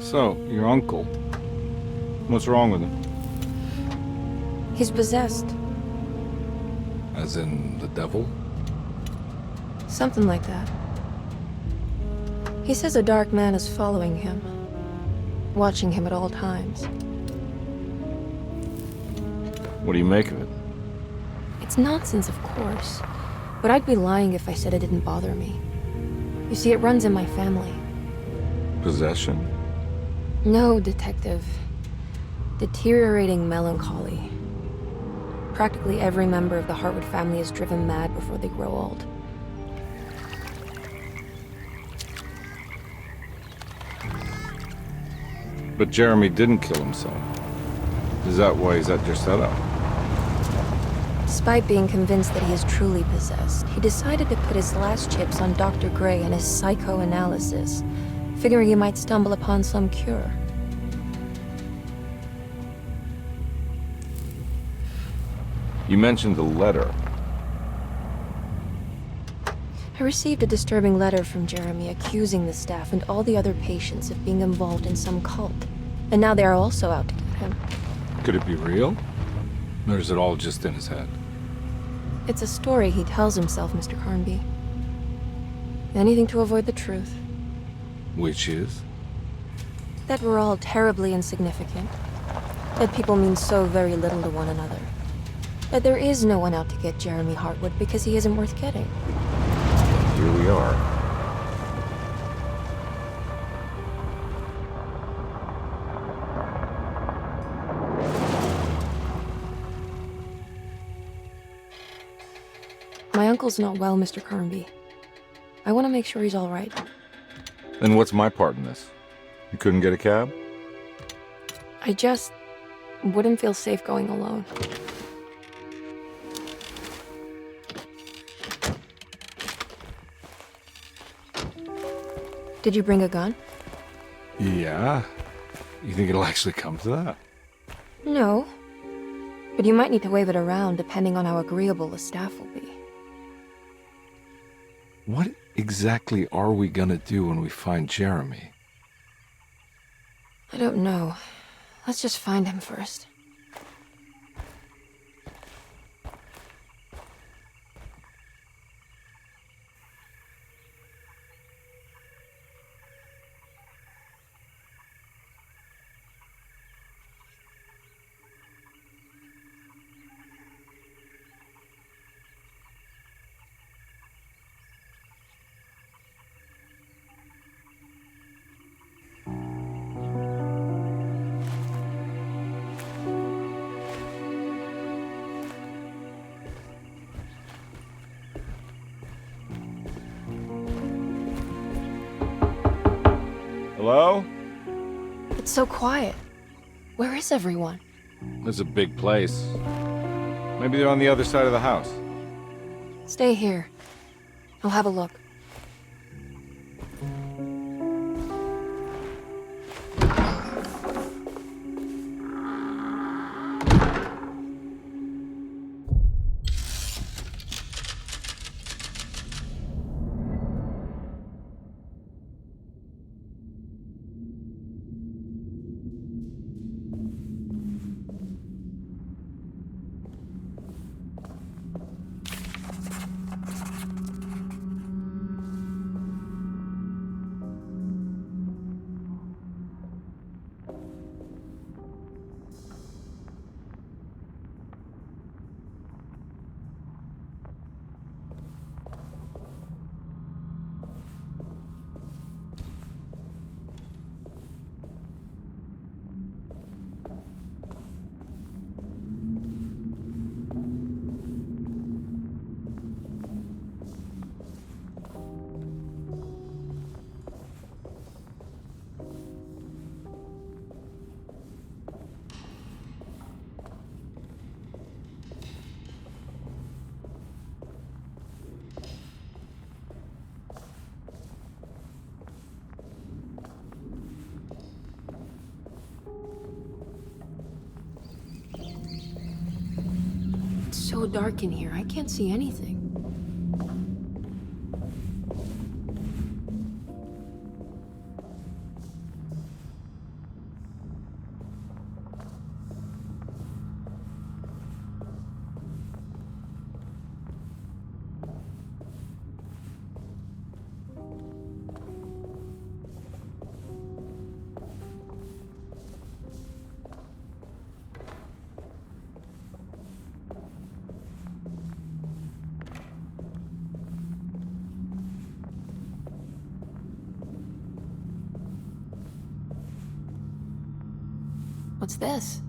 So, your uncle. What's wrong with him? He's possessed. As in the devil? Something like that. He says a dark man is following him, watching him at all times. What do you make of it? It's nonsense, of course, but I'd be lying if I said it didn't bother me. You see, it runs in my family. Possession? No, Detective. Deteriorating melancholy. Practically every member of the Hartwood family is driven mad before they grow old. But Jeremy didn't kill himself. Is that why he's at your setup? Despite being convinced that he is truly possessed, he decided to put his last chips on Dr. Gray and his psychoanalysis, figuring he might stumble upon some cure. You mentioned the letter. I received a disturbing letter from Jeremy accusing the staff and all the other patients of being involved in some cult. And now they are also out to get him. Could it be real? Or is it all just in his head? It's a story he tells himself, Mr. Carnby. Anything to avoid the truth. Which is? That we're all terribly insignificant. That people mean so very little to one another. That there is no one out to get Jeremy Hartwood because he isn't worth getting. Here we are. My uncle's not well, Mr. Carnby. I want to make sure he's all right. Then what's my part in this? You couldn't get a cab? I just wouldn't feel safe going alone. Did you bring a gun? Yeah. You think it'll actually come to that? No. But you might need to wave it around depending on how agreeable the staff will be. What exactly are we gonna do when we find Jeremy? I don't know. Let's just find him first. Hello? It's so quiet. Where is everyone? This is a big place. Maybe they're on the other side of the house. Stay here. I'll have a look. It's so dark in here, I can't see anything. What's this?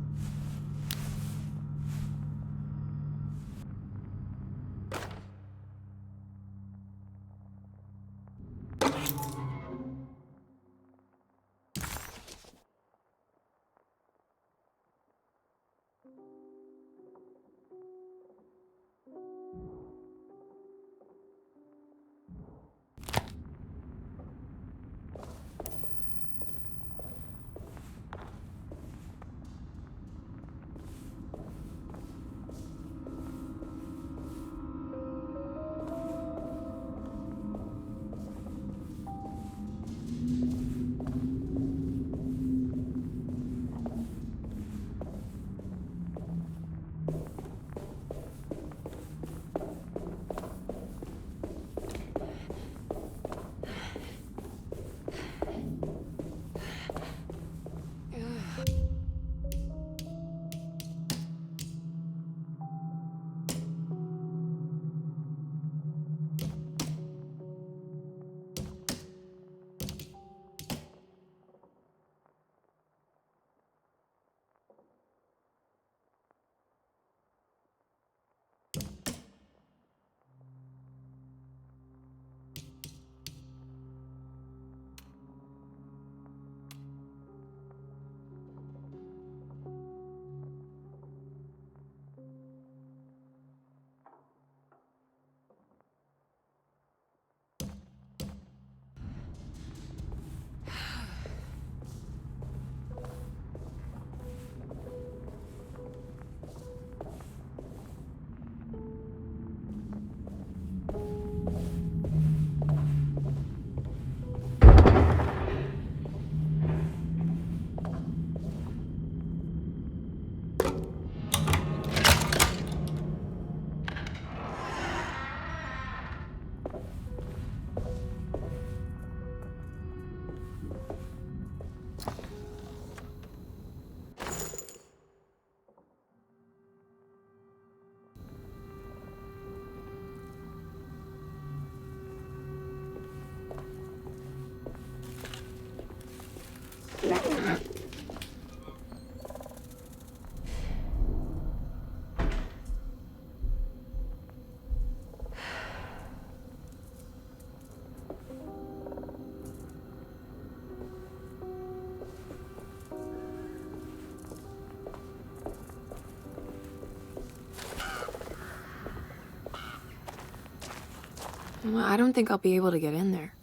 Well, I don't think I'll be able to get in there.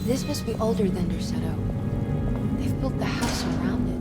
This must be older than Derceto. They've built the house around it.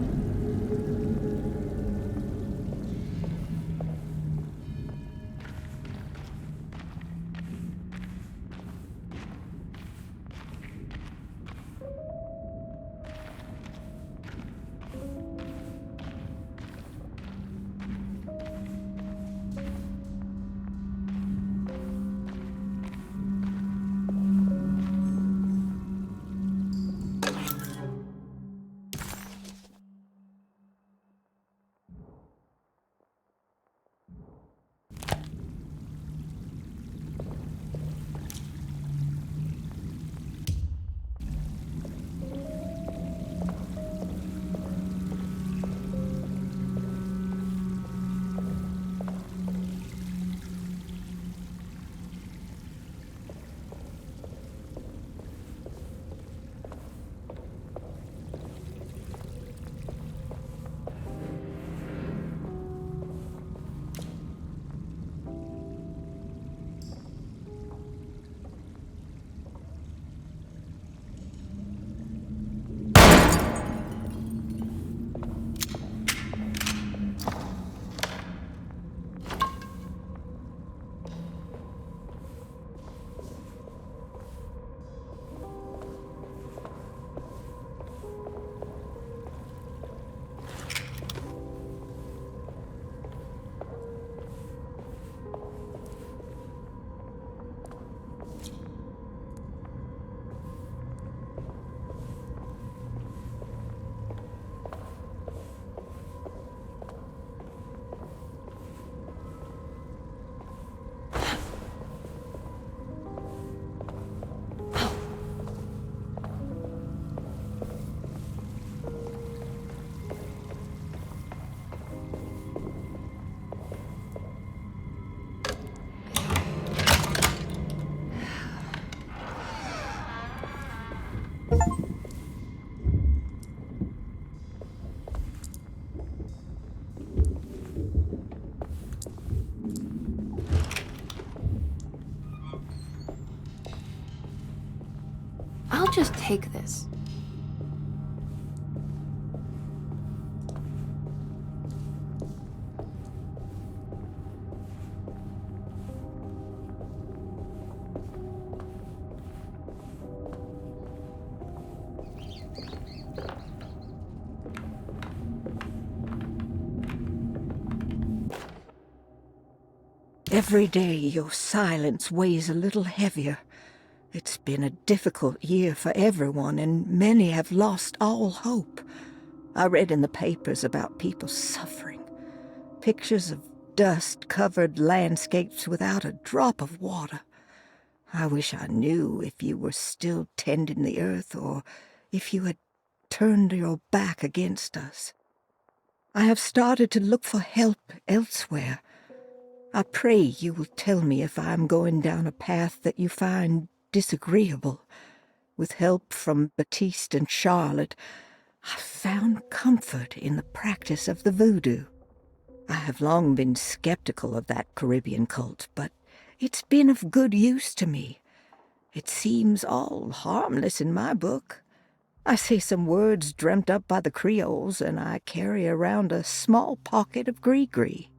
just take this. Every day your silence weighs a little heavier. It's been a difficult year for everyone, and many have lost all hope. I read in the papers about people suffering. Pictures of dust-covered landscapes without a drop of water. I wish I knew if you were still tending the earth or if you had turned your back against us. I have started to look for help elsewhere. I pray you will tell me if I am going down a path that you find disagreeable. With help from Baptiste and Charlotte, I found comfort in the practice of the voodoo. I have long been skeptical of that Caribbean cult, but it's been of good use to me. It seems all harmless in my book. I say some words dreamt up by the Creoles, and I carry around a small pocket of gree-gree.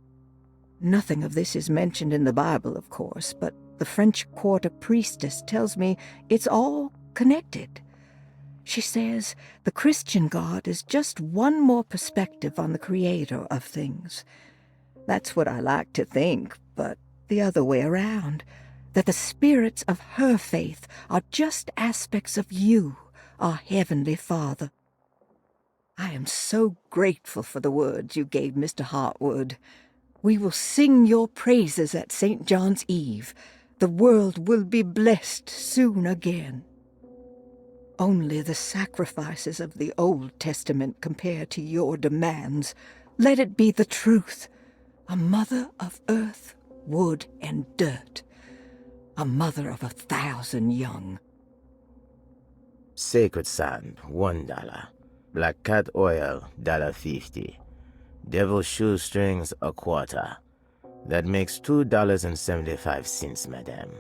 Nothing of this is mentioned in the Bible, of course, but the French Quarter priestess tells me it's all connected. She says the Christian God is just one more perspective on the creator of things. That's what I like to think, but the other way around, that the spirits of her faith are just aspects of you, our Heavenly Father. I am so grateful for the words you gave Mr. Hartwood. We will sing your praises at St. John's Eve. The world will be blessed soon again. Only the sacrifices of the Old Testament compare to your demands. Let it be the truth. A mother of earth, wood, and dirt. A mother of 1,000 young. Sacred sand, $1. Black cat oil, $1.50. Devil shoestrings, a quarter. That makes $2.75, madame.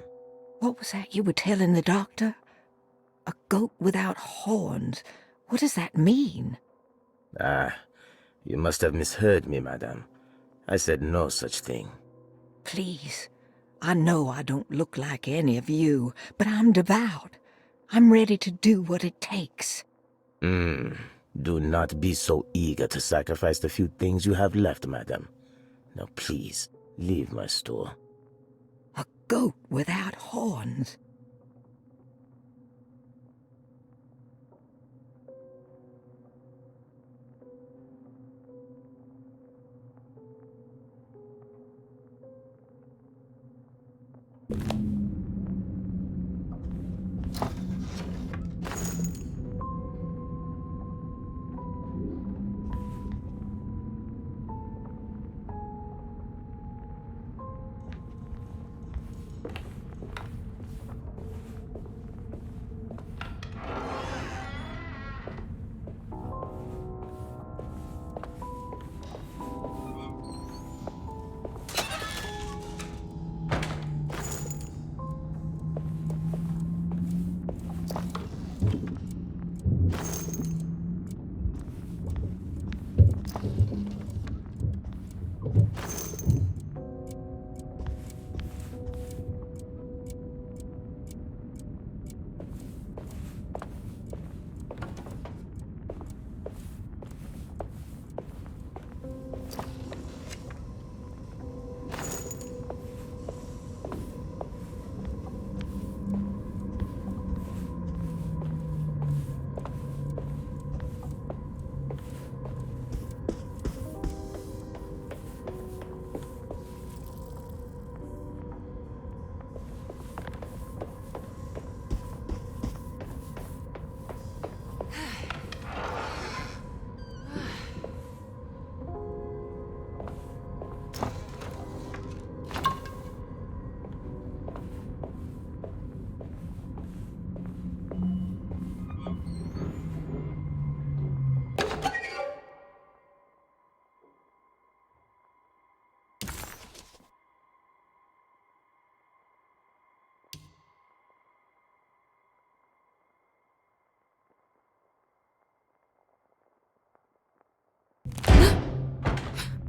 What was that you were telling the doctor? A goat without horns. What does that mean? You must have misheard me, madame. I said no such thing. Please, I know I don't look like any of you, but I'm devout. I'm ready to do what it takes. Do not be so eager to sacrifice the few things you have left, madam. Now please, leave my store. A goat without horns.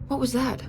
What was that?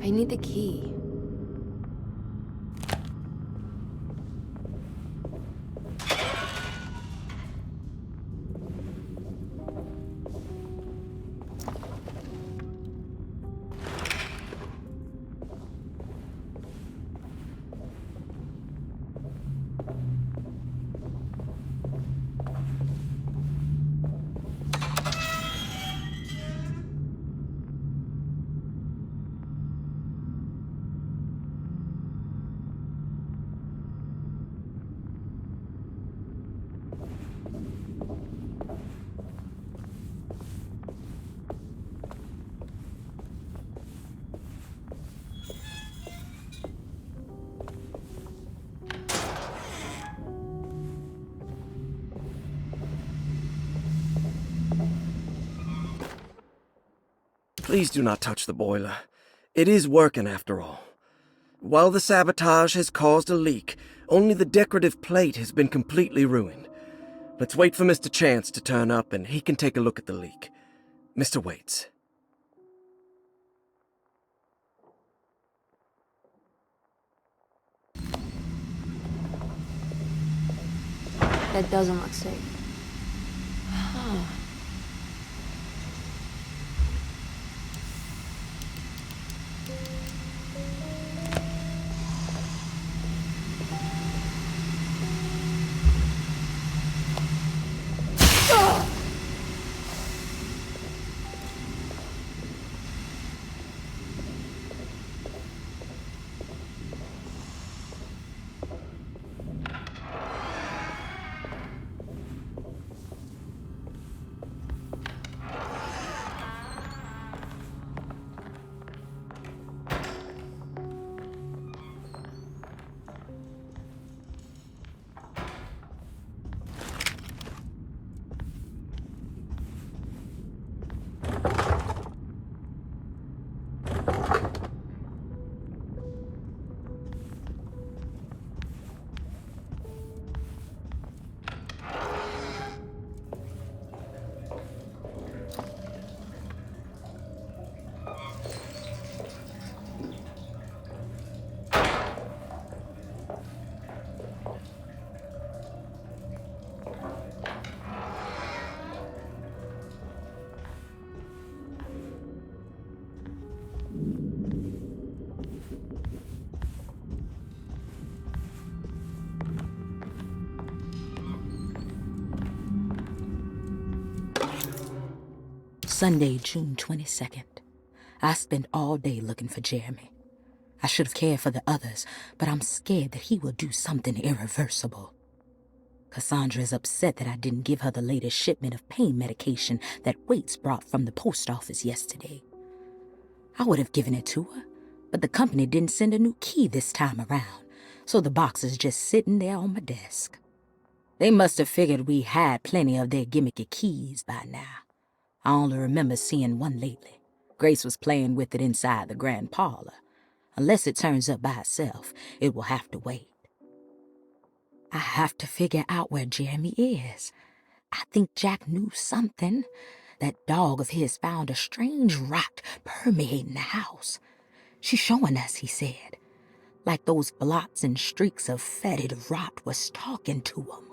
I need the key. Please do not touch the boiler. It is working after all. While the sabotage has caused a leak, only the decorative plate has been completely ruined. Let's wait for Mr. Chance to turn up and he can take a look at the leak. Mr. Waits. That doesn't look safe. Huh. Sunday, June 22nd. I spent all day looking for Jeremy. I should have cared for the others, but I'm scared that he will do something irreversible. Cassandra is upset that I didn't give her the latest shipment of pain medication that Waits brought from the post office yesterday. I would have given it to her, but the company didn't send a new key this time around, so the box is just sitting there on my desk. They must have figured we had plenty of their gimmicky keys by now. I only remember seeing one lately. Grace was playing with it inside the grand parlor. Unless it turns up by itself, it will have to wait. I have to figure out where Jeremy is. I think Jack knew something. That dog of his found a strange rot permeating the house. She's showing us, he said. Like those blots and streaks of fetid rot was talking to him.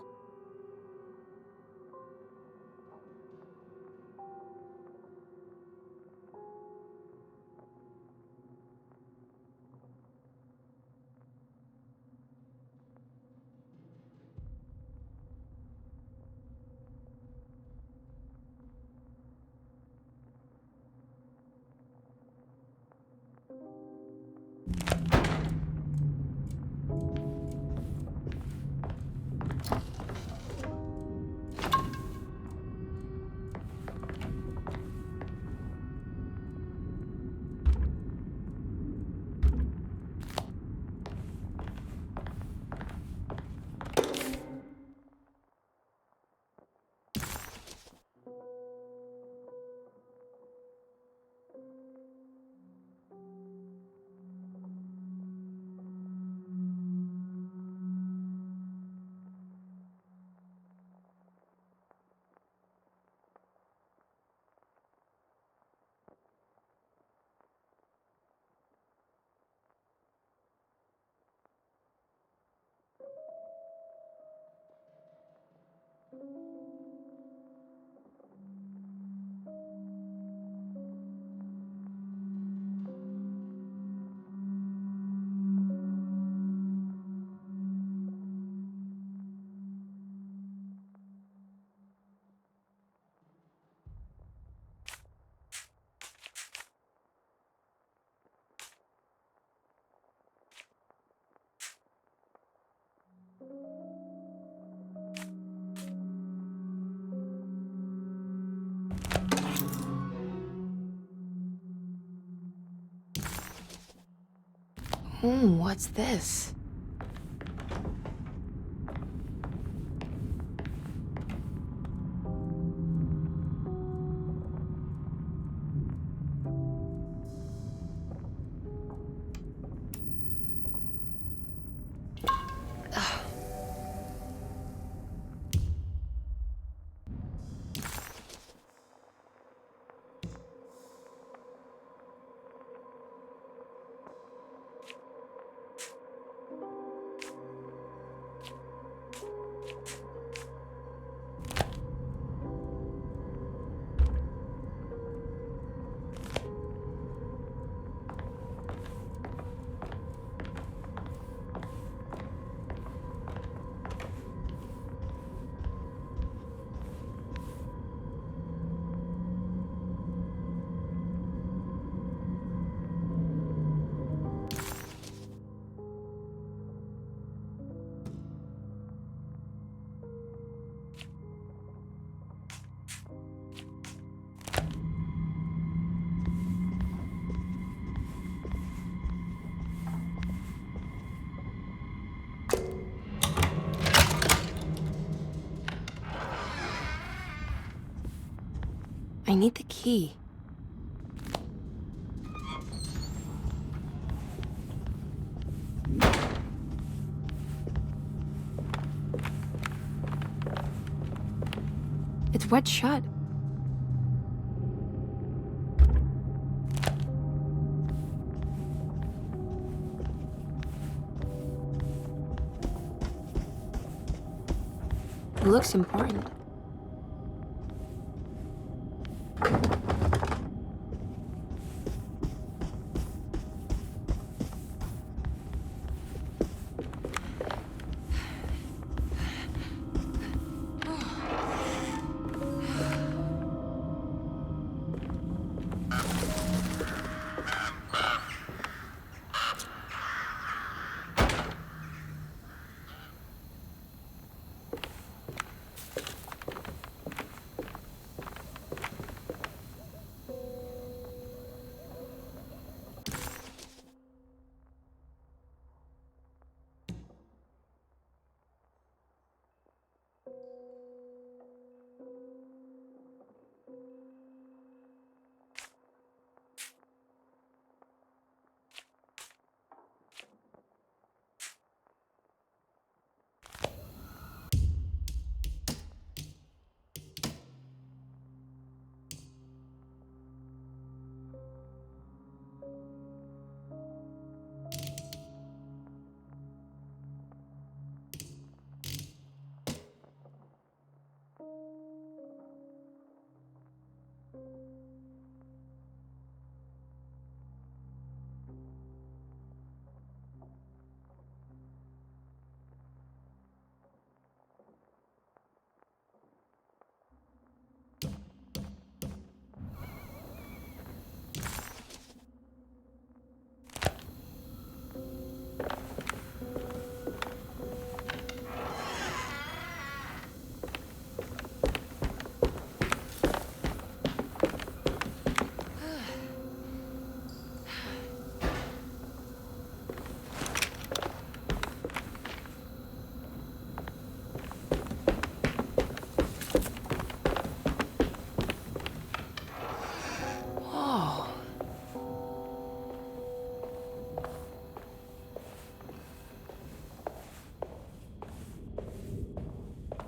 What's this? I need the key. It's wedged shut. It looks important.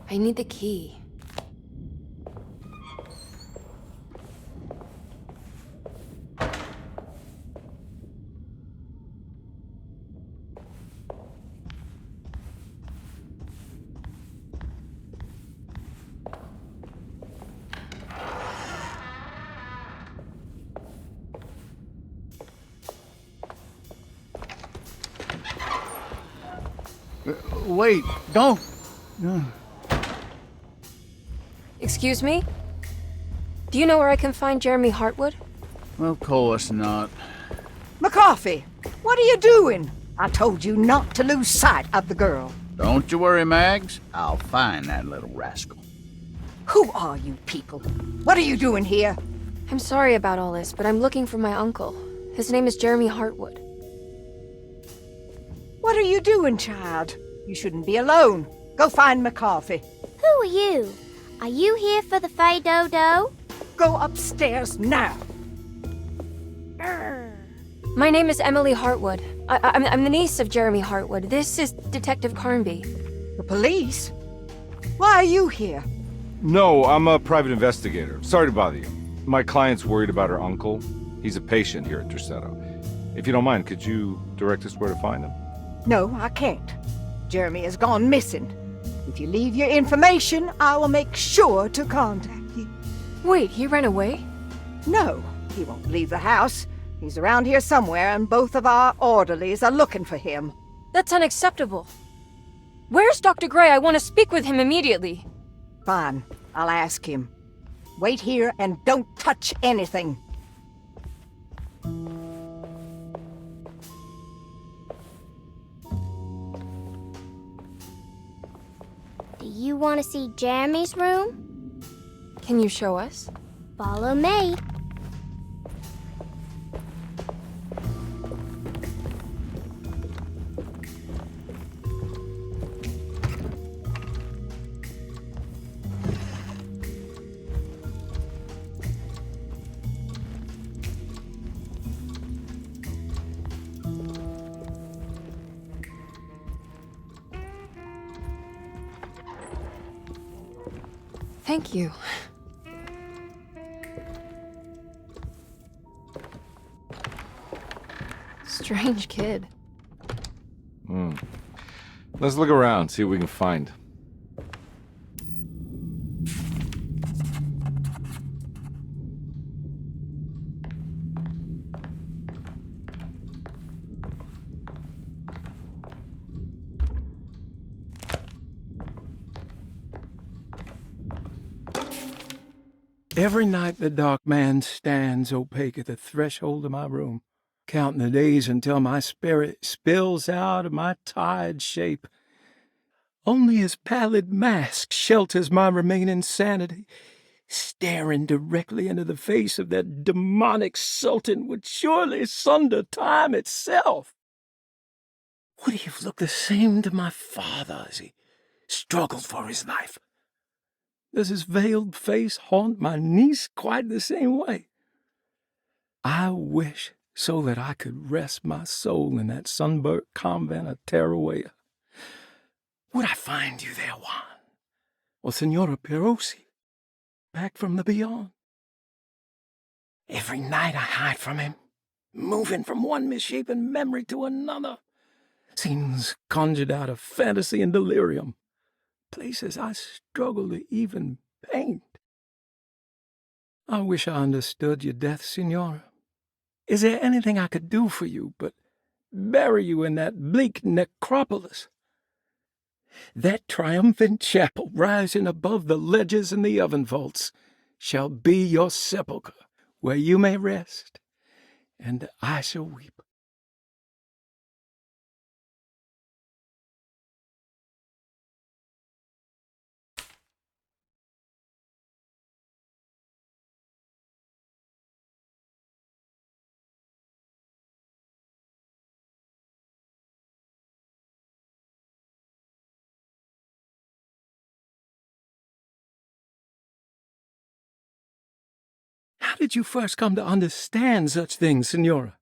I need the key. Wait, don't! Excuse me? Do you know where I can find Jeremy Hartwood? Of course not. McCarthy, what are you doing? I told you not to lose sight of the girl. Don't you worry, Mags. I'll find that little rascal. Who are you people? What are you doing here? I'm sorry about all this, but I'm looking for my uncle. His name is Jeremy Hartwood. What are you doing, child? You shouldn't be alone. Go find McCarthy. Who are you? Are you here for the Fay Dodo? Go upstairs now. My name is Emily Hartwood. I'm the niece of Jeremy Hartwood. This is Detective Carnby. The police? Why are you here? No, I'm a private investigator. Sorry to bother you. My client's worried about her uncle. He's a patient here at Tercetto. If you don't mind, could you direct us where to find him? No, I can't. Jeremy has gone missing. If you leave your information, I will make sure to contact you. Wait, he ran away? No, he won't leave the house. He's around here somewhere, and both of our orderlies are looking for him. That's unacceptable. Where's Dr. Gray? I want to speak with him immediately. Fine, I'll ask him. Wait here and don't touch anything. Do you want to see Jeremy's room? Can you show us? Follow me. Thank you. Strange kid. Let's look around, see what we can find. Every night the dark man stands opaque at the threshold of my room, counting the days until my spirit spills out of my tired shape. Only his pallid mask shelters my remaining sanity. Staring directly into the face of that demonic sultan would surely sunder time itself. Would he have looked the same to my father as he struggled for his life? Does his veiled face haunt my niece quite the same way? I wish so that I could rest my soul in that sunburnt convent of Teruel. Would I find you there, Juan? Or Senora Perosi, back from the beyond? Every night I hide from him, moving from one misshapen memory to another. Scenes conjured out of fantasy and delirium. Places I struggle to even paint. I wish I understood your death, Signora. Is there anything I could do for you but bury you in that bleak necropolis? That triumphant chapel rising above the ledges and the oven vaults shall be your sepulchre, where you may rest, and I shall weep. How did you first come to understand such things, Signora?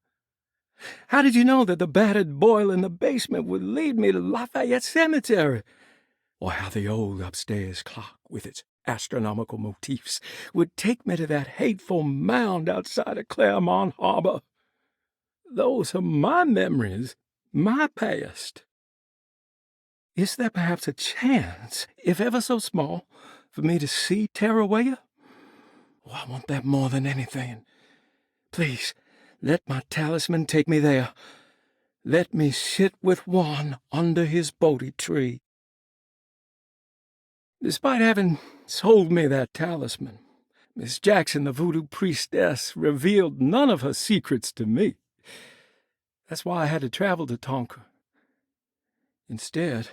How did you know that the battered boiler in the basement would lead me to Lafayette Cemetery? or how the old upstairs clock, with its astronomical motifs, would take me to that hateful mound outside of Claremont Harbor. Those are my memories, my past. Is there perhaps a chance, if ever so small, for me to see Terrawaya? Oh, I want that more than anything. Please, let my talisman take me there. Let me sit with Juan under his Bodhi tree. Despite having sold me that talisman, Miss Jackson, the voodoo priestess, revealed none of her secrets to me. That's why I had to travel to Tonka. Instead,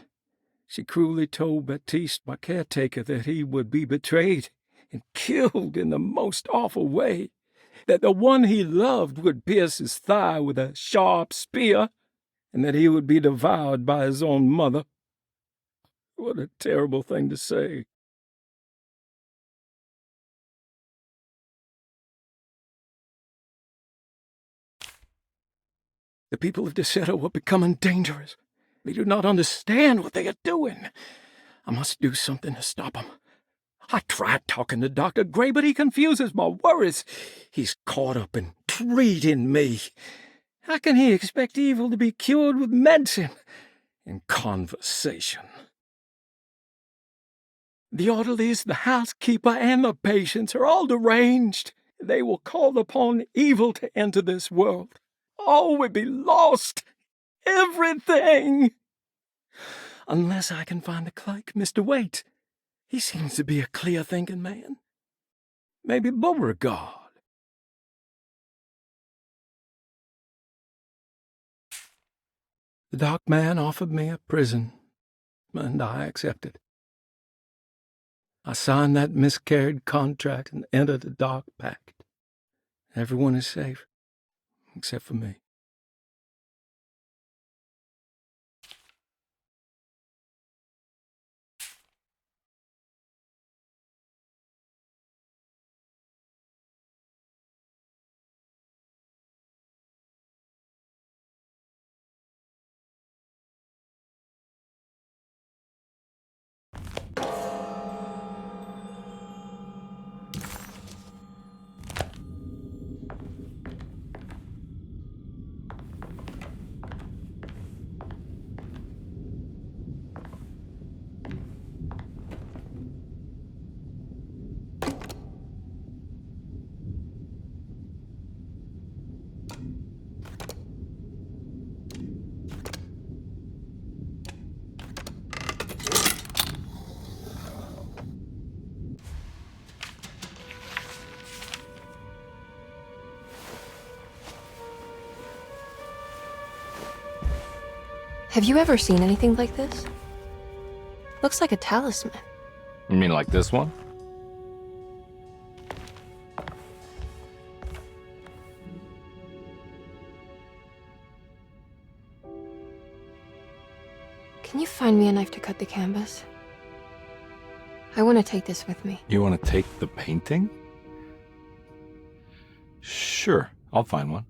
she cruelly told Baptiste, my caretaker, that he would be betrayed and killed in the most awful way, that the one he loved would pierce his thigh with a sharp spear, and that he would be devoured by his own mother. What a terrible thing to say. The people of Deseto were becoming dangerous. They do not understand what they are doing. I must do something to stop them. I tried talking to Dr. Gray, but he confuses my worries. He's caught up in treating me. How can he expect evil to be cured with medicine and conversation? The orderlies, the housekeeper, and the patients are all deranged. They will call upon evil to enter this world. All will be lost. Everything. Unless I can find the clerk, Mr. Waite. He seems to be a clear-thinking man. Maybe Beauregard. The dark man offered me a prison, and I accepted. I signed that miscarried contract and entered the dark pact. Everyone is safe, except for me. Have you ever seen anything like this? Looks like a talisman. You mean like this one? Can you find me a knife to cut the canvas? I want to take this with me. You want to take the painting? Sure, I'll find one.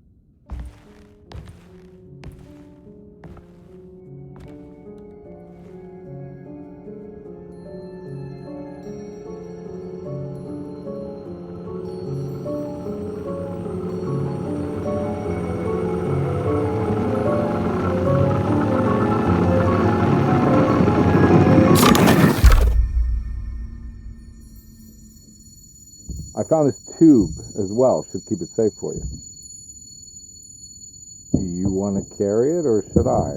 I found this tube as well. Should keep it safe for you. Do you want to carry it, or should I?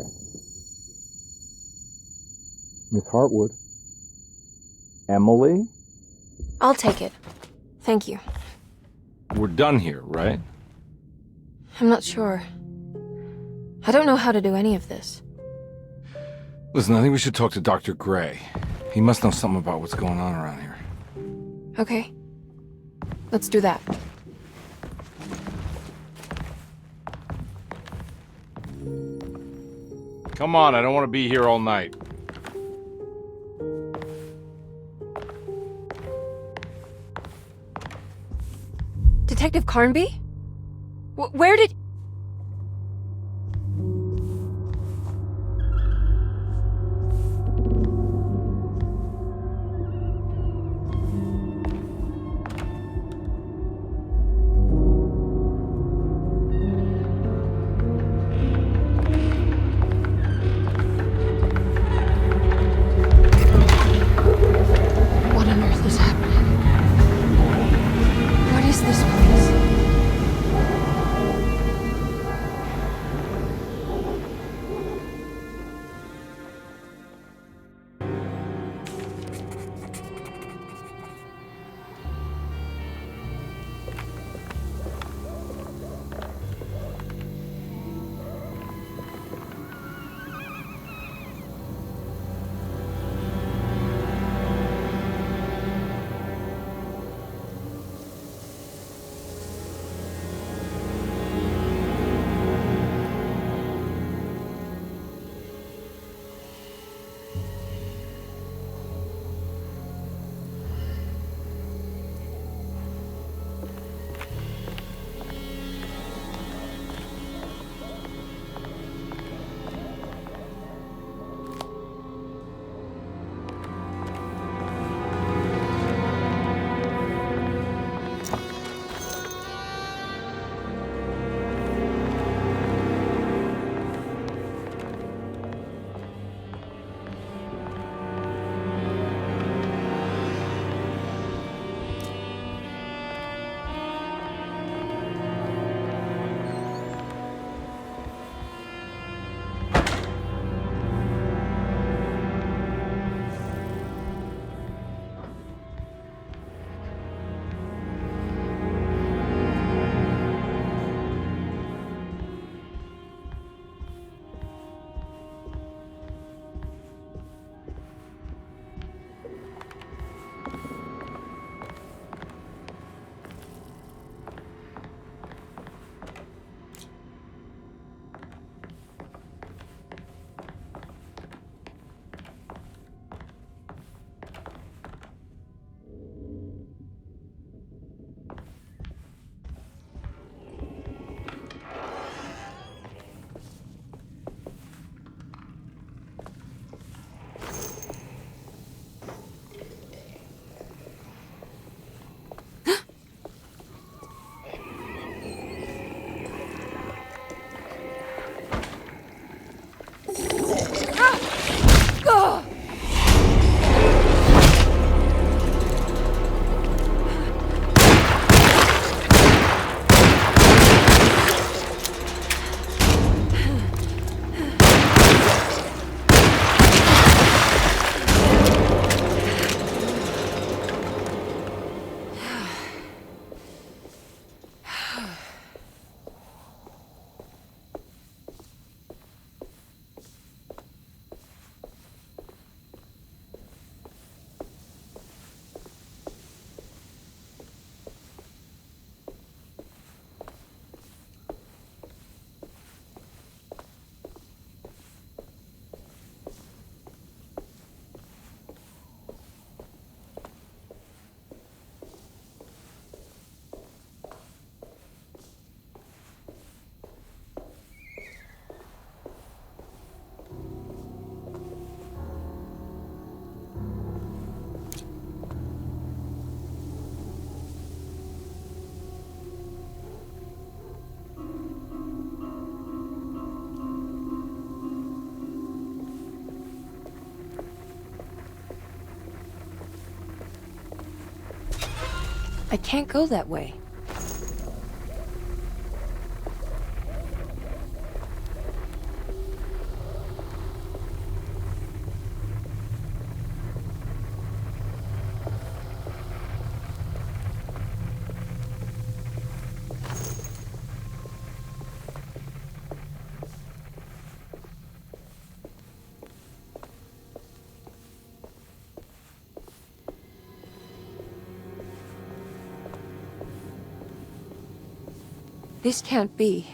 Miss Hartwood? Emily? I'll take it. Thank you. We're done here, right? I'm not sure. I don't know how to do any of this. Listen, I think we should talk to Dr. Gray. He must know something about what's going on around here. Okay. Let's do that. Come on, I don't want to be here all night. Detective Carnby? Where did... I can't go that way. This can't be.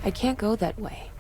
I can't go that way.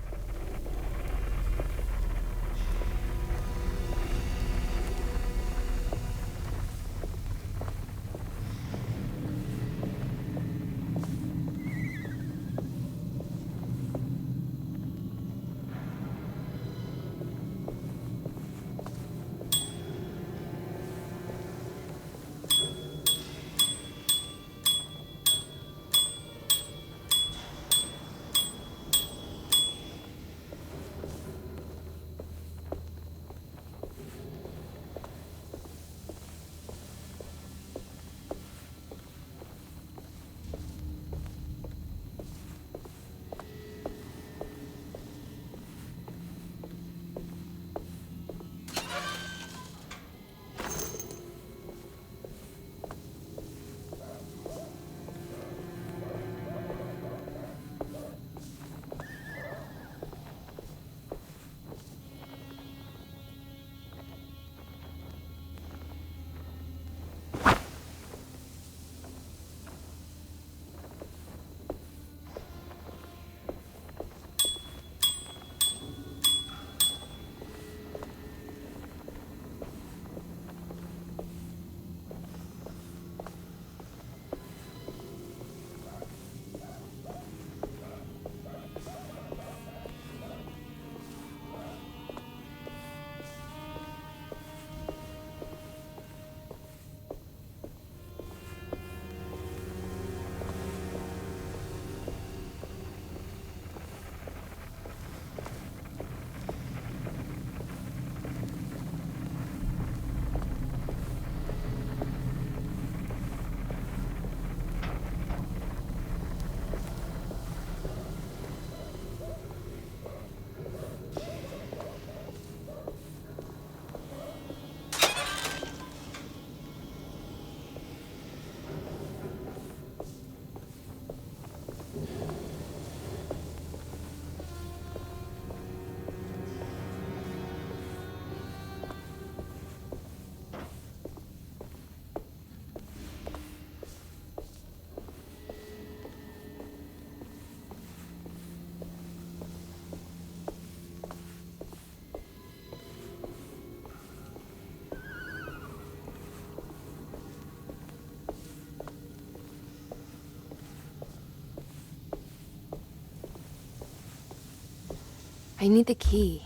I need the key.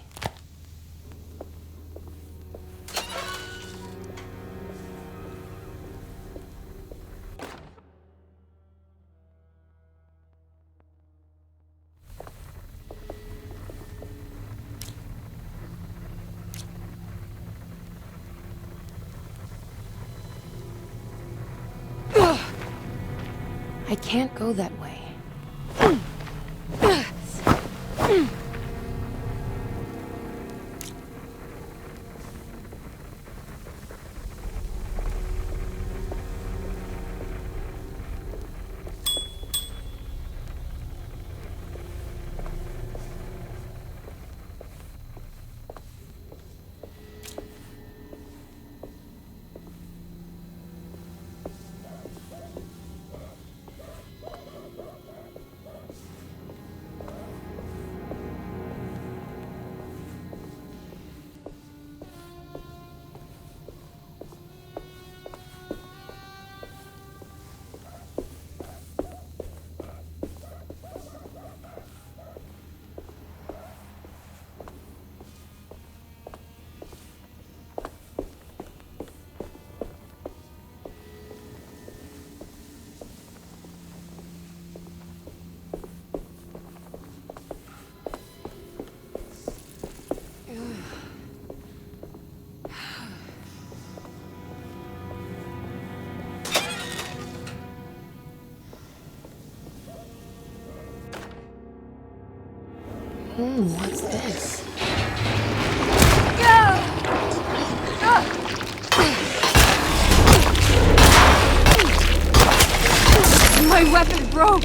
I can't go that way. What's this? My weapon broke!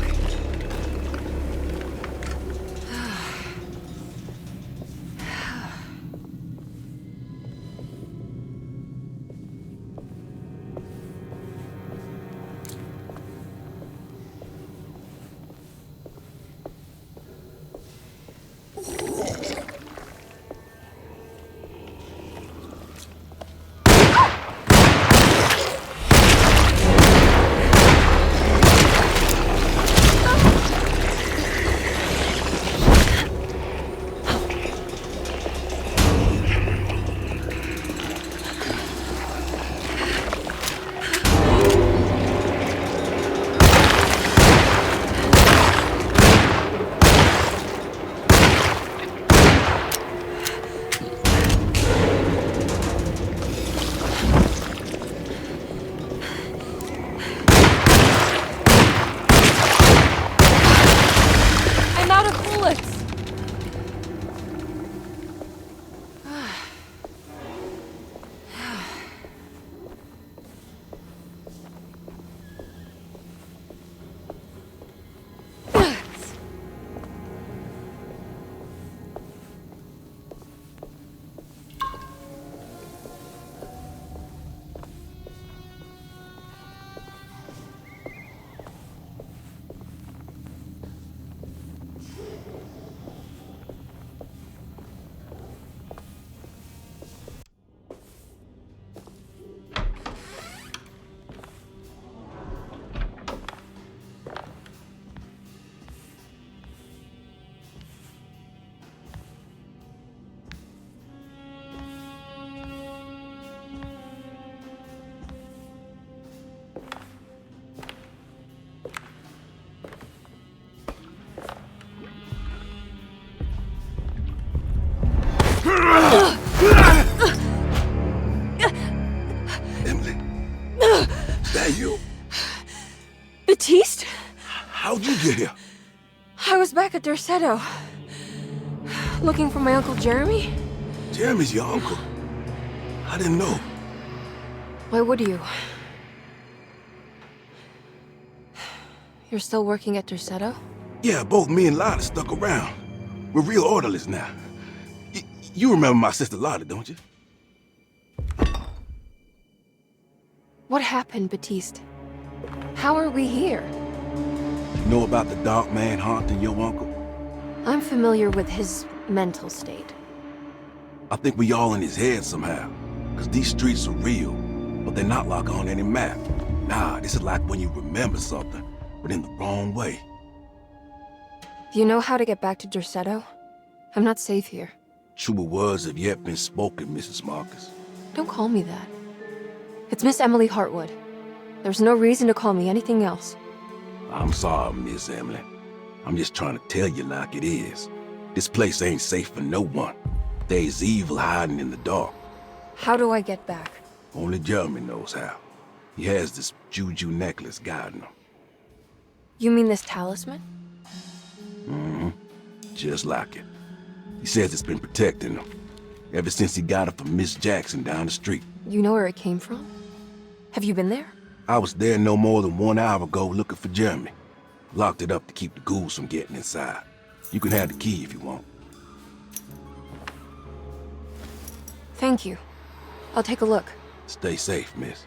Emily, is that you? Baptiste? How'd you get here? I was back at Derceto. Looking for my Uncle Jeremy? Jeremy's your uncle. I didn't know. Why would you? You're still working at Derceto? Yeah, both me and Lottie stuck around. We're real orderlies now. You remember my sister Lottie, don't you? What happened, Baptiste? How are we here? You know about the dark man haunting your uncle? I'm familiar with his mental state. I think we all in his head somehow. Because these streets are real, but they're not like on any map. Nah, this is like when you remember something, but in the wrong way. Do you know how to get back to Derceto? I'm not safe here. Truer words have yet been spoken, Mrs. Marcus. Don't call me that. It's Miss Emily Hartwood. There's no reason to call me anything else. I'm sorry, Miss Emily. I'm just trying to tell you like it is. This place ain't safe for no one. There's evil hiding in the dark. How do I get back? Only Jeremy knows how. He has this juju necklace guiding him. You mean this talisman? Mm-hmm. Just like it. He says it's been protecting him ever since he got it from Miss Jackson down the street. You know where it came from? Have you been there? I was there no more than 1 hour ago looking for Jeremy. Locked it up to keep the ghouls from getting inside. You can have the key if you want. Thank you. I'll take a look. Stay safe, miss.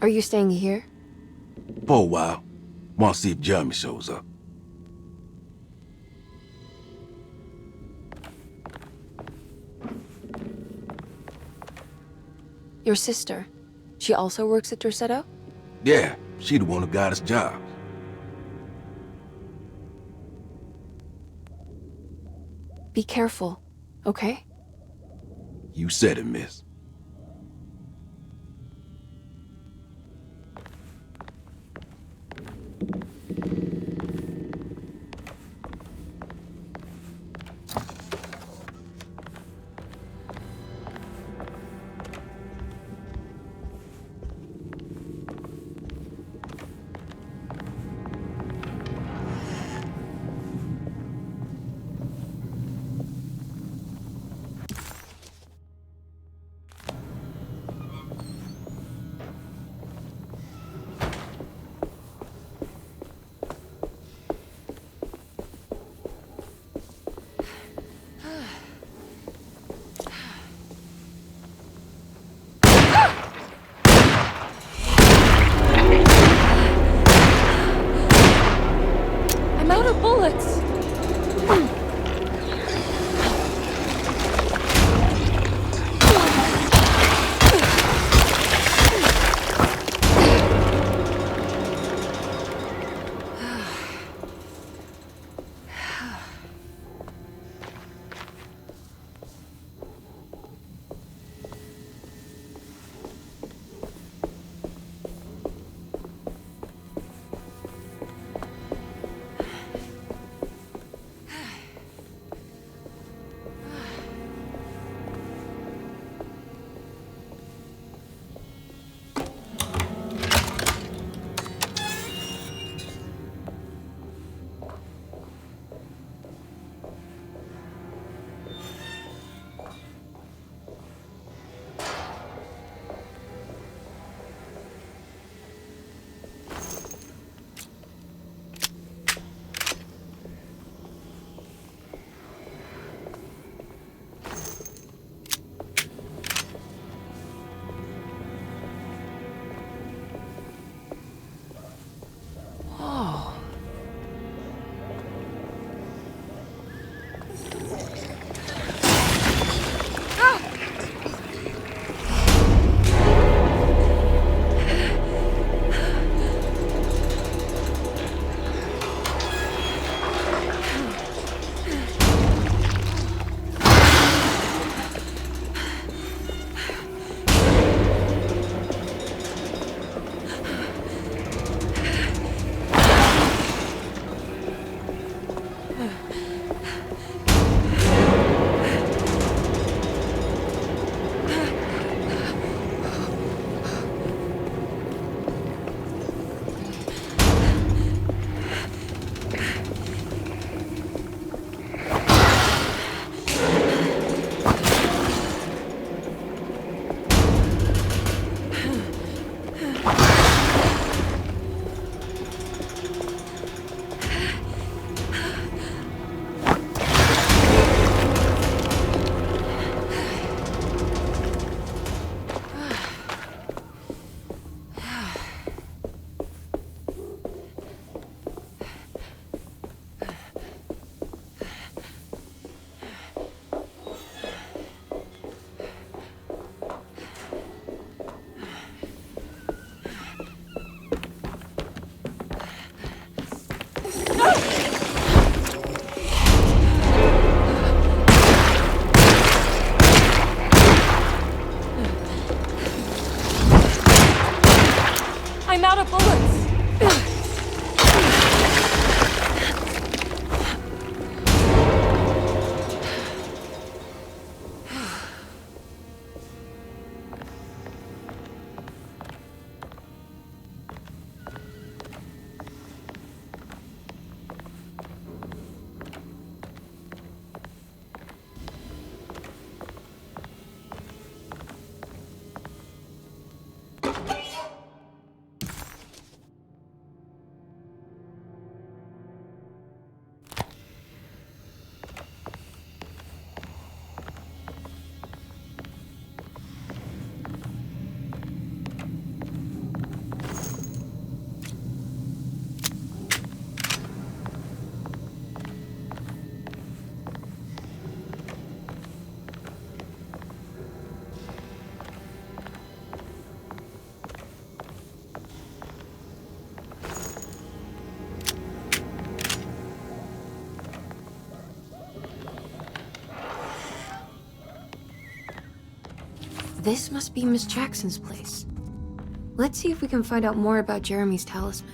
Are you staying here? For a while. Want to see if Jeremy shows up. Your sister. She also works at Dorsetto? Yeah, she the one who got us jobs. Be careful, okay? You said it, miss. I'm out of bullets. This must be Miss Jackson's place. Let's see if we can find out more about Jeremy's talisman.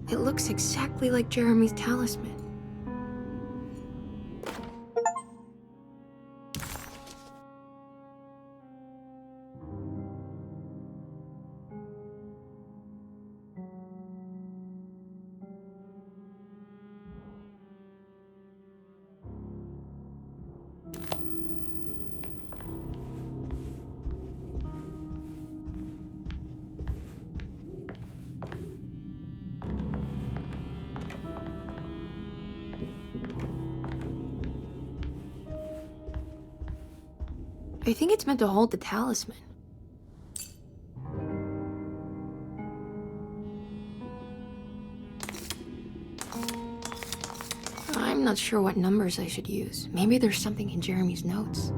It looks exactly like Jeremy's talisman. I think it's meant to hold the talisman. I'm not sure what numbers I should use. Maybe there's something in Jeremy's notes.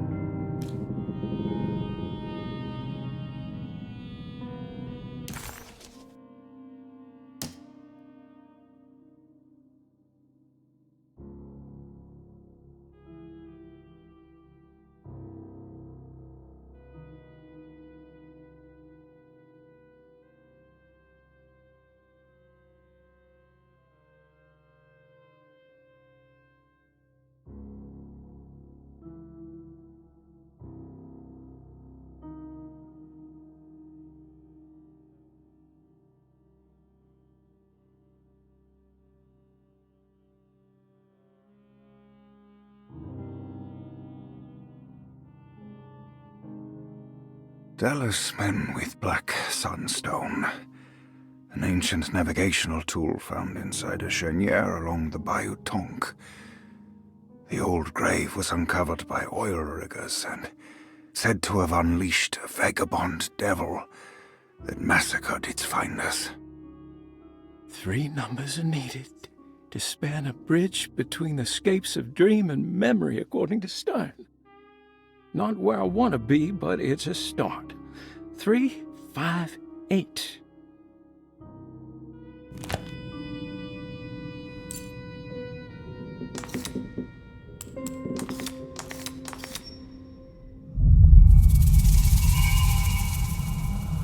Talisman with black sunstone. An ancient navigational tool found inside a cheniere along the Bayou Tonk. The old grave was uncovered by oil riggers and said to have unleashed a vagabond devil that massacred its finders. 3 numbers are needed to span a bridge between the scapes of dream and memory, according to Stern. Not where I want to be, but it's a start. 3, 5, 8.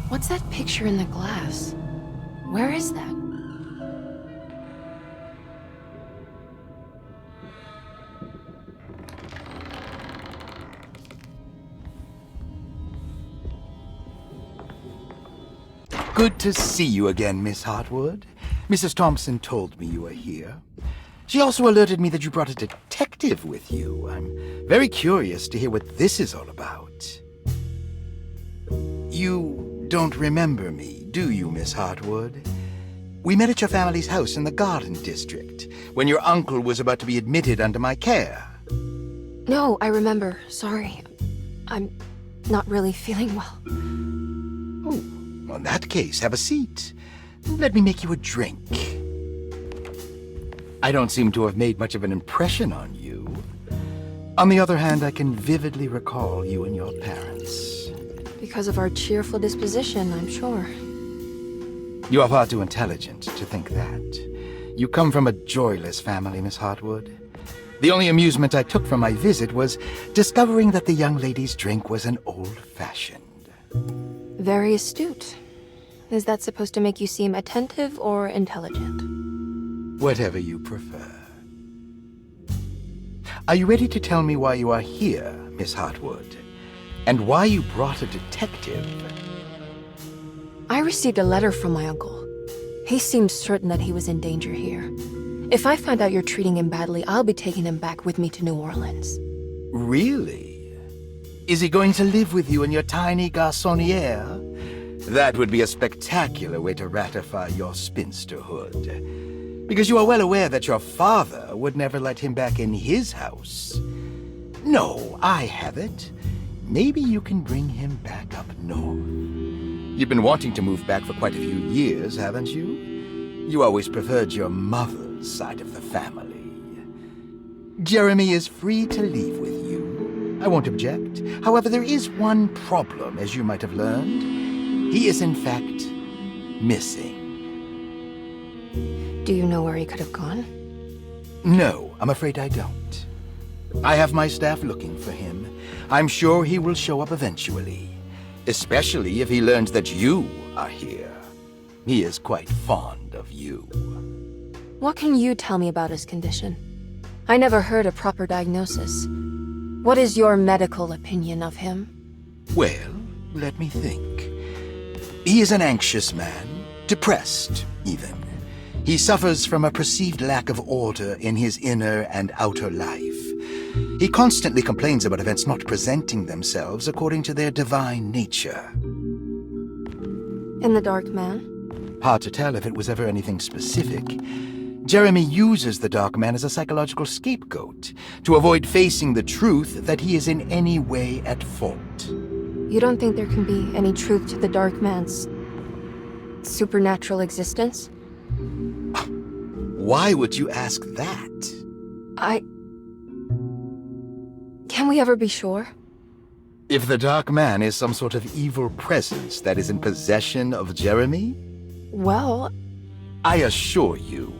What's that picture in the glass? Where is that? Good to see you again, Miss Hartwood. Mrs. Thompson told me you were here. She also alerted me that you brought a detective with you. I'm very curious to hear what this is all about. You don't remember me, do you, Miss Hartwood? We met at your family's house in the Garden District, when your uncle was about to be admitted under my care. No, I remember. Sorry. I'm not really feeling well. Oh, in that case, have a seat. Let me make you a drink. I don't seem to have made much of an impression on you. On the other hand, I can vividly recall you and your parents. Because of our cheerful disposition, I'm sure. You are far too intelligent to think that. You come from a joyless family, Miss Hartwood. The only amusement I took from my visit was discovering that the young lady's drink was an old-fashioned. Very astute. Is that supposed to make you seem attentive or intelligent? Whatever you prefer. Are you ready to tell me why you are here, Miss Hartwood? And why you brought a detective? I received a letter from my uncle. He seems certain that he was in danger here. If I find out you're treating him badly, I'll be taking him back with me to New Orleans. Really? Is he going to live with you in your tiny garçonniere? That would be a spectacular way to ratify your spinsterhood. Because you are well aware that your father would never let him back in his house. No, I have it. Maybe you can bring him back up north. You've been wanting to move back for quite a few years, haven't you? You always preferred your mother's side of the family. Jeremy is free to leave with you. I won't object. However, there is one problem, as you might have learned. He is, in fact, missing. Do you know where he could have gone? No, I'm afraid I don't. I have my staff looking for him. I'm sure he will show up eventually. Especially if he learns that you are here. He is quite fond of you. What can you tell me about his condition? I never heard a proper diagnosis. What is your medical opinion of him? Well, let me think. He is an anxious man, depressed, even. He suffers from a perceived lack of order in his inner and outer life. He constantly complains about events not presenting themselves according to their divine nature. And the Dark Man? Hard to tell if it was ever anything specific. Jeremy uses the Dark Man as a psychological scapegoat to avoid facing the truth that he is in any way at fault. You don't think there can be any truth to the Dark Man's supernatural existence? Why would you ask that? Can we ever be sure? If the Dark Man is some sort of evil presence that is in possession of Jeremy? Well, I assure you,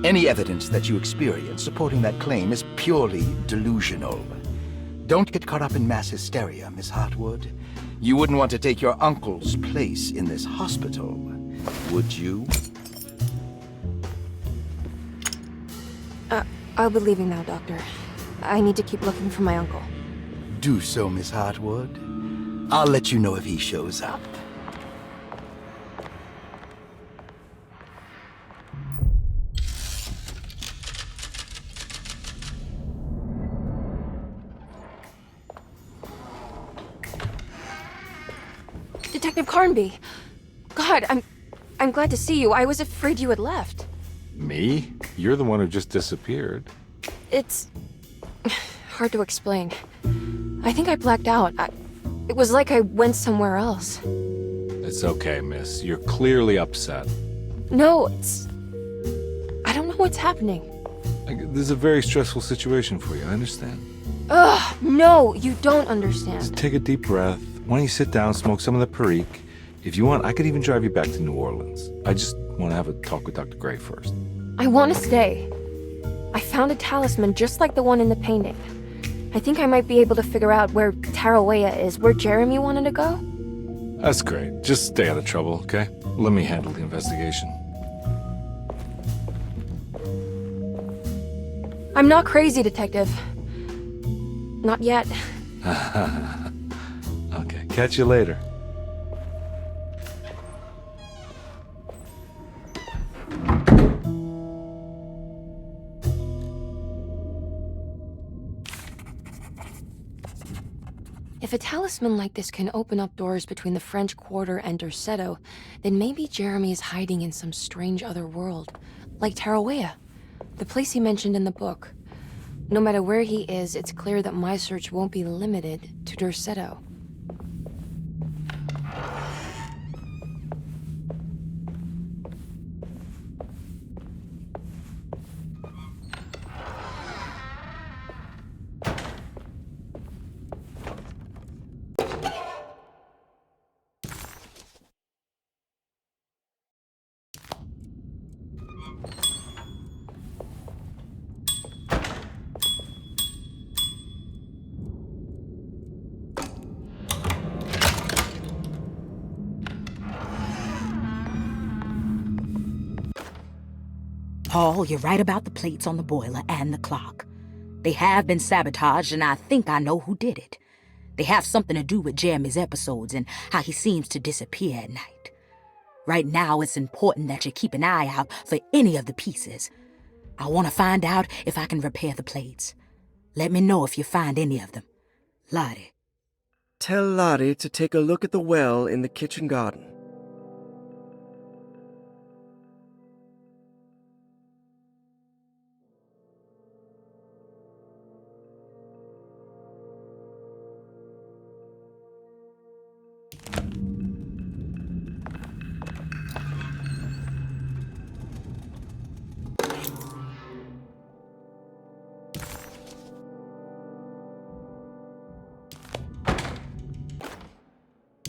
any evidence that you experience supporting that claim is purely delusional. Don't get caught up in mass hysteria, Miss Hartwood. You wouldn't want to take your uncle's place in this hospital, would you? I'll be leaving now, Doctor. I need to keep looking for my uncle. Do so, Miss Hartwood. I'll let you know if he shows up. Detective Carnby! God, I'm glad to see you. I was afraid you had left. Me? You're the one who just disappeared. It's hard to explain. I think I blacked out. It was like I went somewhere else. It's okay, miss. You're clearly upset. No, I don't know what's happening. This is a very stressful situation for you, I understand. Ugh, no, you don't understand. Just take a deep breath. Why don't you sit down, smoke some of the Perique? If you want, I could even drive you back to New Orleans. I just want to have a talk with Dr. Gray first. I want to stay. I found a talisman just like the one in the painting. I think I might be able to figure out where Tarawea is, where Jeremy wanted to go. That's great. Just stay out of trouble, okay? Let me handle the investigation. I'm not crazy, Detective. Not yet. Okay, catch you later. If a talisman like this can open up doors between the French Quarter and Derceto, then maybe Jeremy is hiding in some strange other world, like Tarawea, the place he mentioned in the book. No matter where he is, it's clear that my search won't be limited to Derceto. Paul, you're right about the plates on the boiler and the clock. They have been sabotaged, and I think I know who did it. They have something to do with Jeremy's episodes and how he seems to disappear at night. Right now, it's important that you keep an eye out for any of the pieces. I want to find out if I can repair the plates. Let me know if you find any of them. Lottie. Tell Lottie to take a look at the well in the kitchen garden.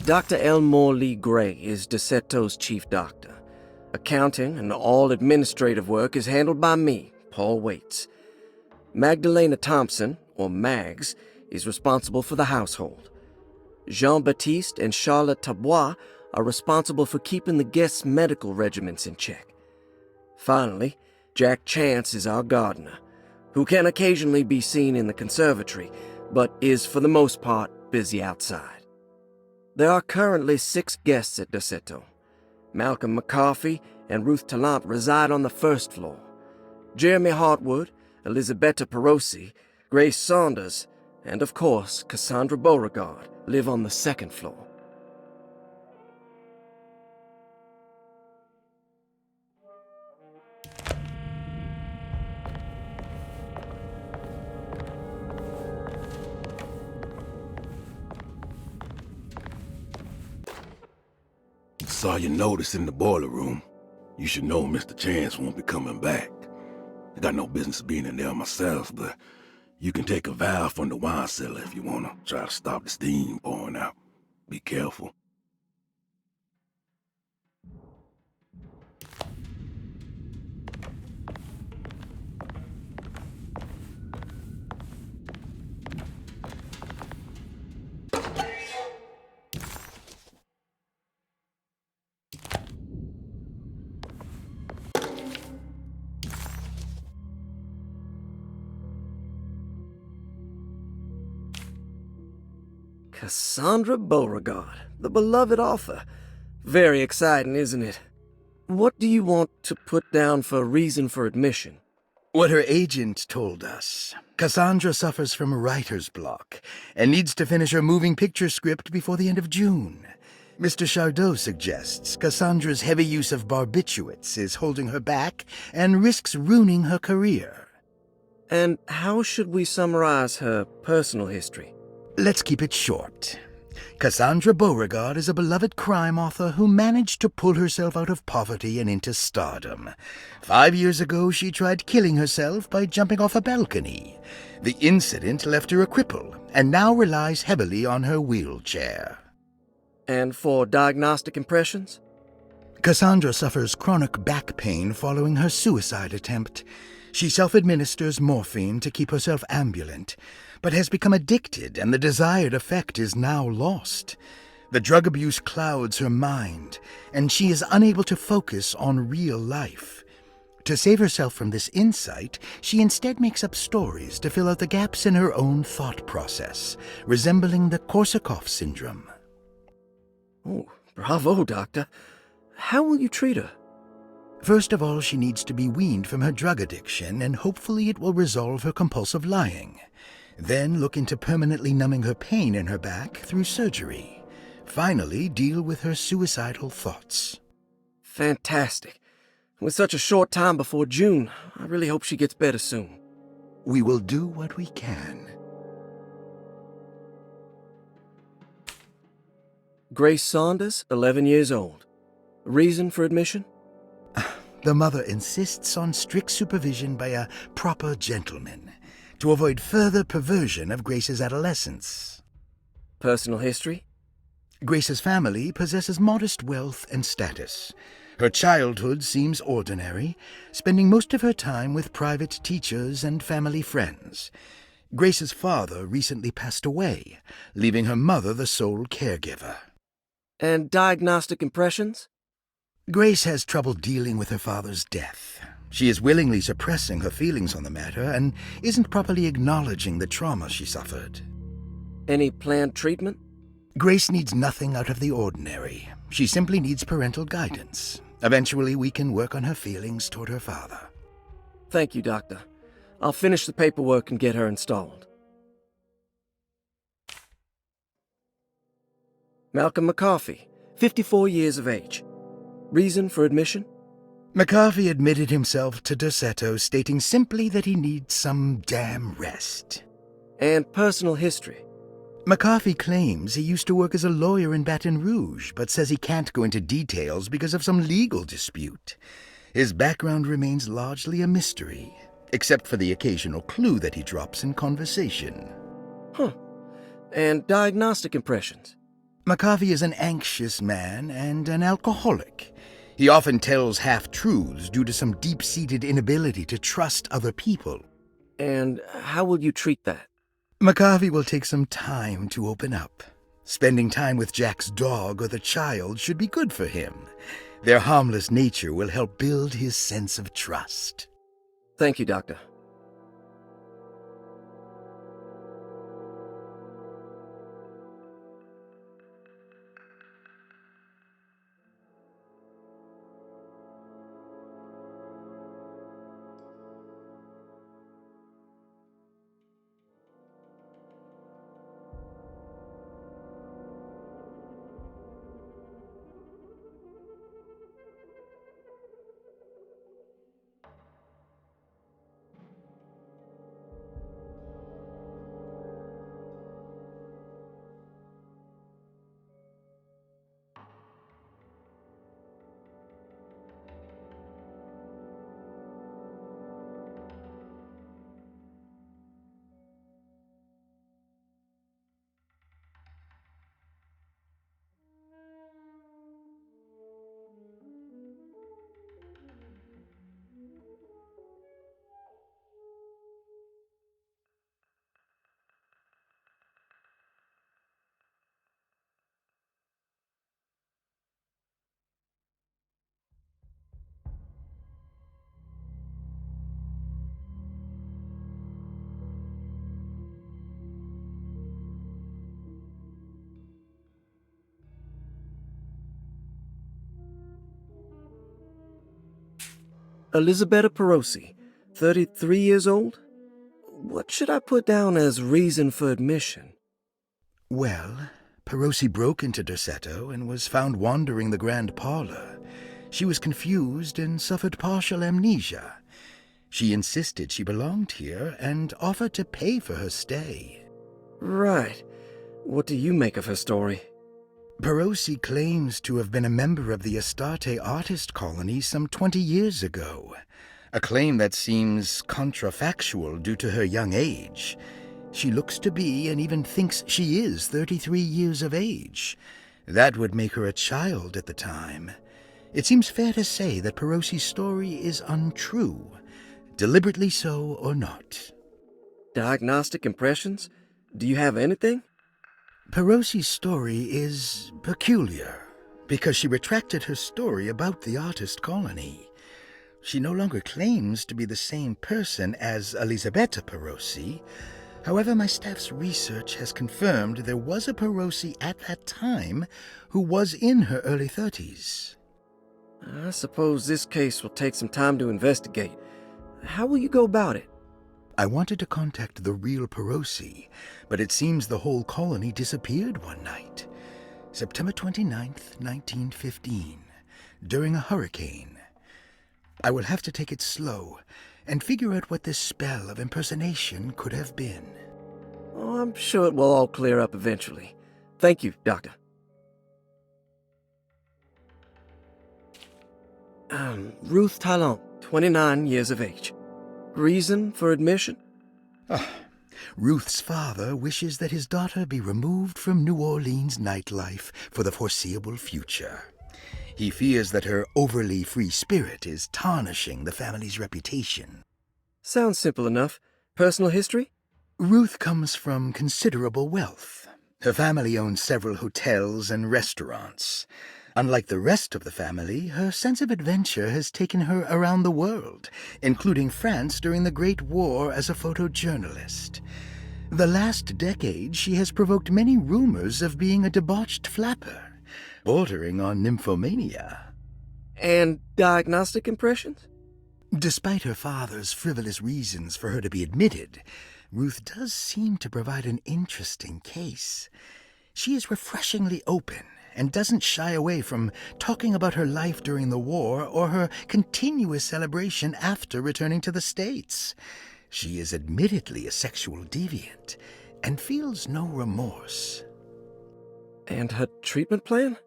Dr. Elmore Lee Gray is Deceto's chief doctor. Accounting and all administrative work is handled by me, Paul Waits. Magdalena Thompson, or Mags, is responsible for the household. Jean-Baptiste and Charlotte Tabois are responsible for keeping the guests' medical regimens in check. Finally, Jack Chance is our gardener, who can occasionally be seen in the conservatory, but is for the most part busy outside. There are currently 6 guests at Deceto. Malcolm McCarthy and Ruth Tallant reside on the first floor. Jeremy Hartwood, Elisabetta Perosi, Grace Saunders, and of course Cassandra Beauregard live on the second floor. Saw your notice in the boiler room. You should know Mr. Chance won't be coming back. I got no business being in there myself, but you can take a valve from the wine cellar if you want to try to stop the steam pouring out. Be careful. Cassandra Beauregard, the beloved author. Very exciting, isn't it? What do you want to put down for reason for admission? What her agent told us. Cassandra suffers from writer's block and needs to finish her moving picture script before the end of June. Mr. Chardot suggests Cassandra's heavy use of barbiturates is holding her back and risks ruining her career. And how should we summarize her personal history? Let's keep it short. Cassandra Beauregard is a beloved crime author who managed to pull herself out of poverty and into stardom. 5 years ago, she tried killing herself by jumping off a balcony. The incident left her a cripple and now relies heavily on her wheelchair. And for diagnostic impressions? Cassandra suffers chronic back pain following her suicide attempt. She self-administers morphine to keep herself ambulant, but has become addicted and the desired effect is now lost. The drug abuse clouds her mind, and she is unable to focus on real life. To save herself from this insight, she instead makes up stories to fill out the gaps in her own thought process, resembling the Korsakoff syndrome. Oh, bravo, Doctor. How will you treat her? First of all, she needs to be weaned from her drug addiction, and hopefully it will resolve her compulsive lying. Then look into permanently numbing her pain in her back through surgery. Finally, deal with her suicidal thoughts. Fantastic. With such a short time before June, I really hope she gets better soon. We will do what we can. Grace Saunders, 11 years old. Reason for admission? The mother insists on strict supervision by a proper gentleman to avoid further perversion of Grace's adolescence. Personal history? Grace's family possesses modest wealth and status. Her childhood seems ordinary, spending most of her time with private teachers and family friends. Grace's father recently passed away, leaving her mother the sole caregiver. And diagnostic impressions? Grace has trouble dealing with her father's death. She is willingly suppressing her feelings on the matter and isn't properly acknowledging the trauma she suffered. Any planned treatment? Grace needs nothing out of the ordinary. She simply needs parental guidance. Eventually, we can work on her feelings toward her father. Thank you, Doctor. I'll finish the paperwork and get her installed. Malcolm McCarthy, 54 years of age. Reason for admission? McCarthy admitted himself to Dorsetto, stating simply that he needs some damn rest. And personal history? McCarthy claims he used to work as a lawyer in Baton Rouge, but says he can't go into details because of some legal dispute. His background remains largely a mystery, except for the occasional clue that he drops in conversation. Huh. And diagnostic impressions? McCarthy is an anxious man and an alcoholic. He often tells half-truths due to some deep-seated inability to trust other people. And how will you treat that? McCarthy will take some time to open up. Spending time with Jack's dog or the child should be good for him. Their harmless nature will help build his sense of trust. Thank you, Doctor. Elisabetta Perosi, 33 years old? What should I put down as reason for admission? Well, Perosi broke into Dorsetto and was found wandering the grand parlor. She was confused and suffered partial amnesia. She insisted she belonged here and offered to pay for her stay. Right. What do you make of her story? Perosi claims to have been a member of the Astarte artist colony some 20 years ago, a claim that seems contrafactual due to her young age. She looks to be and even thinks she is 33 years of age. That would make her a child at the time. It seems fair to say that Perosi's story is untrue, deliberately so or not. Diagnostic impressions? Do you have anything? Perosi's story is peculiar because she retracted her story about the artist colony. She no longer claims to be the same person as Elisabetta Perosi. However, my staff's research has confirmed there was a Perosi at that time who was in her early 30s. I suppose this case will take some time to investigate. How will you go about it? I wanted to contact the real Perosi, but it seems the whole colony disappeared one night. September 29th, 1915, during a hurricane. I will have to take it slow and figure out what this spell of impersonation could have been. Oh, I'm sure it will all clear up eventually. Thank you, Doctor. Ruth Talon, 29 years of age. Reason for admission? Ruth's father wishes that his daughter be removed from New Orleans nightlife for the foreseeable future. He fears that her overly free spirit is tarnishing the family's reputation. Sounds simple enough. Personal history? Ruth comes from considerable wealth. Her family owns several hotels and restaurants. Unlike the rest of the family, her sense of adventure has taken her around the world, including France during the Great War as a photojournalist. The last decade, she has provoked many rumors of being a debauched flapper, bordering on nymphomania. And diagnostic impressions? Despite her father's frivolous reasons for her to be admitted, Ruth does seem to provide an interesting case. She is refreshingly open and doesn't shy away from talking about her life during the war or her continuous celebration after returning to the States. She is admittedly a sexual deviant and feels no remorse. And her treatment plan?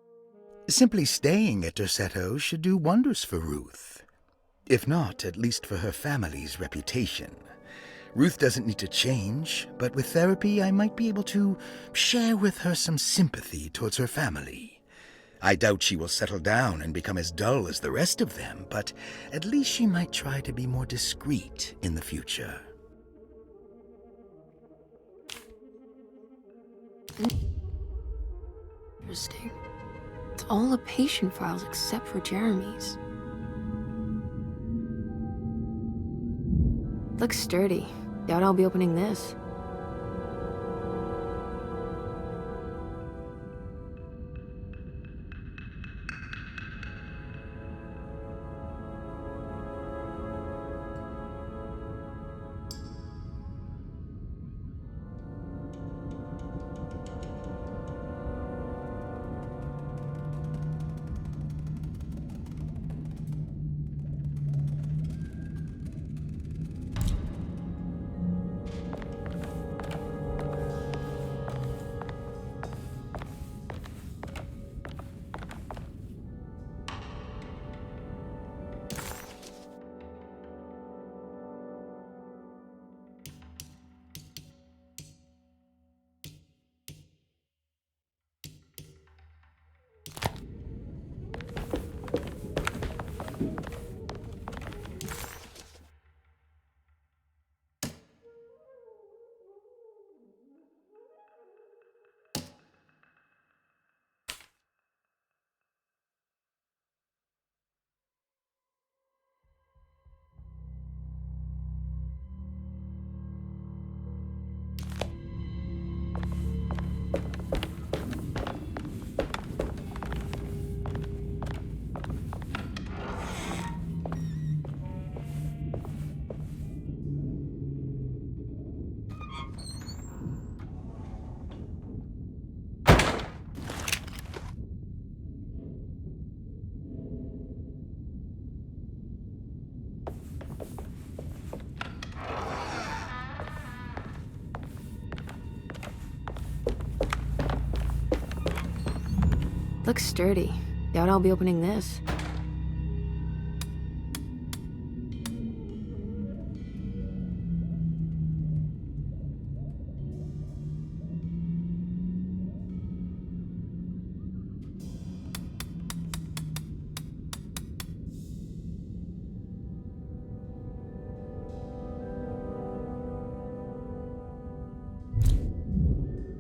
Simply staying at Derceto should do wonders for Ruth. If not, at least for her family's reputation. Ruth doesn't need to change, but with therapy I might be able to share with her some sympathy towards her family. I doubt she will settle down and become as dull as the rest of them, but at least she might try to be more discreet in the future. Interesting. It's all the patient files except for Jeremy's. Looks sturdy. Doubt I'll be opening this. Looks sturdy. Doubt I'll be opening this.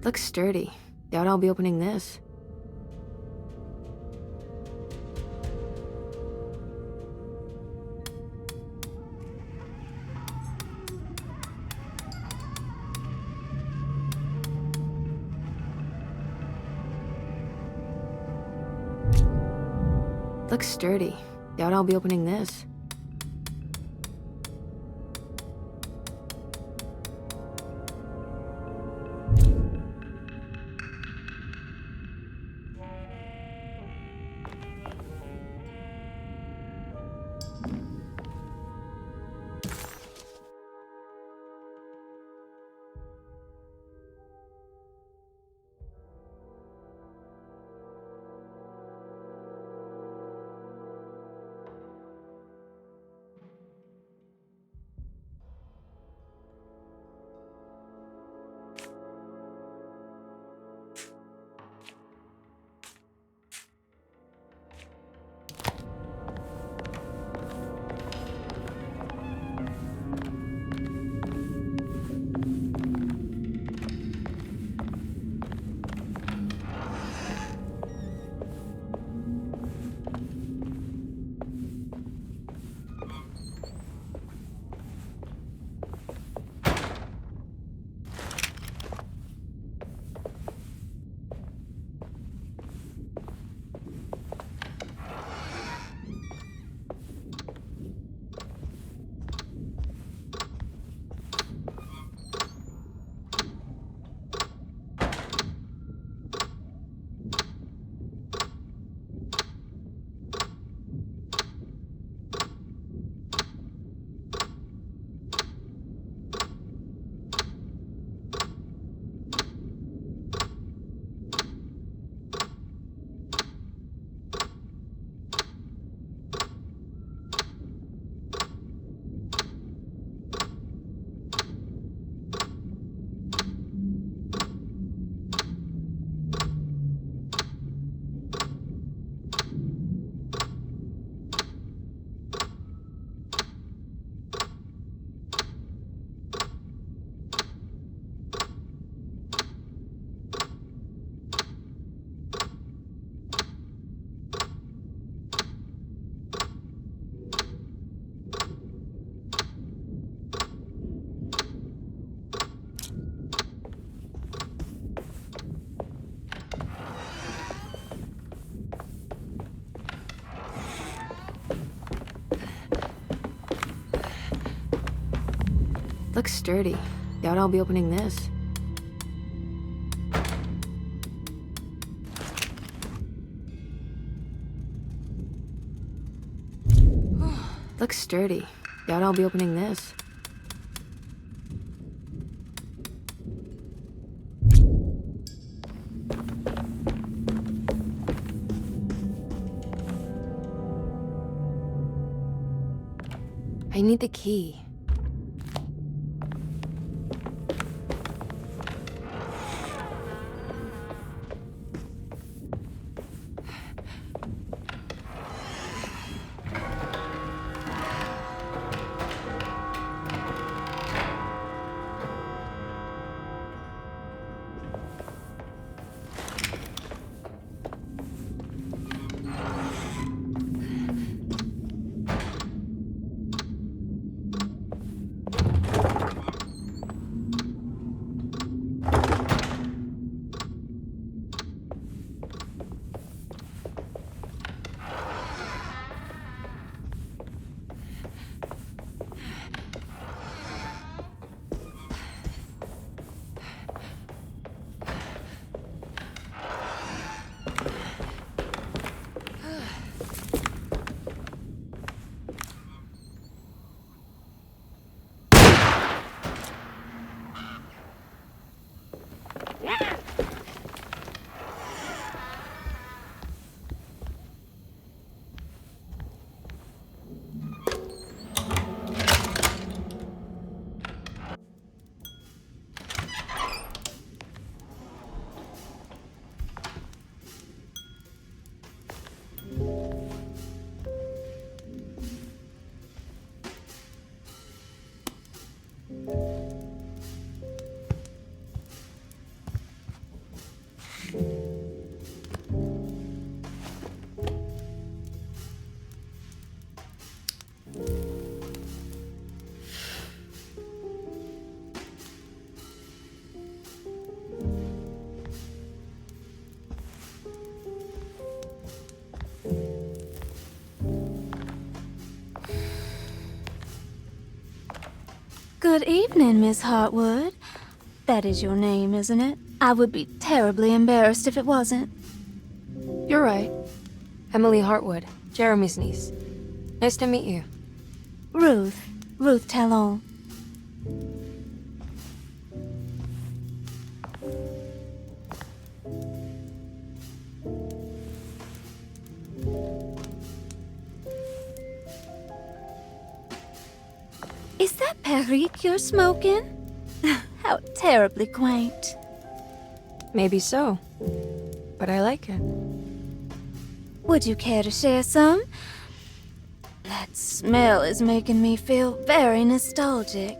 Looks sturdy. Doubt I'll be opening this. Looks sturdy. Doubt I'll be opening this. Looks sturdy. Doubt I'll be opening this. Looks sturdy. Doubt I'll be opening this. I need the key. Good evening, Miss Hartwood. That is your name, isn't it? I would be terribly embarrassed if it wasn't. You're right. Emily Hartwood, Jeremy's niece. Nice to meet you. Ruth Talon. Is that Perique you're smoking? How terribly quaint. Maybe so, but I like it. Would you care to share some? That smell is making me feel very nostalgic.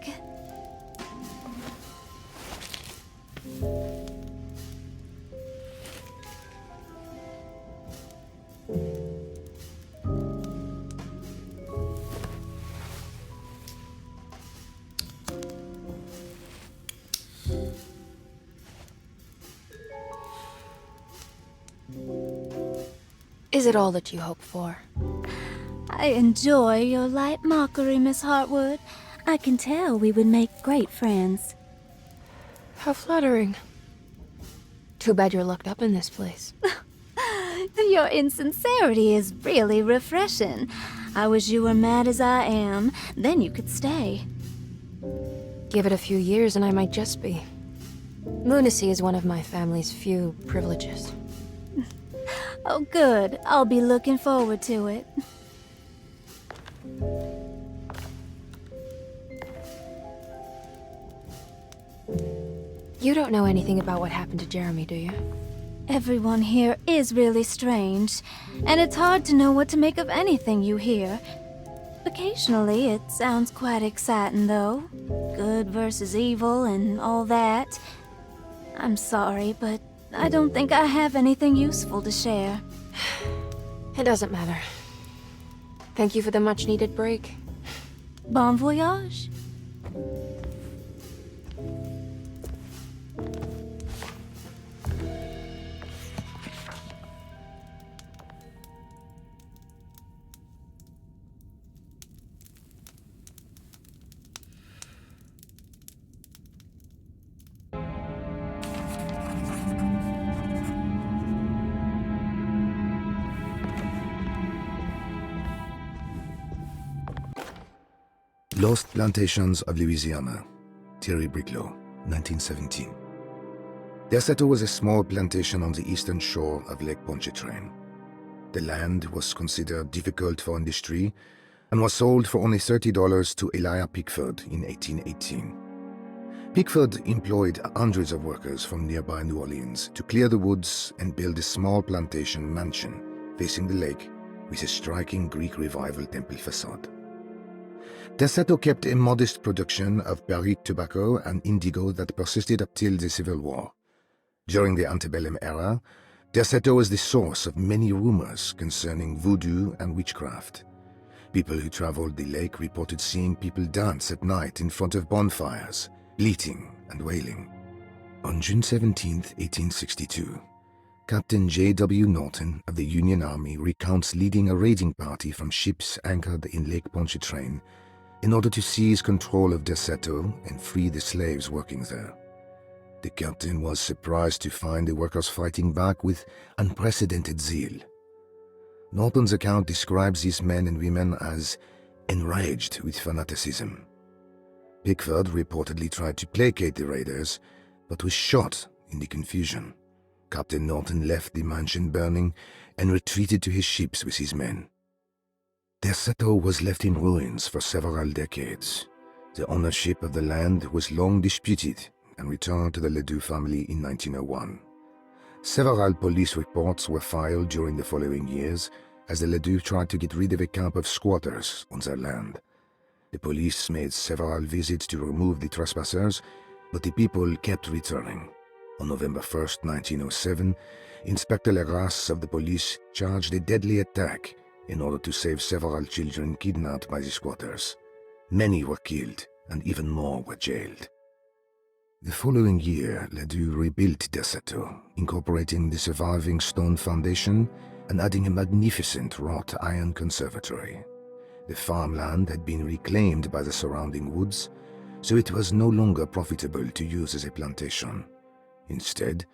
Is it all that you hope for? I enjoy your light mockery, Miss Hartwood. I can tell we would make great friends. How flattering. Too bad you're locked up in this place. Your insincerity is really refreshing. I wish you were mad as I am. Then you could stay. Give it a few years and I might just be. Lunacy is one of my family's few privileges. Oh, good. I'll be looking forward to it. You don't know anything about what happened to Jeremy, do you? Everyone here is really strange, and it's hard to know what to make of anything you hear. Occasionally, it sounds quite exciting, though. Good versus evil and all that. I'm sorry, but I don't think I have anything useful to share. It doesn't matter. Thank you for the much-needed break. Bon voyage. Lost Plantations of Louisiana, Thierry Briclot, 1917. Derceto was a small plantation on the eastern shore of Lake Pontchartrain. The land was considered difficult for industry and was sold for only $30 to Elijah Pickford in 1818. Pickford employed hundreds of workers from nearby New Orleans to clear the woods and build a small plantation mansion facing the lake with a striking Greek Revival temple facade. Derceto kept a modest production of barrique tobacco and indigo that persisted up till the Civil War. During the antebellum era, Derceto was the source of many rumors concerning voodoo and witchcraft. People who traveled the lake reported seeing people dance at night in front of bonfires, bleating and wailing. On June 17, 1862, Captain J.W. Norton of the Union Army recounts leading a raiding party from ships anchored in Lake Pontchartrain in order to seize control of Derceto and free the slaves working there. The captain was surprised to find the workers fighting back with unprecedented zeal. Norton's account describes these men and women as enraged with fanaticism. Pickford reportedly tried to placate the raiders, but was shot in the confusion. Captain Norton left the mansion burning and retreated to his ships with his men. Derceto was left in ruins for several decades. The ownership of the land was long disputed and returned to the Ledoux family in 1901. Several police reports were filed during the following years as the Ledoux tried to get rid of a camp of squatters on their land. The police made several visits to remove the trespassers, but the people kept returning. On November 1, 1907, Inspector Legras of the police charged a deadly attack in order to save several children kidnapped by the squatters. Many were killed, and even more were jailed. The following year, Ledoux rebuilt Derceto, incorporating the surviving stone foundation and adding a magnificent wrought iron conservatory. The farmland had been reclaimed by the surrounding woods, so it was no longer profitable to use as a plantation. Instead,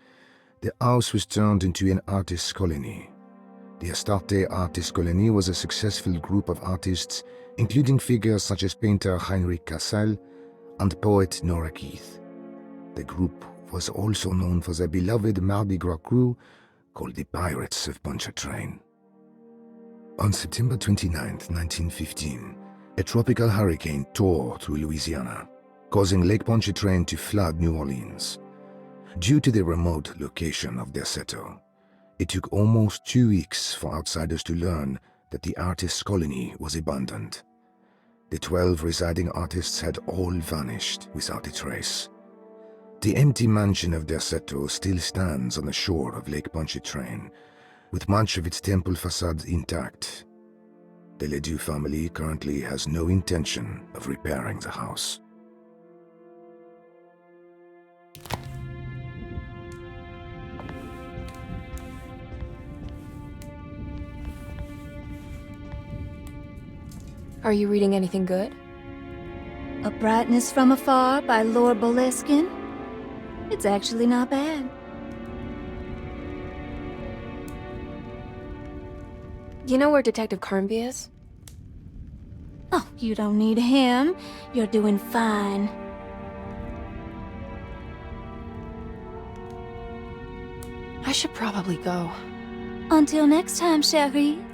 the house was turned into an artist's colony. The Astarte Artist Colony was a successful group of artists, including figures such as painter Heinrich Cassel and poet Nora Keith. The group was also known for their beloved Mardi Gras crew called the Pirates of Pontchartrain. On September 29, 1915, a tropical hurricane tore through Louisiana, causing Lake Pontchartrain to flood New Orleans. Due to the remote location of Derceto, it took almost 2 weeks for outsiders to learn that the artist's colony was abandoned. The 12 residing artists had all vanished without a trace. The empty mansion of Derceto still stands on the shore of Lake Pontchartrain, with much of its temple facade intact. The Ledoux family currently has no intention of repairing the house. Are you reading anything good? A Brightness from Afar by Lord Boleskine. It's actually not bad. You know where Detective Carnby is? Oh, you don't need him. You're doing fine. I should probably go. Until next time, chérie.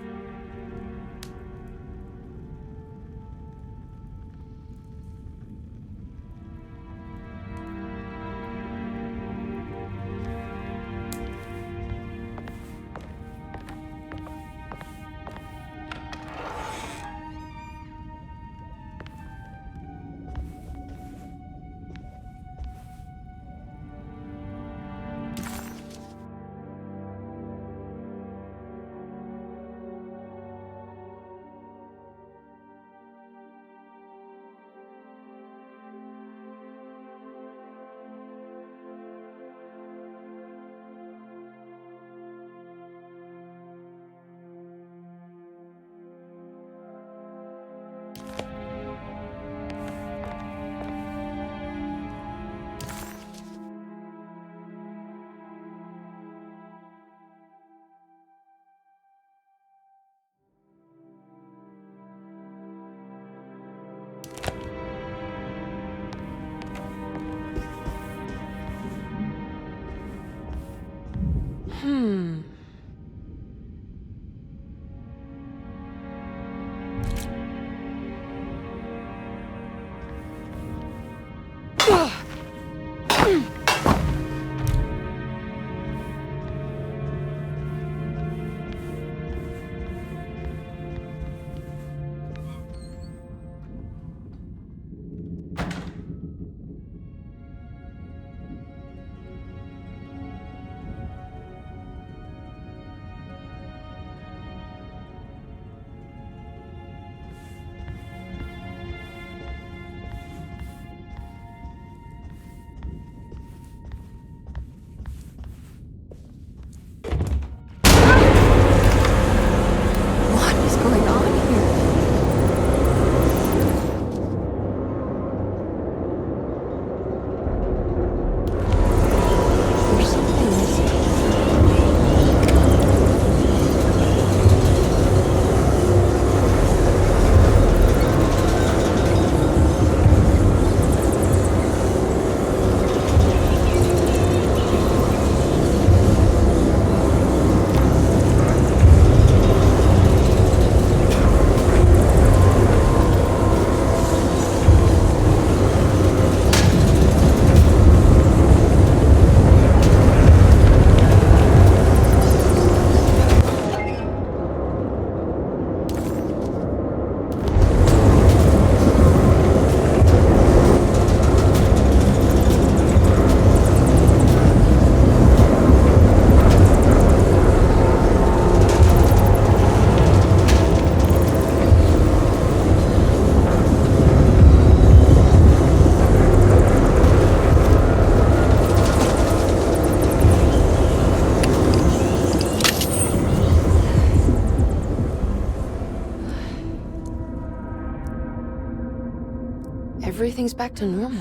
Everything's back to normal.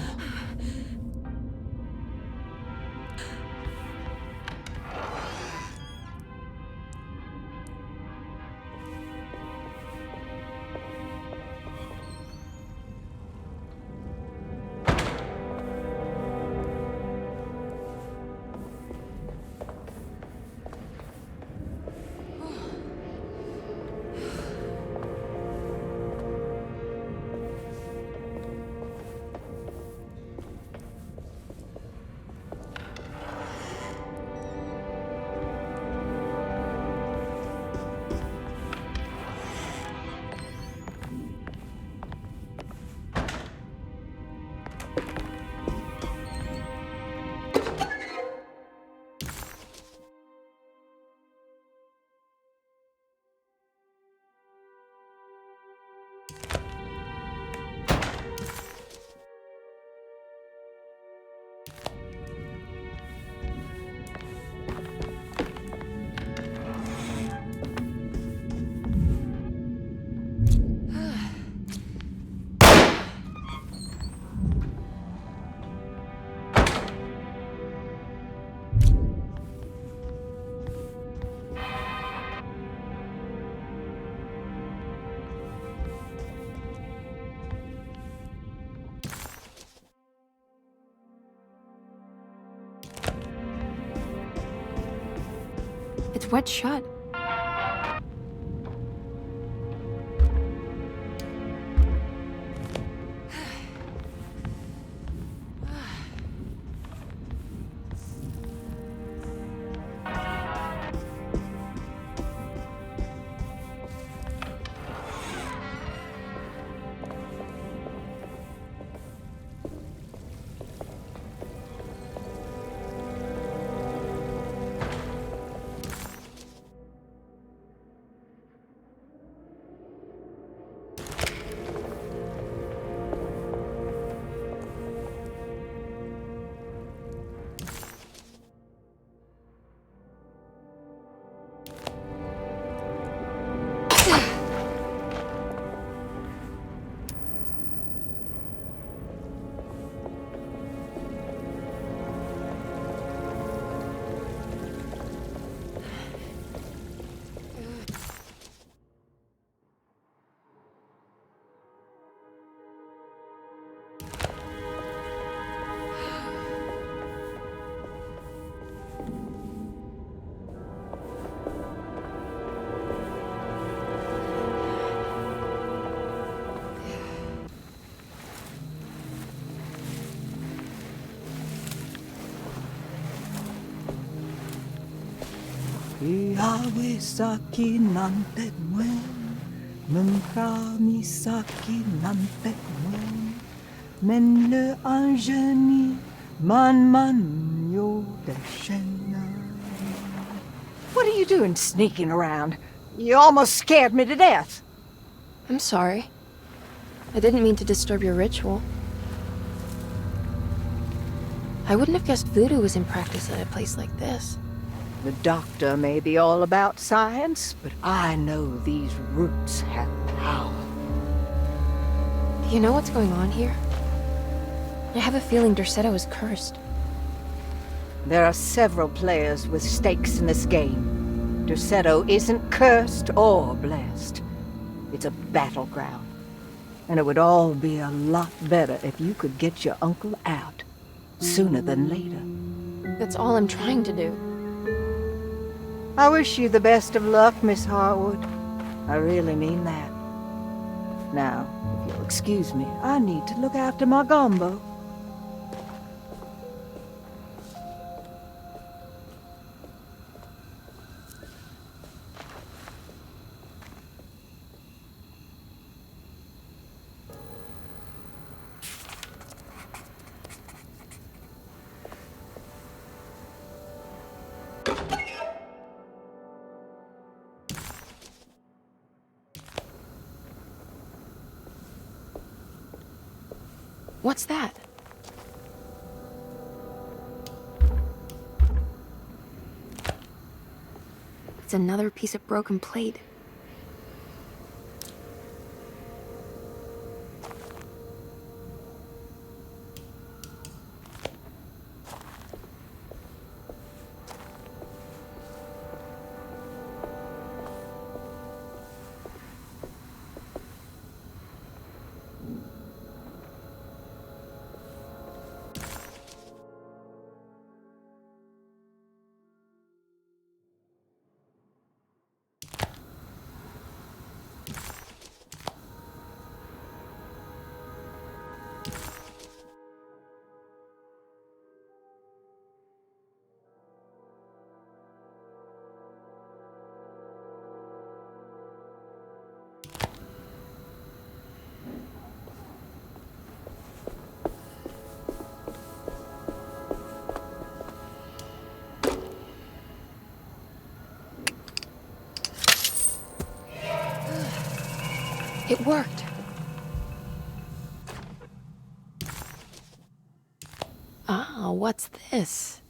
It's wet shut. Ihawisaki nantet mwen, Mnkamisaki nantet mwen, Men le anjeni man yo deshena. What are you doing sneaking around? You almost scared me to death. I'm sorry. I didn't mean to disturb your ritual. I wouldn't have guessed voodoo was in practice at a place like this. The doctor may be all about science, but I know these roots have power. Do you know what's going on here? I have a feeling Derceto is cursed. There are several players with stakes in this game. Derceto isn't cursed or blessed. It's a battleground. And it would all be a lot better if you could get your uncle out sooner than later. That's all I'm trying to do. I wish you the best of luck, Miss Harwood. I really mean that. Now, if you'll excuse me, I need to look after my gumbo. What's that? It's another piece of broken plate. worked. Ah, what's this?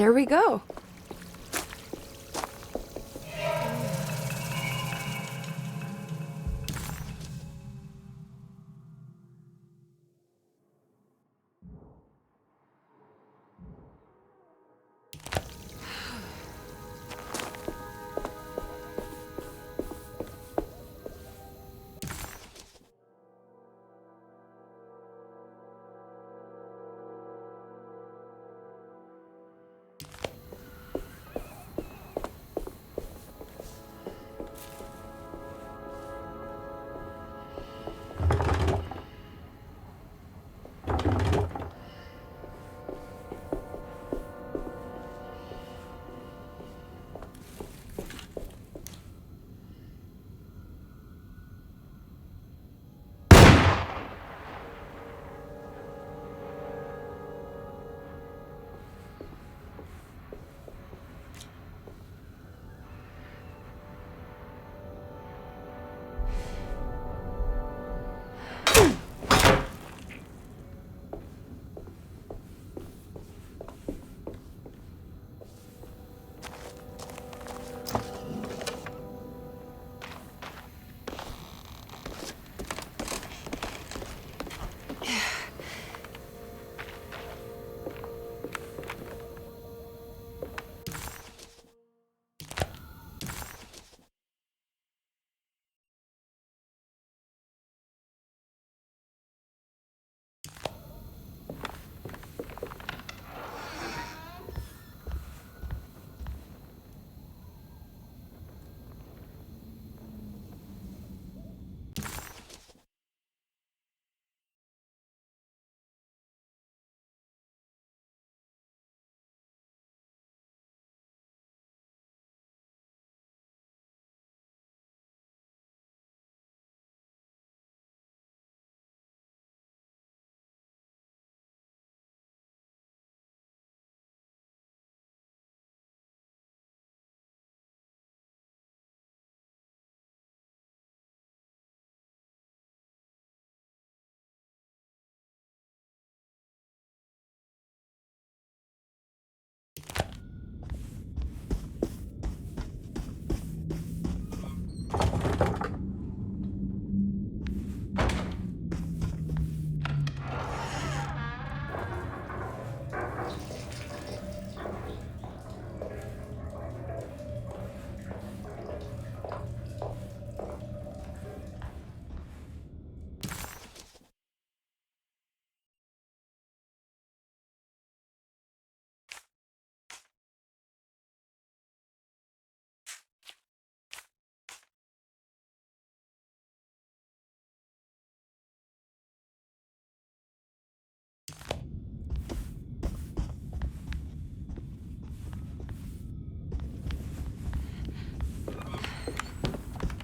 There we go.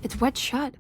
It's wet shut.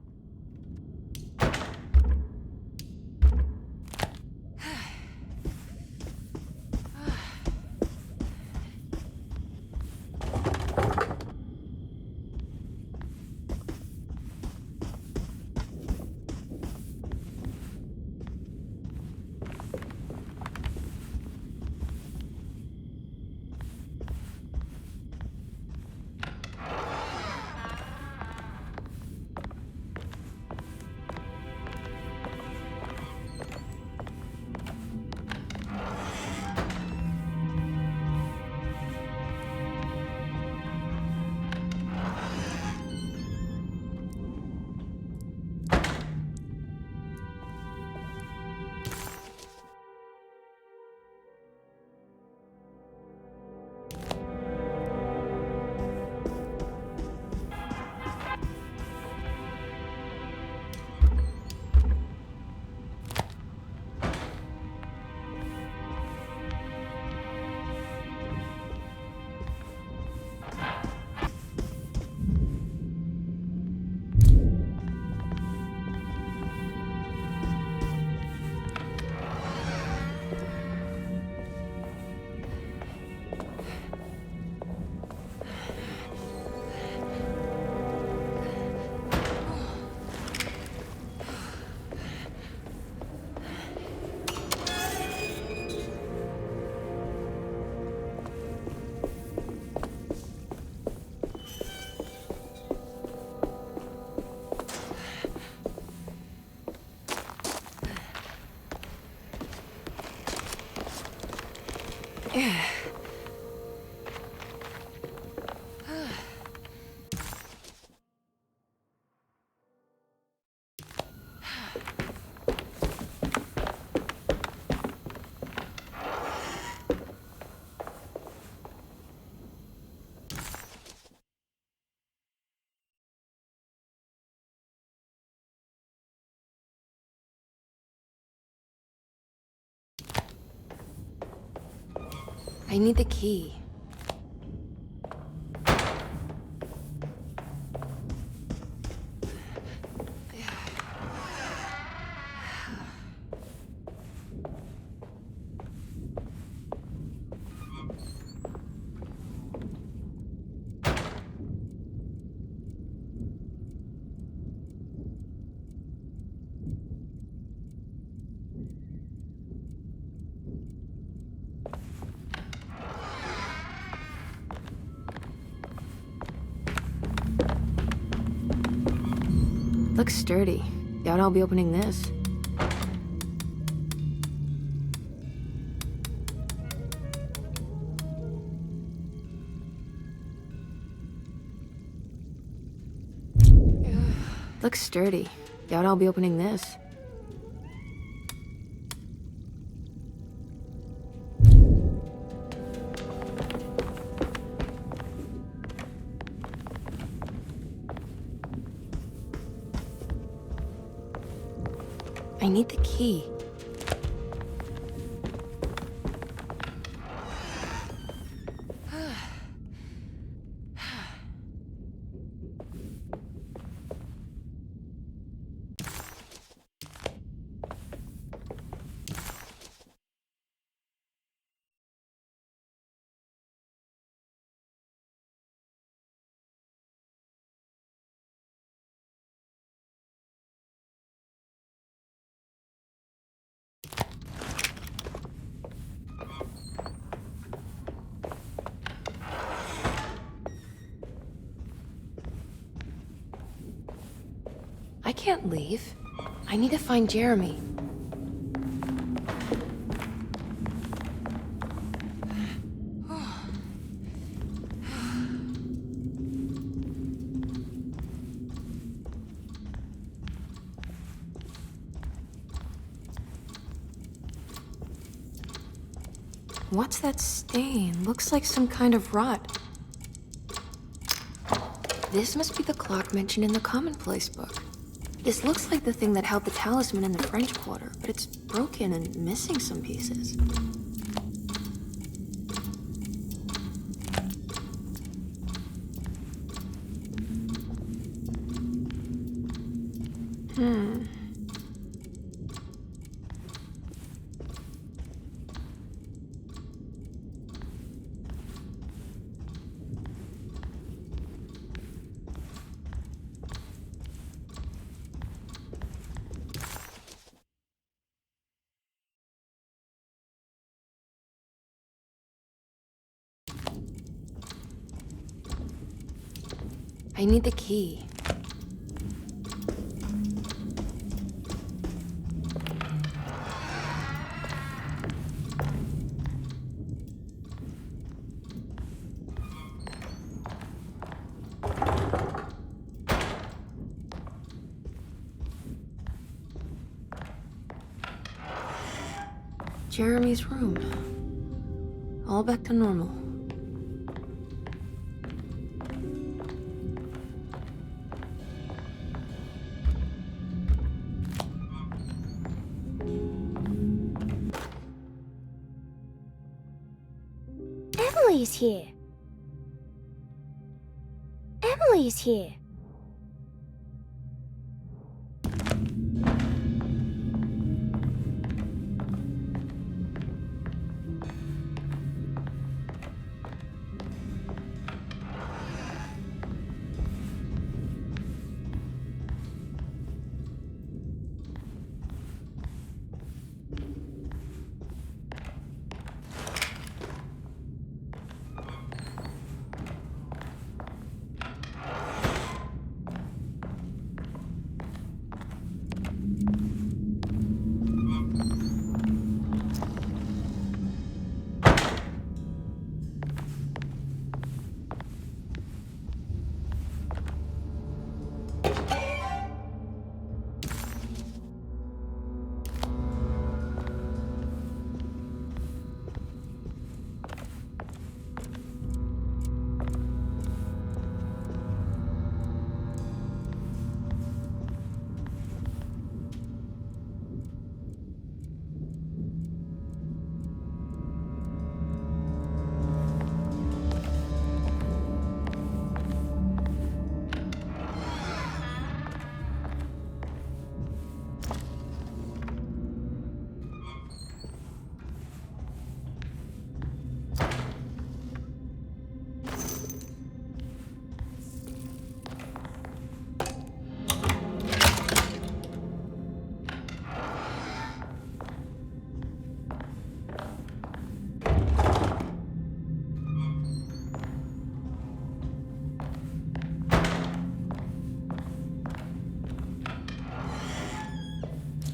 I need the key. Looks sturdy. Doubt I'll be opening this. Looks sturdy. Doubt I'll be opening this. I need the key. I can't leave. I need to find Jeremy. What's that stain? Looks like some kind of rot. This must be the clock mentioned in the Commonplace book. This looks like the thing that held the talisman in the French Quarter, but it's broken and missing some pieces. I need the key. Jeremy's room. All back to normal. Emily's here. Emily's here.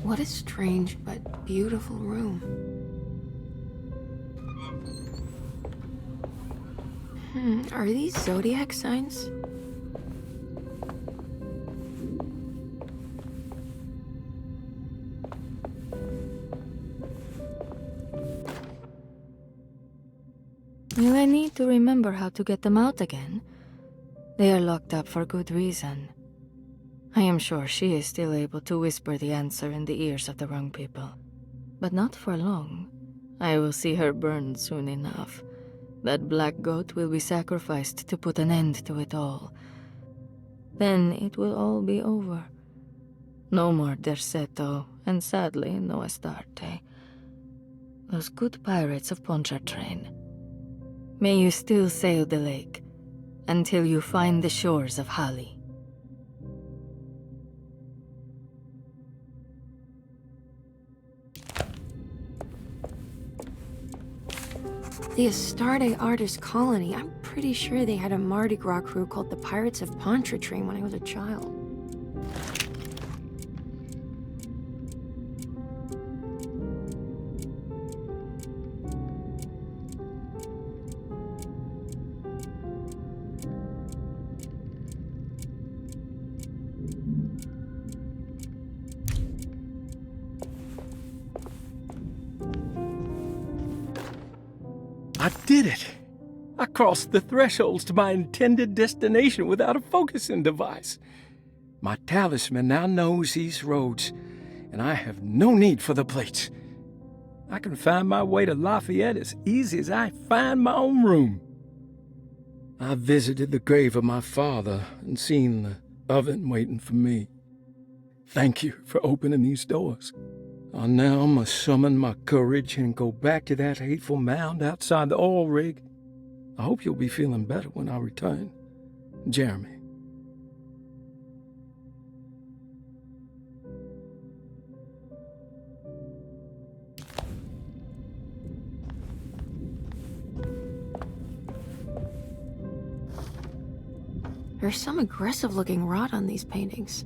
What a strange but beautiful room. Are these zodiac signs? Will I need to remember how to get them out again? They are locked up for good reason. I am sure she is still able to whisper the answer in the ears of the wrong people. But not for long. I will see her burned soon enough. That black goat will be sacrificed to put an end to it all. Then it will all be over. No more Derceto, and sadly, no Astarte. Those good pirates of Pontchartrain. May you still sail the lake, until you find the shores of Hali. The Astarte artist colony. I'm pretty sure they had a Mardi Gras crew called the Pirates of Pontchartrain when I was a child. I did it! I crossed the thresholds to my intended destination without a focusing device. My talisman now knows these roads, and I have no need for the plates. I can find my way to Lafayette as easy as I find my own room. I visited the grave of my father and seen the oven waiting for me. Thank you for opening these doors. I now must summon my courage and go back to that hateful mound outside the oil rig. I hope you'll be feeling better when I return. Jeremy. There's some aggressive-looking rot on these paintings.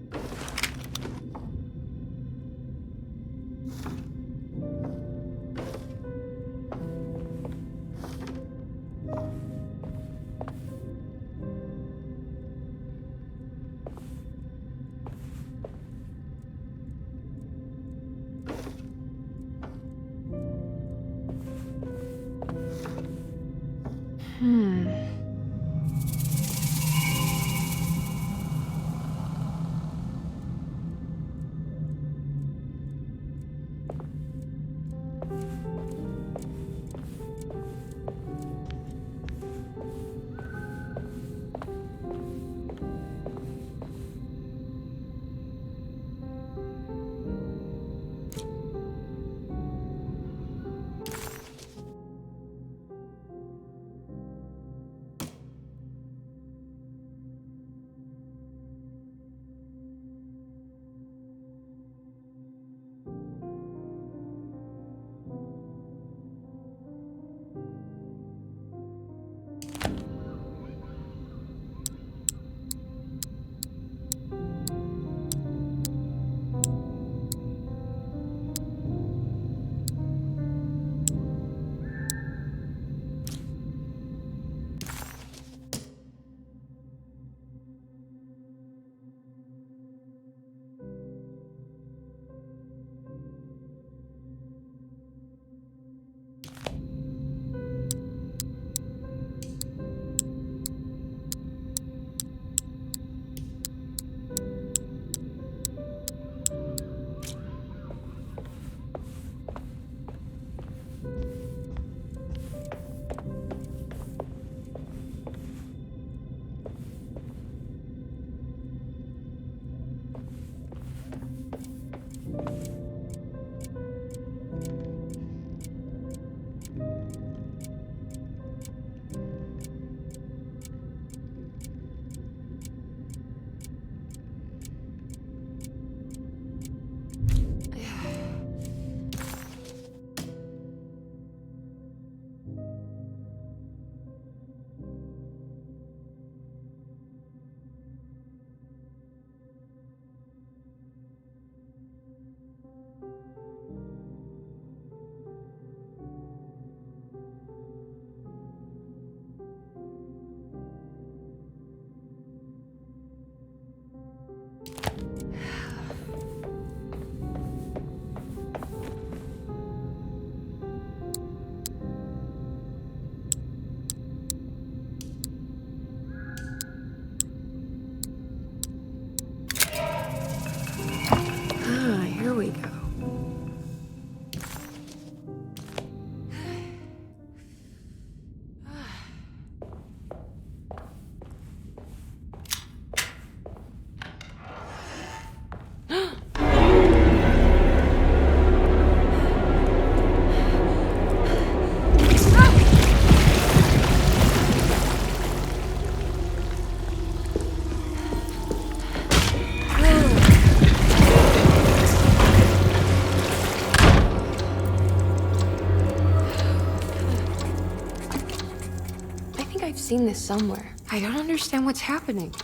seen this somewhere. I don't understand what's happening.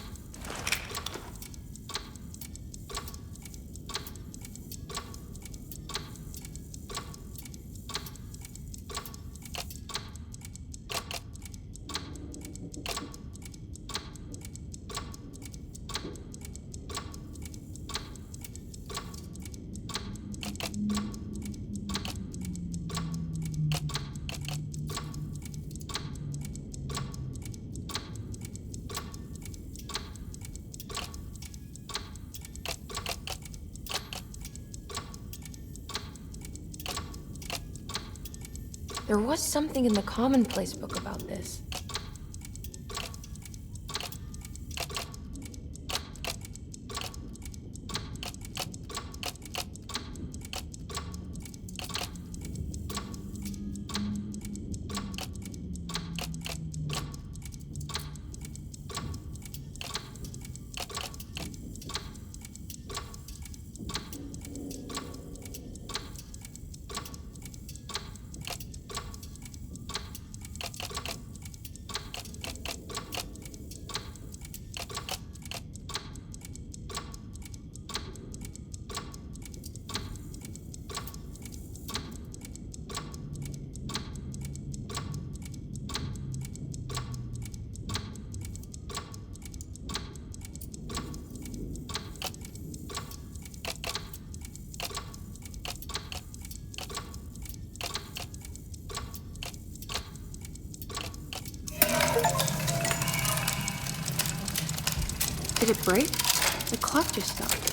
There was something in the commonplace book about this. Did it break? The clock just stopped.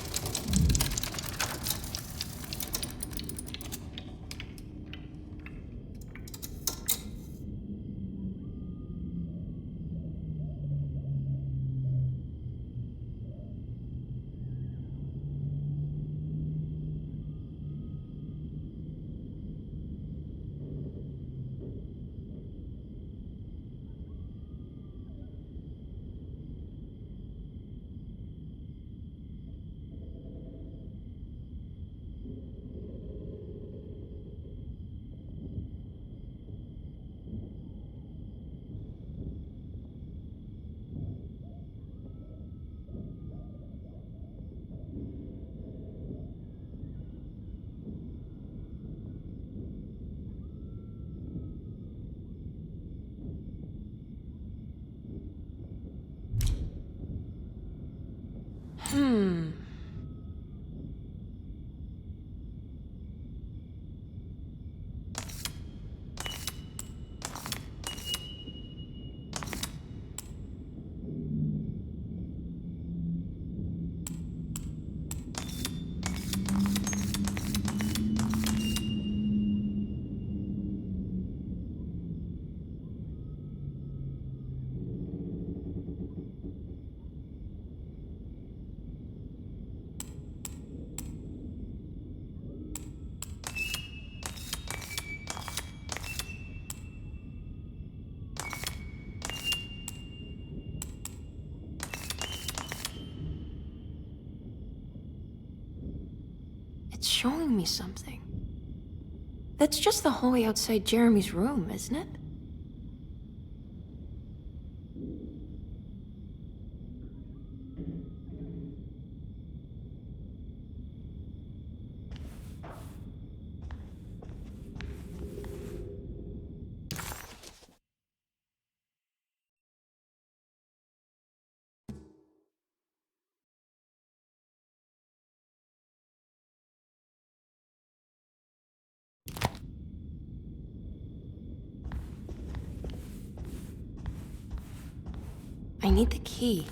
It's showing me something. That's just the hallway outside Jeremy's room, isn't it? I need the key.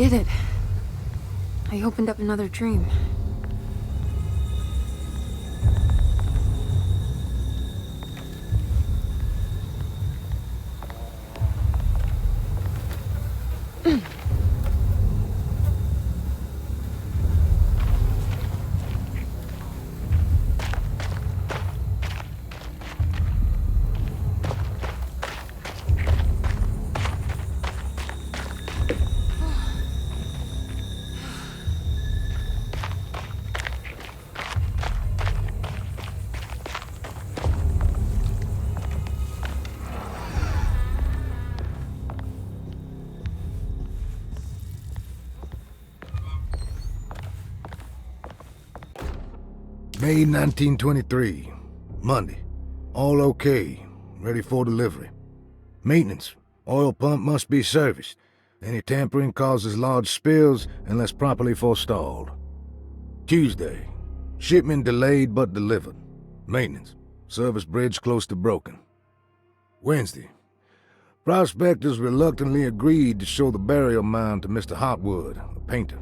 did it. I opened up another dream. May 1923, Monday. All okay, ready for delivery. Maintenance. Oil pump must be serviced. Any tampering causes large spills unless properly forestalled. Tuesday. Shipment delayed but delivered. Maintenance. Service bridge close to broken. Wednesday. Prospectors reluctantly agreed to show the burial mound to Mr. Hotwood, a painter,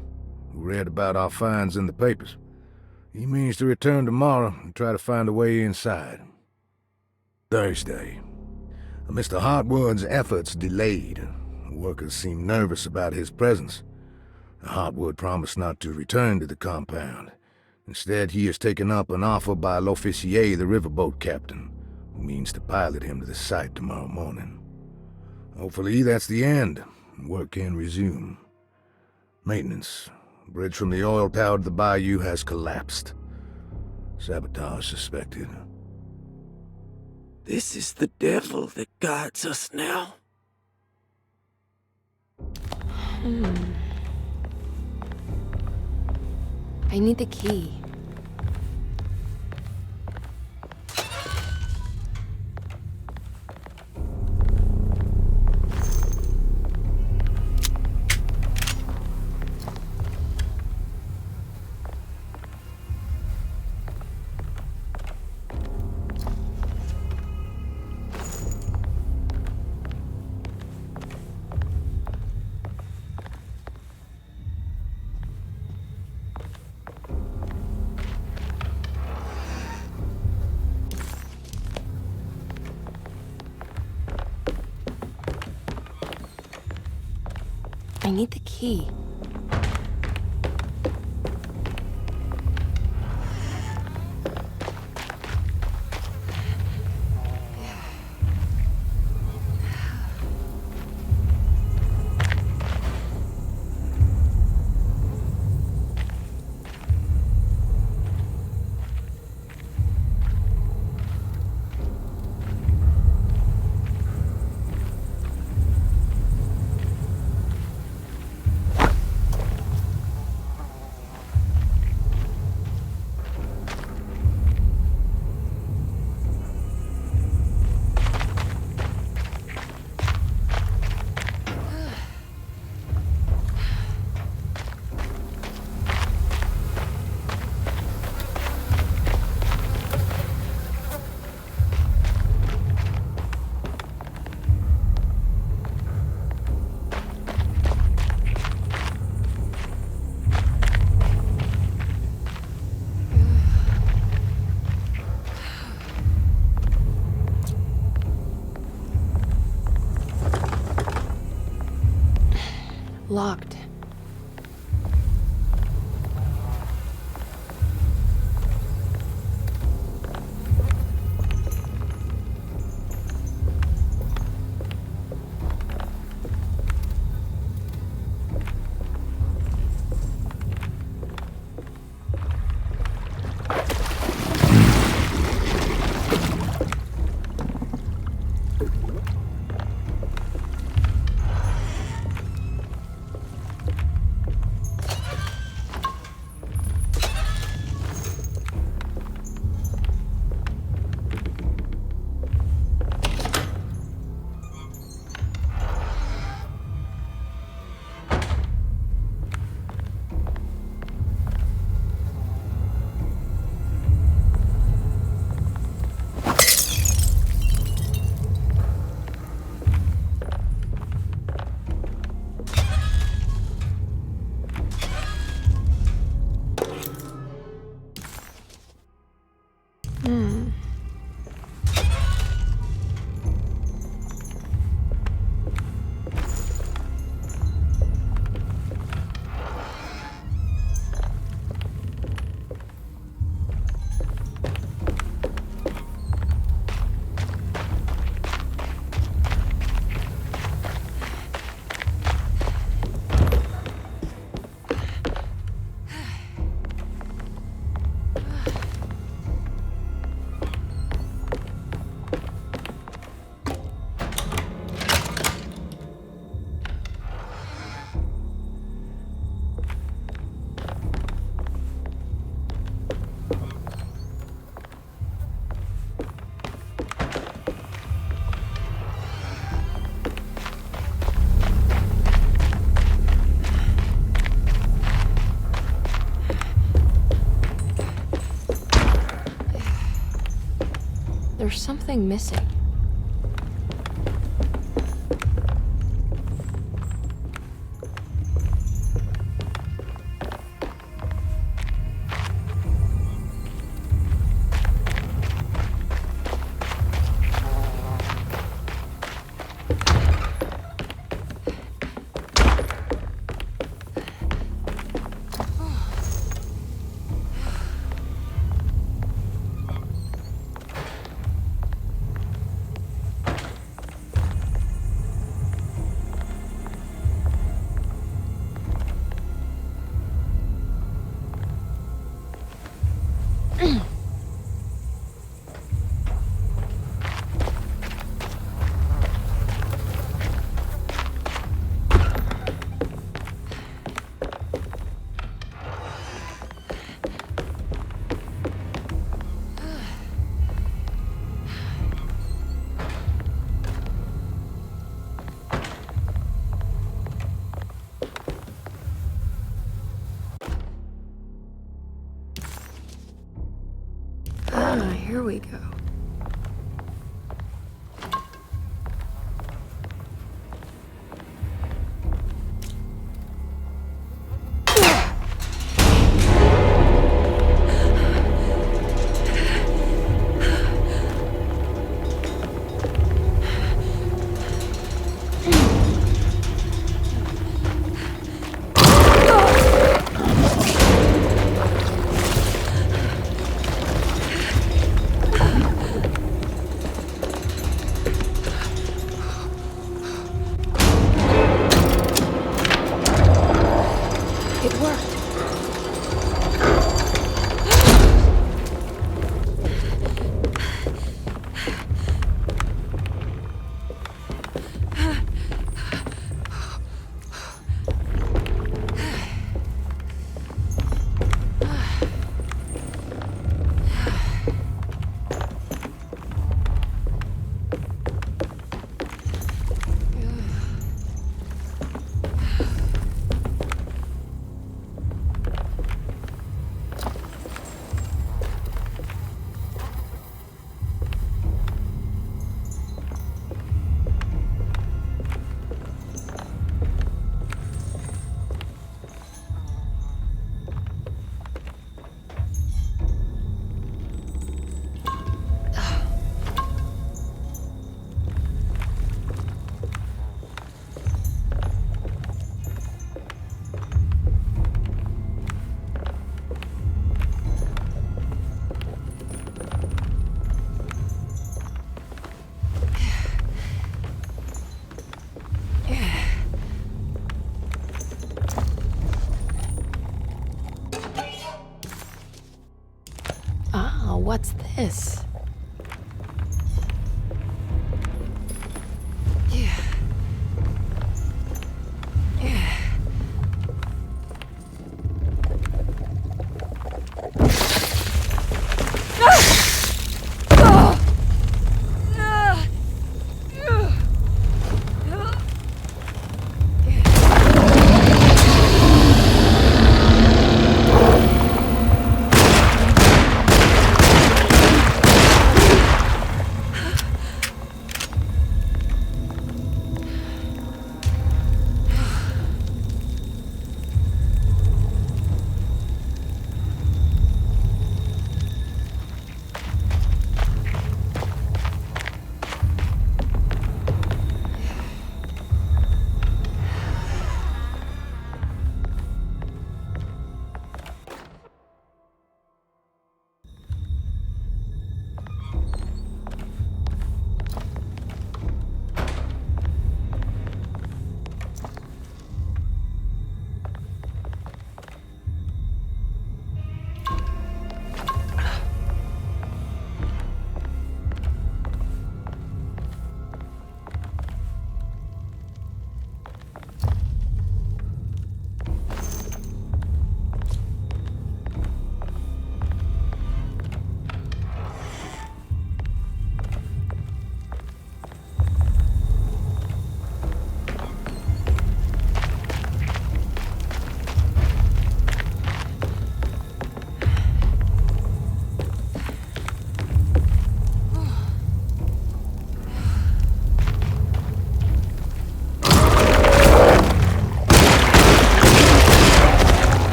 who read about our finds in the papers. He means to return tomorrow and try to find a way inside. Thursday. Mr. Hotwood's efforts delayed. The workers seemed nervous about his presence. Hotwood promised not to return to the compound. Instead, he has taken up an offer by L'Officier, the riverboat captain, who means to pilot him to the site tomorrow morning. Hopefully that's the end, and work can resume. Maintenance. Bridge from the oil tower to the bayou has collapsed. Sabotage suspected. This is the devil that guides us now. I need the key. I need the key. Locked. There's something missing. Here we go. What's this?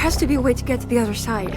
has to be a way to get to the other side.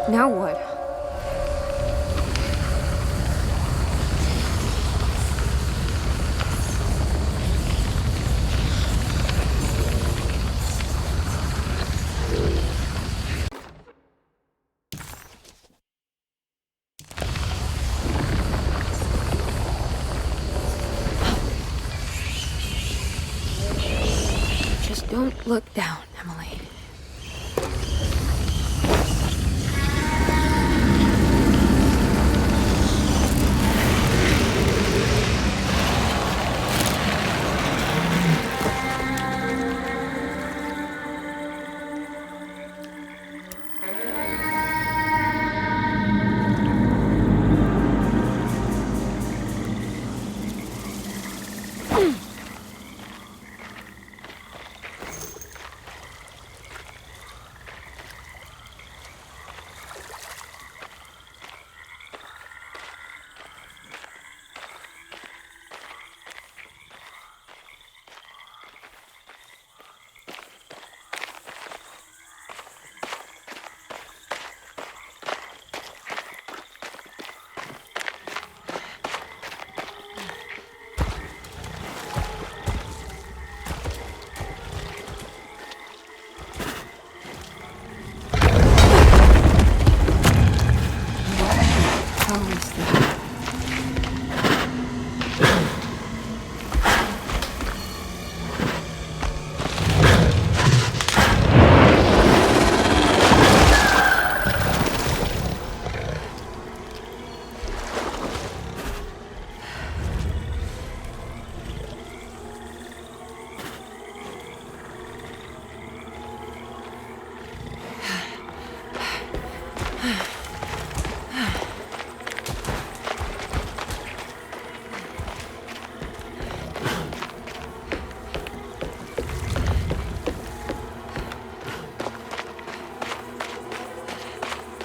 Now what? Just don't look down, Emily.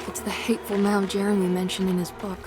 It's the hateful mound Jeremy mentioned in his book.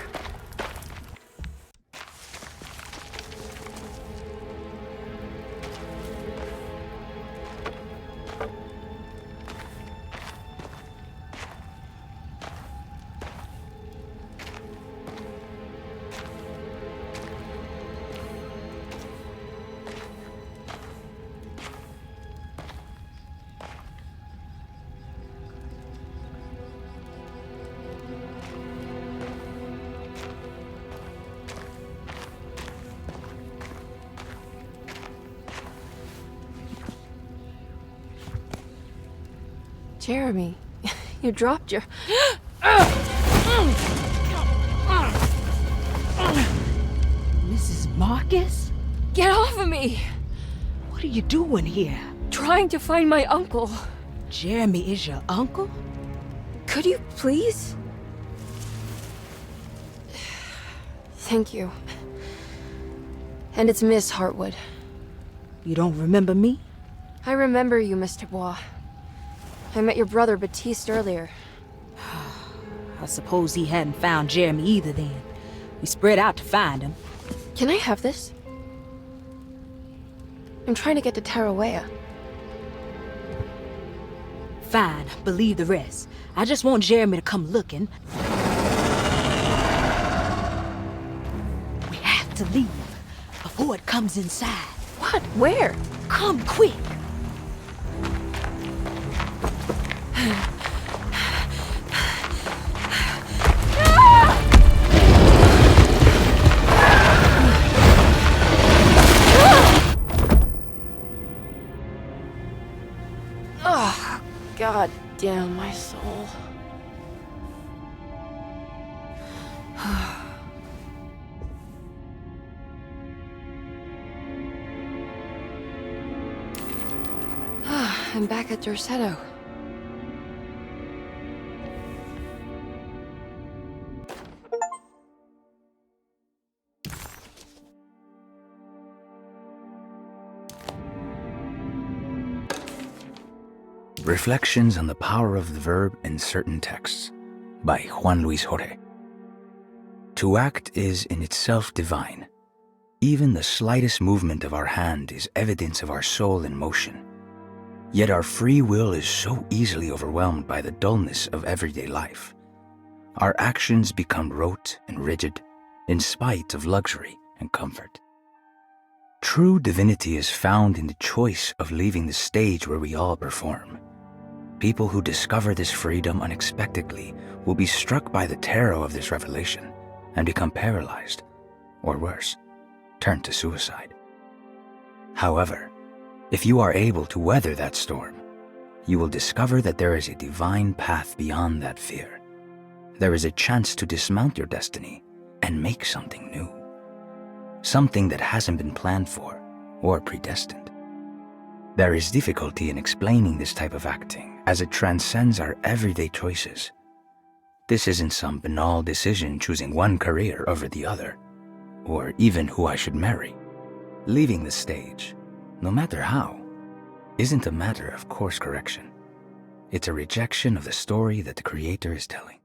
Jeremy, you dropped your... Mrs. Marcus? Get off of me! What What are you doing here? Trying to find my uncle. Jeremy is your uncle? Could you please? Thank you. And it's Miss Hartwood. You don't remember me? I remember you, Mr. Bois. I met your brother Baptiste earlier. I suppose he hadn't found Jeremy either then. We spread out to find him. Can I have this? I'm trying to get to Tarawea. Fine, believe the rest. I just want Jeremy to come looking. We have to leave before it comes inside. What? Where? Come quick! Oh, God damn my soul. I'm back at Dorsetto. Reflections on the Power of the Verb in Certain Texts by Juan Luis Jorge. To act is in itself divine. Even the slightest movement of our hand is evidence of our soul in motion. Yet our free will is so easily overwhelmed by the dullness of everyday life. Our actions become rote and rigid in spite of luxury and comfort. True divinity is found in the choice of leaving the stage where we all perform. People who discover this freedom unexpectedly will be struck by the terror of this revelation and become paralyzed, or worse, turn to suicide. However, if you are able to weather that storm, you will discover that there is a divine path beyond that fear. There is a chance to dismount your destiny and make something new. Something that hasn't been planned for or predestined. There is difficulty in explaining this type of acting as it transcends our everyday choices. This isn't some banal decision choosing one career over the other, or even who I should marry. Leaving the stage, no matter how, isn't a matter of course correction. It's a rejection of the story that the Creator is telling.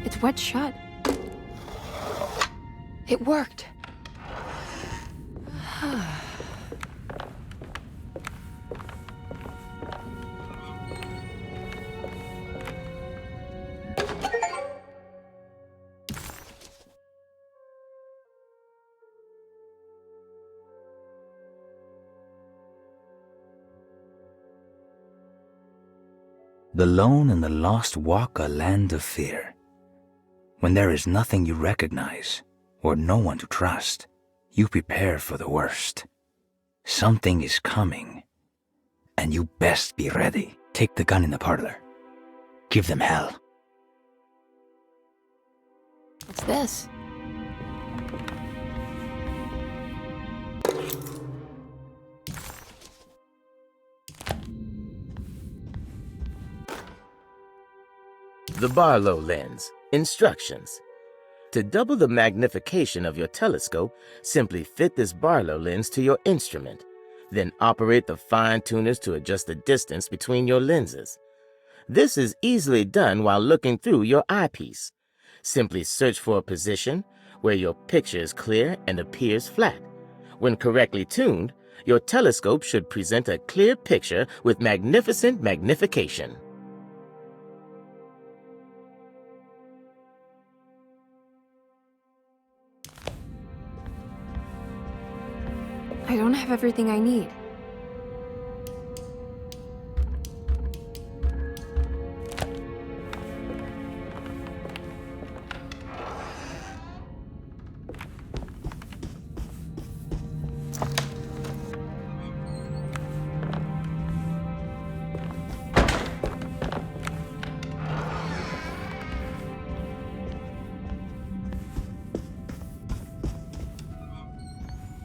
It's wet shut. It worked. The lone and the lost walk a land of fear. When there is nothing you recognize or no one to trust, you prepare for the worst. Something is coming, and you best be ready. Take the gun in the parlor. Give them hell. What's this? The Barlow lens. Instructions. To double the magnification of your telescope, simply fit this Barlow lens to your instrument. Then operate the fine tuners to adjust the distance between your lenses. This is easily done while looking through your eyepiece. Simply search for a position where your picture is clear and appears flat. When correctly tuned, your telescope should present a clear picture with magnificent magnification. I don't have everything I need.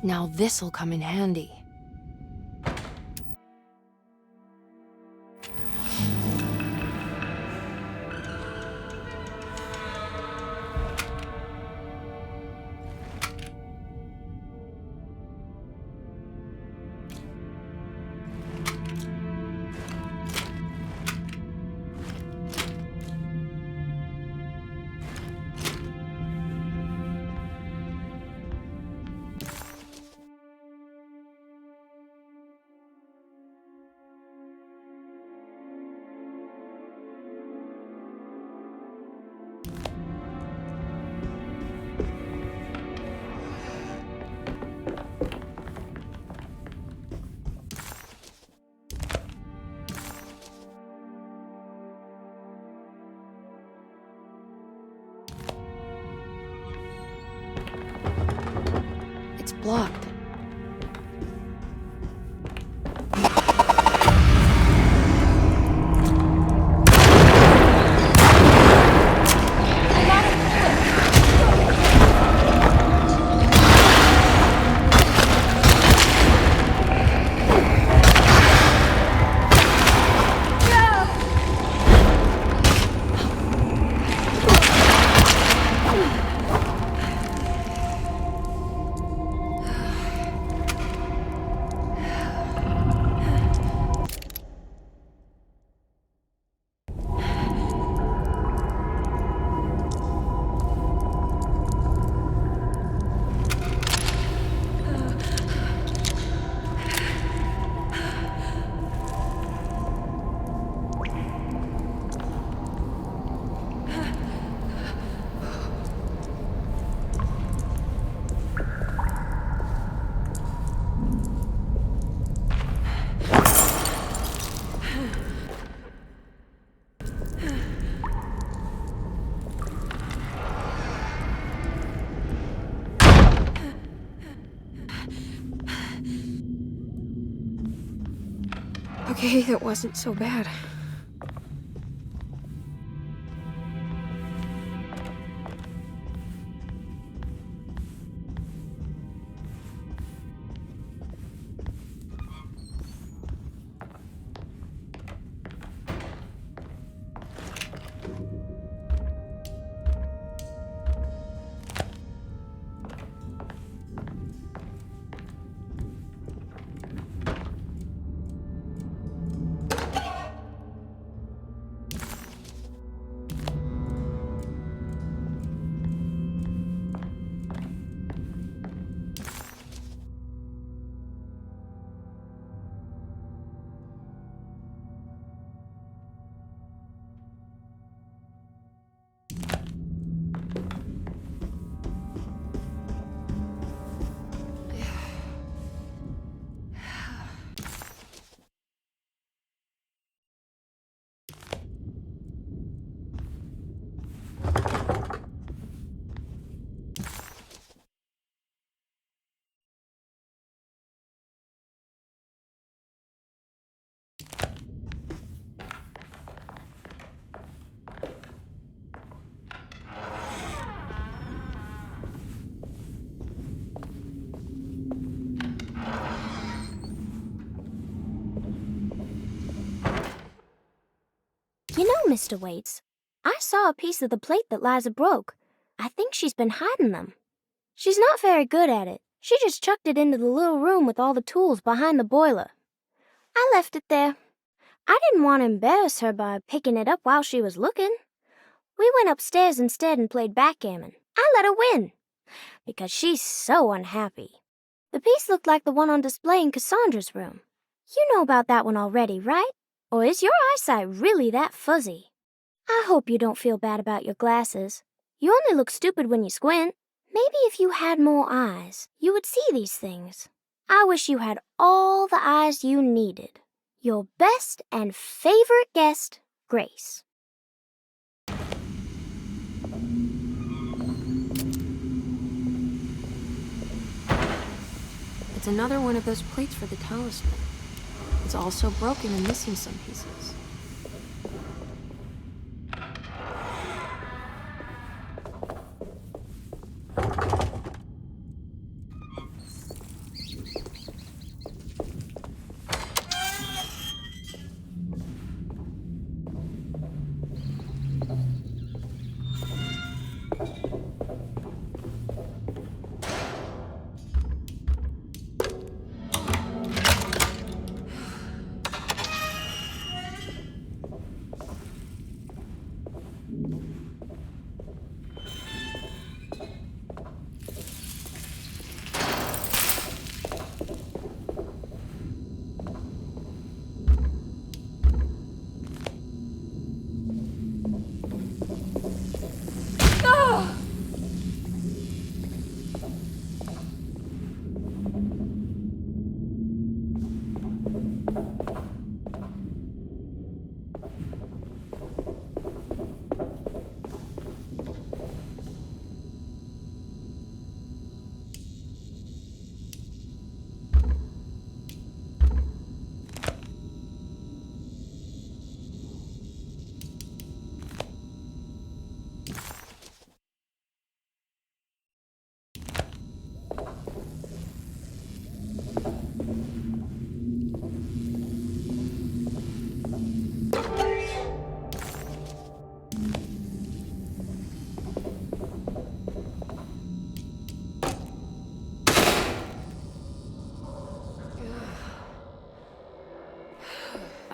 Now this'll come in handy. It's blocked. Okay, that wasn't so bad. You know, Mr. Waits, I saw a piece of the plate that Liza broke. I think she's been hiding them. She's not very good at it. She just chucked it into the little room with all the tools behind the boiler. I left it there. I didn't want to embarrass her by picking it up while she was looking. We went upstairs instead and played backgammon. I let her win, because she's so unhappy. The piece looked like the one on display in Cassandra's room. You know about that one already, right? Or is your eyesight really that fuzzy? I hope you don't feel bad about your glasses. You only look stupid when you squint. Maybe if you had more eyes, you would see these things. I wish you had all the eyes you needed. Your best and favorite guest, Grace. It's another one of those plates for the talisman. It's also broken and missing some pieces.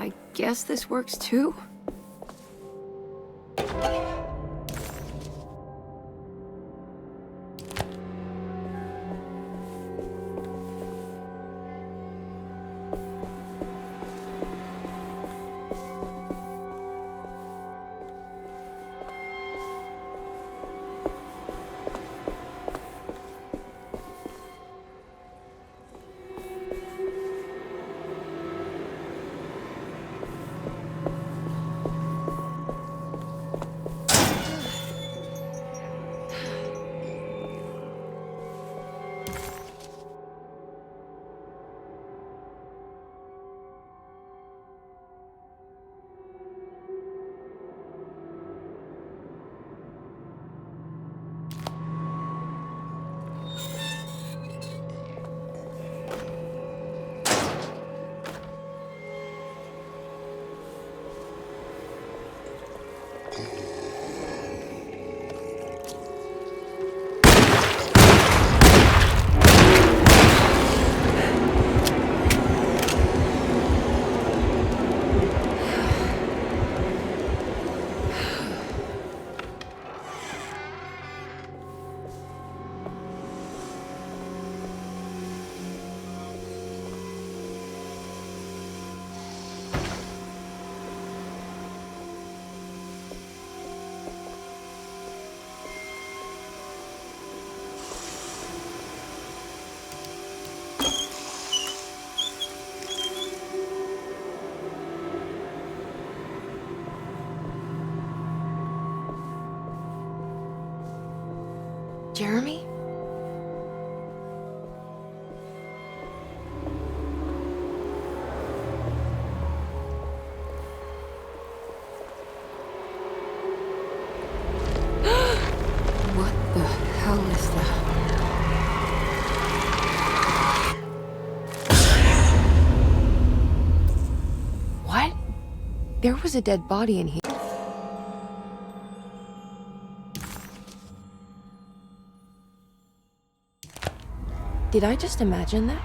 I guess this works too? Jeremy? What the hell is that? What? There was a dead body in here. Did I just imagine that?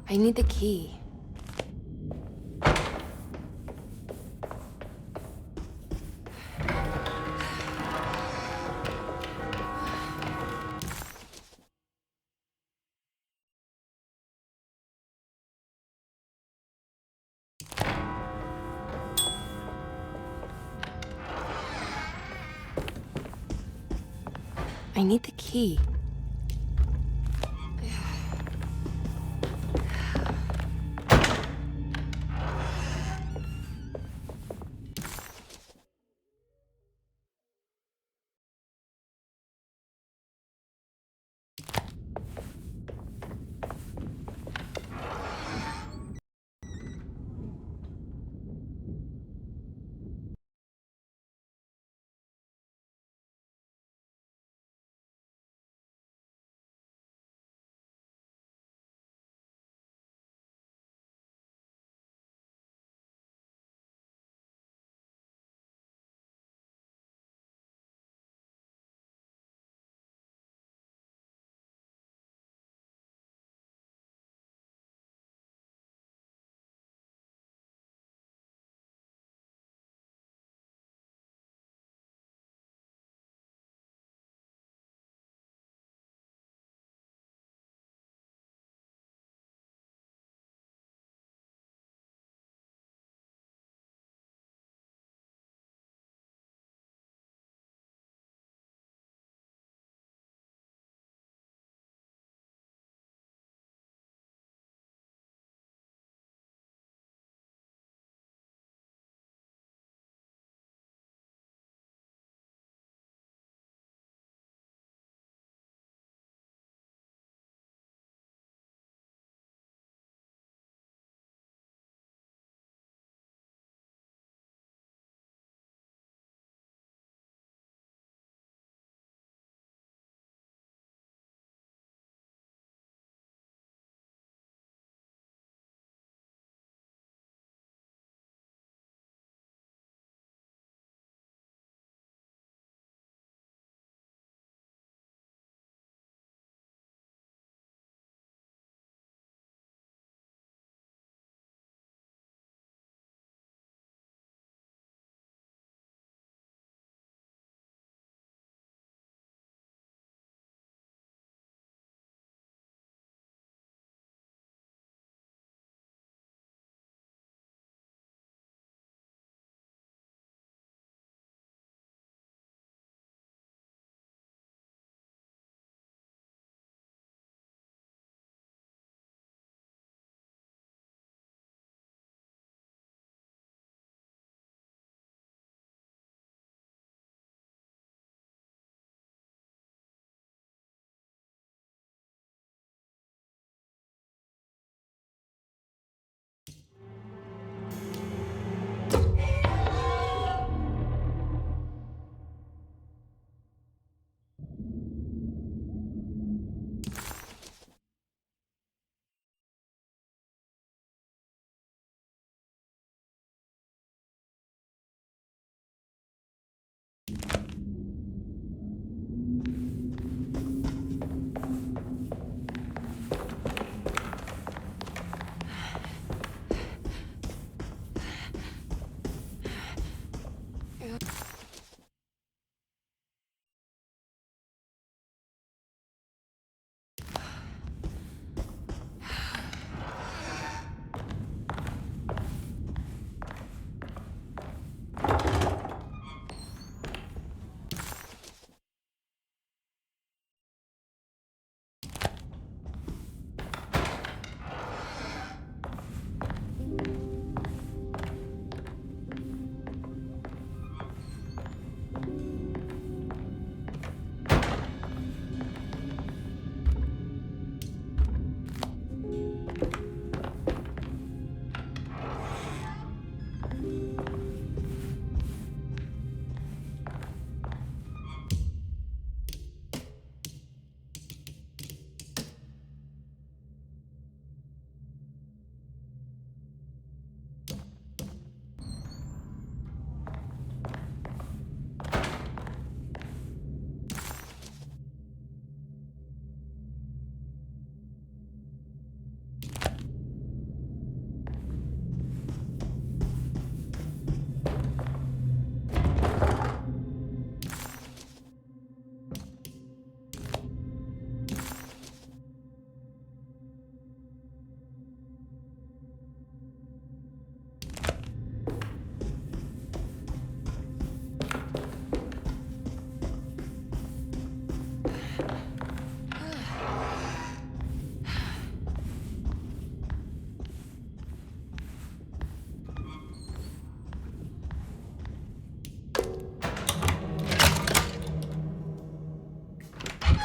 I need the key. I need the key.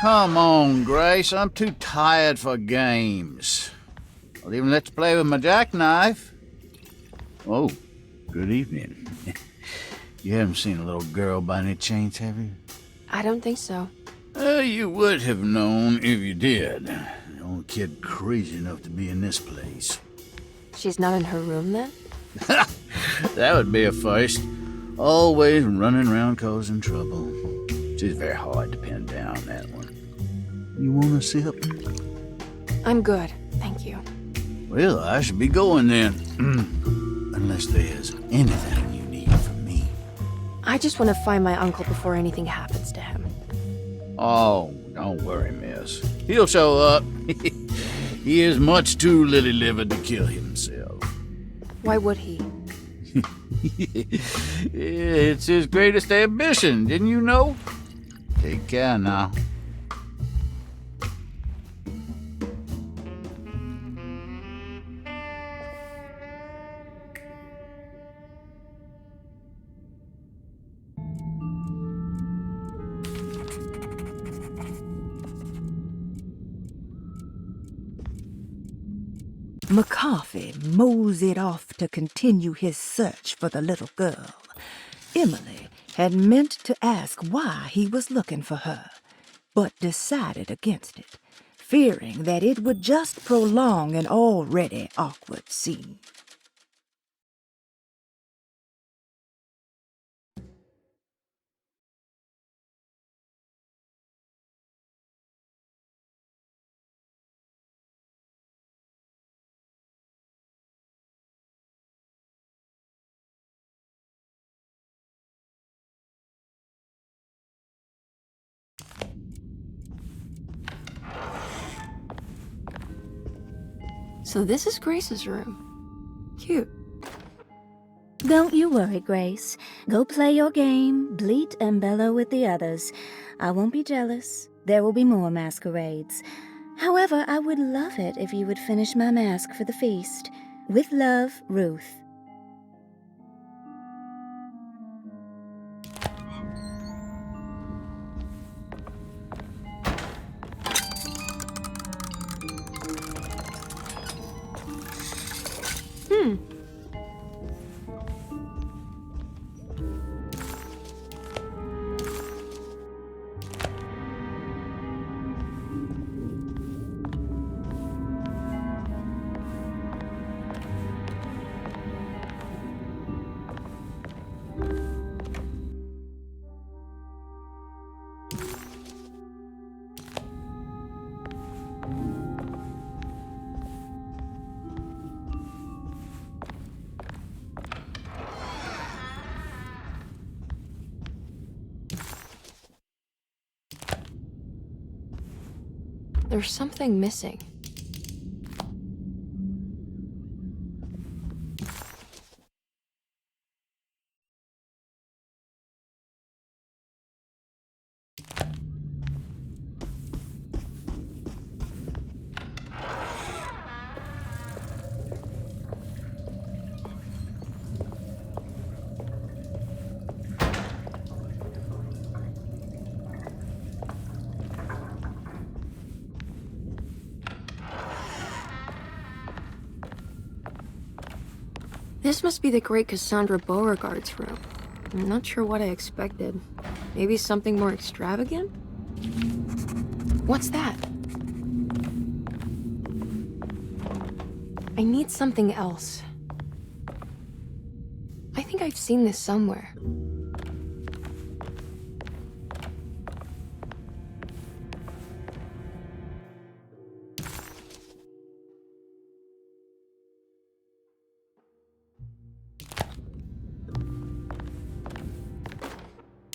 Come on, Grace. I'm too tired for games. I'll even let you play with my jackknife. Oh, good evening. You haven't seen a little girl by any chance, have you? I don't think so. You would have known if you did. The only kid crazy enough to be in this place. She's not in her room then? That would be a first. Always running around causing trouble. She's very hard to pin down, that one. You want a sip? I'm good, thank you. Well, I should be going then. Unless there's anything you need from me. I just want to find my uncle before anything happens to him. Oh, don't worry, miss. He'll show up. He is much too lily-livered to kill himself. Why would he? It's his greatest ambition, didn't you know? Take care now. McCarthy moseyed off to continue his search for the little girl. Emily had meant to ask why he was looking for her, but decided against it, fearing that it would just prolong an already awkward scene. So this is Grace's room. Cute. Don't you worry, Grace. Go play your game, bleat and bellow with the others. I won't be jealous. There will be more masquerades. However, I would love it if you would finish my mask for the feast. With love, Ruth. There's something missing. This must be the great Cassandra Beauregard's room. I'm not sure what I expected. Maybe something more extravagant? What's that? I need something else. I think I've seen this somewhere.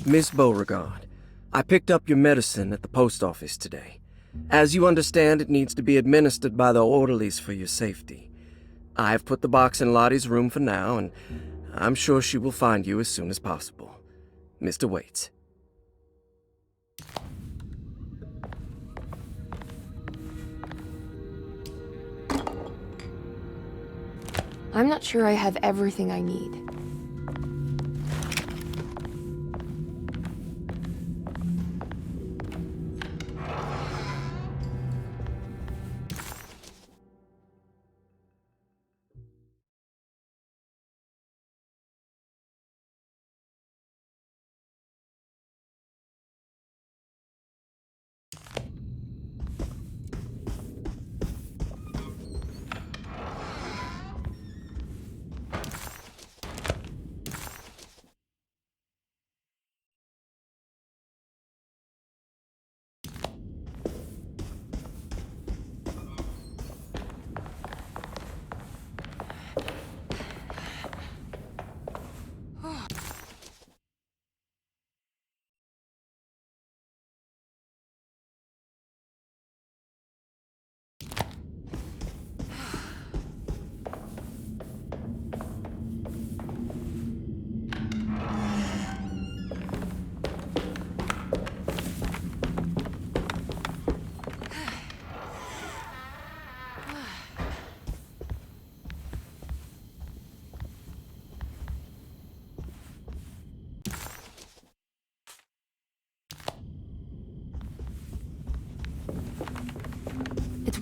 Miss Beauregard, I picked up your medicine at the post office today. As you understand, it needs to be administered by the orderlies for your safety. I've put the box in Lottie's room for now, and I'm sure she will find you as soon as possible. Mr. Waits. I'm not sure I have everything I need.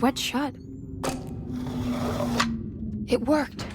wet shut. It worked.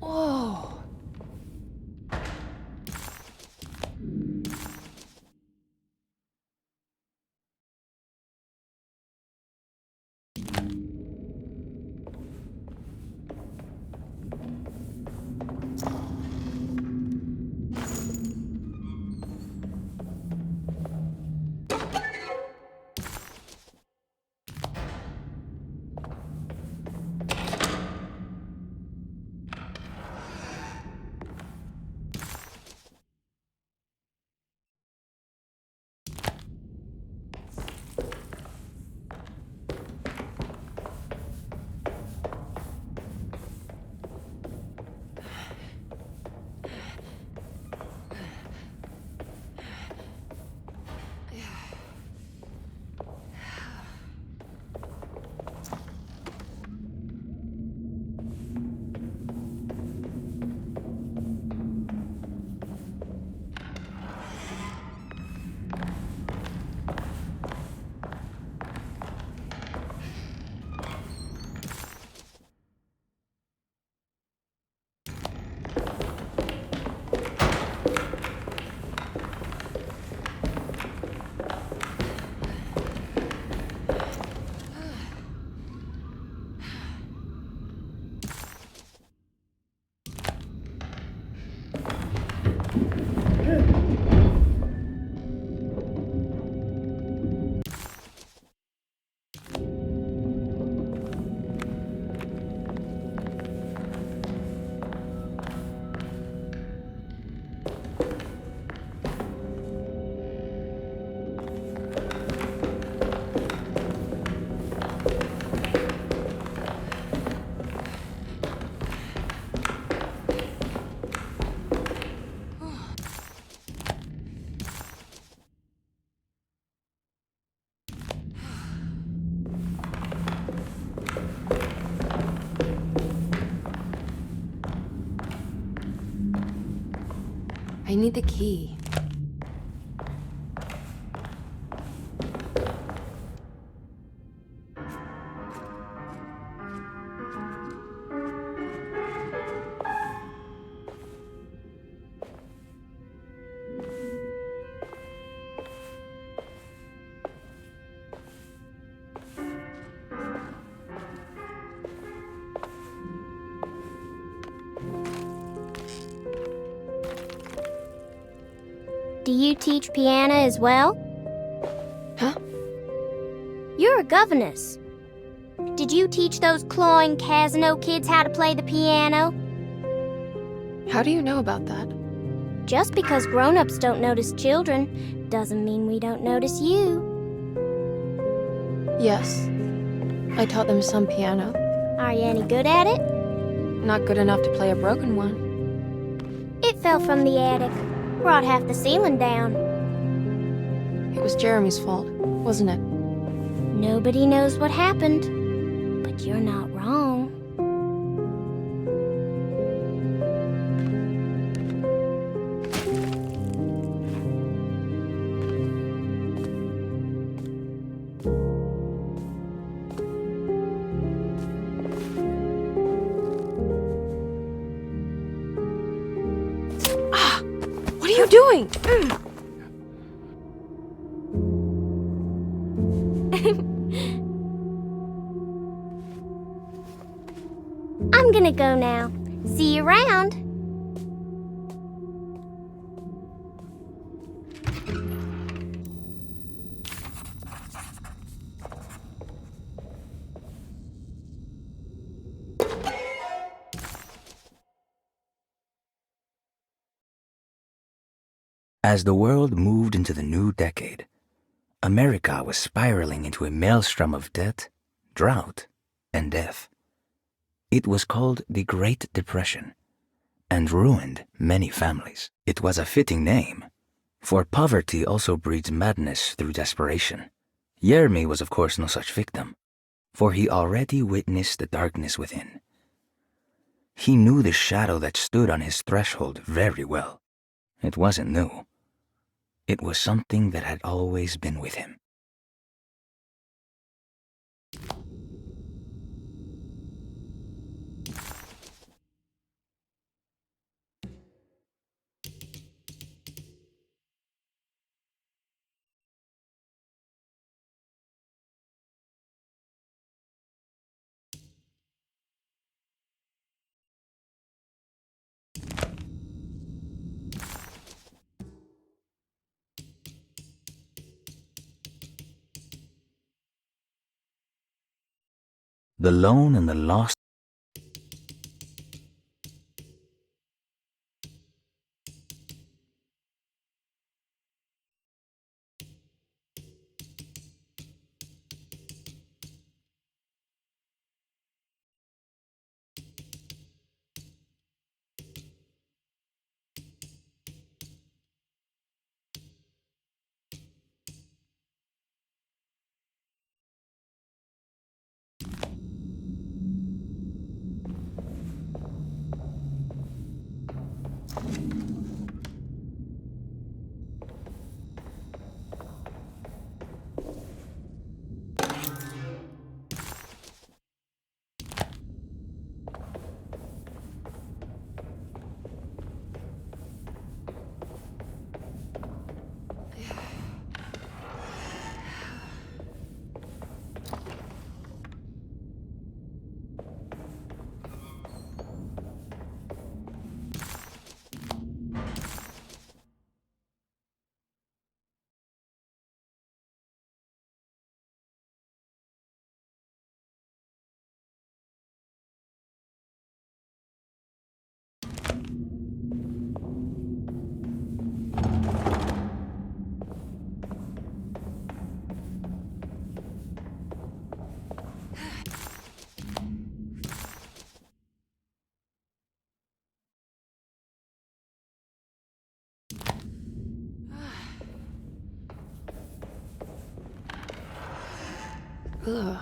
Whoa. I need the key. Do you teach piano as well? Huh? You're a governess. Did you teach those clawing Casino kids how to play the piano? How do you know about that? Just because grown-ups don't notice children doesn't mean we don't notice you. Yes. I taught them some piano. Are you any good at it? Not good enough to play a broken one. It fell from the attic. Brought half the ceiling down. It was Jeremy's fault, wasn't it? Nobody knows what happened, but you're not wrong. What are you doing? I'm gonna gonna go now. See you around. As the world moved into the new decade, America was spiraling into a maelstrom of debt, drought, and death. It was called the Great Depression and ruined many families. It was a fitting name, for poverty also breeds madness through desperation. Jeremy was of course no such victim, for he already witnessed the darkness within. He knew the shadow that stood on his threshold very well. It wasn't new. It was something that had always been with him. The lone and the lost. Ugh.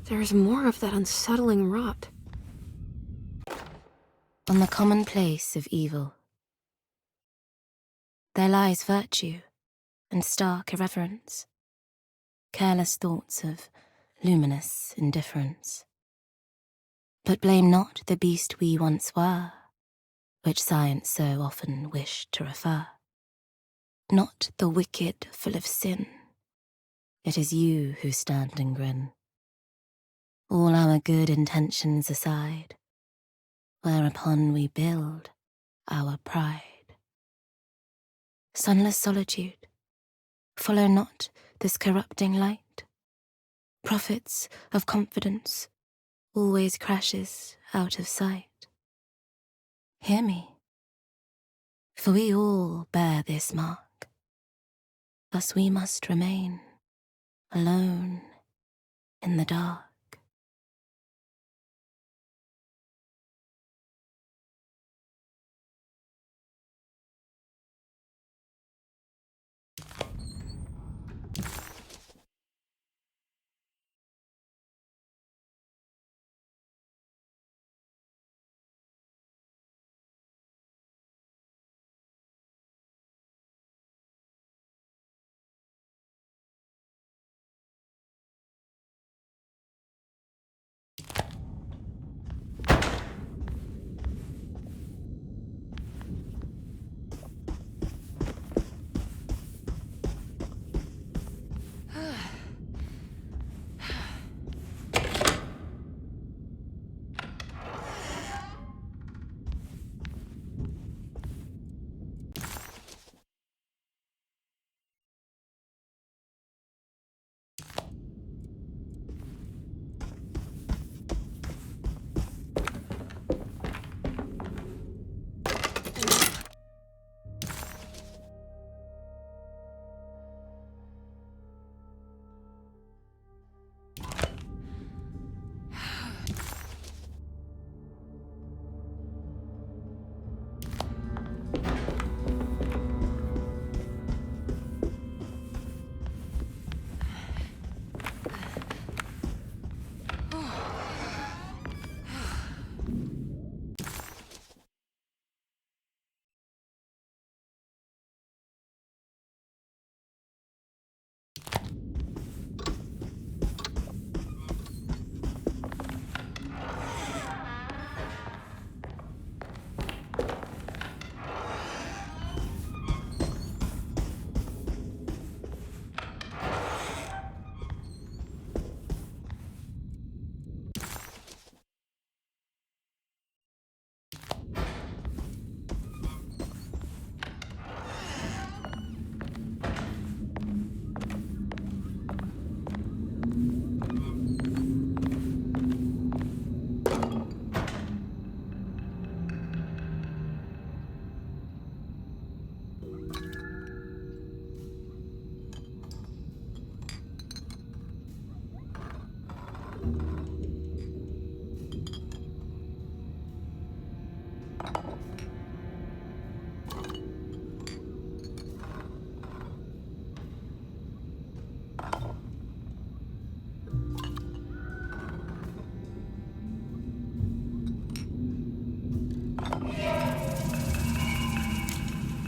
There's more of that unsettling rot. On the commonplace of evil, there lies virtue and stark irreverence, careless thoughts of luminous indifference. But blame not the beast we once were, which science so often wished to refer. Not the wicked full of sin, it is you who stand and grin. All our good intentions aside, whereupon we build our pride. Sunless solitude, follow not this corrupting light. Prophets of confidence always crashes out of sight. Hear me, for we all bear this mark. Thus we must remain alone in the dark.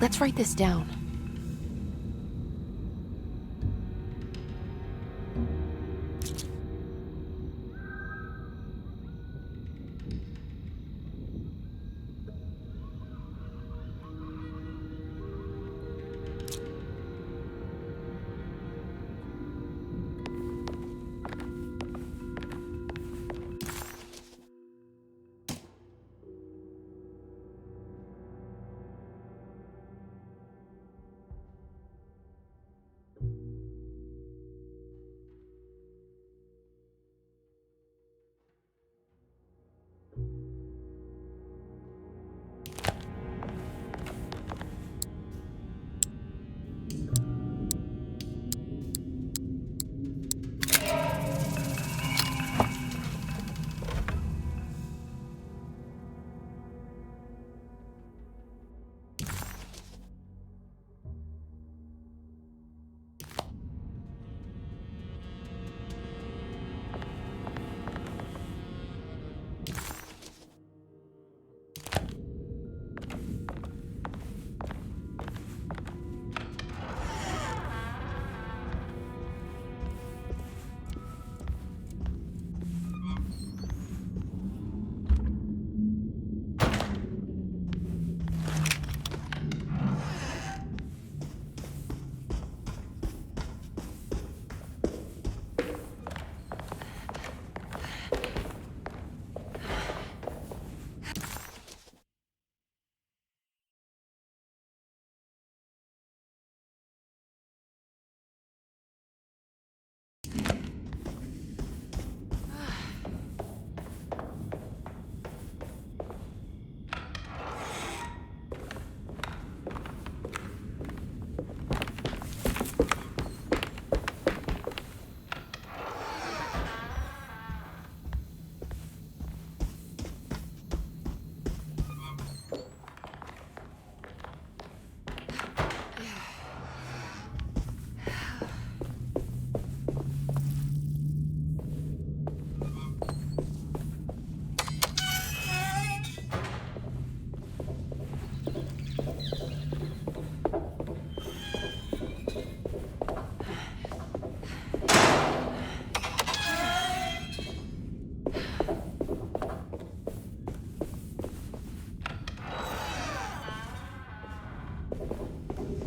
Let's write this down.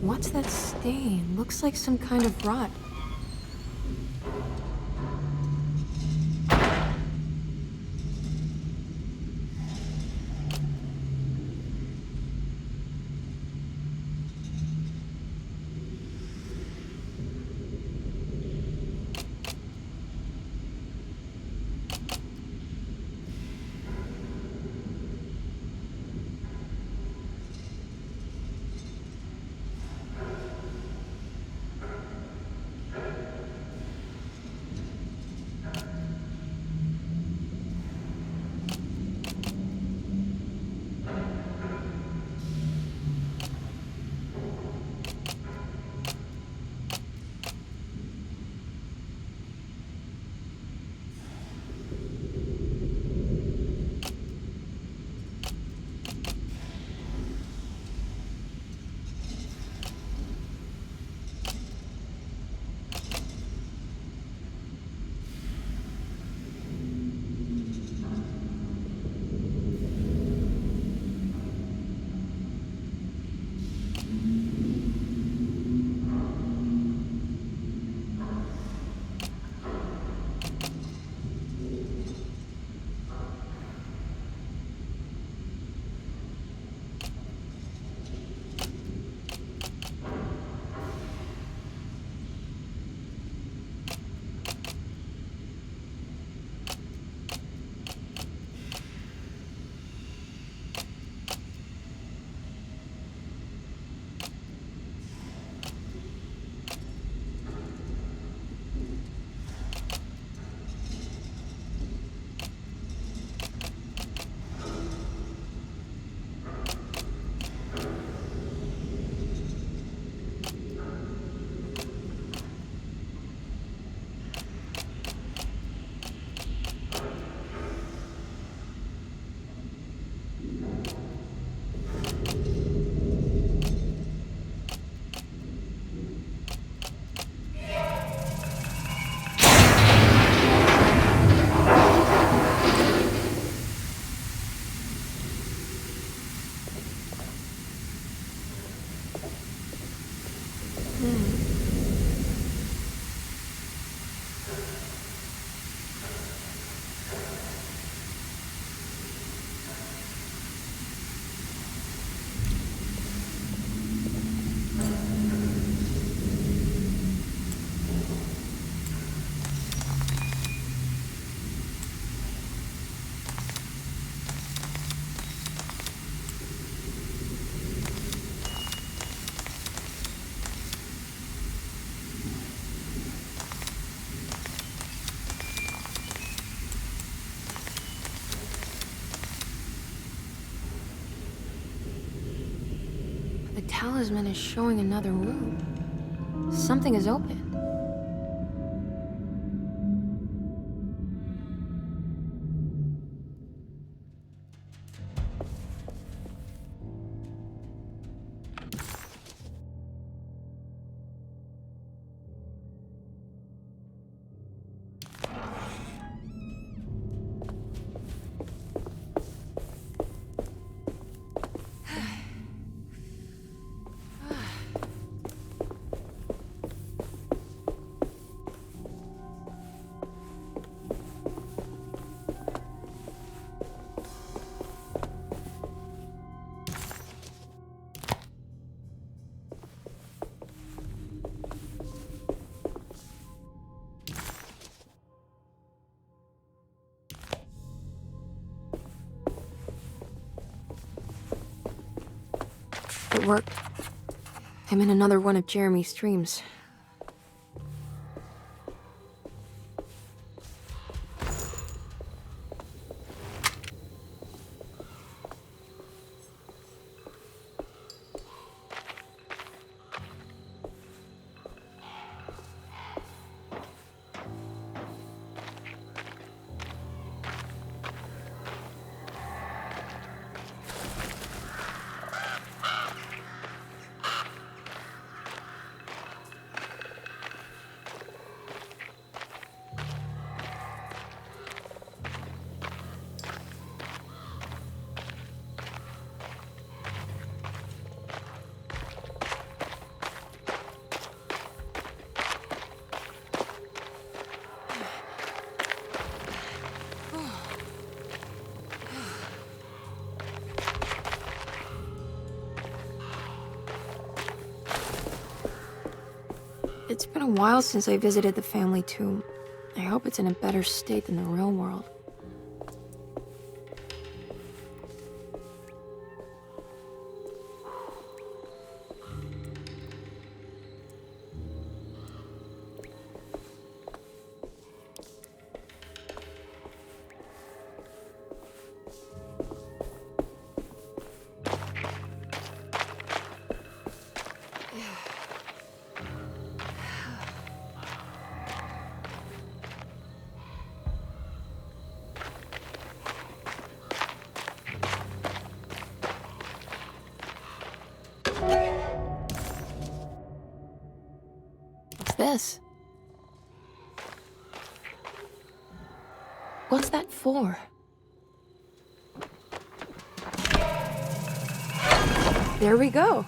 What's that stain? Looks like some kind of rot. The talisman is showing another room. Something is open. It worked. I'm in another one of Jeremy's dreams. It's been a while since I visited the family tomb. I hope it's in a better state than the real world. This? What's that for? There we go.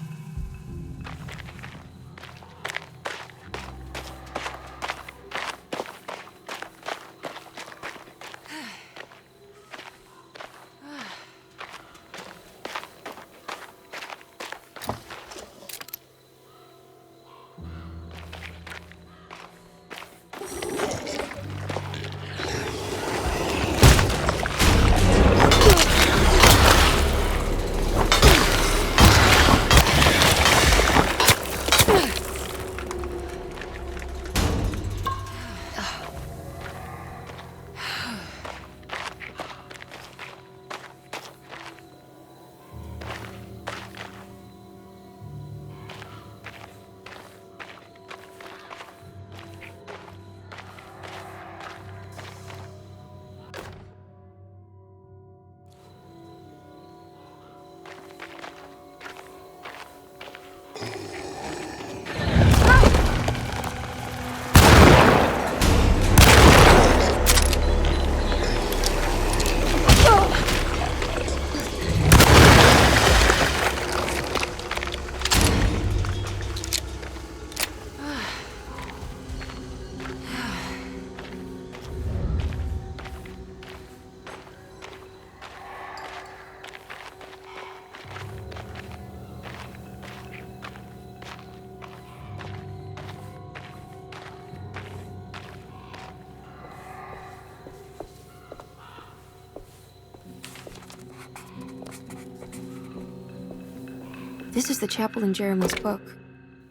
This is the chapel in Jeremy's book.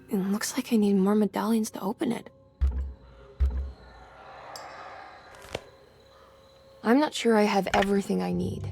It looks like I need more medallions to open it. I'm not sure I have everything I need.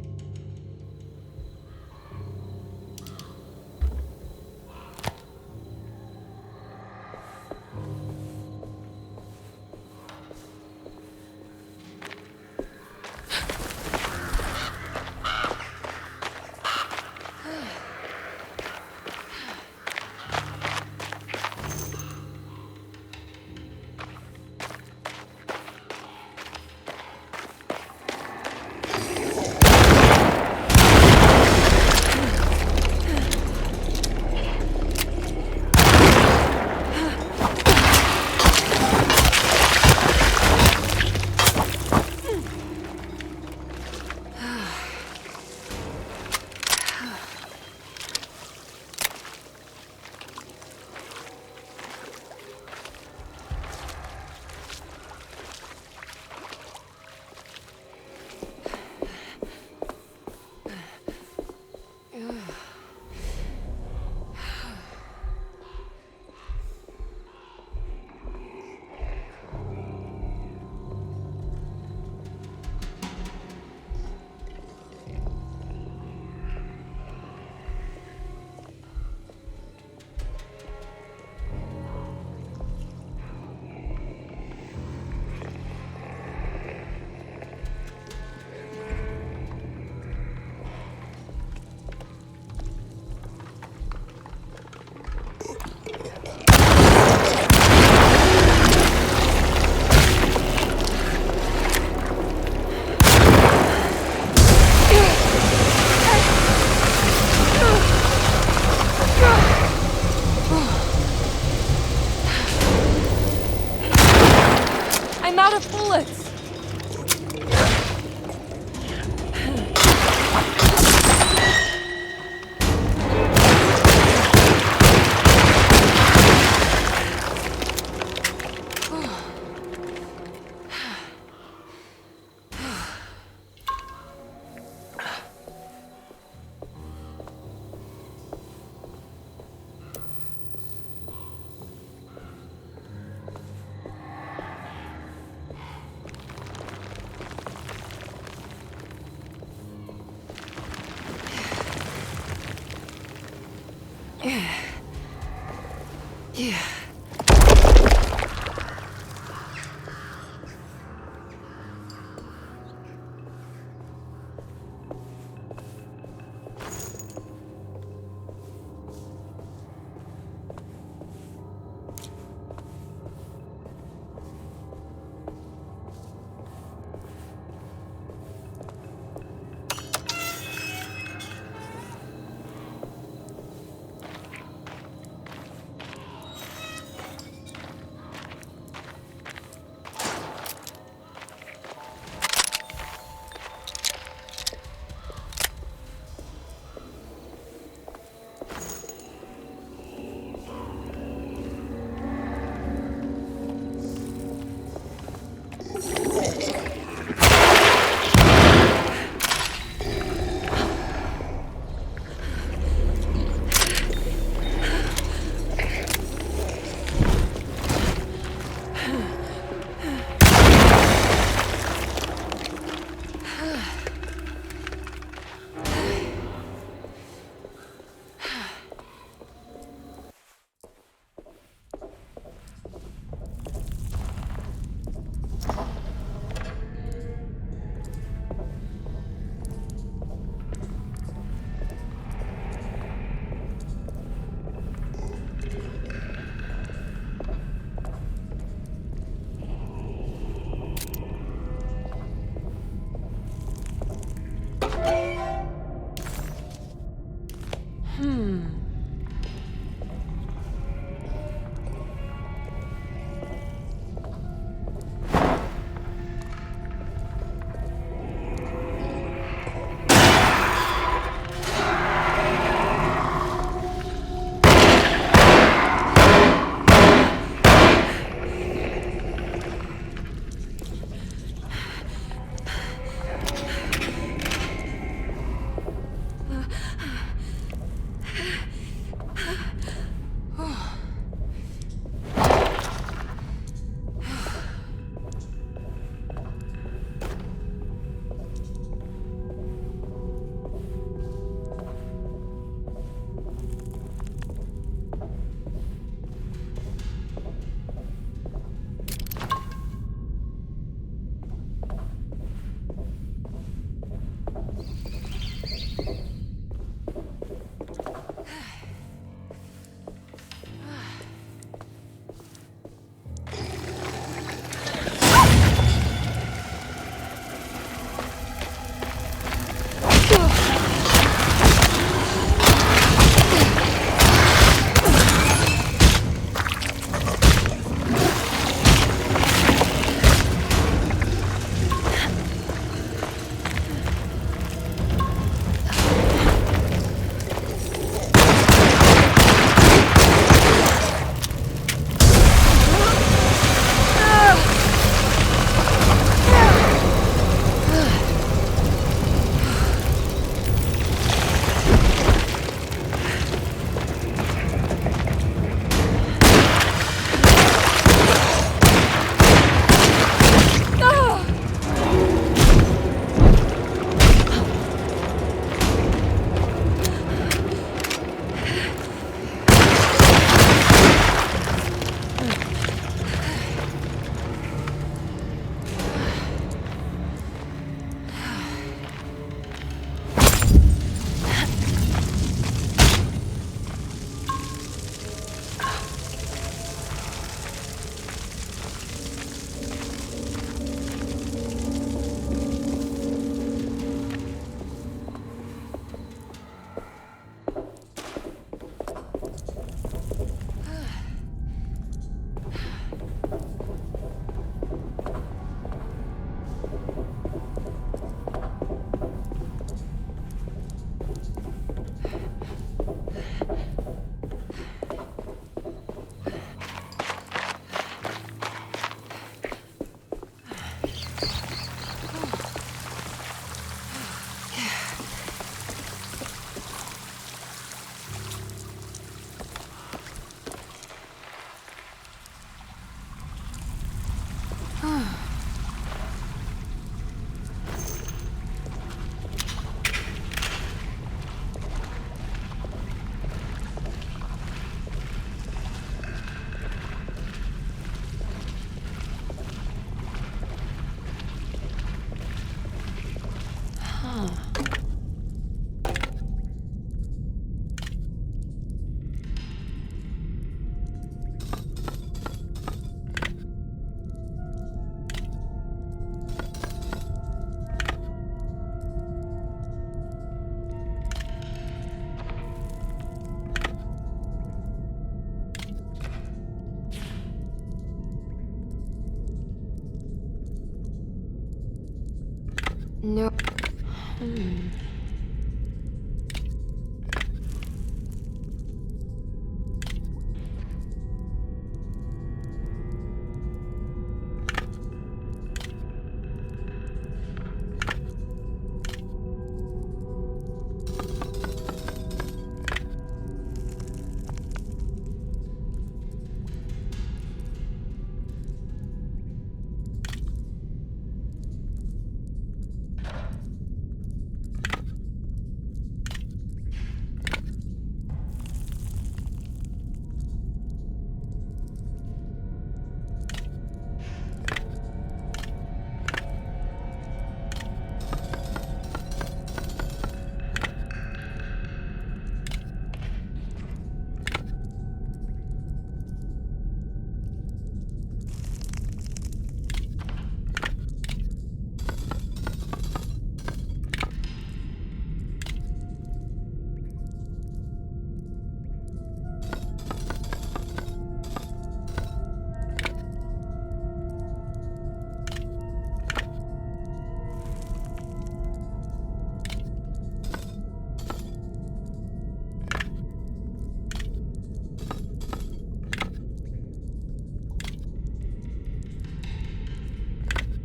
I'm out of bullets! Yeah. No. Hmm.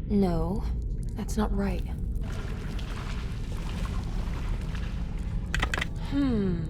No, that's not right. Hmm.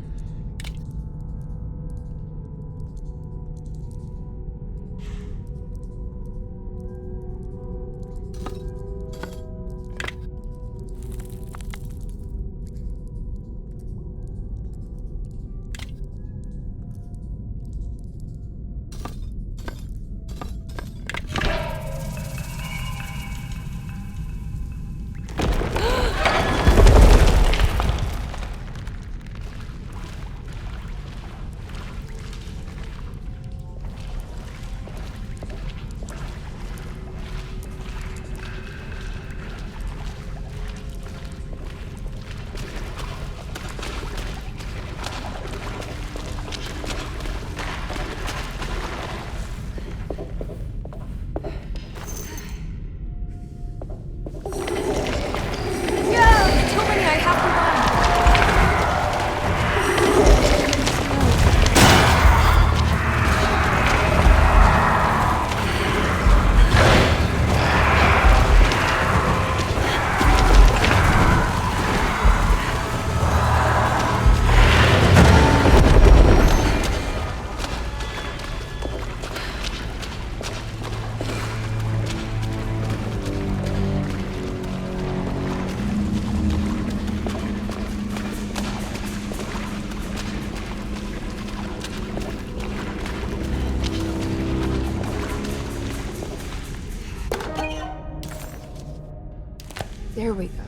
There we go.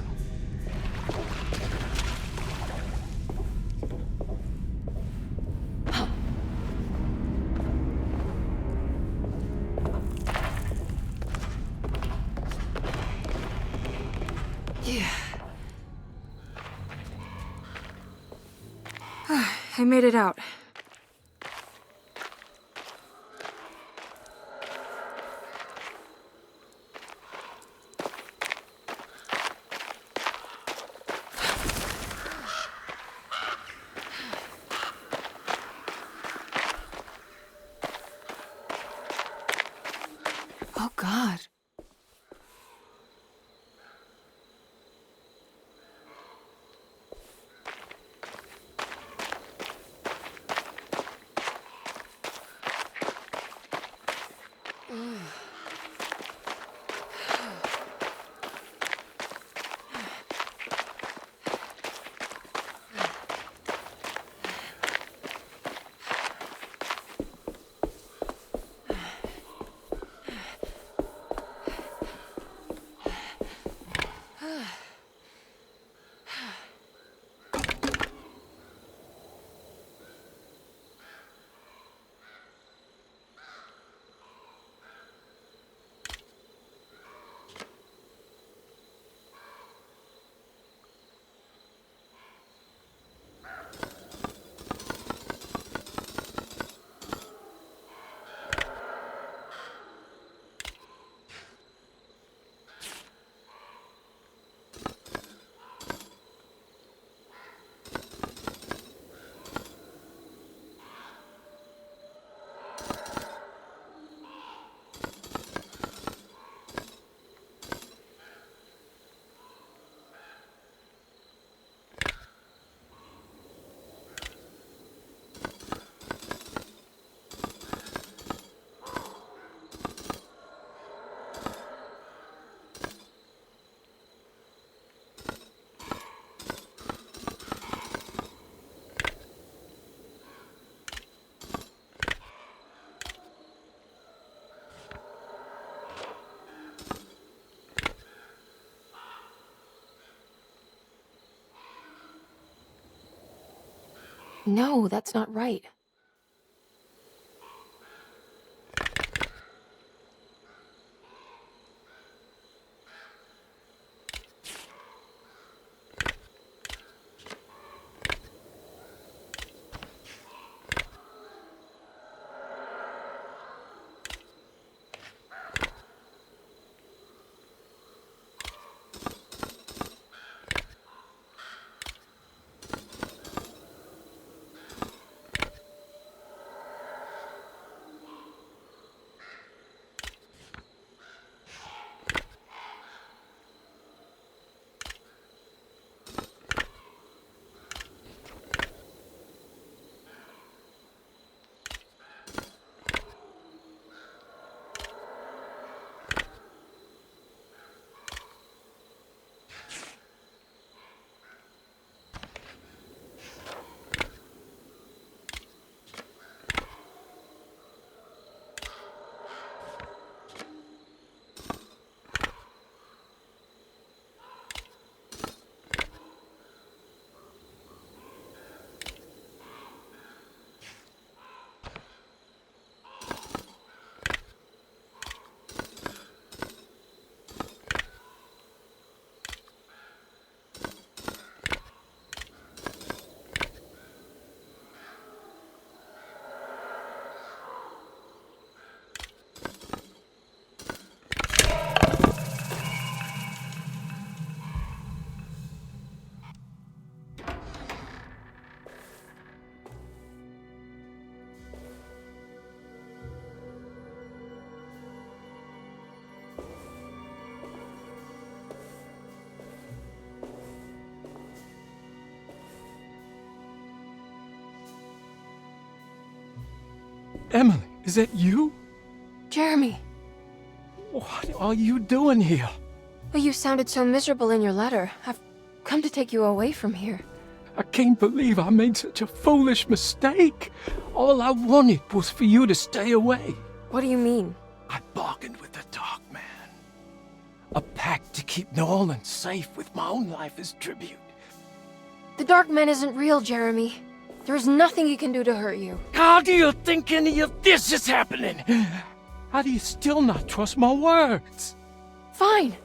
Yeah. I made it out. Oh, God. No, that's not right. Emily, is that you? Jeremy! What are you doing here? Well, you sounded so miserable in your letter. I've come to take you away from here. I can't believe I made such a foolish mistake. All I wanted was for you to stay away. What do you mean? I bargained with the Dark Man. A pact to keep New Orleans safe with my own life as tribute. The Dark Man isn't real, Jeremy. There's nothing he can do to hurt you. How do you think any of this is happening? How do you still not trust my words? Fine.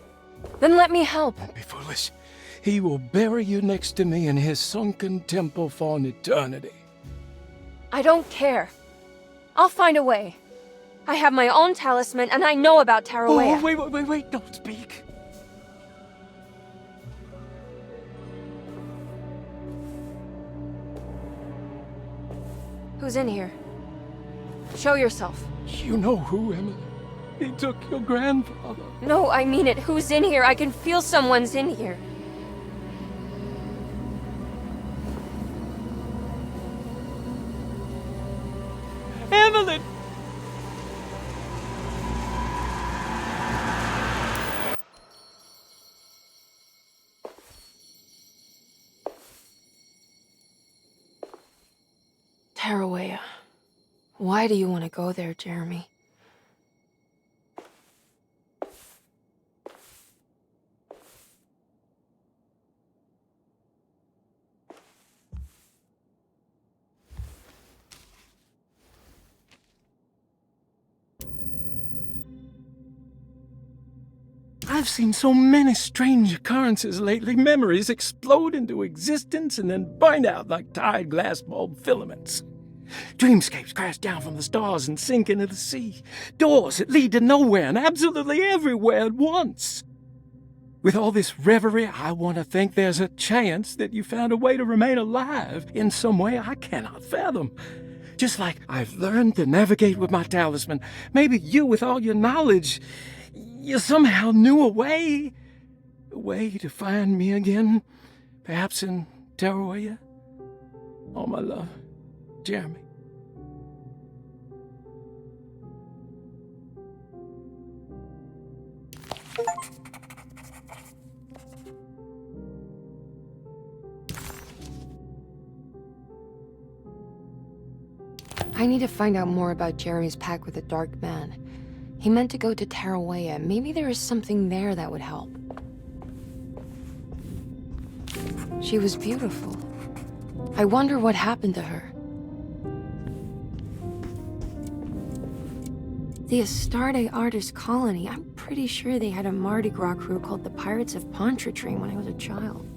Then let me help. Don't be foolish. He will bury you next to me in his sunken temple for an eternity. I don't care. I'll find a way. I have my own talisman, and I know about Tarawea. Oh, wait, don't speak. Who's in here? Show yourself. You know who, Emily. He took your grandfather. No, I mean it. Who's in here? I can feel someone's in here. Emily! Tarawea. Why do you want to go there, Jeremy? I've seen so many strange occurrences lately. Memories explode into existence and then burn out like tired glass bulb filaments. Dreamscapes crash down from the stars and sink into the sea. Doors that lead to nowhere and absolutely everywhere at once. With all this reverie, I want to think there's a chance that you found a way to remain alive in some way I cannot fathom. Just like I've learned to navigate with my talisman, maybe you, with all your knowledge, you somehow knew a way to find me again, perhaps in Tarawea. All my love, Jeremy. I need to find out more about Jeremy's pact with the Dark Man. He meant to go to Tarawea. Maybe there is something there that would help. She was beautiful. I wonder what happened to her. The Astarte Artist Colony, I'm pretty sure they had a Mardi Gras crew called the Pirates of Pontchartrain when I was a child.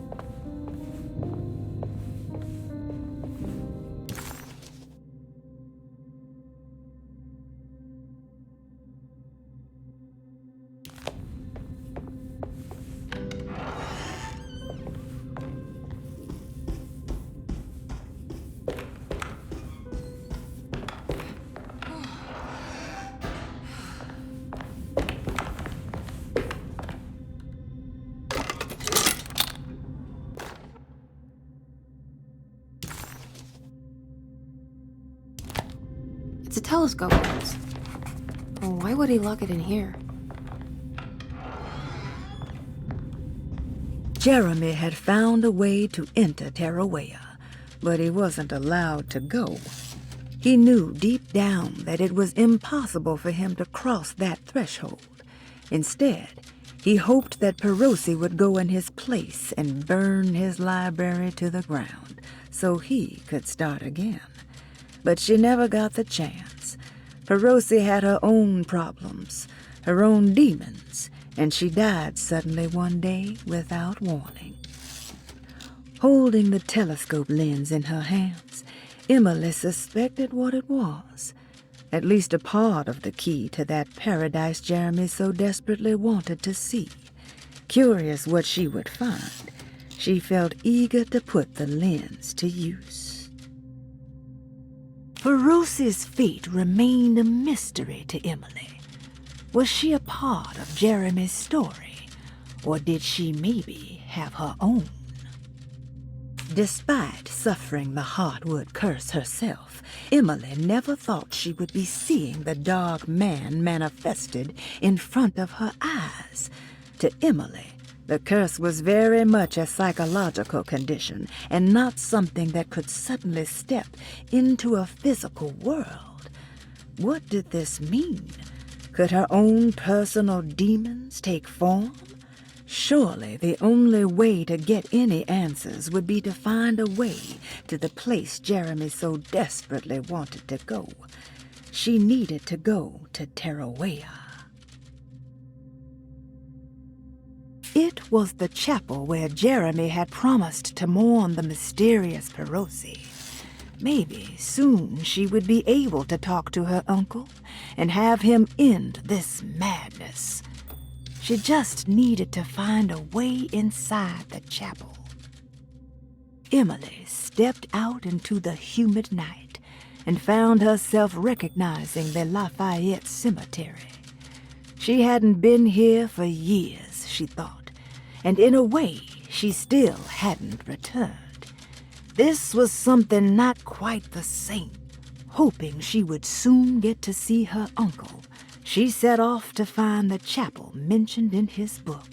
It's a telescope lens. Oh, why would he lock it in here? Jeremy had found a way to enter Tarawea, but he wasn't allowed to go. He knew deep down that it was impossible for him to cross that threshold. Instead, he hoped that Perosi would go in his place and burn his library to the ground so he could start again. But she never got the chance. Perosi had her own problems, her own demons, and she died suddenly one day without warning. Holding the telescope lens in her hands, Emily suspected what it was. At least a part of the key to that paradise Jeremy so desperately wanted to see. Curious what she would find, she felt eager to put the lens to use. Perosi's fate remained a mystery to Emily. Was she a part of Jeremy's story, or did she maybe have her own? Despite suffering the Heartwood curse herself, Emily never thought she would be seeing the dark man manifested in front of her eyes. To Emily, the curse was very much a psychological condition and not something that could suddenly step into a physical world. What did this mean? Could her own personal demons take form? Surely the only way to get any answers would be to find a way to the place Jeremy so desperately wanted to go. She needed to go to Tarawea. It was the chapel where Jeremy had promised to mourn the mysterious Perosi. Maybe soon she would be able to talk to her uncle and have him end this madness. She just needed to find a way inside the chapel. Emily stepped out into the humid night and found herself recognizing the Lafayette Cemetery. She hadn't been here for years, she thought, and in a way she still hadn't returned. This was something not quite the same. Hoping she would soon get to see her uncle, she set off to find the chapel mentioned in his book.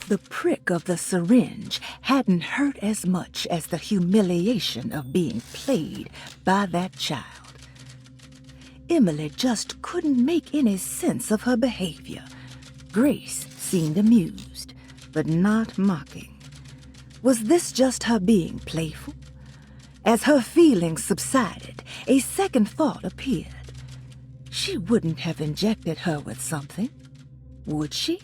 The prick of the syringe hadn't hurt as much as the humiliation of being played by that child. Emily just couldn't make any sense of her behavior. Grace seemed amused, but not mocking. Was this just her being playful? As her feelings subsided, a second thought appeared. She wouldn't have injected her with something, would she?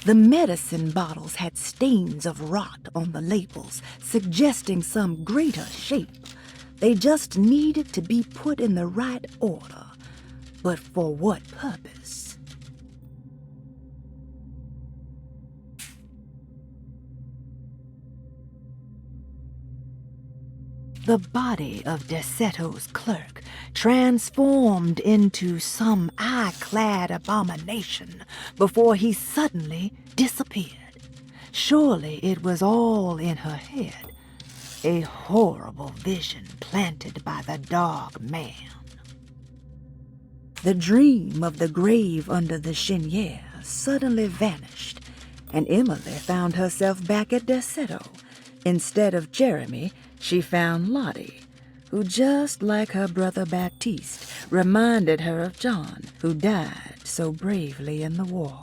The medicine bottles had stains of rot on the labels, suggesting some greater shape. They just needed to be put in the right order. But for what purpose? The body of Desetto's clerk transformed into some eye-clad abomination before he suddenly disappeared. Surely it was all in her head, A horrible vision planted by the Dog Man. The dream of the grave under the cheniere suddenly vanished, and Emily found herself back at Derceto. Instead of Jeremy, she found Lottie, who, just like her brother Baptiste, reminded her of John, who died so bravely in the war.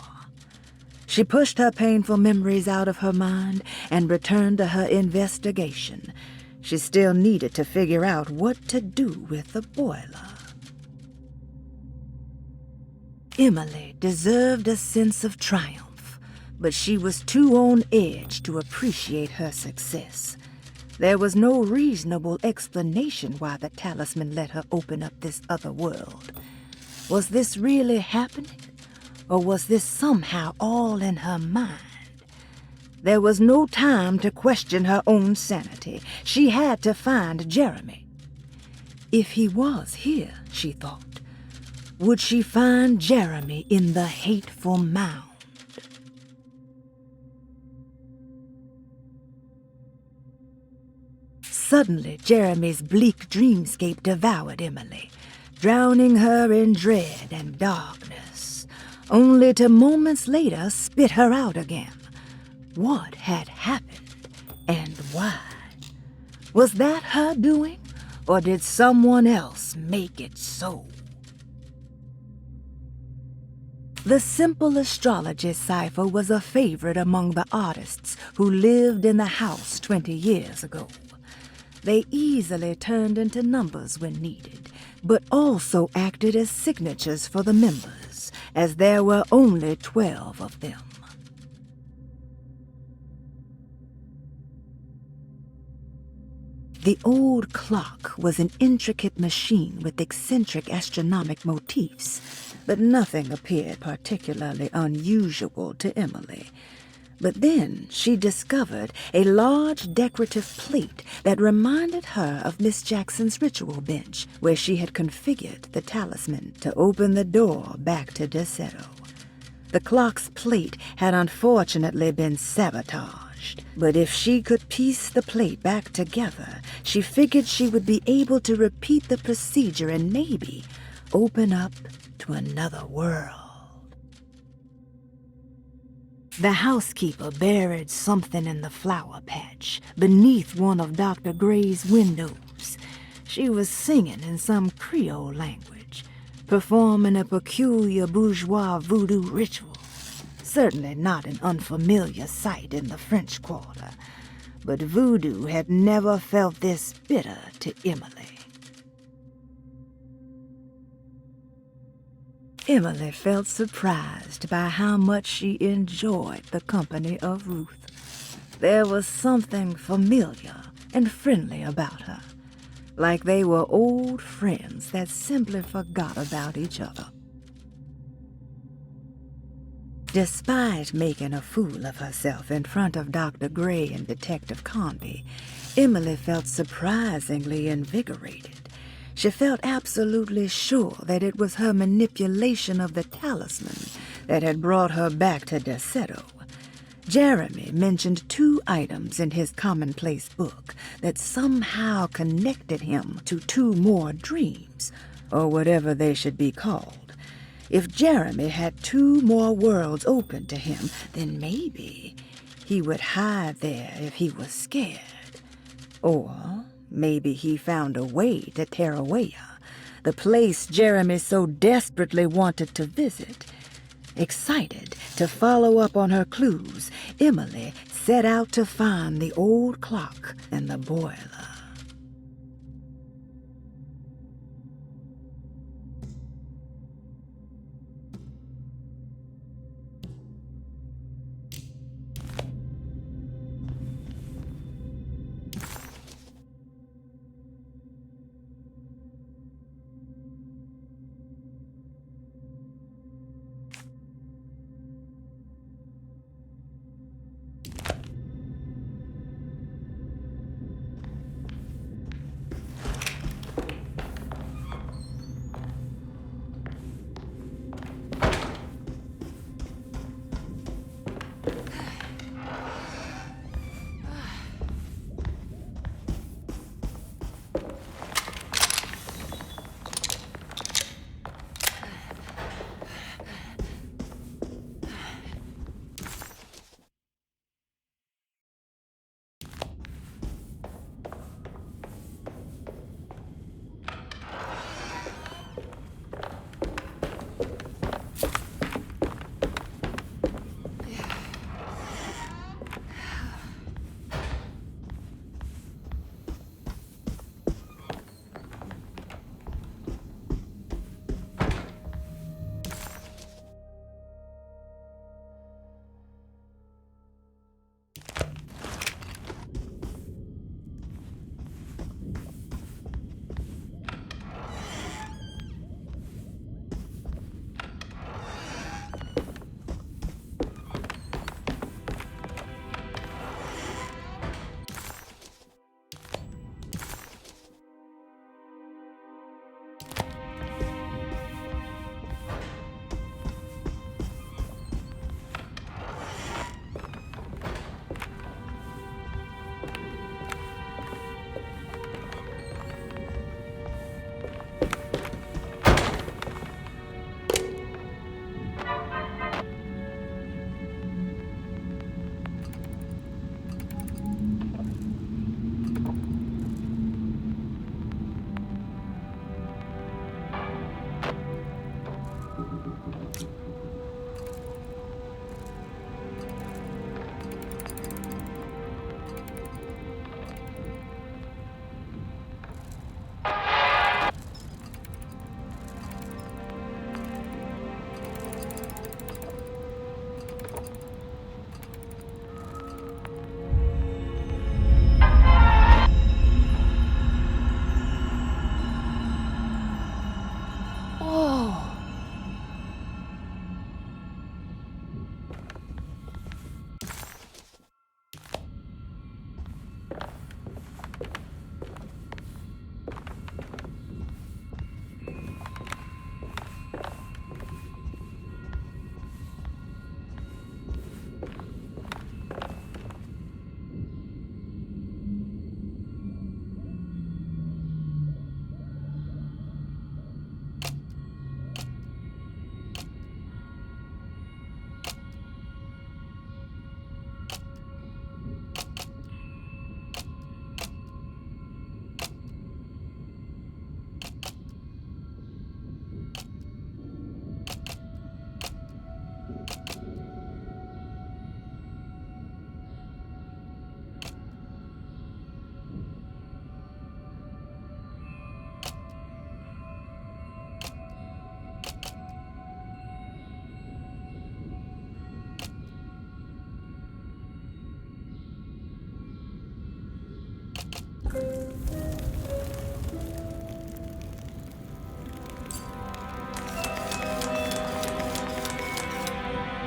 She pushed her painful memories out of her mind and returned to her investigation. She still needed to figure out what to do with the boiler. Emily deserved a sense of triumph, but she was too on edge to appreciate her success. There was no reasonable explanation why the talisman let her open up this other world. Was this really happening? Or was this somehow all in her mind? There was no time to question her own sanity. She had to find Jeremy. If he was here, she thought, would she find Jeremy in the hateful mound? Suddenly, Jeremy's bleak dreamscape devoured Emily, drowning her in dread and darkness, only to moments later spit her out again. What had happened, and why? Was that her doing, or did someone else make it so? The simple astrology cipher was a favorite among the artists who lived in the house 20 years ago. They easily turned into numbers when needed, but also acted as signatures for the members, as there were only 12 of them. The old clock was an intricate machine with eccentric astronomic motifs, but nothing appeared particularly unusual to Emily. But then she discovered a large decorative plate that reminded her of Miss Jackson's ritual bench, where she had configured the talisman to open the door back to Derceto. The clock's plate had unfortunately been sabotaged, but if she could piece the plate back together, she figured she would be able to repeat the procedure and maybe open up to another world. The housekeeper buried something in the flower patch beneath one of Dr. Gray's windows. She was singing in some Creole language, performing a peculiar bourgeois voodoo ritual. Certainly not an unfamiliar sight in the French Quarter, but voodoo had never felt this bitter to Emily. Emily felt surprised by how much she enjoyed the company of Ruth. There was something familiar and friendly about her, like they were old friends that simply forgot about each other. Despite making a fool of herself in front of Dr. Gray and Detective Conby, Emily felt surprisingly invigorated. She felt absolutely sure that it was her manipulation of the talisman that had brought her back to Derceto. Jeremy mentioned 2 items in his commonplace book that somehow connected him to 2 more dreams, or whatever they should be called. If Jeremy had 2 more worlds open to him, then maybe he would hide there if he was scared. Or maybe he found a way to Tarawea, the place Jeremy so desperately wanted to visit. Excited to follow up on her clues, Emily set out to find the old clock and the boiler.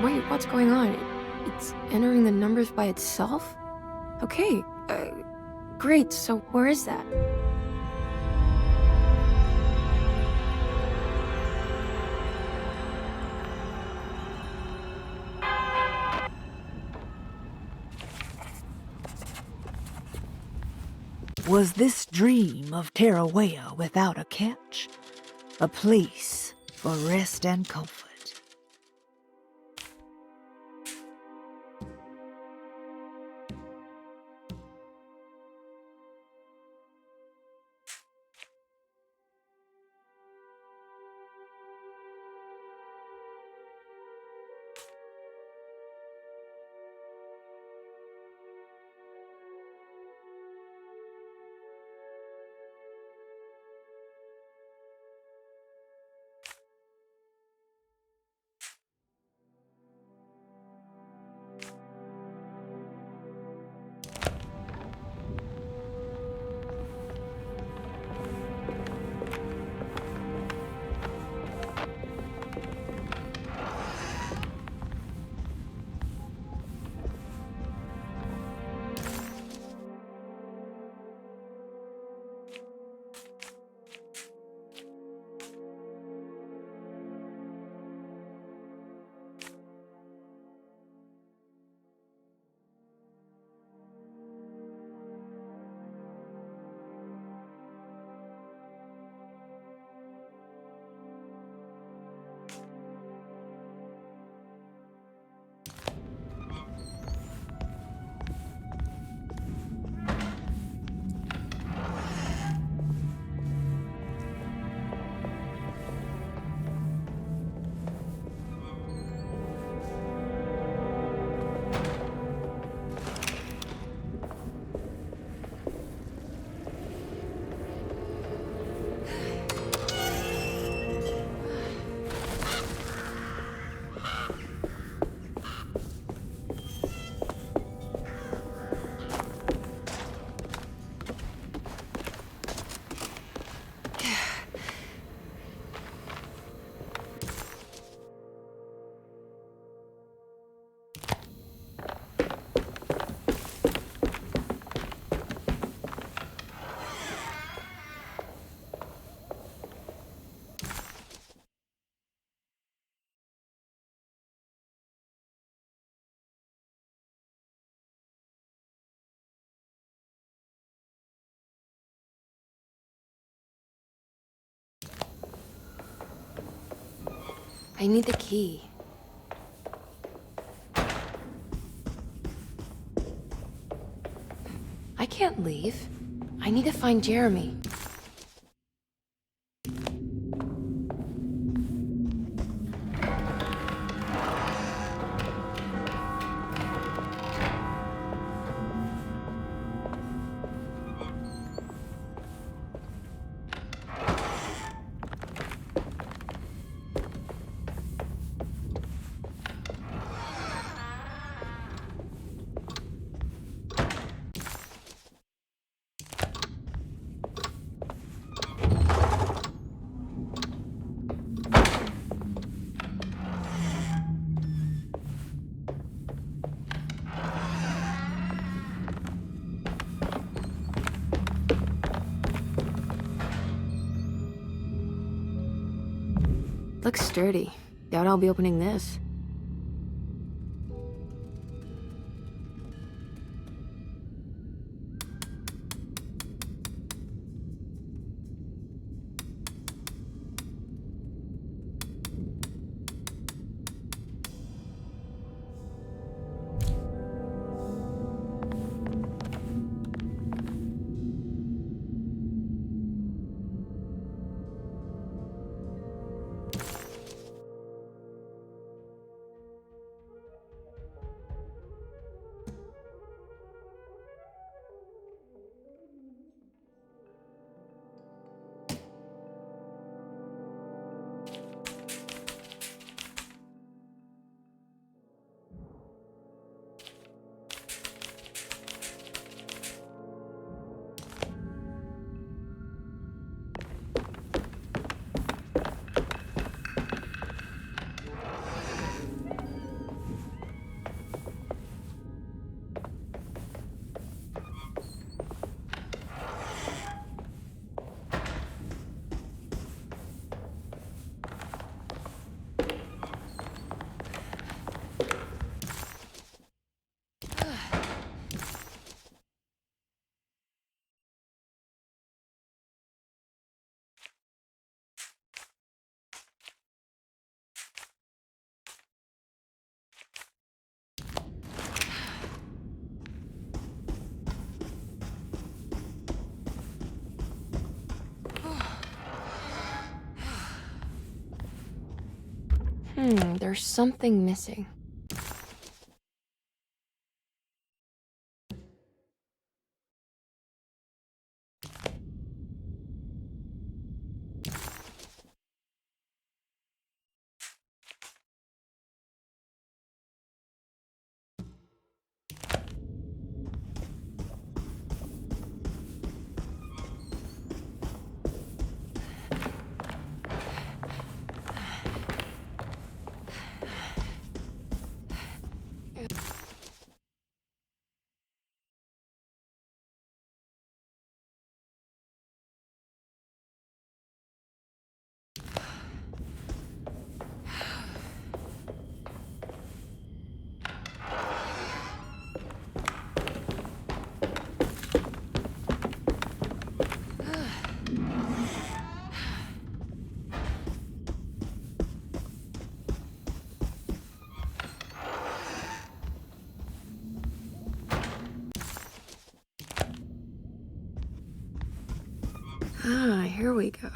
Wait, what's going on? It's entering the numbers by itself? Okay, great, so where is that? Was this dream of Tarawea without a catch? A place for rest and comfort. I need the key. I can't leave. I need to find Jeremy. Looks sturdy. Doubt I'll be opening this. There's something missing. Here we go.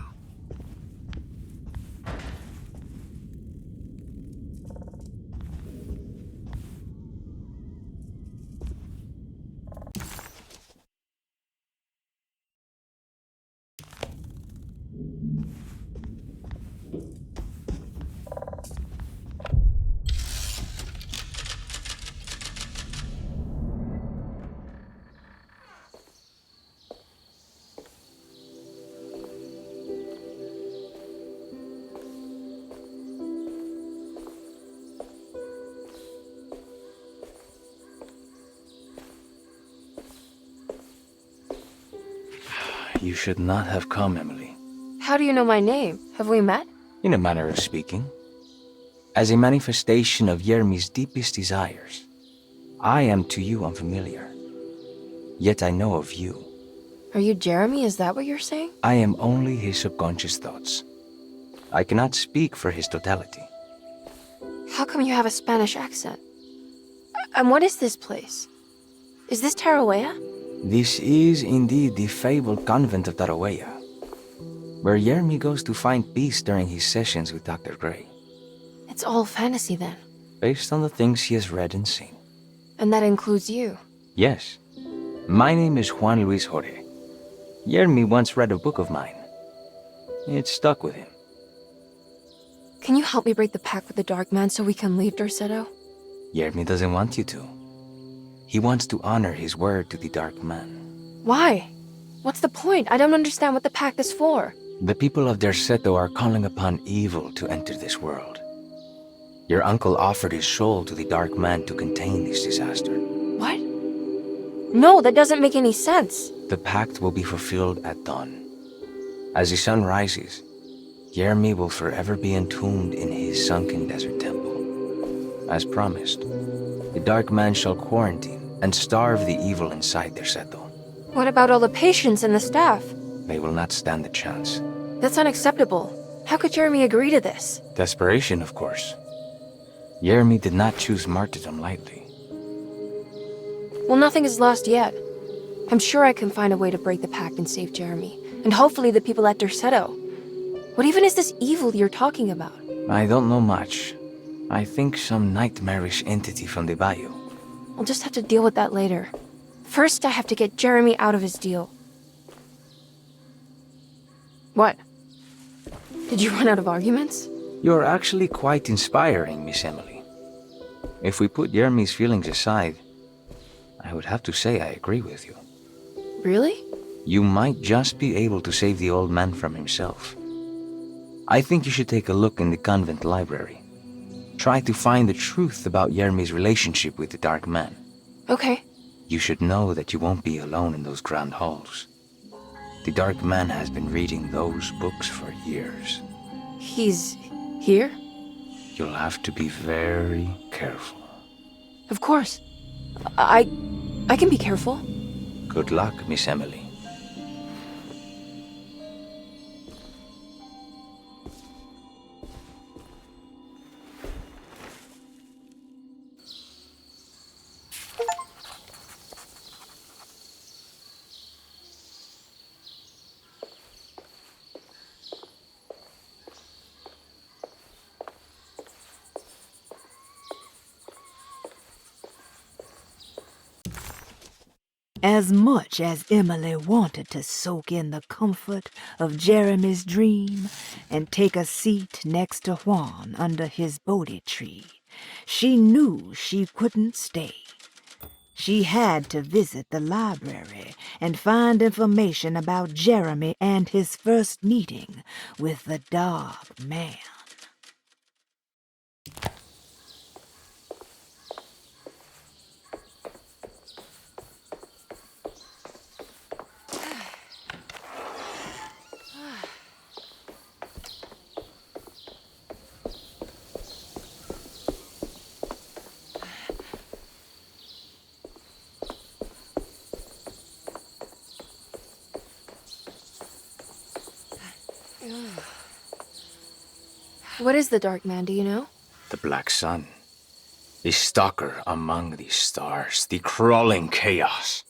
You should not have come, Emily. How do you know my name? Have we met? In a manner of speaking. As a manifestation of Yermi's deepest desires, I am to you unfamiliar. Yet I know of you. Are you Jeremy? Is that what you're saying? I am only his subconscious thoughts. I cannot speak for his totality. How come you have a Spanish accent? And what is this place? Is this Tarawea? This is indeed the fabled convent of Tarawea, where Yermi goes to find peace during his sessions with Dr. Gray. It's all fantasy then. Based on the things he has read and seen. And that includes you. Yes. My name is Juan Luis Jorge. Yermi once read a book of mine. It stuck with him. Can you help me break the pact with the Dark Man so we can leave Dorsetto? Yermi doesn't want you to. He wants to honor his word to the Dark Man. Why? What's the point? I don't understand what the pact is for. The people of Dorsetto are calling upon evil to enter this world. Your uncle offered his soul to the Dark Man to contain this disaster. What? No, that doesn't make any sense. The pact will be fulfilled at dawn. As the sun rises, Yermi will forever be entombed in his sunken desert temple. As promised, the Dark Man shall quarantine and starve the evil inside Dorsetto. What about all the patients and the staff? They will not stand a chance. That's unacceptable. How could Jeremy agree to this? Desperation, of course. Yermi did not choose martyrdom lightly. Well, nothing is lost yet. I'm sure I can find a way to break the pact and save Jeremy. And hopefully the people at Dorsetto. What even is this evil you're talking about? I don't know much. I think some nightmarish entity from the bayou. I'll just have to deal with that later. First, I have to get Jeremy out of his deal. What? Did you run out of arguments? You're actually quite inspiring, Miss Emily. If we put Jeremy's feelings aside, I would have to say I agree with you. Really? You might just be able to save the old man from himself. I think you should take a look in the convent library. Try to find the truth about Jeremy's relationship with the Dark Man. Okay. You should know that you won't be alone in those grand halls. The Dark Man has been reading those books for years. He's here? You'll have to be very careful. Of course. I can be careful. Good luck, Miss Emily. As much as Emily wanted to soak in the comfort of Jeremy's dream and take a seat next to Juan under his Bodhi tree, she knew she couldn't stay. She had to visit the library and find information about Jeremy and his first meeting with the Dark Man. What is the Dark Man, do you know? The Black Sun. The stalker among the stars. The crawling chaos.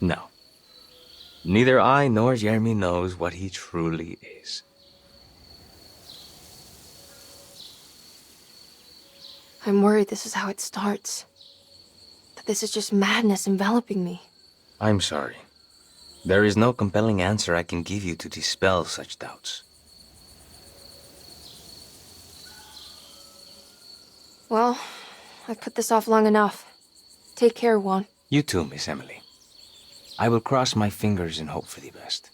No. Neither I nor Jeremy knows what he truly is. I'm worried this is how it starts. That this is just madness enveloping me. I'm sorry. There is no compelling answer I can give you to dispel such doubts. Well, I've put this off long enough. Take care, Juan. You too, Miss Emily. I will cross my fingers and hope for the best.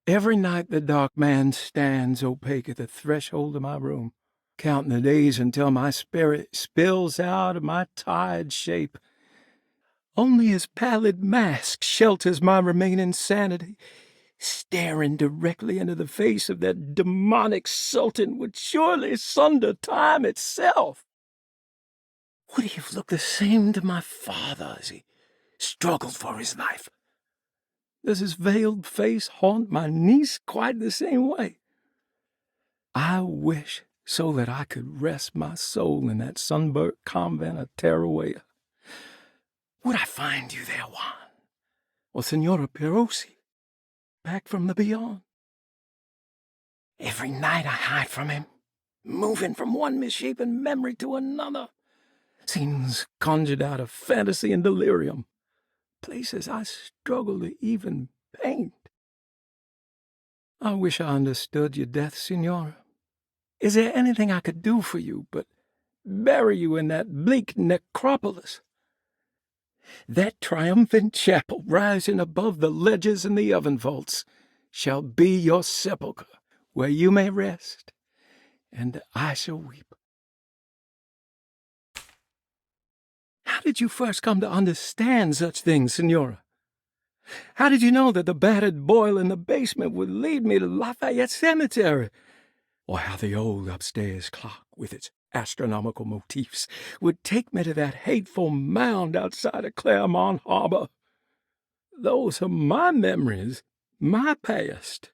Every night the Dark Man stands opaque at the threshold of my room, counting the days until my spirit spills out of my tired shape. Only his pallid mask shelters my remaining sanity. Staring directly into the face of that demonic sultan would surely sunder time itself. Would he have looked the same to my father as he struggled for his life? Does his veiled face haunt my niece quite the same way? I wish so that I could rest my soul in that sunburnt convent of Tarawea. Would I find you there, Juan? Or Senora Perosi, back from the beyond? Every night I hide from him, moving from one misshapen memory to another. Scenes conjured out of fantasy and delirium. Places I struggle to even paint. I wish I understood your death, Senora. Is there anything I could do for you but bury you in that bleak necropolis? That triumphant chapel rising above the ledges and the oven vaults shall be your sepulchre, where you may rest, and I shall weep. How did you first come to understand such things, Senora? How did you know that the battered boil in the basement would lead me to Lafayette Cemetery? Or how the old upstairs clock, with its astronomical motifs, would take me to that hateful mound outside of Claremont Harbor? Those are my memories, my past.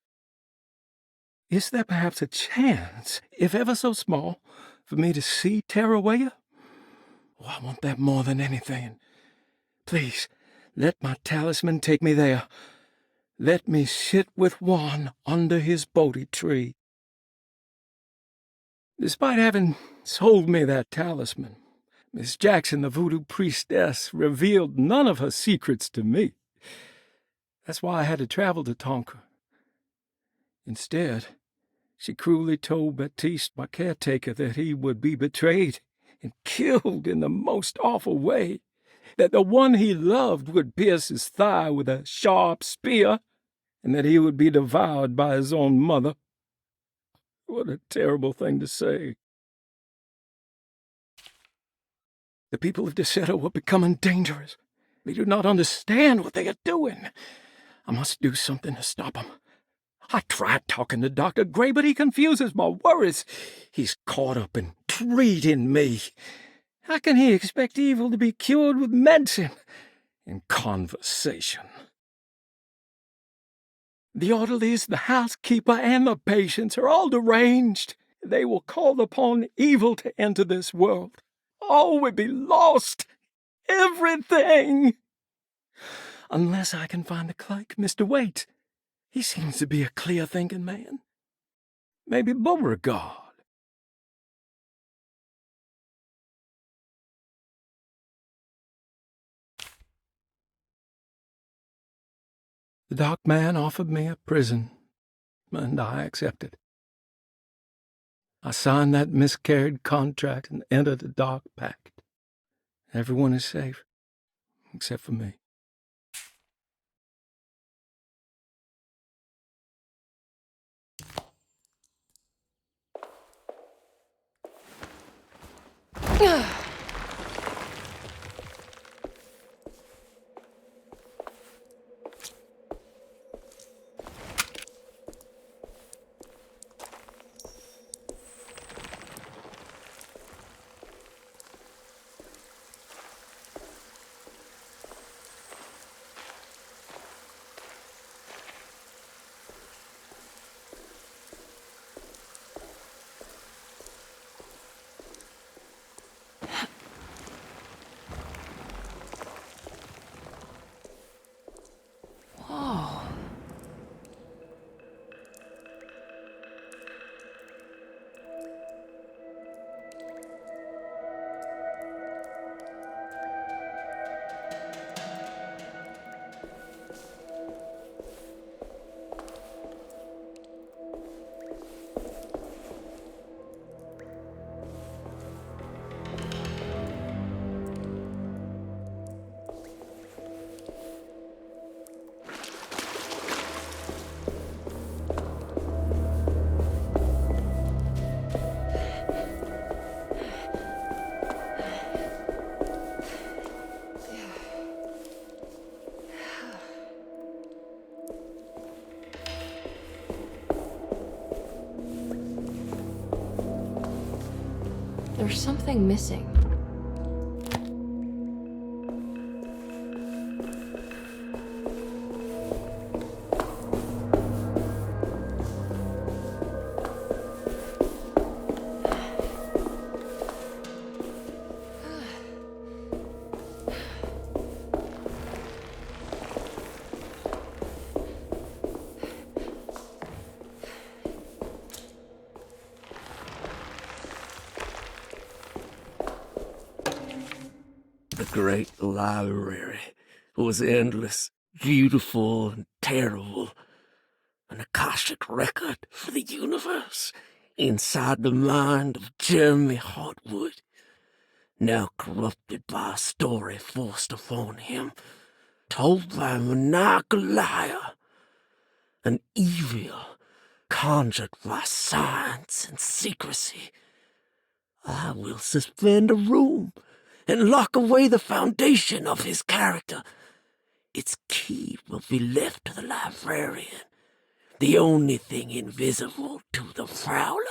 Is there perhaps a chance, if ever so small, for me to see Tarawea? Oh, I want that more than anything. Please, let my talisman take me there. Let me sit with Juan under his Bodhi tree. Despite having sold me that talisman, Miss Jackson, the voodoo priestess, revealed none of her secrets to me. That's why I had to travel to Tonka. Instead, she cruelly told Baptiste, my caretaker, that he would be betrayed and killed in the most awful way, that the one he loved would pierce his thigh with a sharp spear, and that he would be devoured by his own mother. What a terrible thing to say. The people of Deseto are becoming dangerous. They do not understand what they are doing. I must do something to stop them. I tried talking to Dr. Gray, but he confuses my worries. He's caught up in treating me. How can he expect evil to be cured with medicine and conversation? The orderlies, the housekeeper, and the patients are all deranged. They will call upon evil to enter this world. All will be lost. Everything. Unless I can find the clerk, Mr. Waite. He seems to be a clear-thinking man. Maybe Beauregard. The dark man offered me a prison, and I accepted. I signed that miscarried contract and entered the dark pact. Everyone is safe, except for me. There's something missing. The great library was endless, beautiful, and terrible. An Akashic record for the universe inside the mind of Jeremy Hartwood, now corrupted by a story forced upon him, told by a maniacal liar, an evil conjured by science and secrecy. I will suspend a room and lock away the foundation of his character. Its key will be left to the librarian, the only thing invisible to the prowler.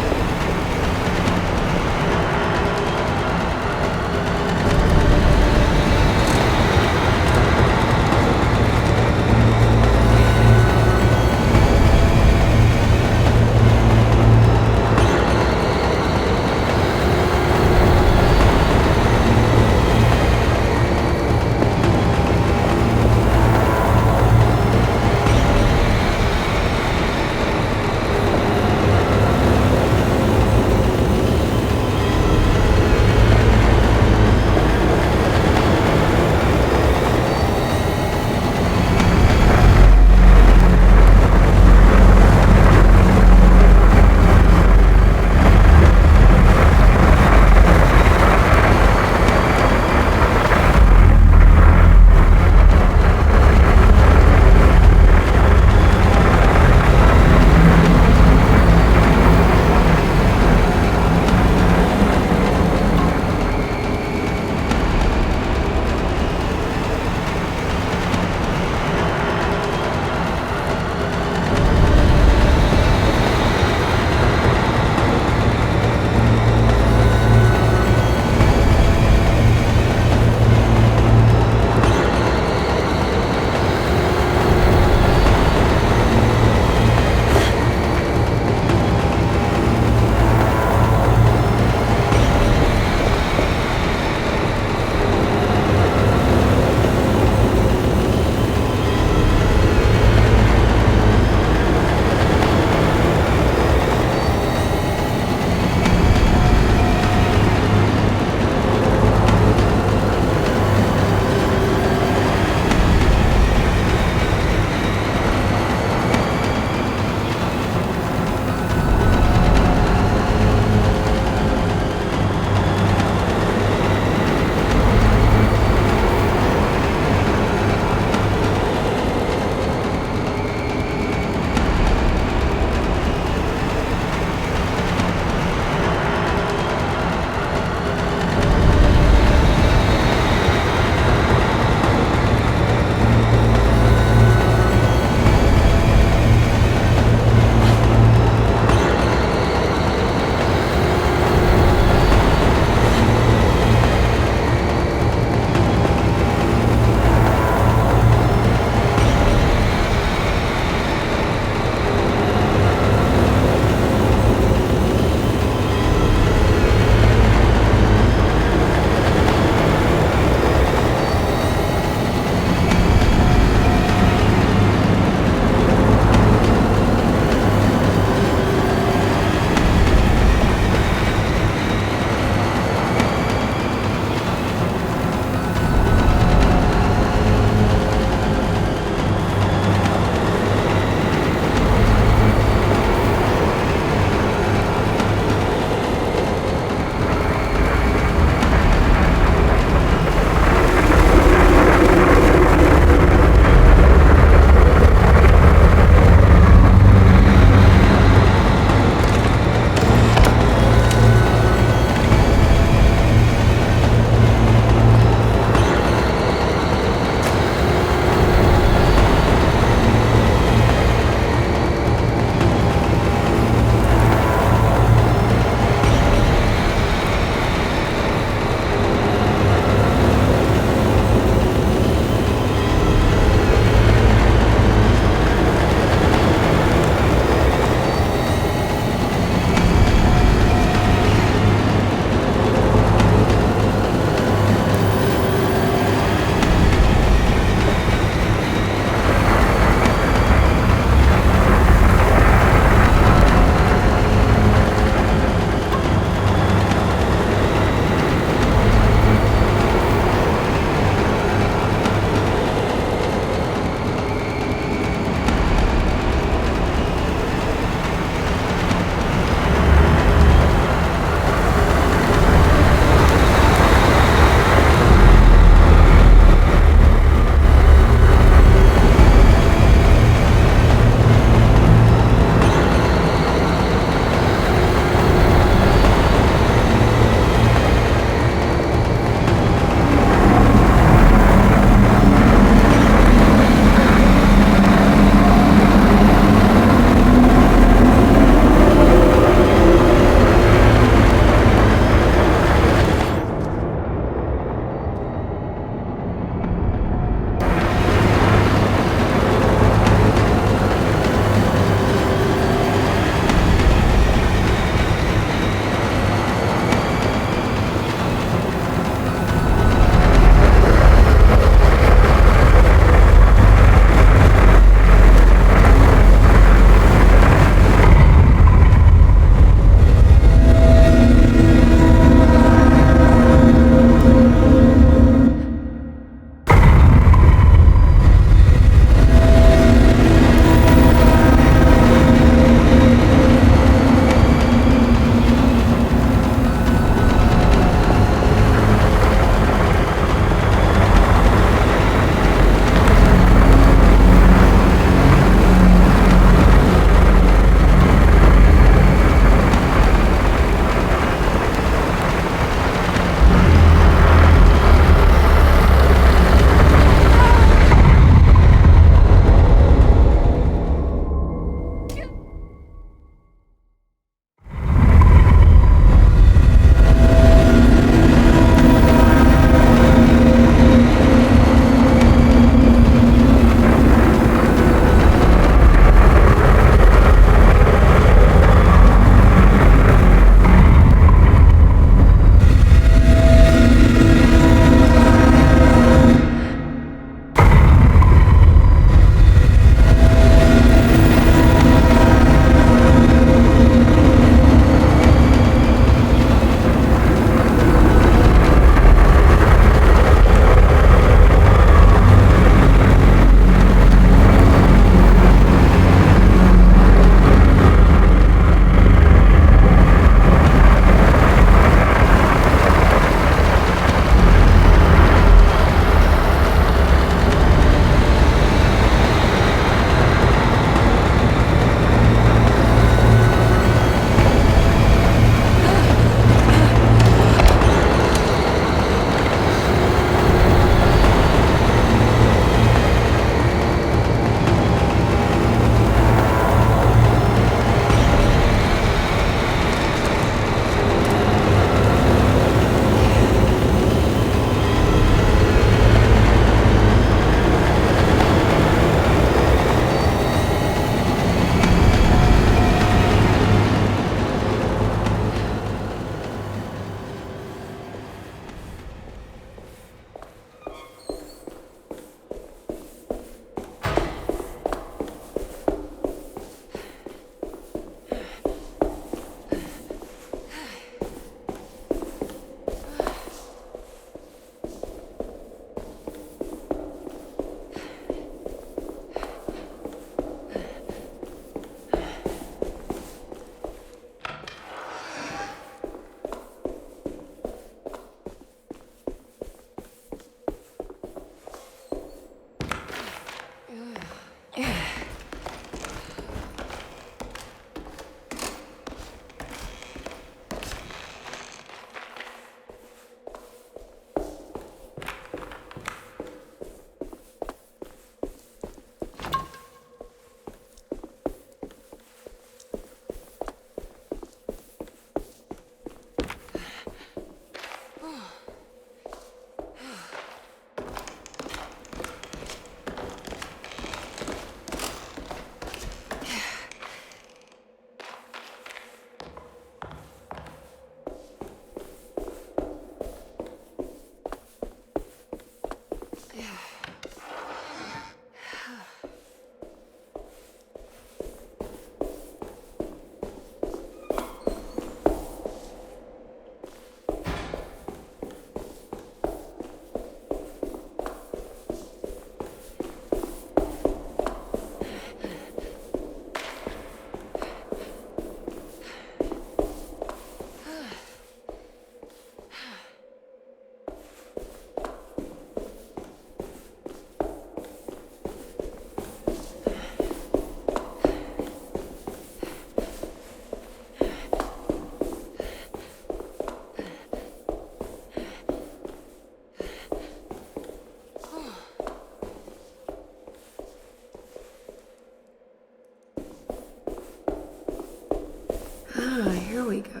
we go.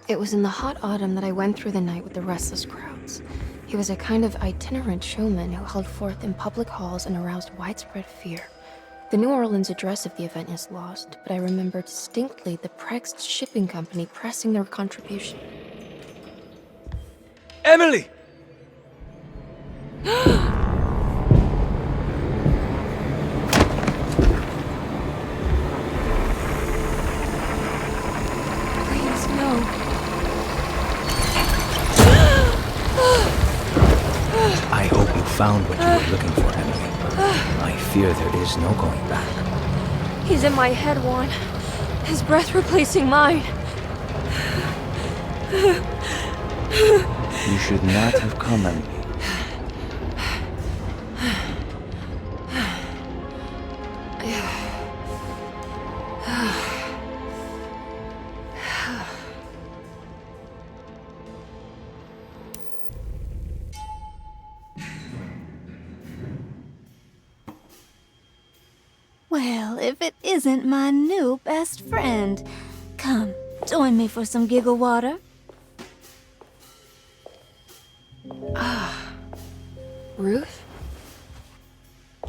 It was in the hot autumn that I went through the night with the restless crowds. He was a kind of itinerant showman who held forth in public halls and aroused widespread fear. The New Orleans address of the event is lost, but I remember distinctly the Prext shipping company pressing their contribution. Emily! Please, no. I hope you found what you were looking for, Emily. I fear there is no going back. He's in my head, Juan. His breath replacing mine. You should not have come, Emily. Well, if it isn't my new best friend. Come, join me for some giggle water. Ruth?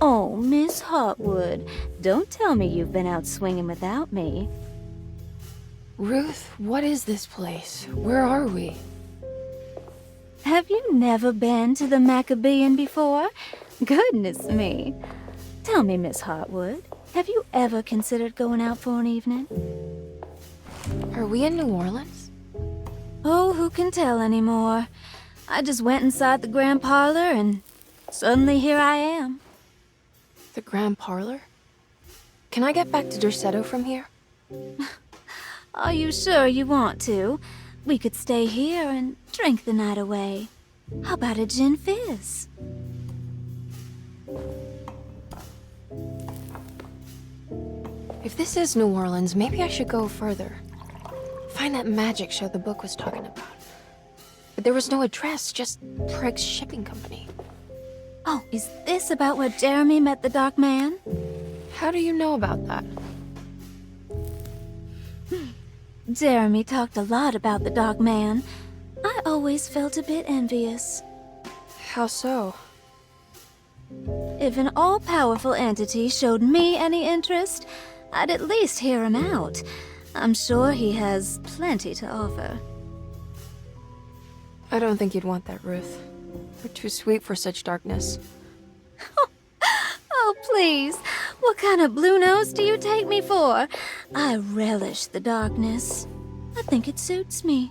Oh, Miss Hotwood, don't tell me you've been out swinging without me. Ruth, what is this place? Where are we? Have you never been to the Maccabean before? Goodness me. Tell me, Miss Hotwood, have you ever considered going out for an evening? Are we in New Orleans? Oh, who can tell anymore? I just went inside the grand parlor and suddenly here I am. The grand parlor? Can I get back to Derceto from here? Are you sure you want to? We could stay here and drink the night away. How about a gin fizz? If this is New Orleans, maybe I should go further. Find that magic show the book was talking about. But there was no address, just Prext Shipping Company. Oh, is this about where Jeremy met the Dark Man? How do you know about that? Jeremy talked a lot about the Dark Man. I always felt a bit envious. How so? If an all-powerful entity showed me any interest, I'd at least hear him out. I'm sure he has plenty to offer. I don't think you'd want that, Ruth. You're too sweet for such darkness. Oh, please. What kind of blue nose do you take me for? I relish the darkness. I think it suits me.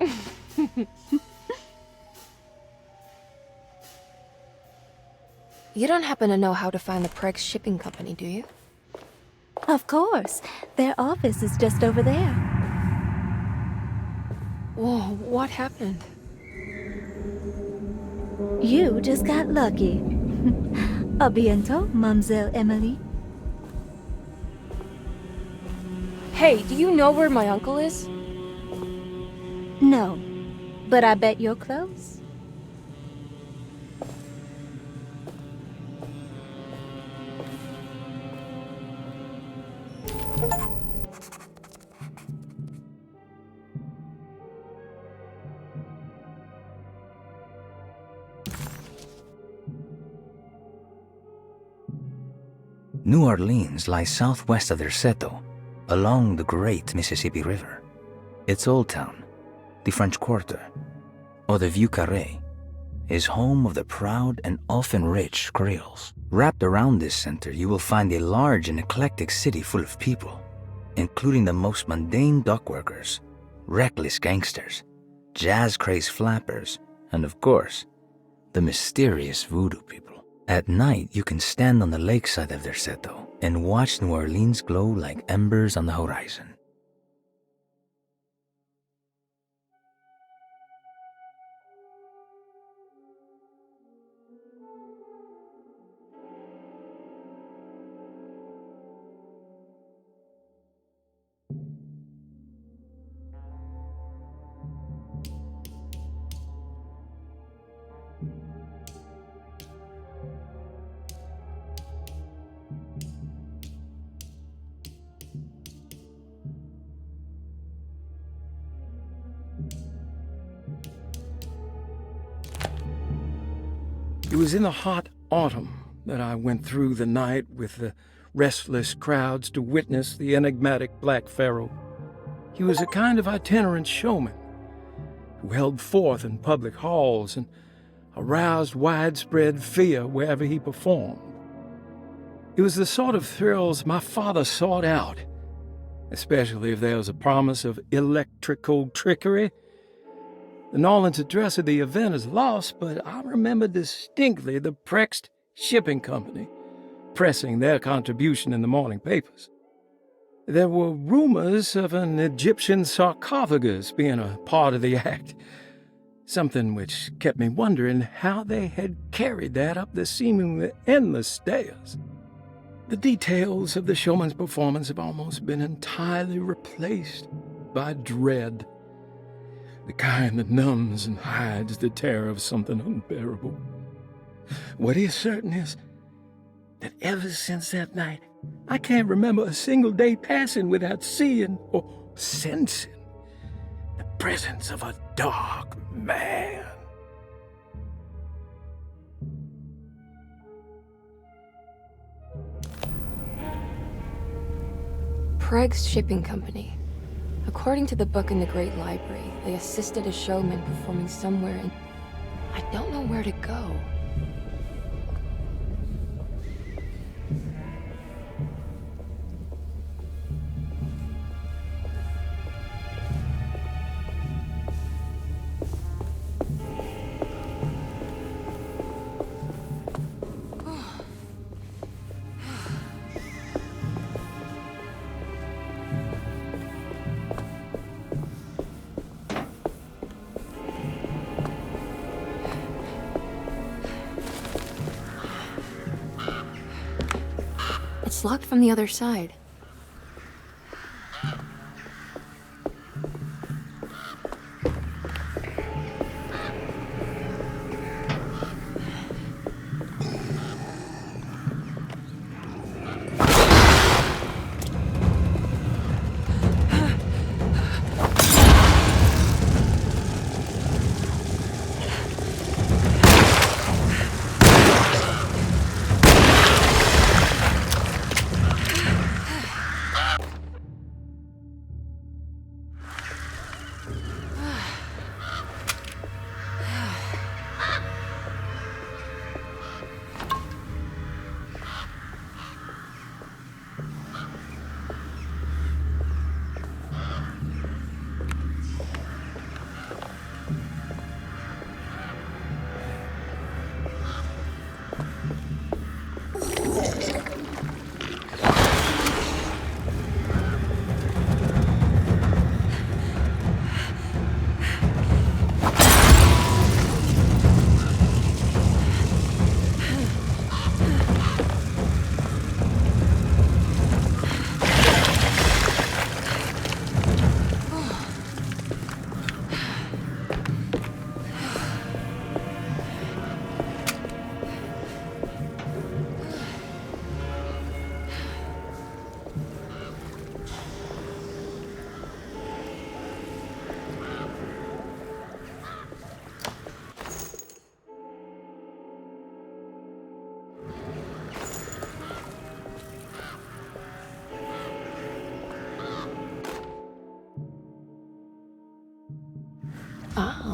You don't happen to know how to find the Prext Shipping Company, do you? Of course. Their office is just over there. Whoa, what happened? You just got lucky. A bientôt, Mademoiselle Emily. Hey, do you know where my uncle is? No, but I bet you're close. New Orleans lies southwest of Derceto, along the great Mississippi River. Its Old Town, the French Quarter, or the Vieux Carré, is home of the proud and often rich Creoles. Wrapped around this center, you will find a large and eclectic city full of people, including the most mundane dock workers, reckless gangsters, jazz-crazed flappers, and of course, the mysterious voodoo people. At night, you can stand on the lakeside of Derceto and watch New Orleans glow like embers on the horizon. It was in the hot autumn that I went through the night with the restless crowds to witness the enigmatic Black Pharaoh. He was a kind of itinerant showman who held forth in public halls and aroused widespread fear wherever he performed. It was the sort of thrills my father sought out, especially if there was a promise of electrical trickery. The Nolan's address of the event is lost, but I remember distinctly the Prext Shipping Company pressing their contribution in the morning papers. There were rumors of an Egyptian sarcophagus being a part of the act, something which kept me wondering how they had carried that up the seemingly endless stairs. The details of the showman's performance have almost been entirely replaced by dread. The kind that numbs and hides the terror of something unbearable. What is certain is that ever since that night, I can't remember a single day passing without seeing or sensing the presence of a dark man. Prext Shipping Company. According to the book in the Great Library, they assisted a showman performing somewhere in... I don't know where to go. It's locked from the other side.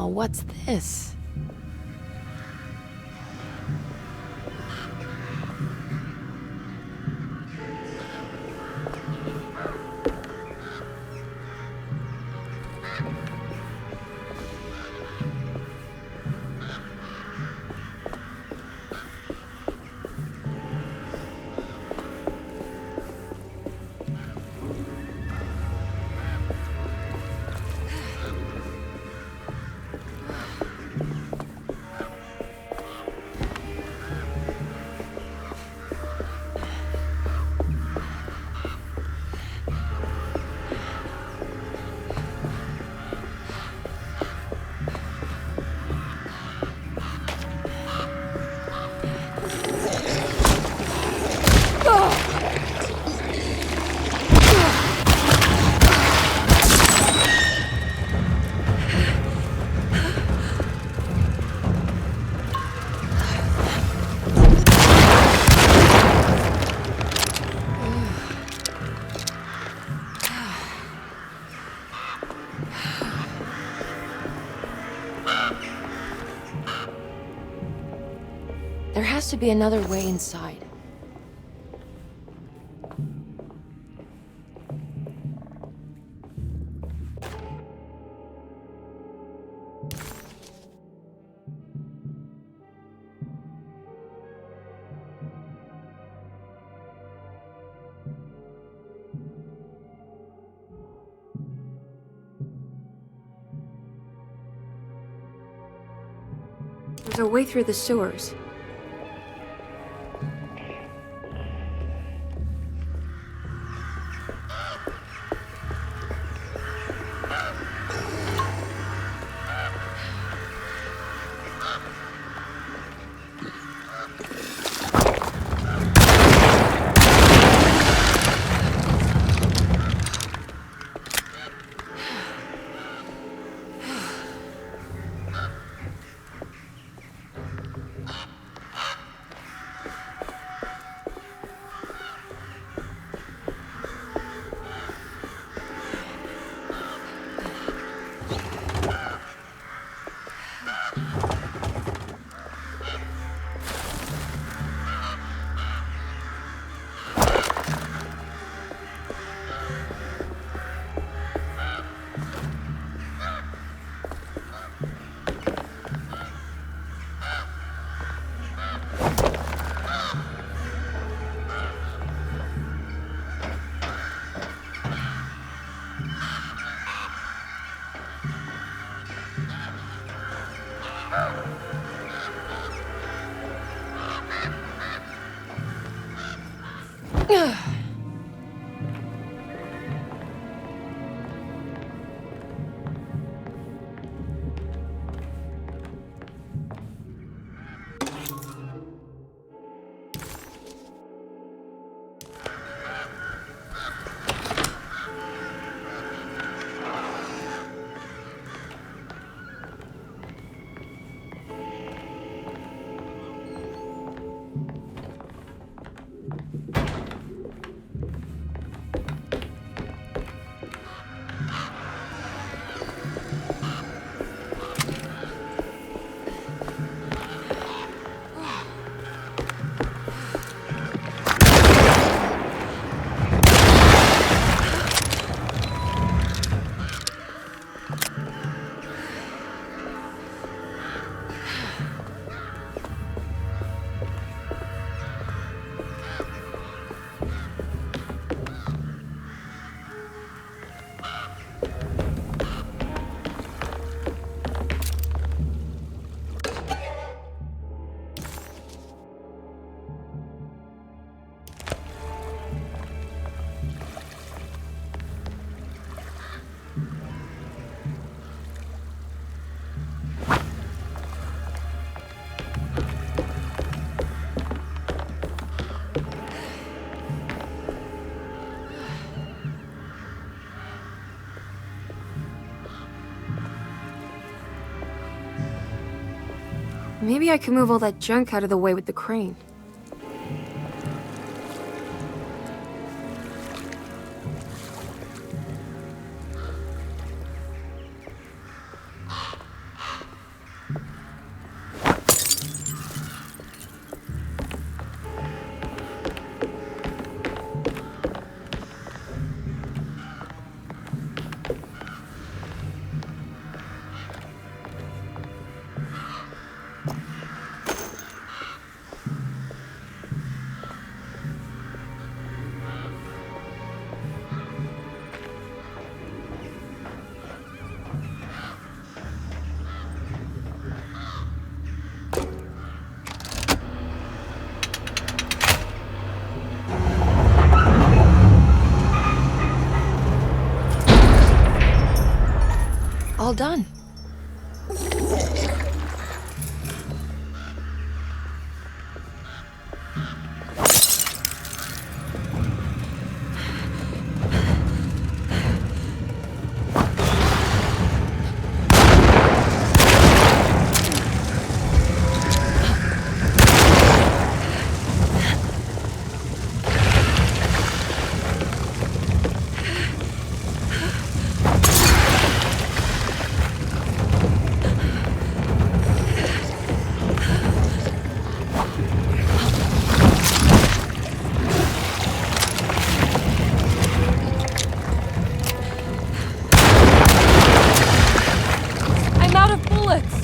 Oh, what's this? There has to be another way inside. There's a way through the sewers. Maybe I can move all that junk out of the way with the crane. All done. I'm out of bullets!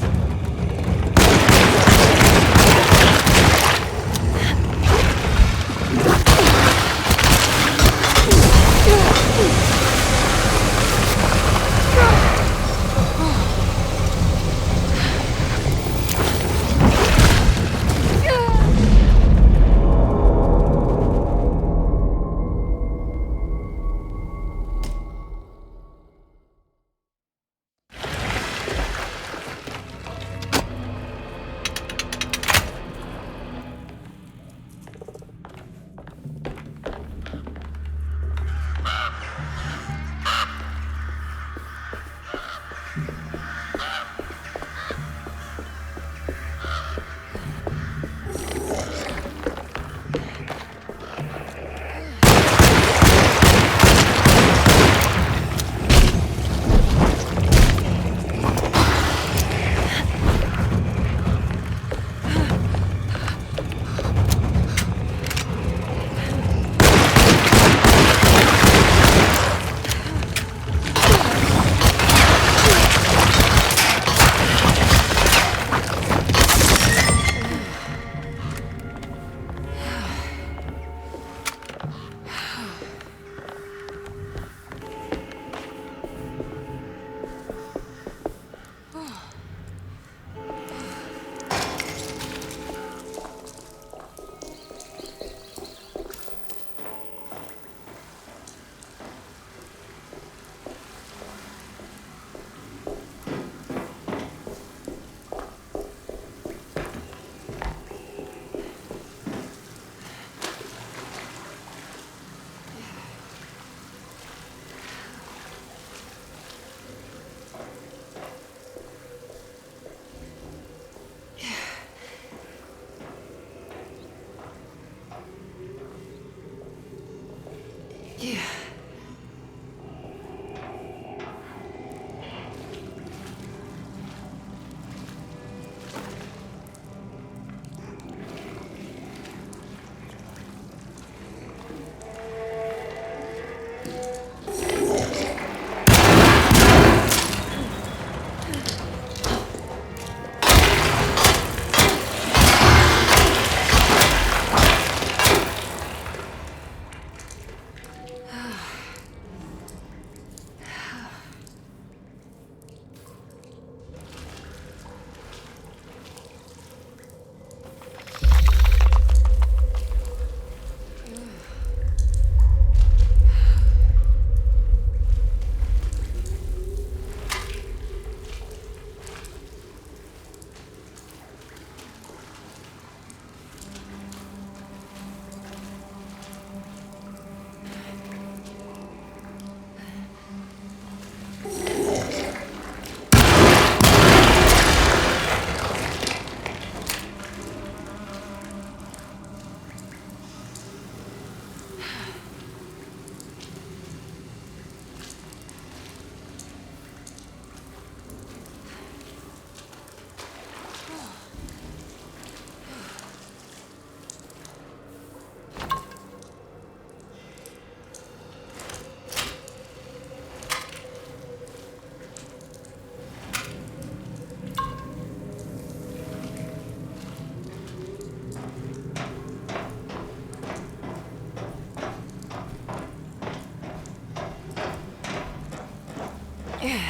Yeah.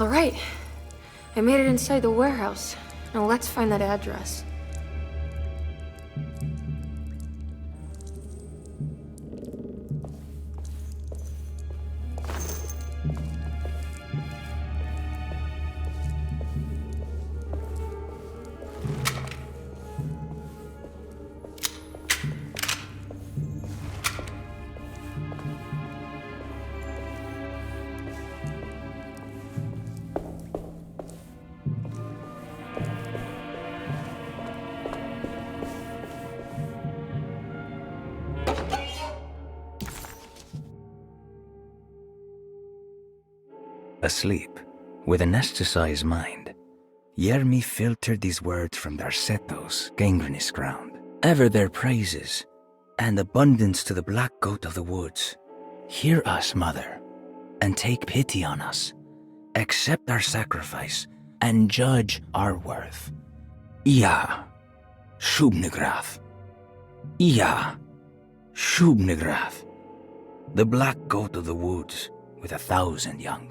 All right. I made it inside the warehouse. Now let's find that address. Asleep, with an anesthetized mind, Yermi filtered these words from Darceto's gangrenous ground. Ever their praises, and abundance to the black goat of the woods. Hear us, mother, and take pity on us. Accept our sacrifice, and judge our worth. Ia, Shubnigrath. Ia, Shubnigrath. The black goat of the woods with 1,000 young.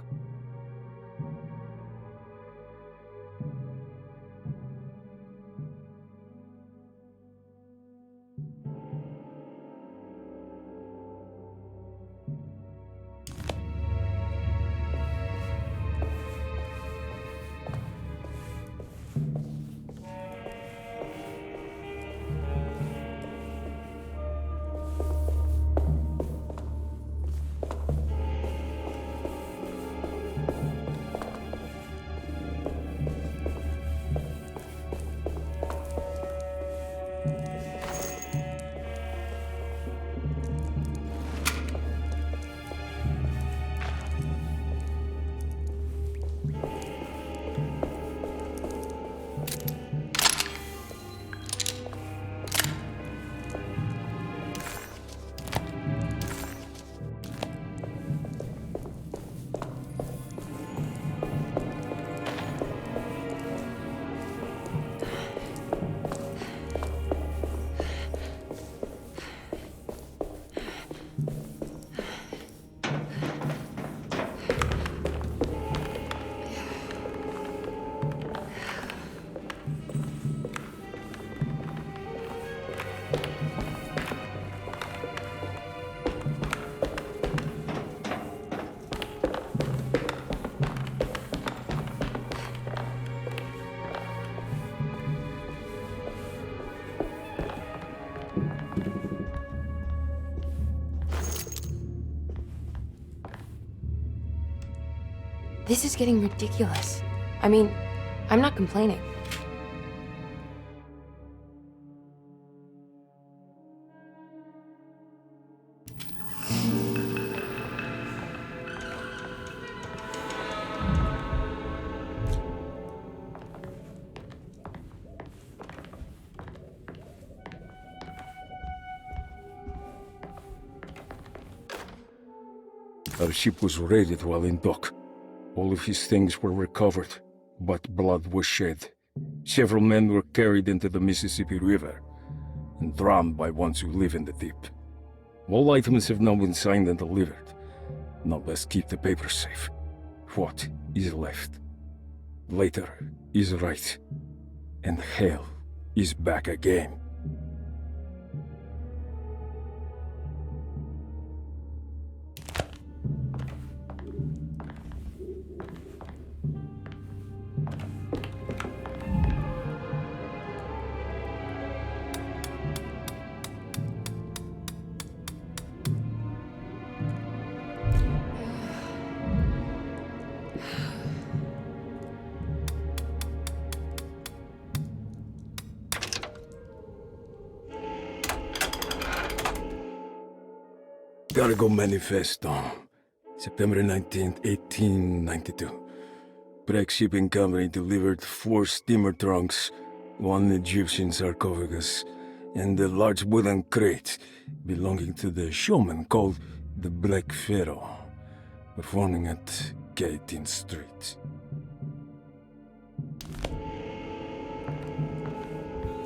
This is getting ridiculous. I mean, I'm not complaining. Our ship was raided while in dock. All of his things were recovered, but blood was shed. Several men were carried into the Mississippi River and drowned by ones who live in the deep. All items have now been signed and delivered. Now let's keep the papers safe. What is left? Later is right, and hell is back again. Cargo Manifesto, September 19th, 1892. Break Shipping Company delivered 4 steamer trunks, 1 Egyptian sarcophagus, and a large wooden crate belonging to the showman called the Black Pharaoh, performing at 18th Street.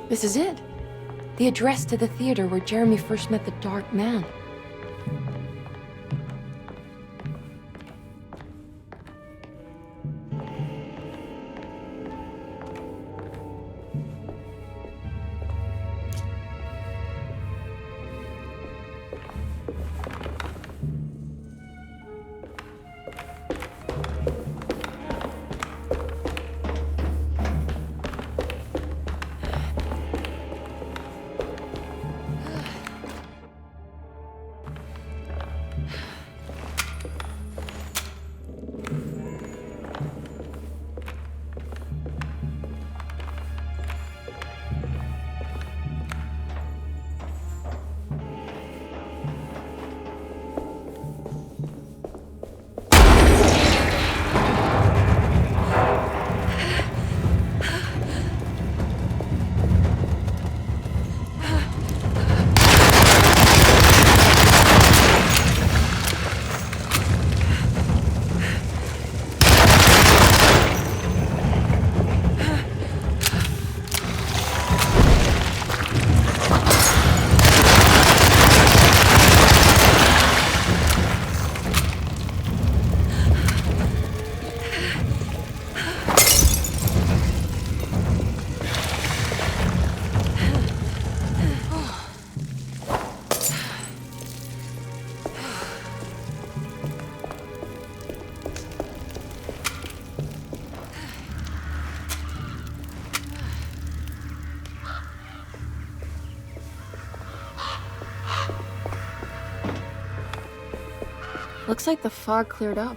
This is it. The address to the theater where Jeremy first met the Dark Man. Looks like the fog cleared up.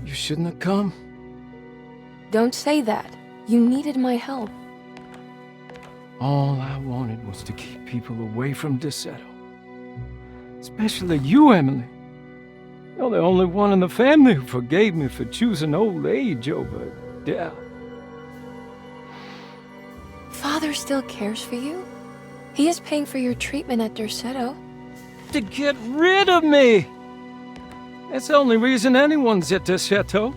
You shouldn't have come. Don't say that. You needed my help. All I wanted was to keep people away from Desetto. Especially you, Emily. You're the only one in the family who forgave me for choosing old age over death. Father still cares for you? He is paying for your treatment at Derceto. To get rid of me! That's the only reason anyone's at Derceto.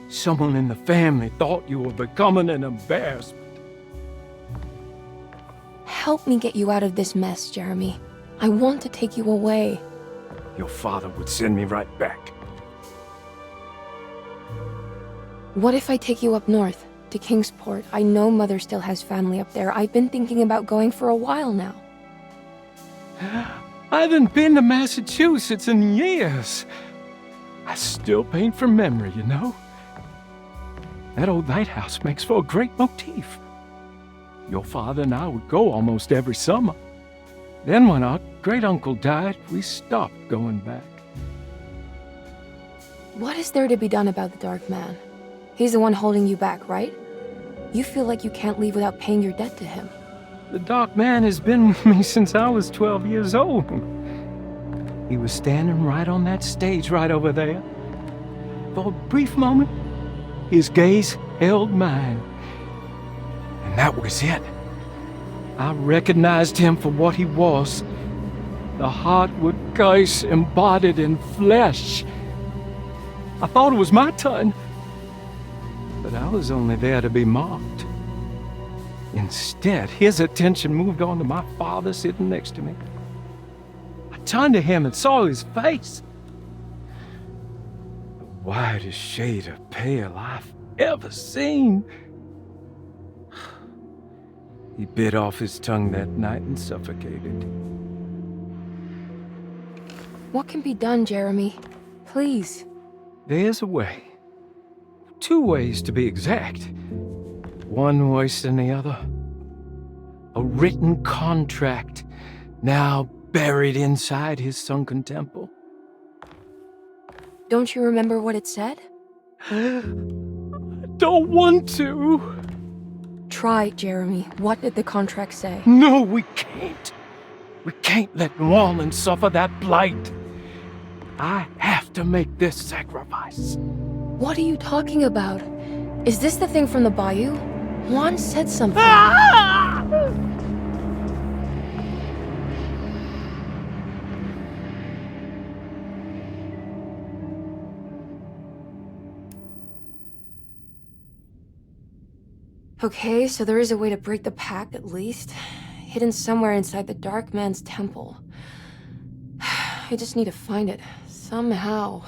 Someone in the family thought you were becoming an embarrassment. Help me get you out of this mess, Jeremy. I want to take you away. Your father would send me right back. What if I take you up north, to Kingsport? I know Mother still has family up there. I've been thinking about going for a while now. I haven't been to Massachusetts in years. I still paint from memory, you know. That old lighthouse makes for a great motif. Your father and I would go almost every summer. Then when our great-uncle died, we stopped going back. What is there to be done about the Dark Man? He's the one holding you back, right? You feel like you can't leave without paying your debt to him. The Dark Man has been with me since I was 12 years old. He was standing right on that stage right over there. For a brief moment, his gaze held mine. And that was it. I recognized him for what he was. The Heartwood curse embodied in flesh. I thought it was my turn. But I was only there to be mocked. Instead, his attention moved on to my father sitting next to me. I turned to him and saw his face. The whitest shade of pale I've ever seen. He bit off his tongue that night and suffocated. What can be done, Jeremy? Please. There's a way. 2 ways to be exact. One worse than the other. A written contract, now buried inside his sunken temple. Don't you remember what it said? Don't want to. Try, Jeremy. What did the contract say? No, we can't. We can't let Wallen suffer that blight. I have to make this sacrifice. What are you talking about? Is this the thing from the bayou? Juan said something. Okay, so there is a way to break the pact at least. Hidden somewhere inside the Dark Man's temple. I just need to find it. Somehow.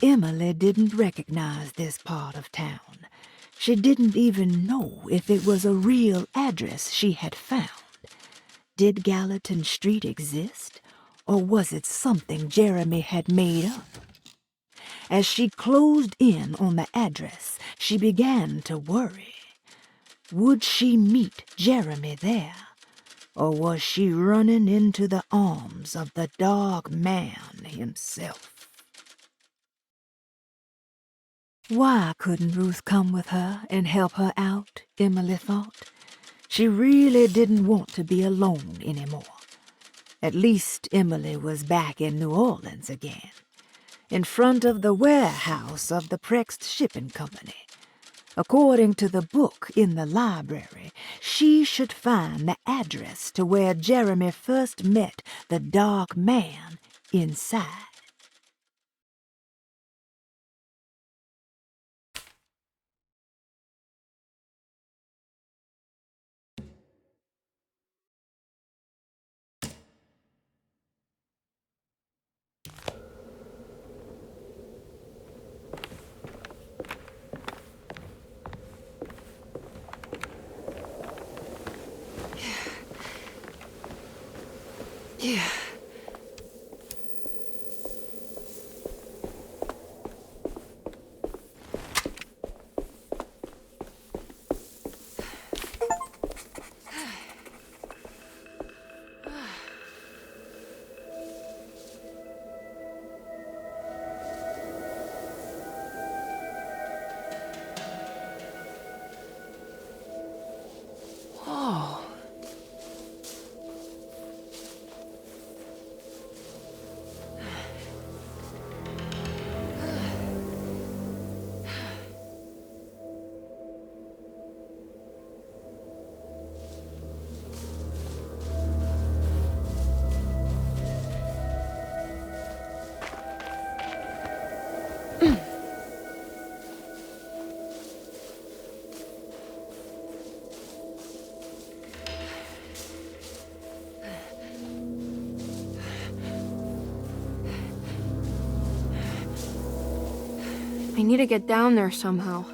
Emily didn't recognize this part of town. She didn't even know if it was a real address she had found. Did Gallatin Street exist, or was it something Jeremy had made up? As she closed in on the address, she began to worry. Would she meet Jeremy there, or was she running into the arms of the Dog Man himself? Why couldn't Ruth come with her and help her out, Emily thought. She really didn't want to be alone anymore. At least Emily was back in New Orleans again, in front of the warehouse of the Prext Shipping Company. According to the book in the library, she should find the address to where Jeremy first met the Dark Man inside. Yeah. Whoa. I need to get down there somehow.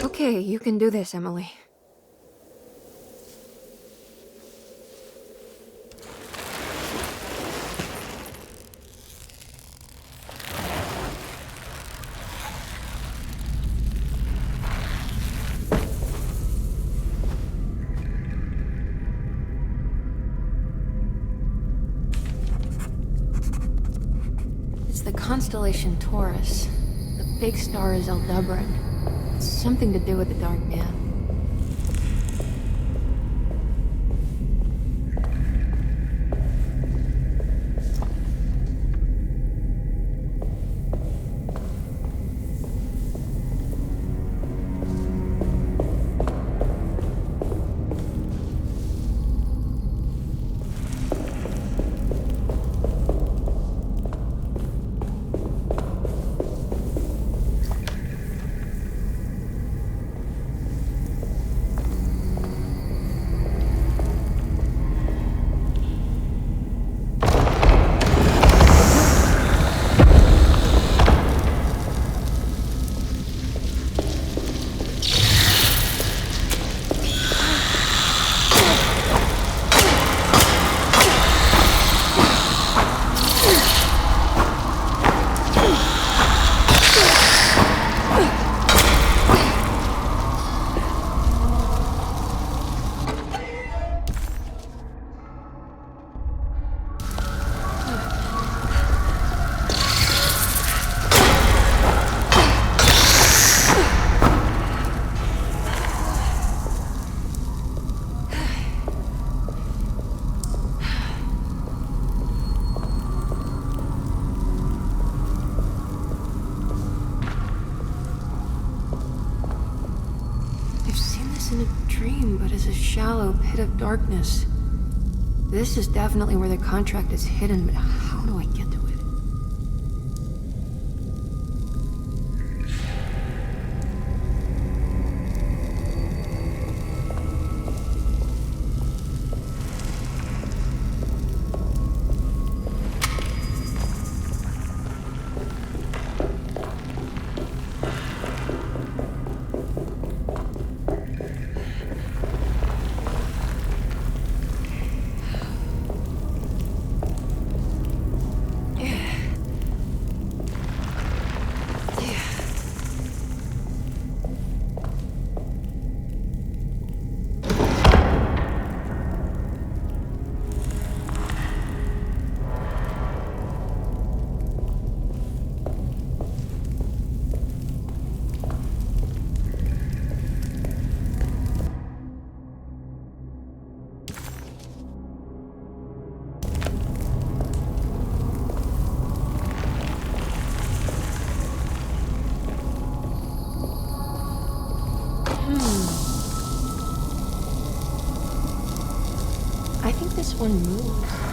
Okay, you can do this, Emily. It's the constellation Taurus. The big star is Aldebaran. It's something to do with the Dark Man. this in a dream, but as a shallow pit of darkness. This is definitely where the contract is hidden, but how do I get to it? I think this one moves.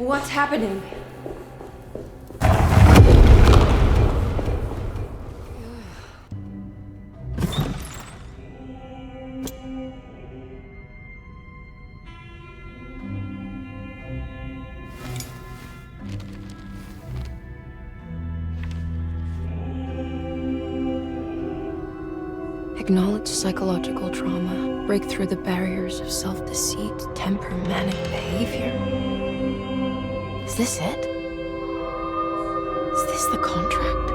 What's happening? Acknowledge psychological trauma. Break through the barriers of self-deceit, temper, manic behavior. Is this it? Is this the contract?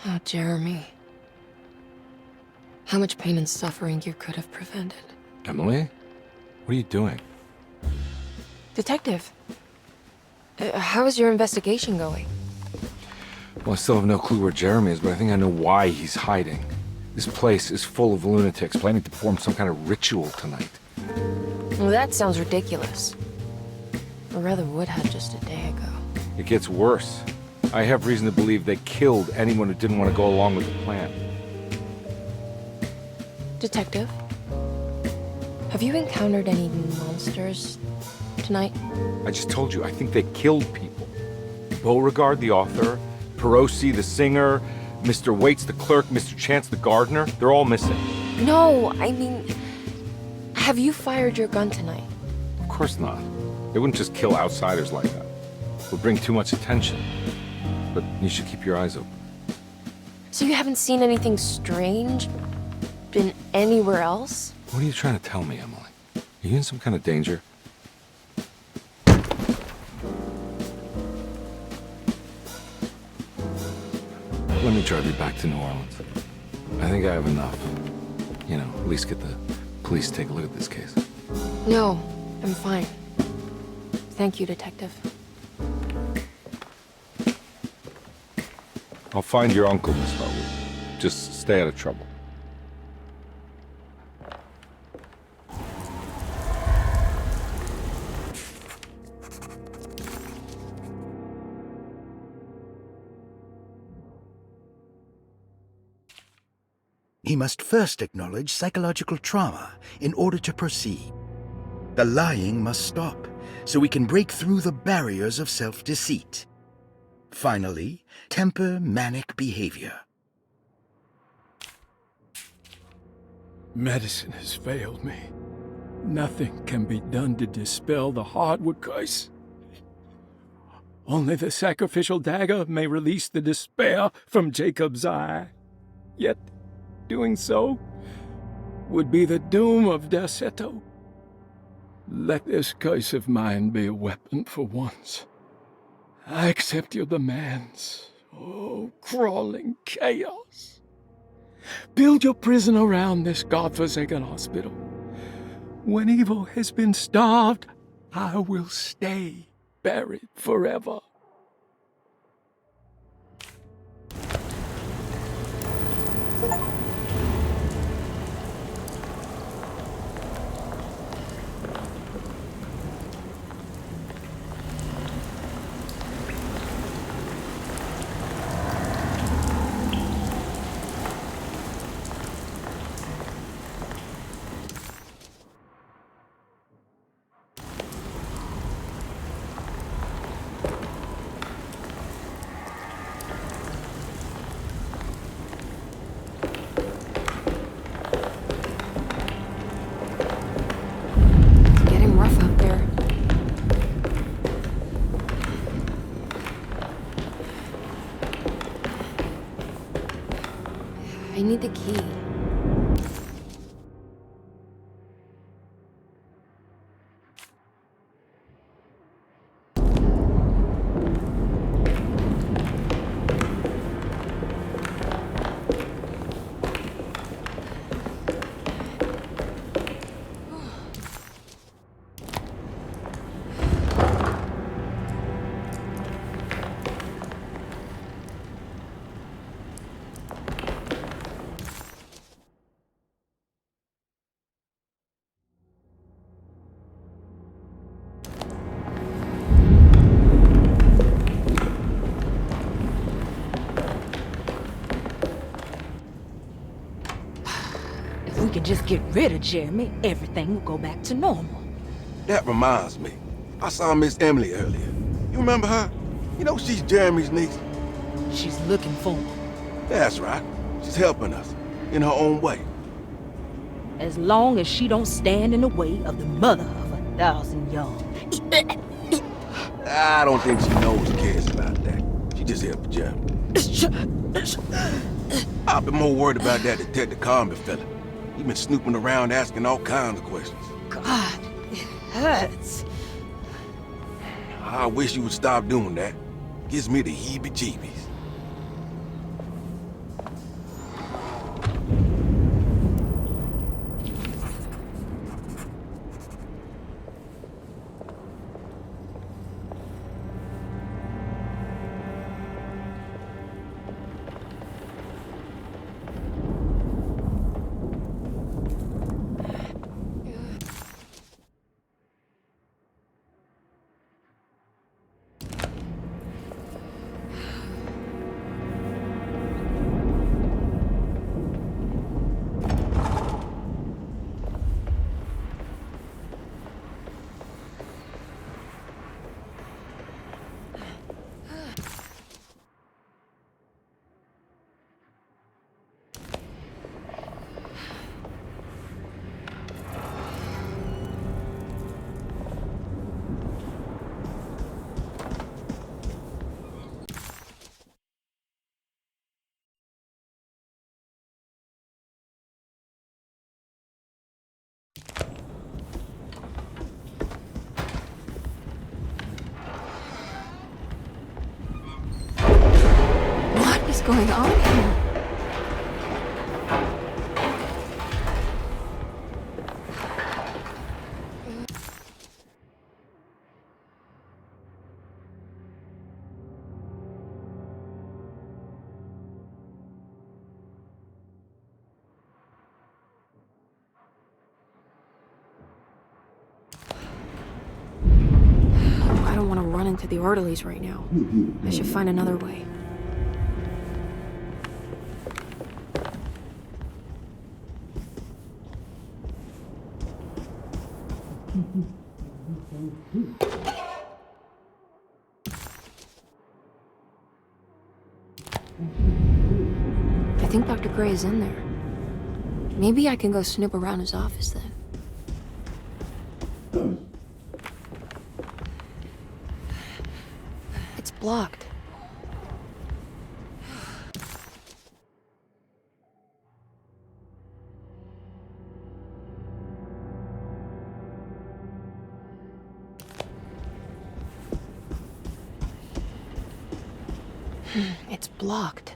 Oh, Jeremy. How much pain and suffering you could have prevented. Emily? What are you doing? Detective, how is your investigation going? Well, I still have no clue where Jeremy is, but I think I know why he's hiding. This place is full of lunatics planning to perform some kind of ritual tonight. Well, that sounds ridiculous. Or rather would have just a day ago. It gets worse. I have reason to believe they killed anyone who didn't want to go along with the plan. Detective, have you encountered any monsters tonight? I just told you, I think they killed people. Beauregard, the author, Perosi, the singer, Mr. Waits, the clerk, Mr. Chance, the gardener, they're all missing. No, I mean, have you fired your gun tonight? Of course not. They wouldn't just kill outsiders like that. It would bring too much attention. But you should keep your eyes open. So you haven't seen anything strange? Been anywhere else? What are you trying to tell me, Emily? Are you in some kind of danger? Let me drive you back to New Orleans. I think I have enough. You know, at least get the police to take a look at this case. No, I'm fine. Thank you, Detective. I'll find your uncle, Miss Harwood. Just stay out of trouble. He must first acknowledge psychological trauma in order to proceed. The lying must stop, so we can break through the barriers of self-deceit. Finally, temper manic behavior. Medicine has failed me. Nothing can be done to dispel the hardwood curse. Only the sacrificial dagger may release the despair from Jacob's eye. Yet, doing so would be the doom of Derceto. Let this curse of mine be a weapon for once. I accept your demands. Oh, crawling chaos. Build your prison around this godforsaken hospital. When evil has been starved, I will stay buried forever. I need the key. could just get rid of Jeremy, everything would go back to normal. That reminds me. I saw Miss Emily earlier. You remember her? You know she's Jeremy's niece. She's looking for him. That's right. She's helping us, in her own way. As long as she don't stand in the way of the mother of 1,000 young. I don't think she knows or cares about that. She just helped Jeremy. I've been more worried about that Detective Carmen fella. He been snooping around asking all kinds of questions. God, it hurts. I wish you would stop doing that. Gives me the heebie-jeebies. What is going on here? I don't want to run into the orderlies right now. I should find another way. I think Dr. Gray is in there. Maybe I can go snoop around his office then. It's blocked. It's blocked.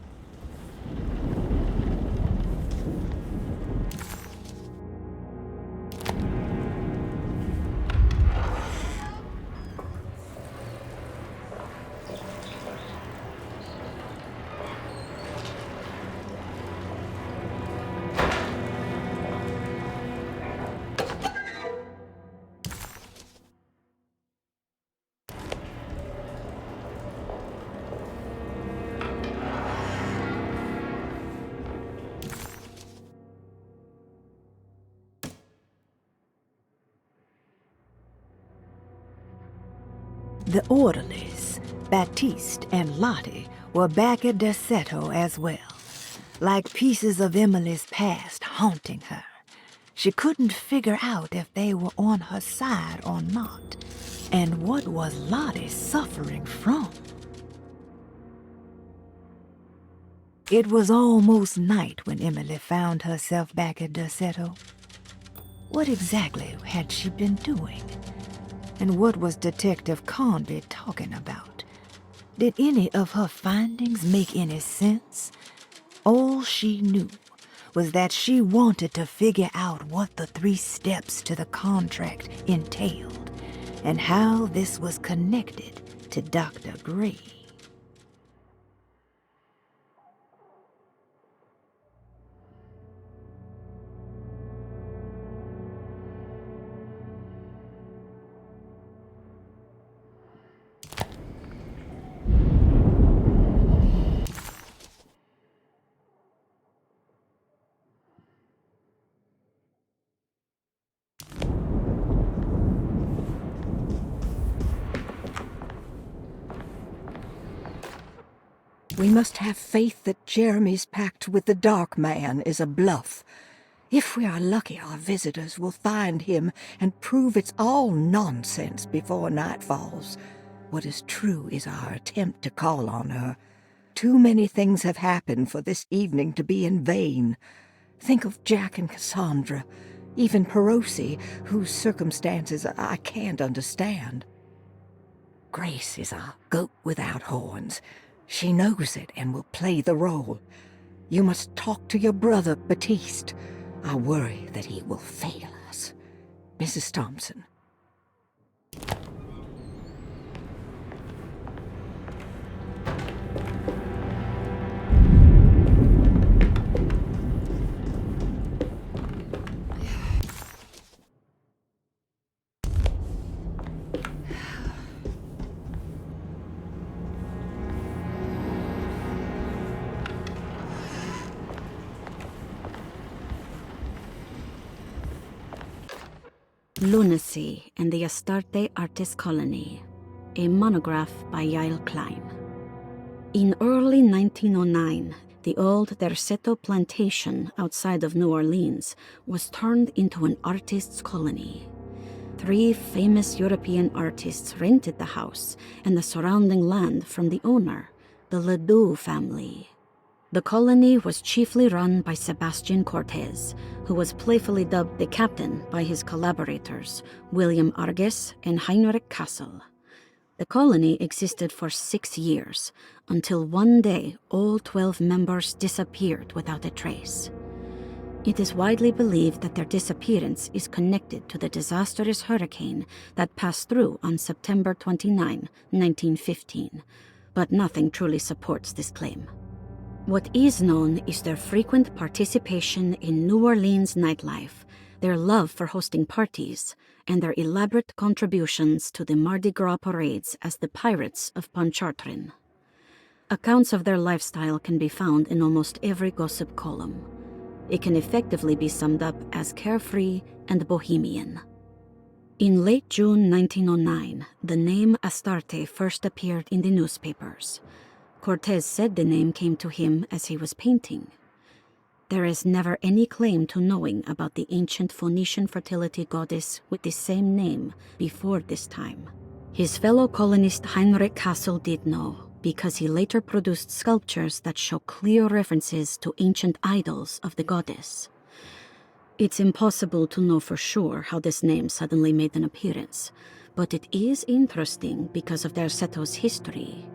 The orderlies, Baptiste and Lottie, were back at Derceto as well, like pieces of Emily's past haunting her. She couldn't figure out if they were on her side or not, and what was Lottie suffering from? It was almost night when Emily found herself back at Derceto. What exactly had she been doing? And what was Detective Conby talking about? Did any of her findings make any sense? All she knew was that she wanted to figure out what the 3 steps to the contract entailed, and how this was connected to Dr. Gray. We must have faith that Jeremy's pact with the Dark Man is a bluff. If we are lucky, our visitors will find him and prove it's all nonsense before night falls. What is true is our attempt to call on her. Too many things have happened for this evening to be in vain. Think of Jack and Cassandra, even Perosi, whose circumstances I can't understand. Grace is a goat without horns. She knows it and will play the role. You must talk to your brother, Baptiste. I worry that he will fail us. Mrs. Thompson. Lunacy and the Astarte Artist Colony, a monograph by Yael Klein. In early 1909, the old Derceto plantation outside of New Orleans was turned into an artist's colony. 3 famous European artists rented the house and the surrounding land from the owner, the Ledoux family. The colony was chiefly run by Sebastian Cortez, who was playfully dubbed the captain by his collaborators, William Arges and Heinrich Kassel. The colony existed for 6 years, until one day all 12 members disappeared without a trace. It is widely believed that their disappearance is connected to the disastrous hurricane that passed through on September 29, 1915, but nothing truly supports this claim. What is known is their frequent participation in New Orleans nightlife, their love for hosting parties, and their elaborate contributions to the Mardi Gras parades as the Pirates of Pontchartrain. Accounts of their lifestyle can be found in almost every gossip column. It can effectively be summed up as carefree and bohemian. In late June 1909, the name Astarte first appeared in the newspapers. Cortez said the name came to him as he was painting. There is never any claim to knowing about the ancient Phoenician fertility goddess with the same name before this time. His fellow colonist Heinrich Kassel did know, because he later produced sculptures that show clear references to ancient idols of the goddess. It's impossible to know for sure how this name suddenly made an appearance, but it is interesting because of Derceto's history.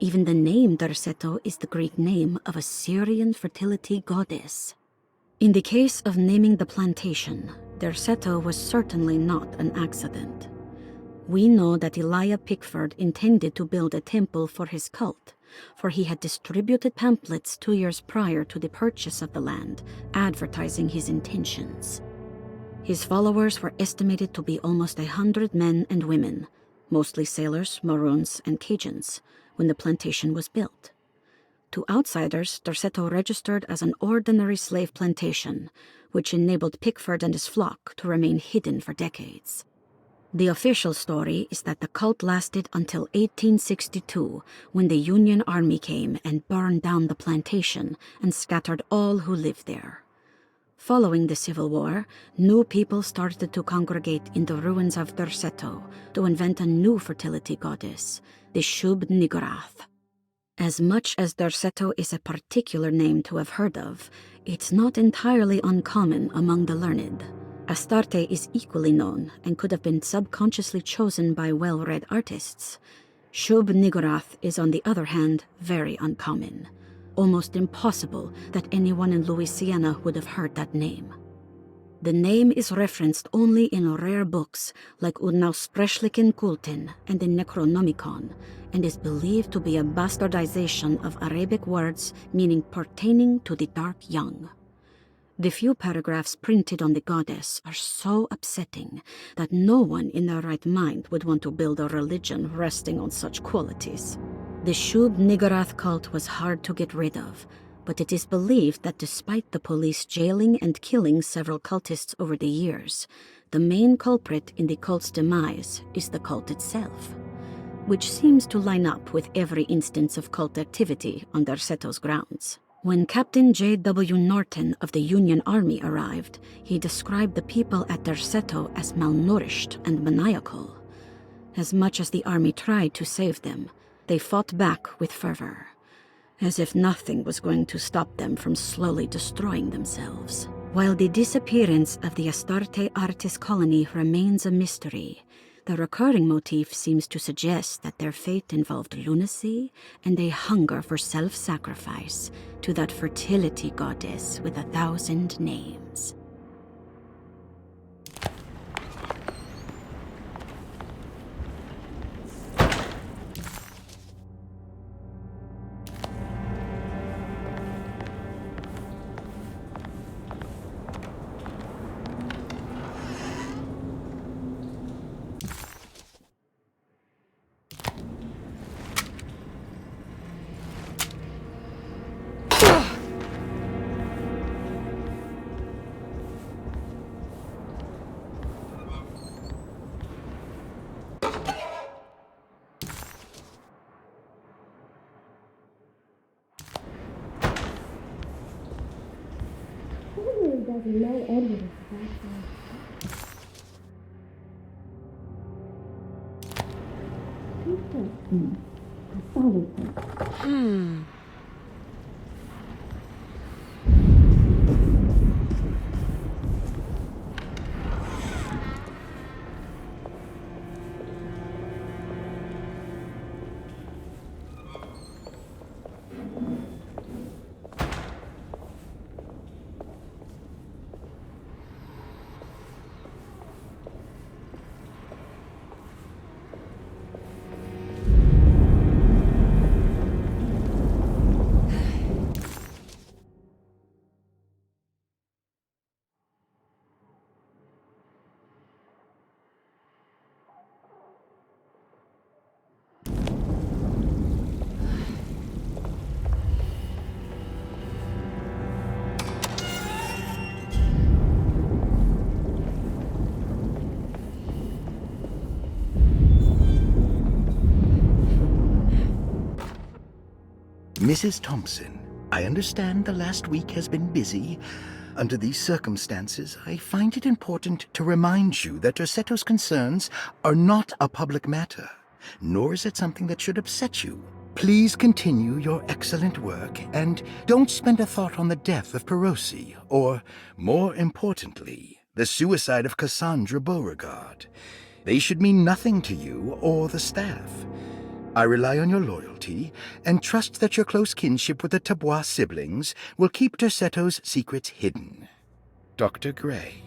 Even the name Derceto is the Greek name of a Syrian fertility goddess. In the case of naming the plantation, Derceto was certainly not an accident. We know that Elijah Pickford intended to build a temple for his cult, for he had distributed pamphlets 2 years prior to the purchase of the land, advertising his intentions. His followers were estimated to be almost 100 men and women, mostly sailors, Maroons, and Cajuns, when the plantation was built. To outsiders, Derceto registered as an ordinary slave plantation, which enabled Pickford and his flock to remain hidden for decades. The official story is that the cult lasted until 1862, when the Union Army came and burned down the plantation and scattered all who lived there. Following the Civil War, new people started to congregate in the ruins of Derceto to invent a new fertility goddess, the Shub-Niggurath. As much as Derceto is a particular name to have heard of, it's not entirely uncommon among the learned. Astarte is equally known and could have been subconsciously chosen by well-read artists. Shub-Niggurath is, on the other hand, very uncommon. Almost impossible that anyone in Louisiana would have heard that name. The name is referenced only in rare books like Unaussprechlichen Kulten and the Necronomicon, and is believed to be a bastardization of Arabic words meaning pertaining to the dark young. The few paragraphs printed on the goddess are so upsetting that no one in their right mind would want to build a religion resting on such qualities. The Shub-Niggurath cult was hard to get rid of, but it is believed that despite the police jailing and killing several cultists over the years, the main culprit in the cult's demise is the cult itself, which seems to line up with every instance of cult activity on Derceto's grounds. When Captain J.W. Norton of the Union Army arrived, he described the people at Derceto as malnourished and maniacal. As much as the army tried to save them, they fought back with fervor, as if nothing was going to stop them from slowly destroying themselves. While the disappearance of the Astarte artist colony remains a mystery, the recurring motif seems to suggest that their fate involved lunacy and a hunger for self-sacrifice to that fertility goddess with 1,000 names. Doesn't know Edward is Mrs. Thompson, I understand the last week has been busy. Under these circumstances, I find it important to remind you that Derceto's concerns are not a public matter, nor is it something that should upset you. Please continue your excellent work, and don't spend a thought on the death of Perosi, or, more importantly, the suicide of Cassandra Beauregard. They should mean nothing to you or the staff. I rely on your loyalty and trust that your close kinship with the Tabois siblings will keep Derceto's secrets hidden. Dr. Gray.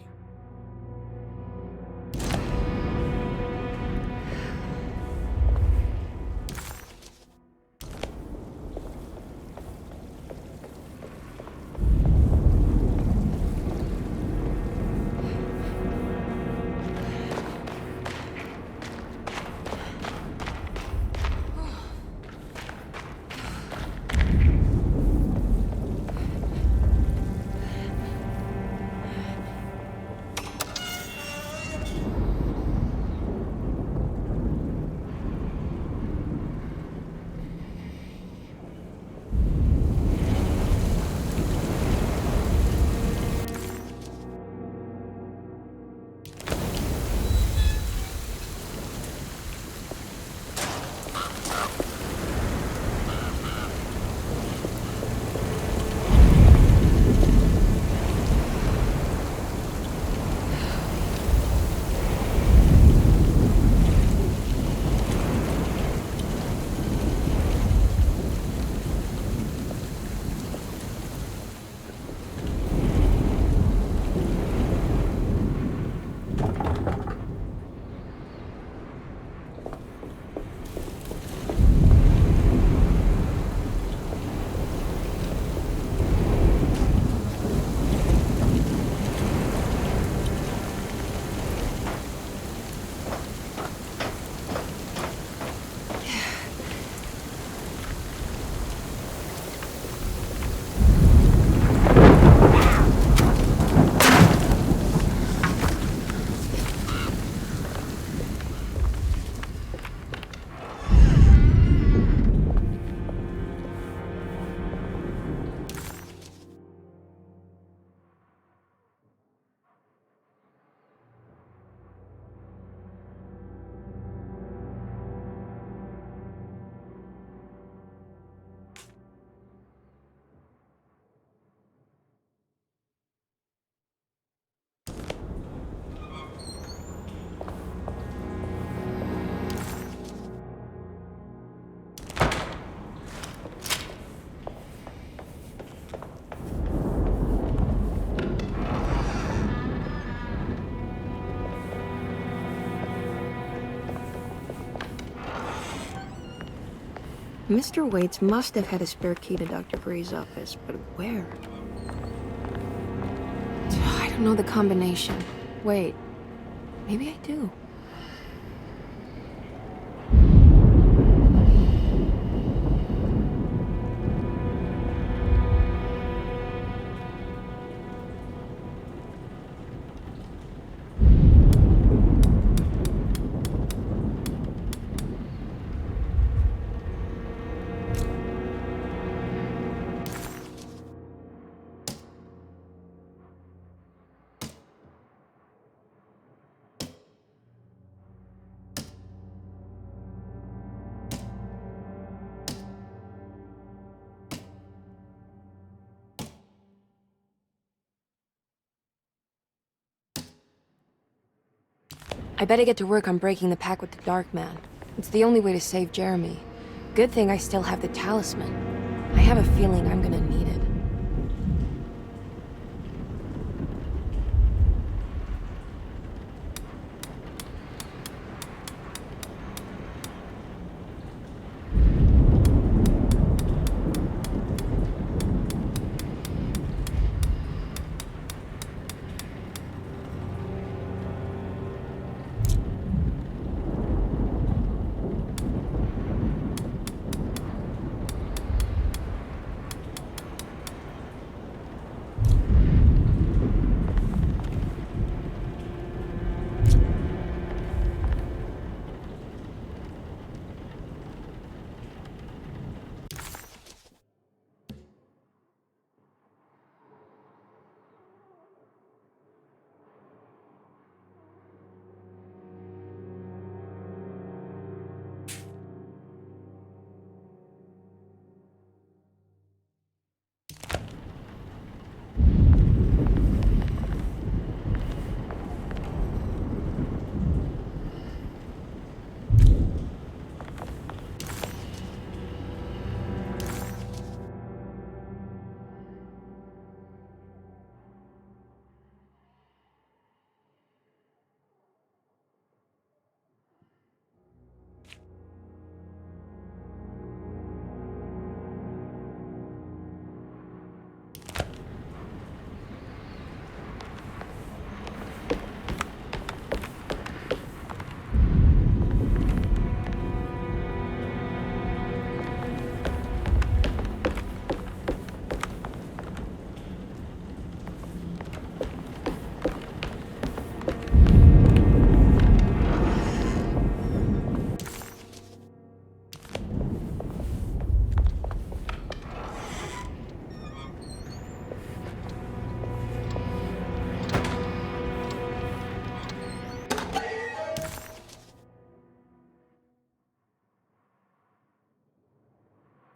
Mr. Waits must have had a spare key to Dr. Gray's office, but where? I don't know the combination. Wait, maybe I do. I better get to work on breaking the pact with the Dark Man. It's the only way to save Jeremy. Good thing I still have the talisman. I have a feeling I'm gonna need it.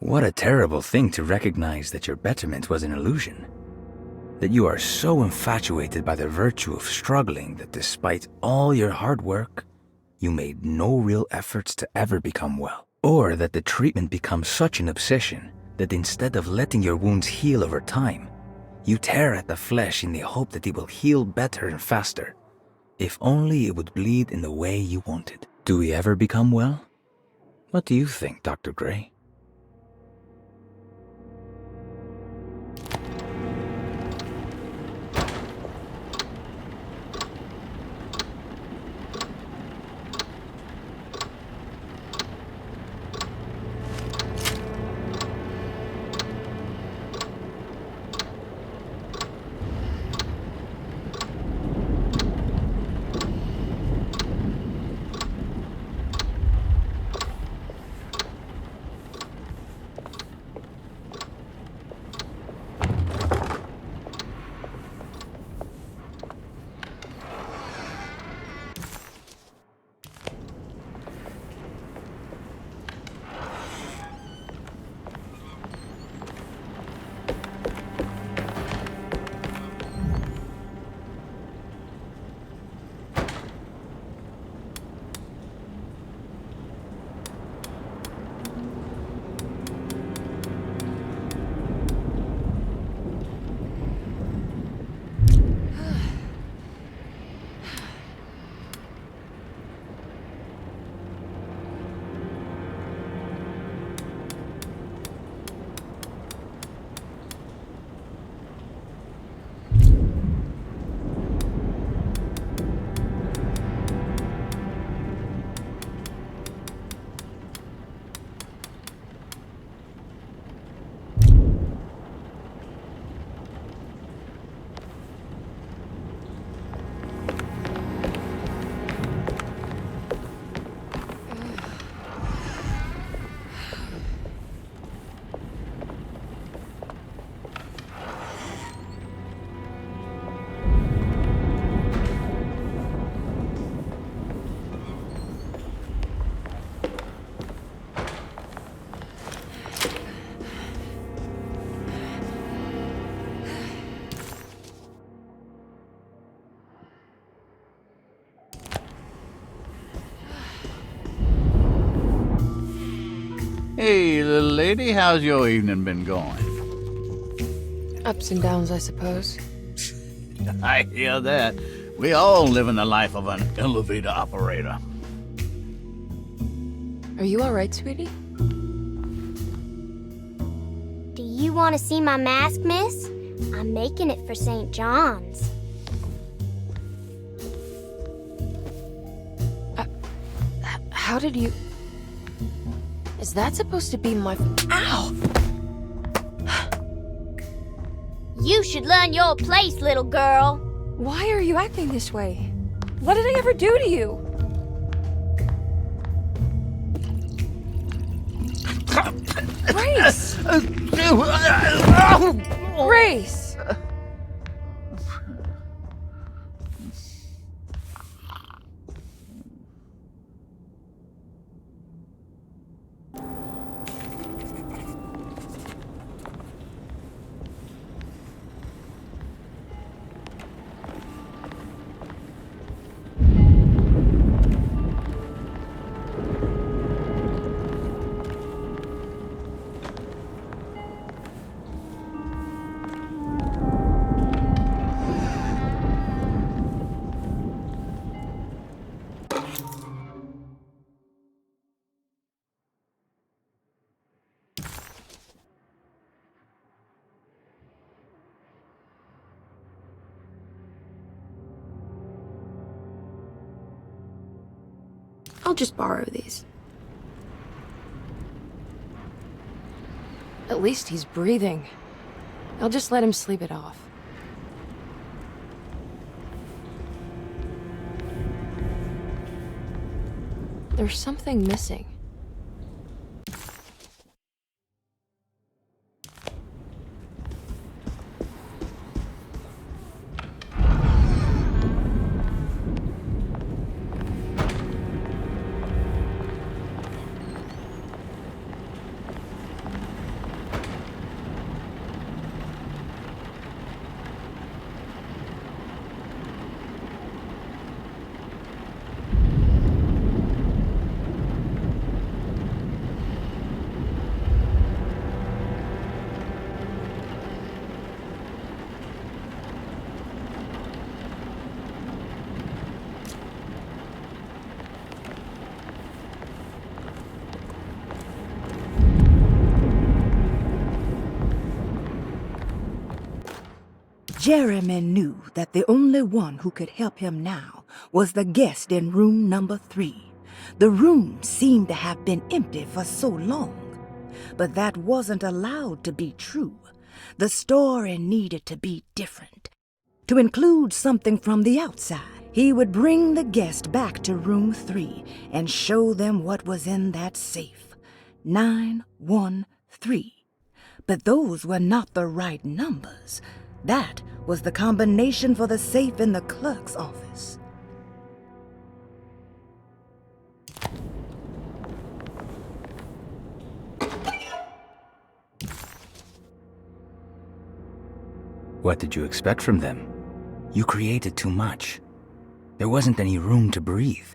What a terrible thing to recognize that your betterment was an illusion. That you are so infatuated by the virtue of struggling that despite all your hard work, you made no real efforts to ever become well. Or that the treatment becomes such an obsession that instead of letting your wounds heal over time, you tear at the flesh in the hope that it will heal better and faster. If only it would bleed in the way you wanted. Do we ever become well? What do you think, Dr. Gray? Hey, little lady, how's your evening been going? Ups and downs, I suppose. I hear that. We all live in the life of an elevator operator. Are you all right, sweetie? Do you want to see my mask, miss? I'm making it for St. John's. How did you... Is that supposed to be my... Ow! You should learn your place, little girl. Why are you acting this way? What did I ever do to you? Grace! Grace! I'll just borrow these. At least he's breathing. I'll just let him sleep it off. There's something missing. Jeremy knew that the only one who could help him now was the guest in room number 3. The room seemed to have been empty for so long. But that wasn't allowed to be true. The story needed to be different. To include something from the outside, he would bring the guest back to room 3 and show them what was in that safe. 913. But those were not the right numbers. That was the combination for the safe in the clerk's office. What did you expect from them? You created too much. There wasn't any room to breathe.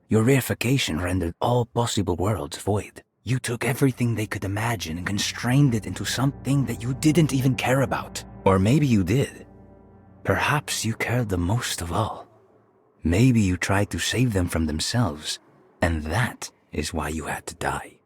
Your reification rendered all possible worlds void. You took everything they could imagine and constrained it into something that you didn't even care about. Or maybe you did. Perhaps you cared the most of all. Maybe you tried to save them from themselves, and that is why you had to die.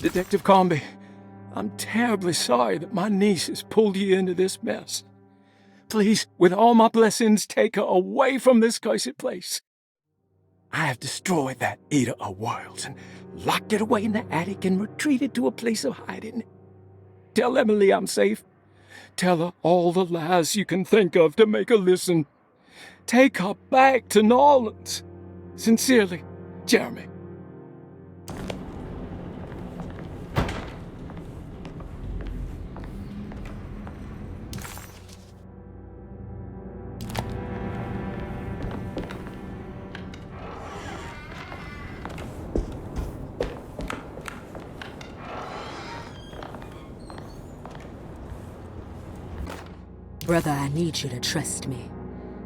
Detective Comby, I'm terribly sorry that my niece has pulled you into this mess. Please, with all my blessings, take her away from this cursed place. I have destroyed that Eater of Worlds and locked it away in the attic and retreated to a place of hiding. Tell Emily I'm safe. Tell her all the lies you can think of to make her listen. Take her back to New Orleans. Sincerely, Jeremy. Brother, I need you to trust me.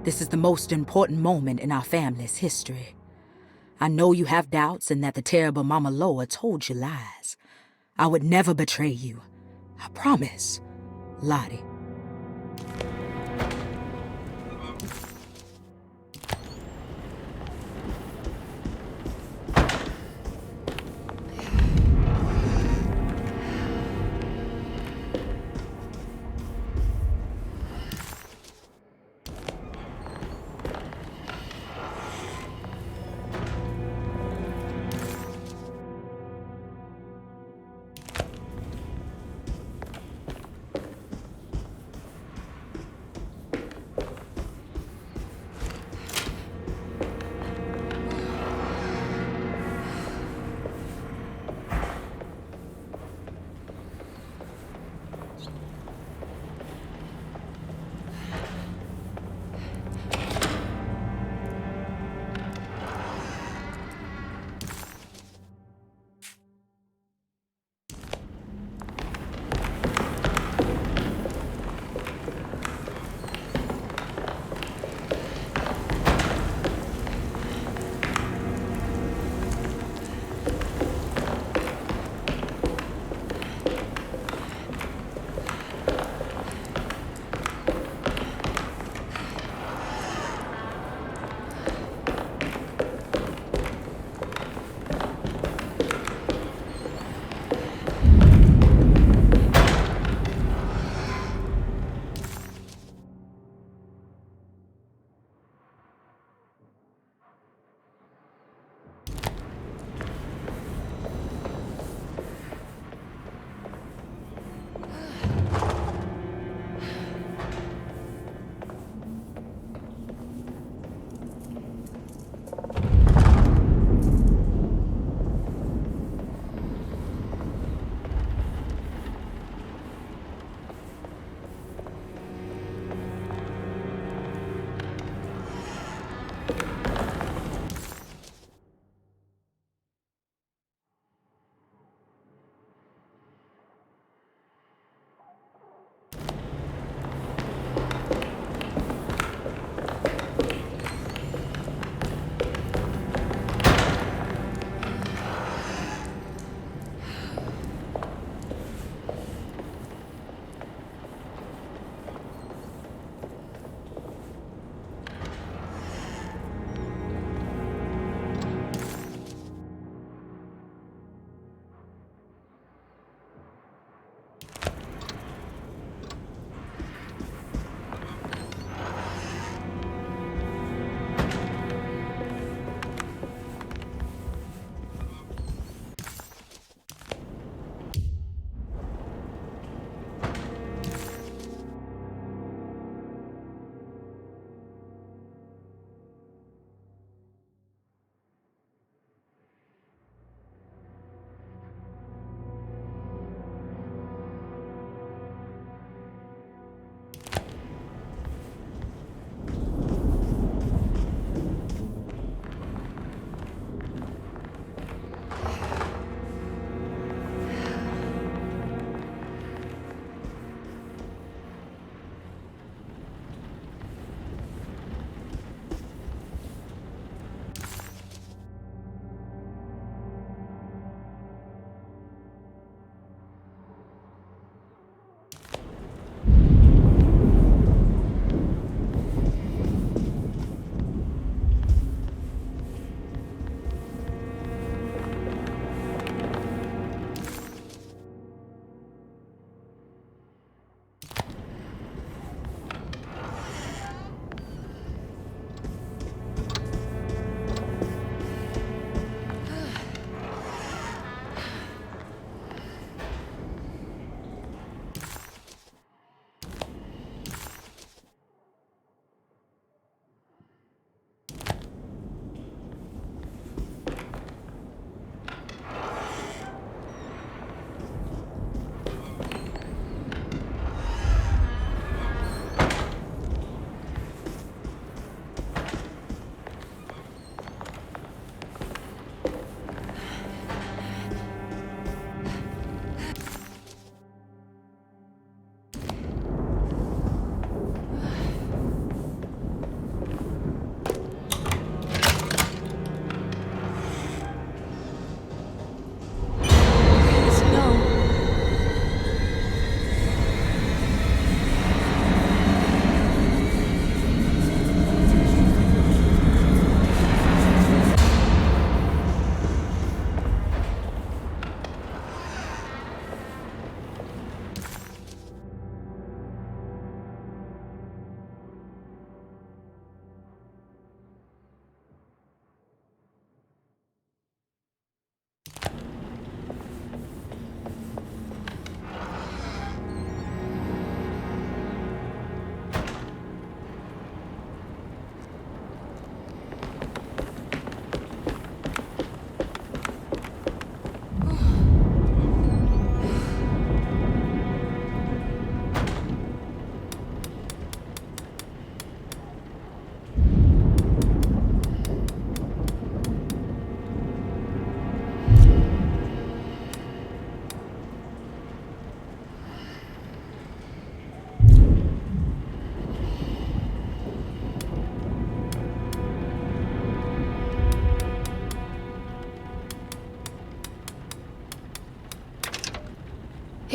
This is the most important moment in our family's history. I know you have doubts and that the terrible Mama Loa told you lies. I would never betray you. I promise. Lottie.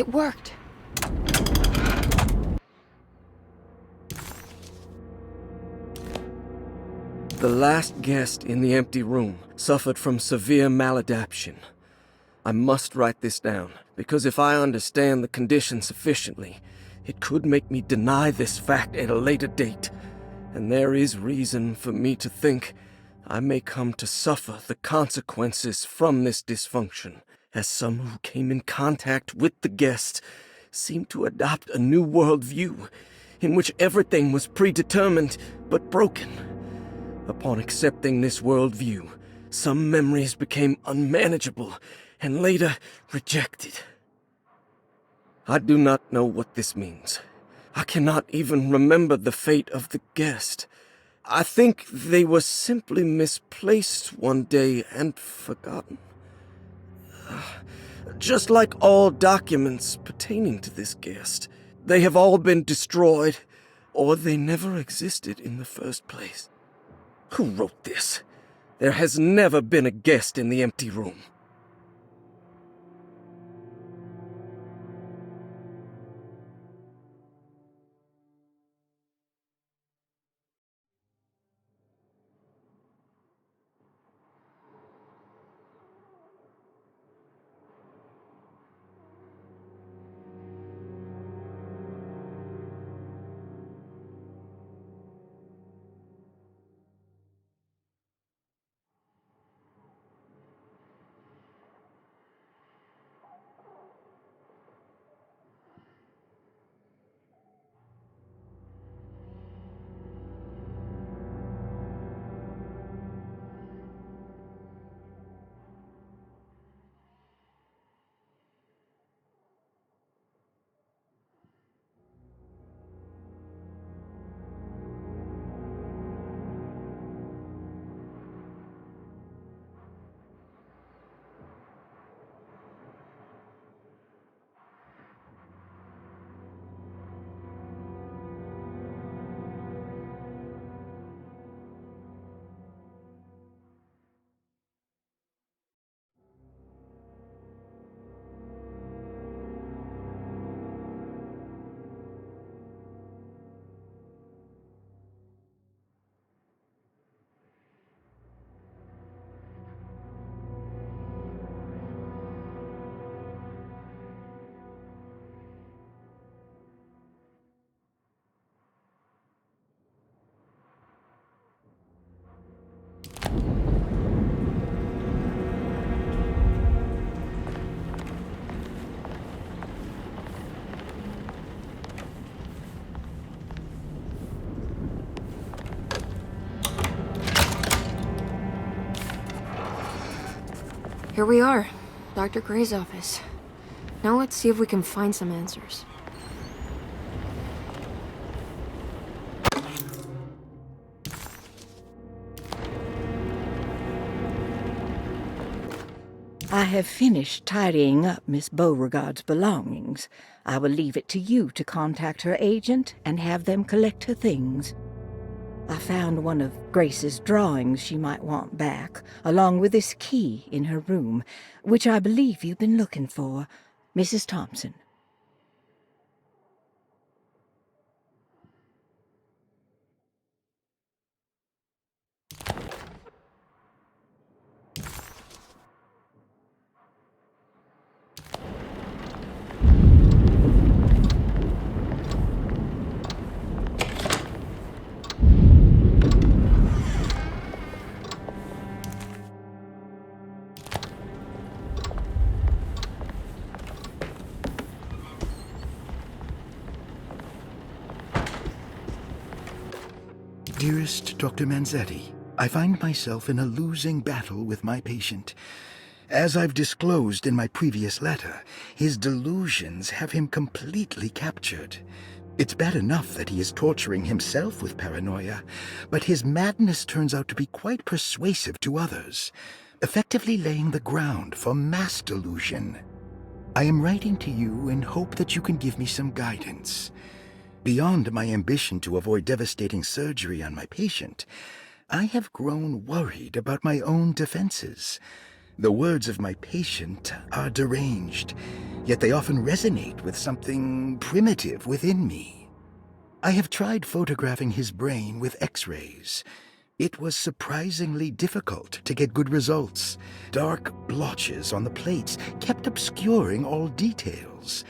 It worked. The last guest in the empty room suffered from severe maladaptation. I must write this down, because if I understand the condition sufficiently, it could make me deny this fact at a later date, and there is reason for me to think I may come to suffer the consequences from this dysfunction, as some who came in contact with the guest seemed to adopt a new worldview in which everything was predetermined but broken. Upon accepting this worldview, some memories became unmanageable and later rejected. I do not know what this means. I cannot even remember the fate of the guest. I think they were simply misplaced one day and forgotten. Just like all documents pertaining to this guest, they have all been destroyed, or they never existed in the first place. Who wrote this? There has never been a guest in the empty room. Here we are, Dr. Gray's office. Now let's see if we can find some answers. I have finished tidying up Miss Beauregard's belongings. I will leave it to you to contact her agent and have them collect her things. I found one of Grace's drawings she might want back, along with this key in her room, which I believe you've been looking for, Mrs. Thompson. Dearest Dr. Manzetti, I find myself in a losing battle with my patient. As I've disclosed in my previous letter, his delusions have him completely captured. It's bad enough that he is torturing himself with paranoia, but his madness turns out to be quite persuasive to others, effectively laying the ground for mass delusion. I am writing to you in hope that you can give me some guidance. Beyond my ambition to avoid devastating surgery on my patient, I have grown worried about my own defenses. The words of my patient are deranged, yet they often resonate with something primitive within me. I have tried photographing his brain with X-rays. It was surprisingly difficult to get good results. Dark blotches on the plates kept obscuring all details.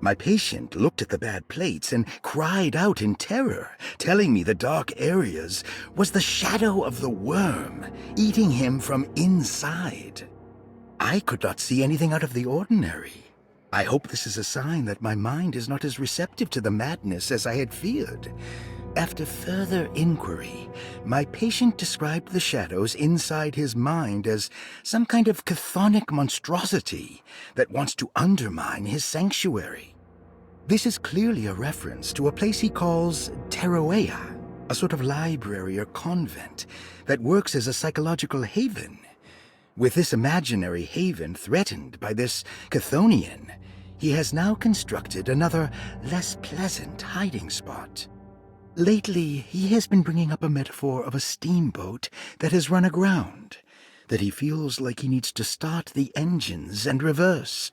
My patient looked at the bad plates and cried out in terror, telling me the dark areas was the shadow of the worm eating him from inside. I could not see anything out of the ordinary. I hope this is a sign that my mind is not as receptive to the madness as I had feared. After further inquiry, my patient described the shadows inside his mind as some kind of chthonic monstrosity that wants to undermine his sanctuary. This is clearly a reference to a place he calls Teroea, a sort of library or convent that works as a psychological haven. With this imaginary haven threatened by this Chthonian, he has now constructed another, less pleasant hiding spot. Lately, he has been bringing up a metaphor of a steamboat that has run aground, that he feels like he needs to start the engines and reverse,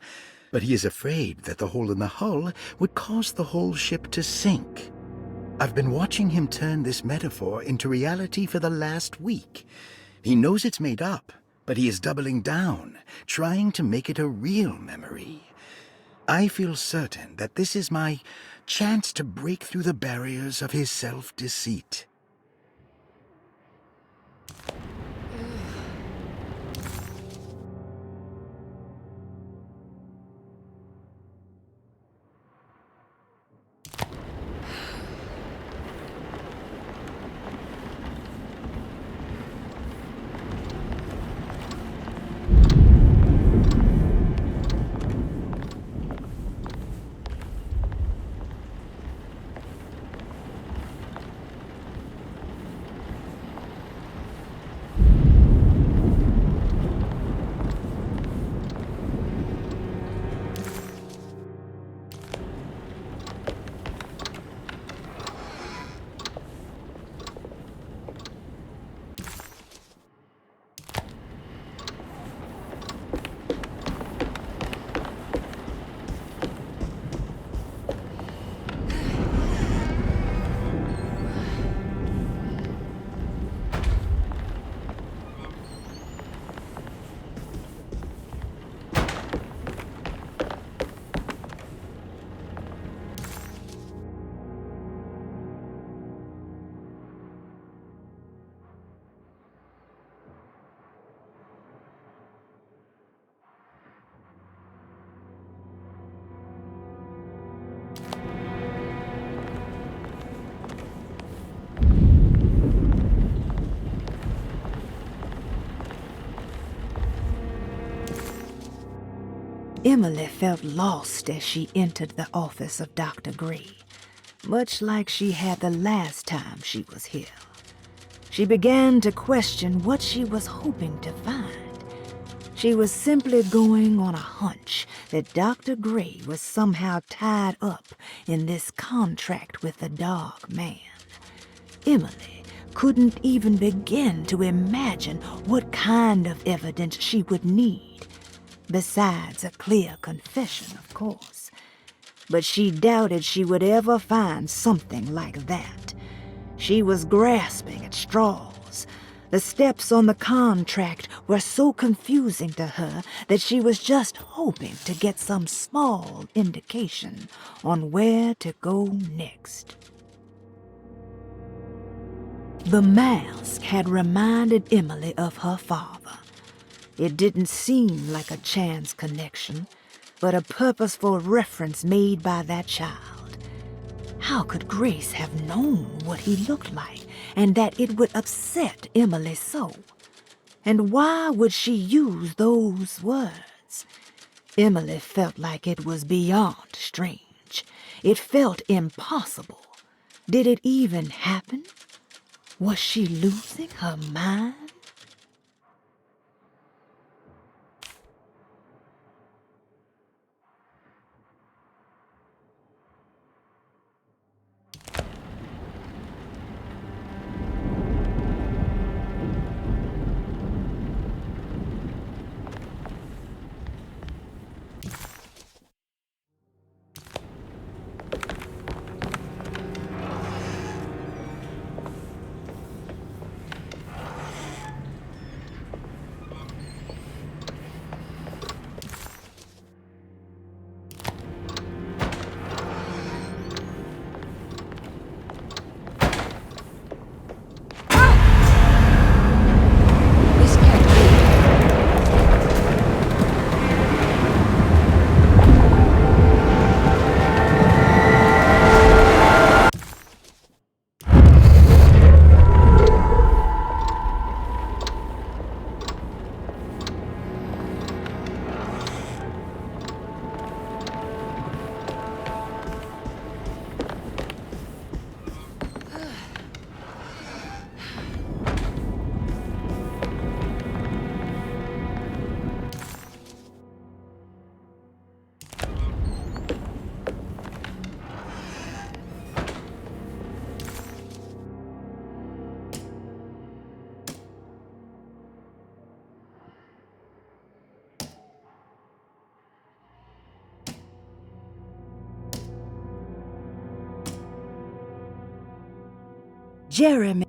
but he is afraid that the hole in the hull would cause the whole ship to sink. I've been watching him turn this metaphor into reality for the last week. He knows it's made up, but he is doubling down, trying to make it a real memory. I feel certain that this is my chance to break through the barriers of his self-deceit. Emily felt lost as she entered the office of Dr. Gray, much like she had the last time she was here. She began to question what she was hoping to find. She was simply going on a hunch that Dr. Gray was somehow tied up in this contract with the Dog Man. Emily couldn't even begin to imagine what kind of evidence she would need. Besides a clear confession, of course. But she doubted she would ever find something like that. She was grasping at straws. The steps on the contract were so confusing to her that she was just hoping to get some small indication on where to go next. The mask had reminded Emily of her father. It didn't seem like a chance connection, but a purposeful reference made by that child. How could Grace have known what he looked like, and that it would upset Emily so? And why would she use those words? Emily felt like it was beyond strange. It felt impossible. Did it even happen? Was she losing her mind? Jeremy.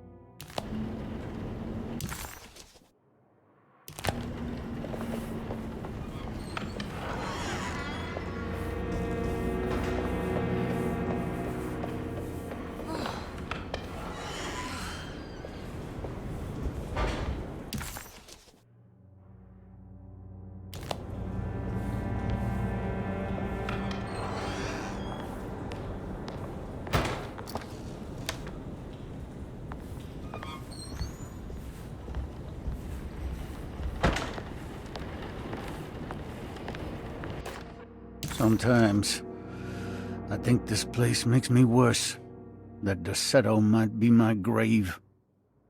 Sometimes, I think this place makes me worse. That Derceto might be my grave.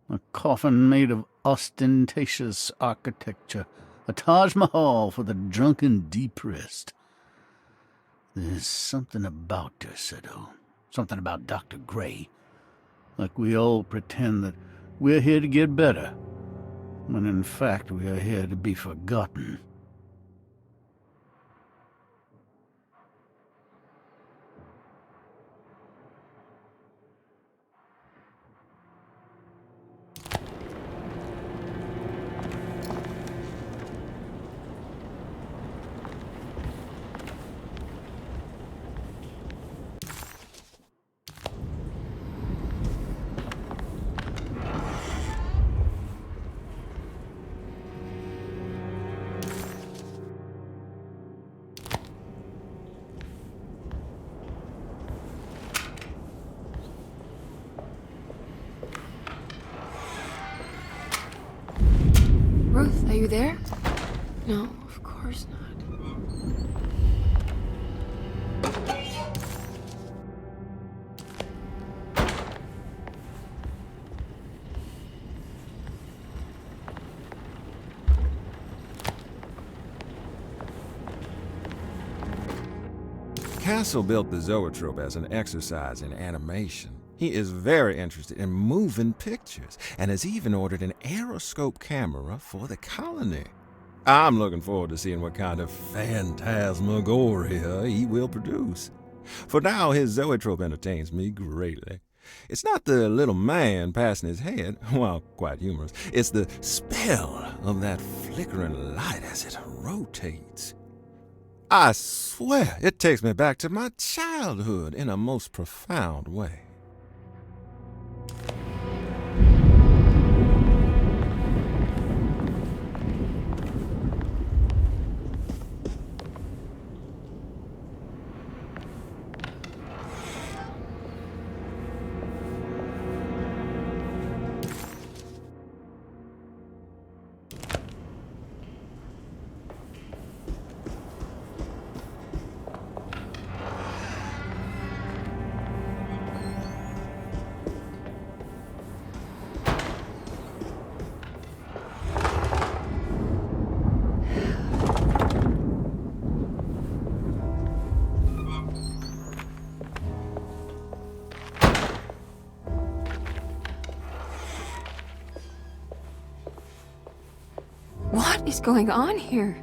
A coffin made of ostentatious architecture. A Taj Mahal for the drunken depressed. There's something about Derceto. Something about Dr. Gray. Like we all pretend that we're here to get better, when in fact we are here to be forgotten. Ruth, are you there? No, of course not. Castle built the zoetrope as an exercise in animation. He is very interested in moving pictures and has even ordered an aeroscope camera for the colony. I'm looking forward to seeing what kind of phantasmagoria he will produce. For now, his zoetrope entertains me greatly. It's not the little man passing his head, while quite humorous. It's the spell of that flickering light as it rotates. I swear, it takes me back to my childhood in a most profound way. What is going on here?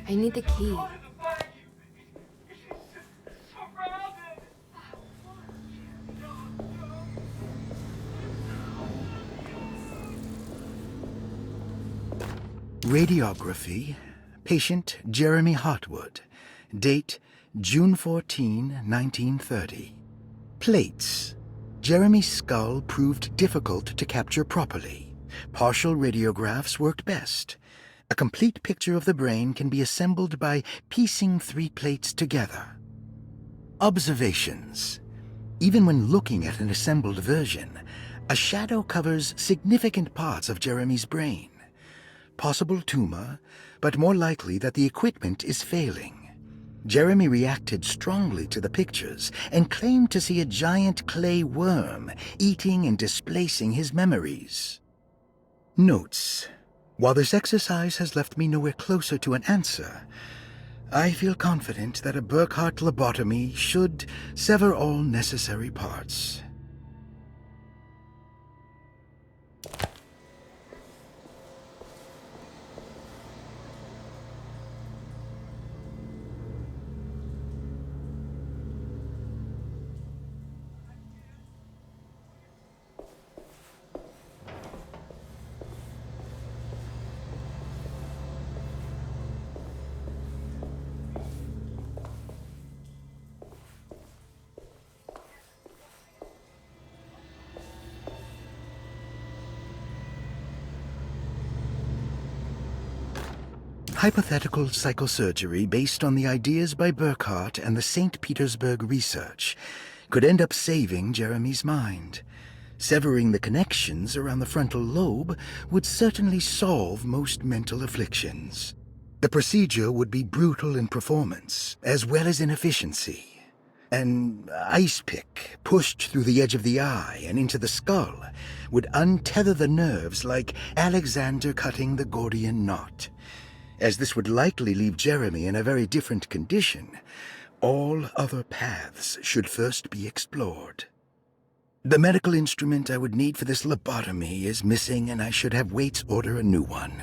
I need the key. Radiography. Patient Jeremy Hartwood. Date June 14, 1930. Plates. Jeremy's skull proved difficult to capture properly. Partial radiographs worked best. A complete picture of the brain can be assembled by piecing 3 plates together. Observations. Even when looking at an assembled version, a shadow covers significant parts of Jeremy's brain. Possible tumor, but more likely that the equipment is failing. Jeremy reacted strongly to the pictures and claimed to see a giant clay worm eating and displacing his memories. Notes. While this exercise has left me nowhere closer to an answer, I feel confident that a Burkhardt lobotomy should sever all necessary parts. Hypothetical psychosurgery based on the ideas by Burkhardt and the St. Petersburg research could end up saving Jeremy's mind. Severing the connections around the frontal lobe would certainly solve most mental afflictions. The procedure would be brutal in performance, as well as in efficiency. An ice pick pushed through the edge of the eye and into the skull would untether the nerves like Alexander cutting the Gordian knot. As this would likely leave Jeremy in a very different condition, all other paths should first be explored. The medical instrument I would need for this lobotomy is missing, and I should have Waits order a new one.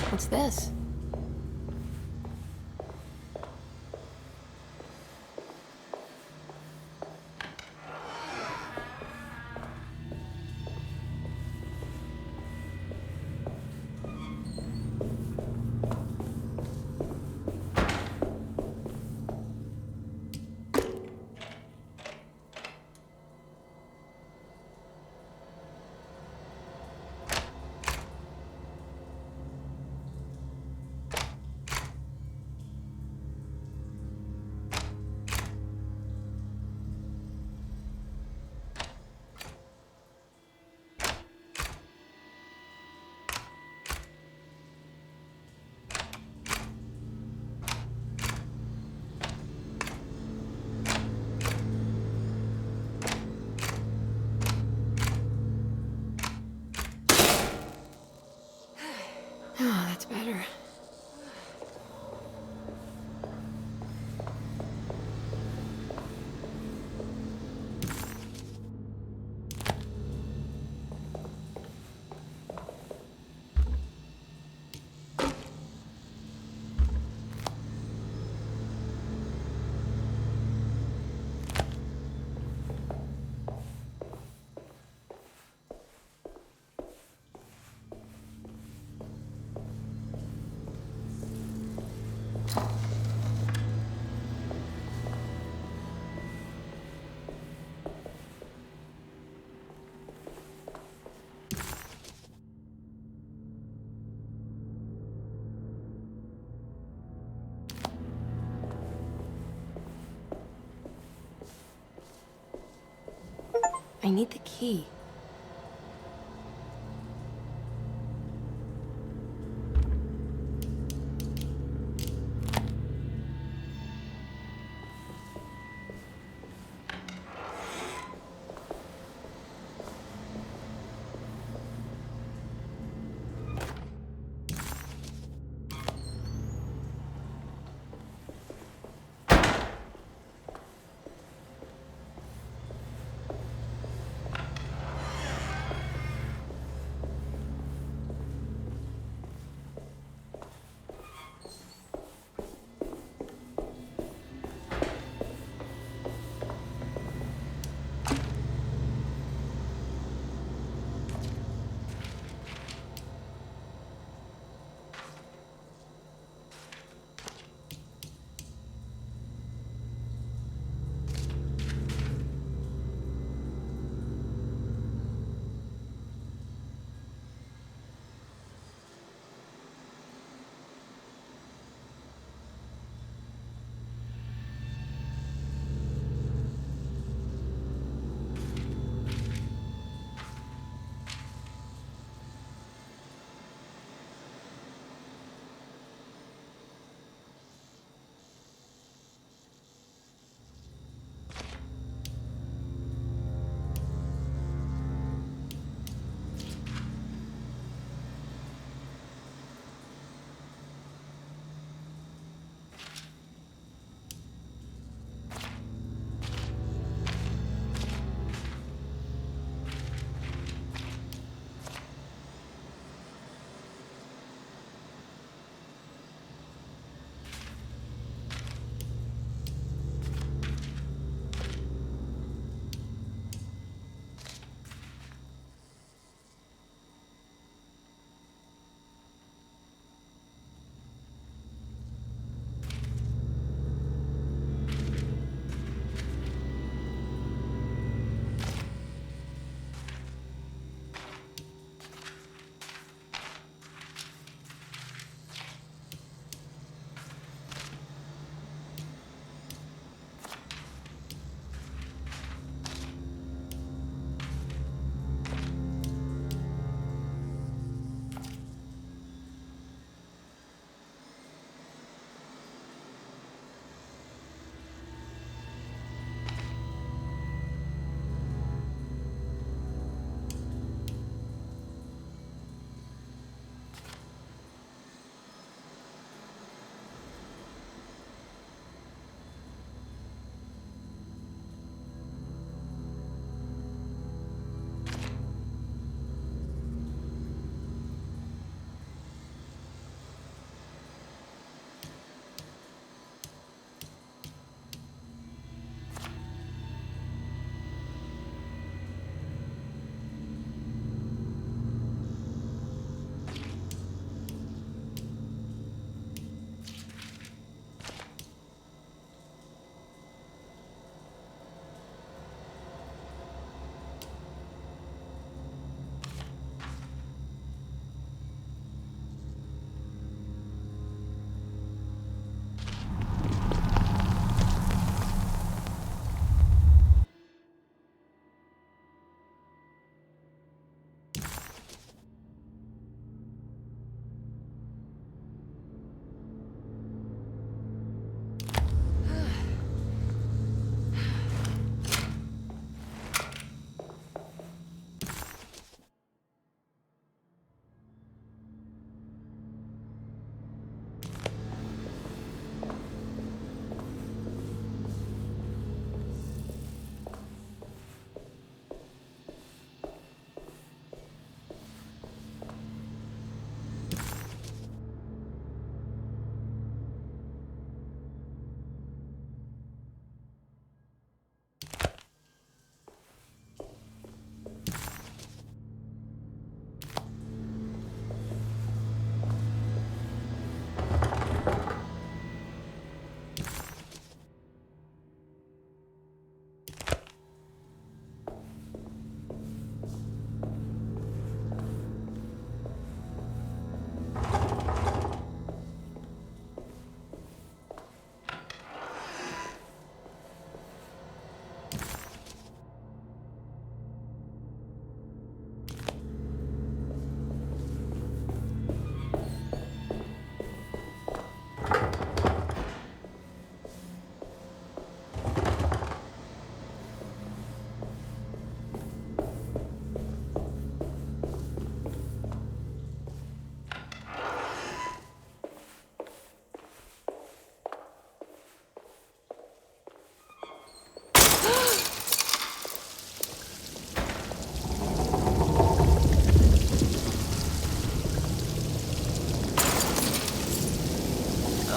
What's this? I need the key.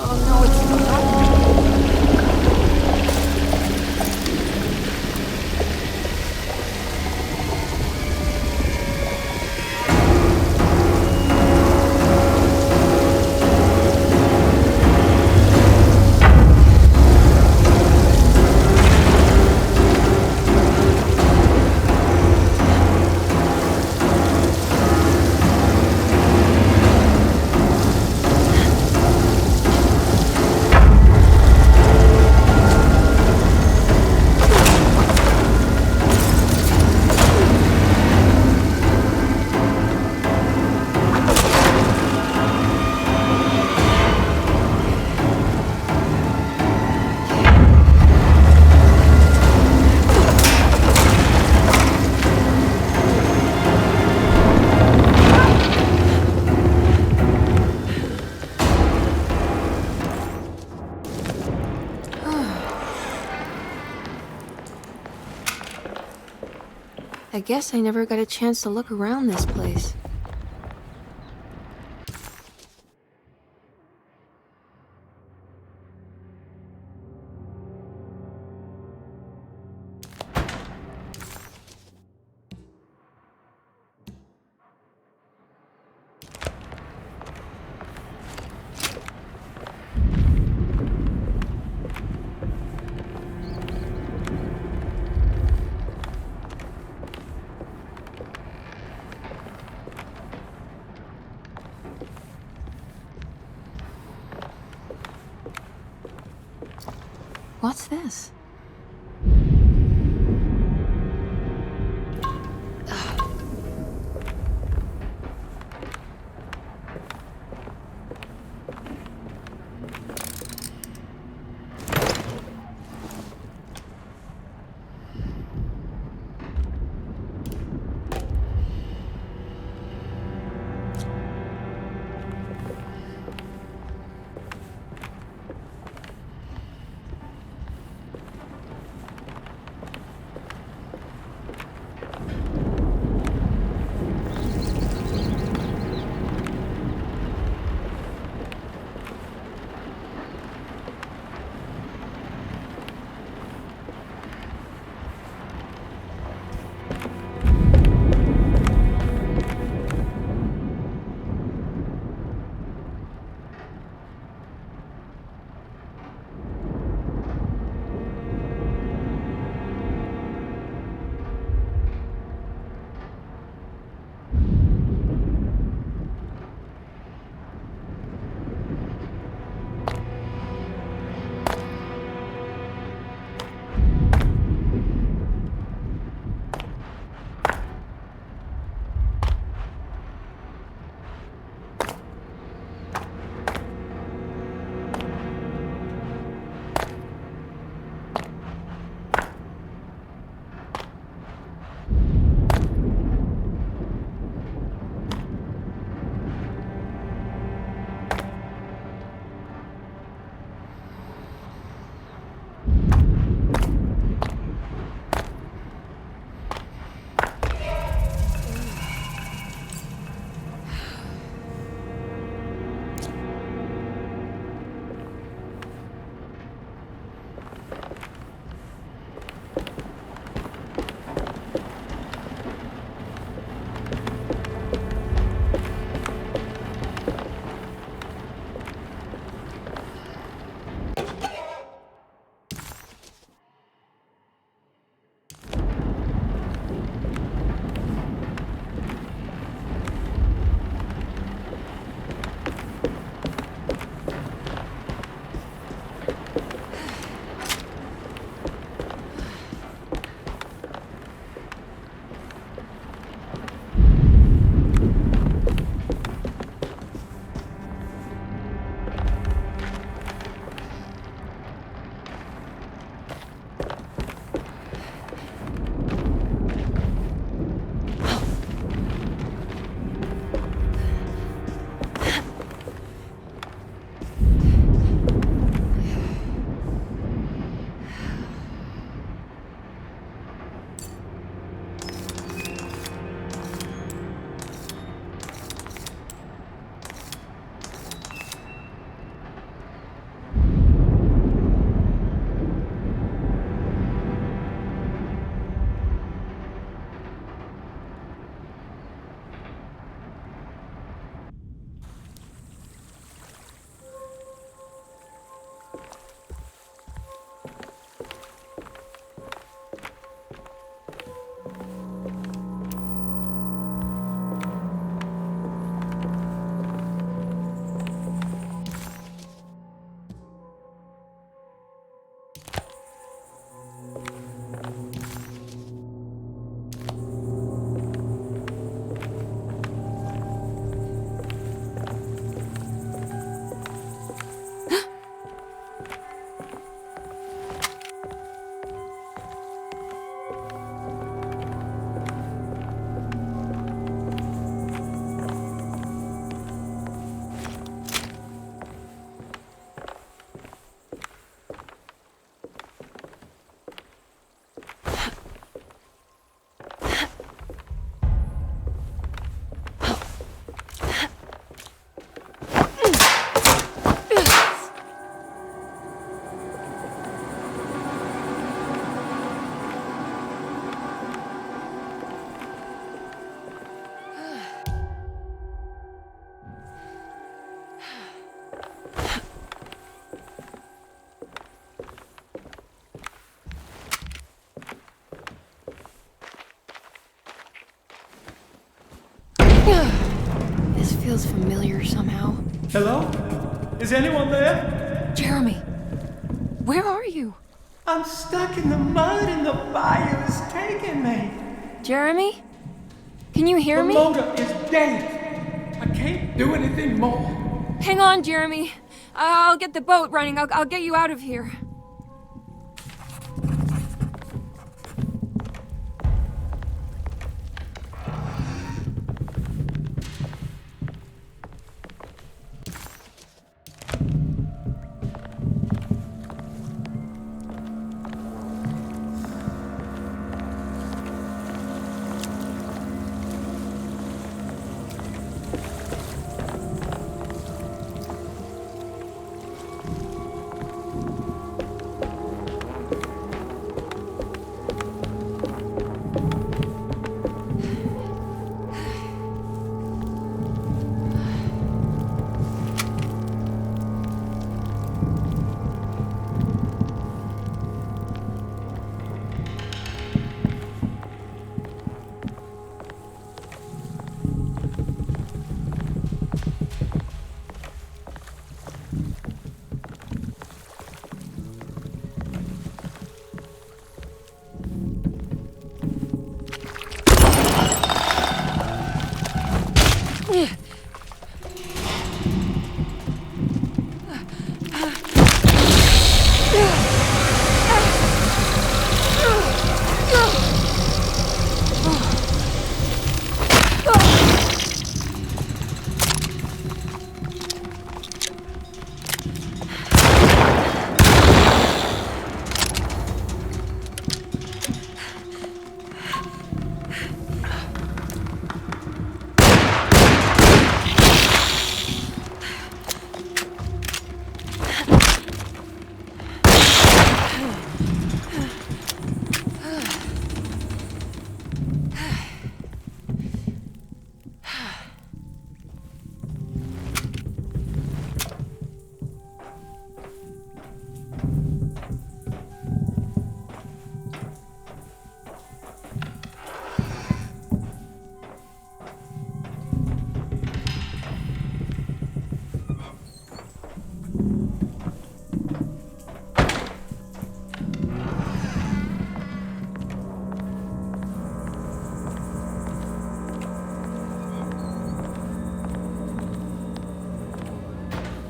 Oh no, it's not. I guess I never got a chance to look around this place. What's this? feels familiar somehow. Hello? Is anyone there? Jeremy, where are you? I'm stuck in the mud and the bayou's taking me. Jeremy? Can you hear me? The motor is dead. I can't do anything more. Hang on, Jeremy. I'll get the boat running. I'll get you out of here.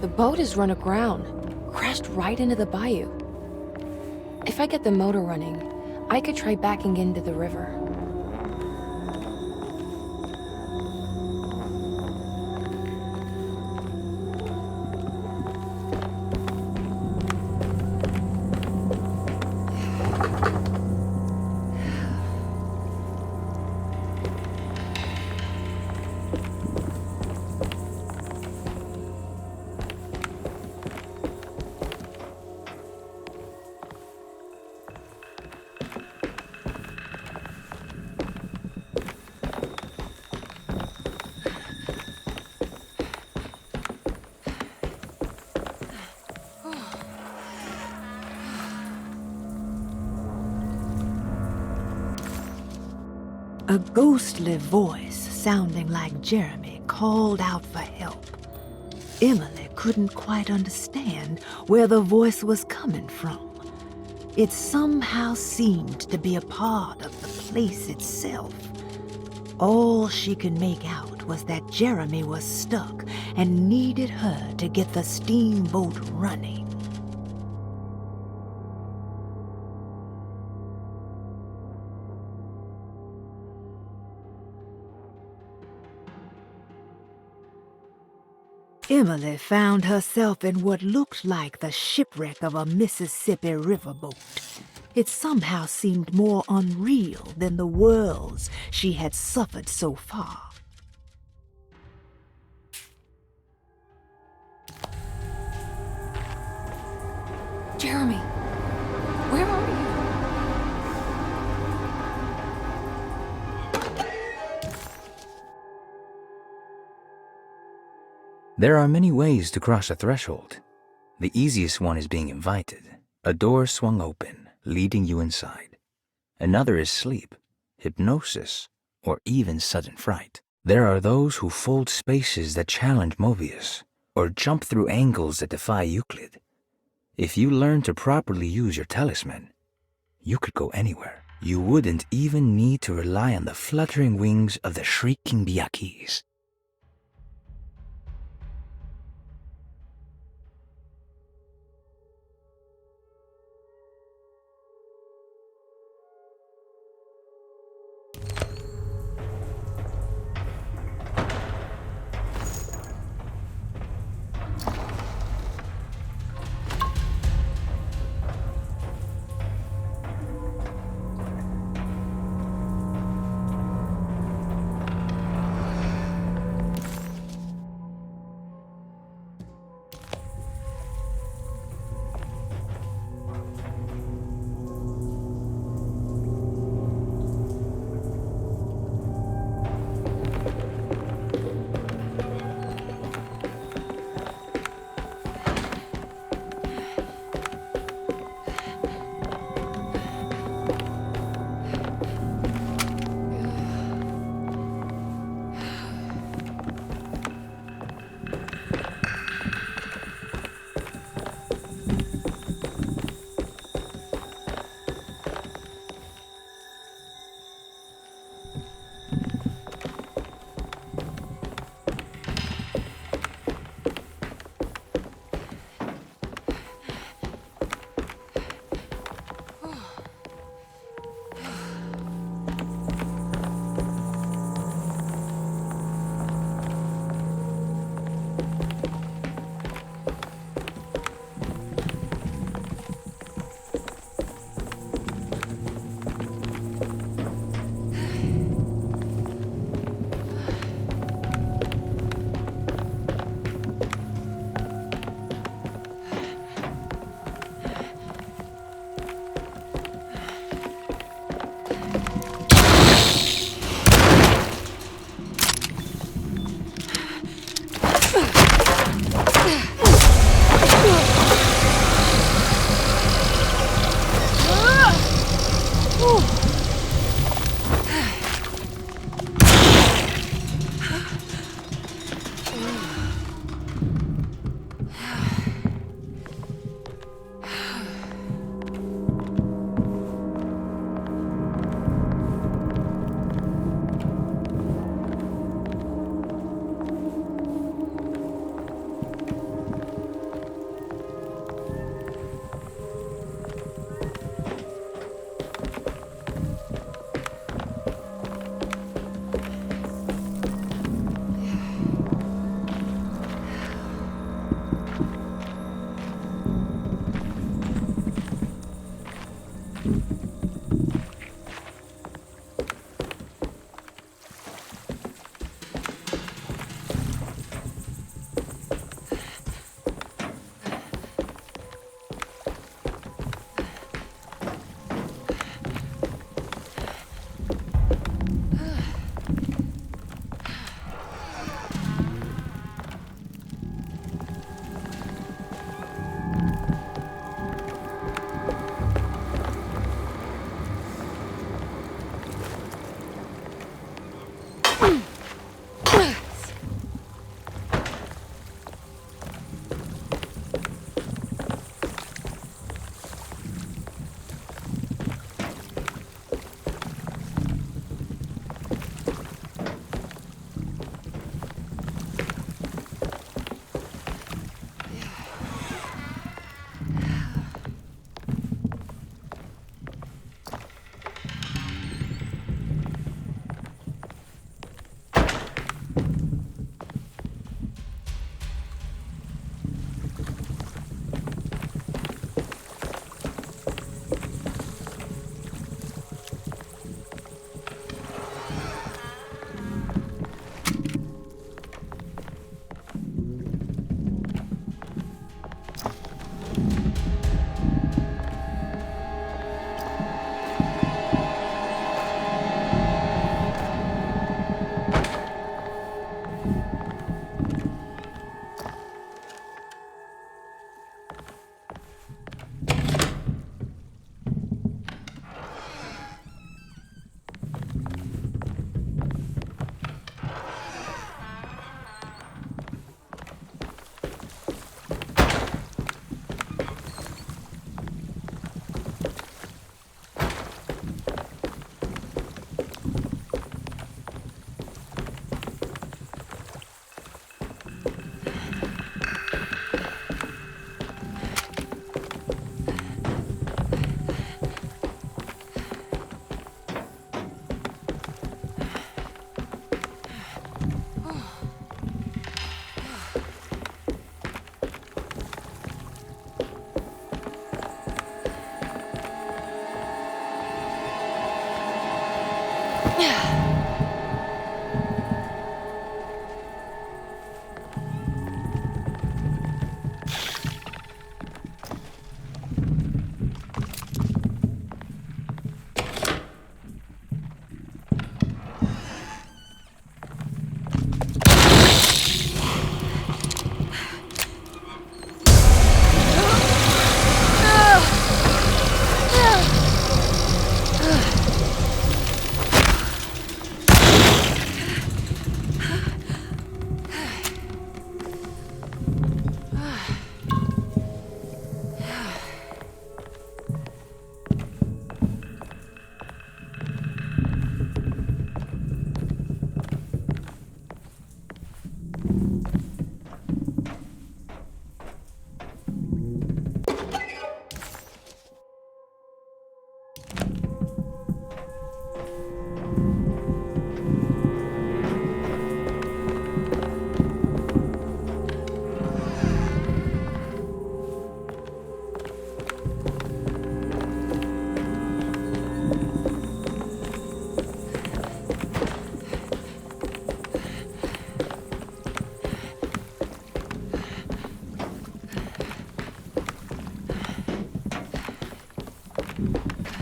The boat is run aground, crashed right into the bayou. If I get the motor running, I could try backing into the river. A ghostly voice sounding like Jeremy called out for help. Emily couldn't quite understand where the voice was coming from. It somehow seemed to be a part of the place itself. All she could make out was that Jeremy was stuck and needed her to get the steamboat running. Emily found herself in what looked like the shipwreck of a Mississippi riverboat. It somehow seemed more unreal than the worlds she had suffered so far. Jeremy, where are you? There are many ways to cross a threshold. The easiest one is being invited. A door swung open, leading you inside. Another is sleep, hypnosis, or even sudden fright. There are those who fold spaces that challenge Mobius, or jump through angles that defy Euclid. If you learn to properly use your talisman, you could go anywhere. You wouldn't even need to rely on the fluttering wings of the shrieking Byakis.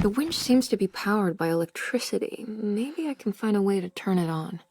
The winch seems to be powered by electricity. Maybe I can find a way to turn it on.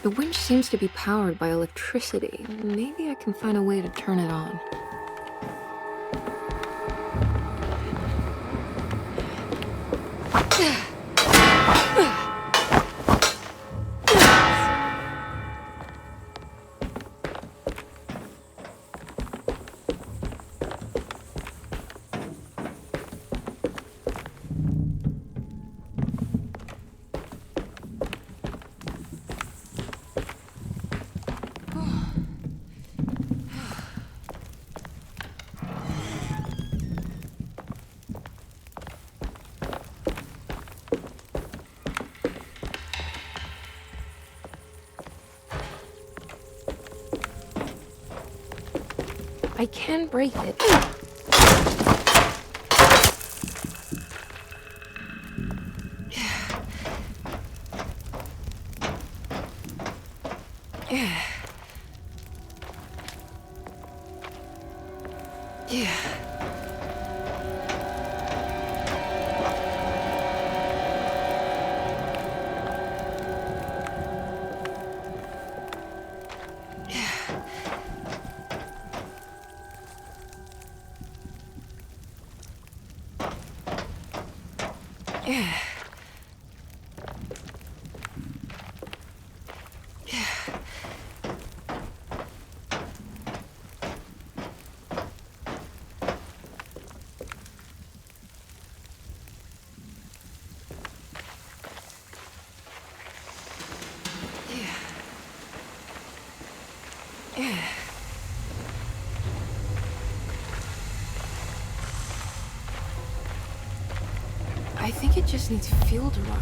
The winch seems to be powered by electricity. Maybe I can find a way to turn it on. I can break it. Yeah. Yeah. Yeah. Yeah. I think it just needs fuel to run.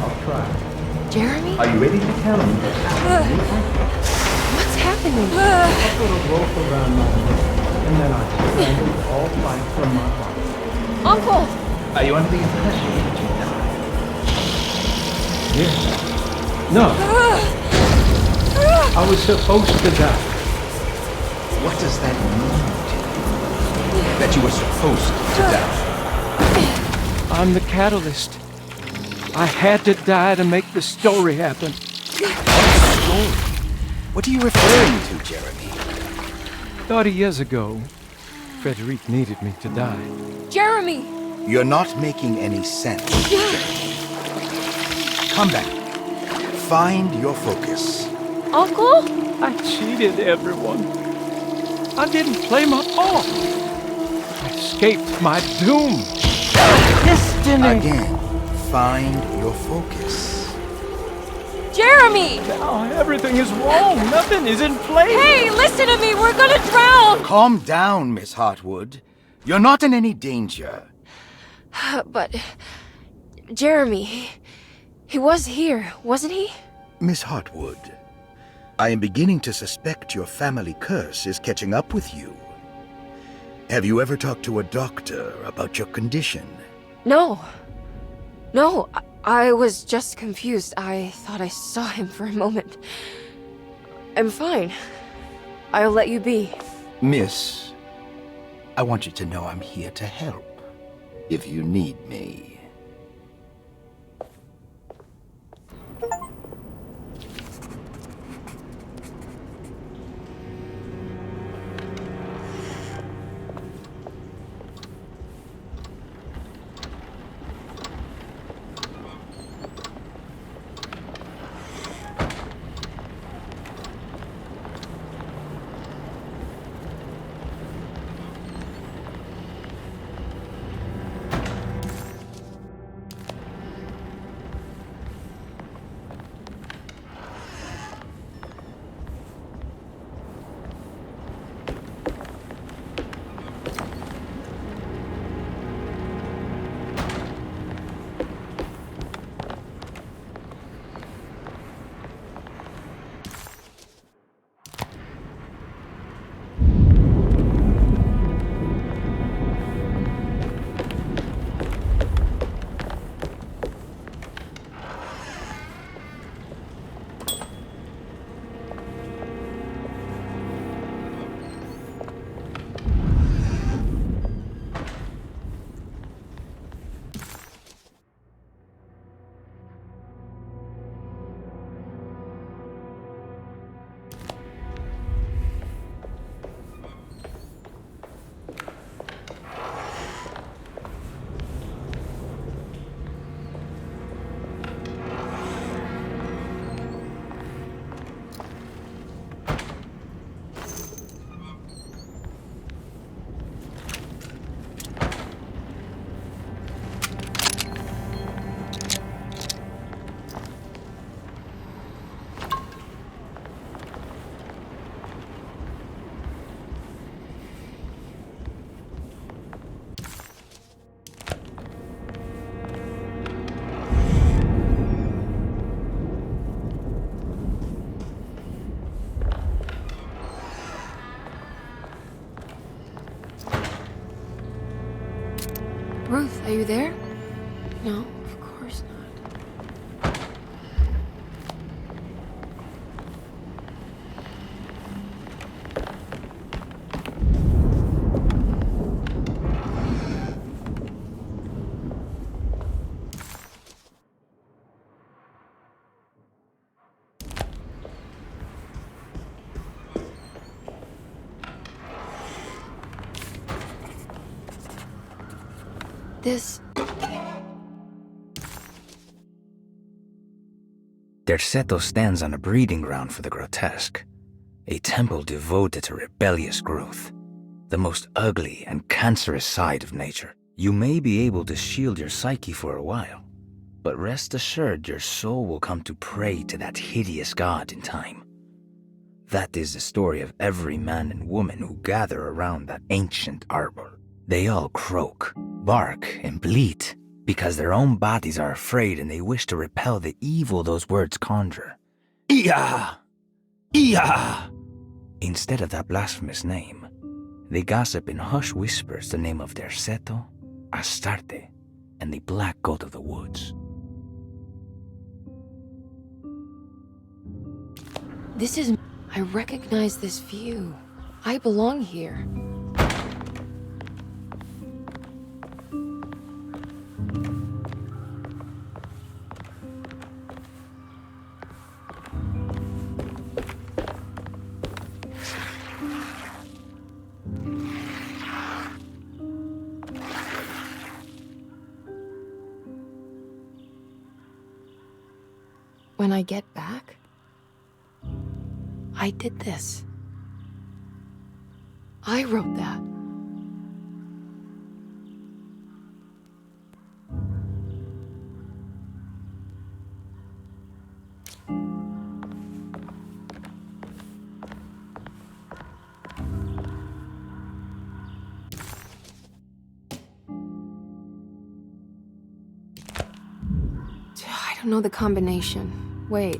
I'll try. Jeremy? Are you ready to tell me? What's happening? I put a rope around my neck, and then I strangled all life from my body. Uncle! Are you under the impression that you died? Yes. No. I was supposed to die. What does that mean to you? That you were supposed to die? I'm the catalyst. I had to die to make the story happen. What story? What are you referring to, Jeremy? 30 years ago, Frederic needed me to die. Jeremy! You're not making any sense, Jeremy. Come back. Find your focus. Uncle? I cheated everyone. I didn't play my part. I escaped my doom. Destiny! Again, find your focus. Jeremy! Now everything is wrong. Nothing is in place. Hey, listen to me! We're gonna drown! Calm down, Miss Hartwood. You're not in any danger. But... Jeremy... He was here, wasn't he? Miss Hartwood, I am beginning to suspect your family curse is catching up with you. Have you ever talked to a doctor about your condition? No. No, I was just confused. I thought I saw him for a moment. I'm fine. I'll let you be. Miss, I want you to know I'm here to help, if you need me. Ruth, are you there? No, of course not. This... Derceto stands on a breeding ground for the grotesque, a temple devoted to rebellious growth, the most ugly and cancerous side of nature. You may be able to shield your psyche for a while, but rest assured your soul will come to pray to that hideous god in time. That is the story of every man and woman who gather around that ancient arbor. They all croak, bark and bleat because their own bodies are afraid and they wish to repel the evil those words conjure. Ia! Ia! Instead of that blasphemous name, they gossip in hushed whispers the name of Derceto, Astarte, and the Black Goat of the Woods. This is... I recognize this view. I belong here. When I get back, I did this. I wrote that. I don't know the combination. Wait,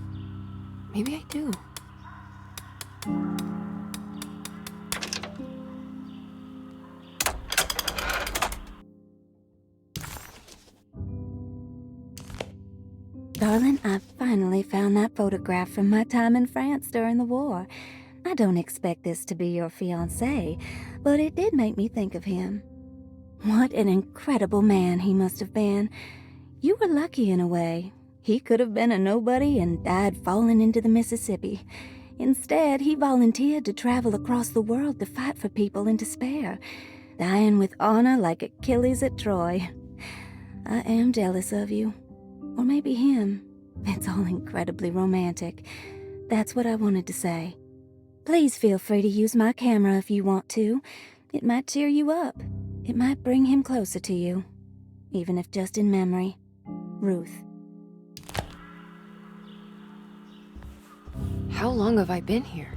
maybe I do. Darling, I finally found that photograph from my time in France during the war. I don't expect this to be your fiancé, but it did make me think of him. What an incredible man he must have been. You were lucky in a way. He could have been a nobody and died falling into the Mississippi. Instead, he volunteered to travel across the world to fight for people in despair, dying with honor like Achilles at Troy. I am jealous of you. Or maybe him. It's all incredibly romantic. That's what I wanted to say. Please feel free to use my camera if you want to. It might cheer you up. It might bring him closer to you. Even if just in memory. Ruth. How long have I been here?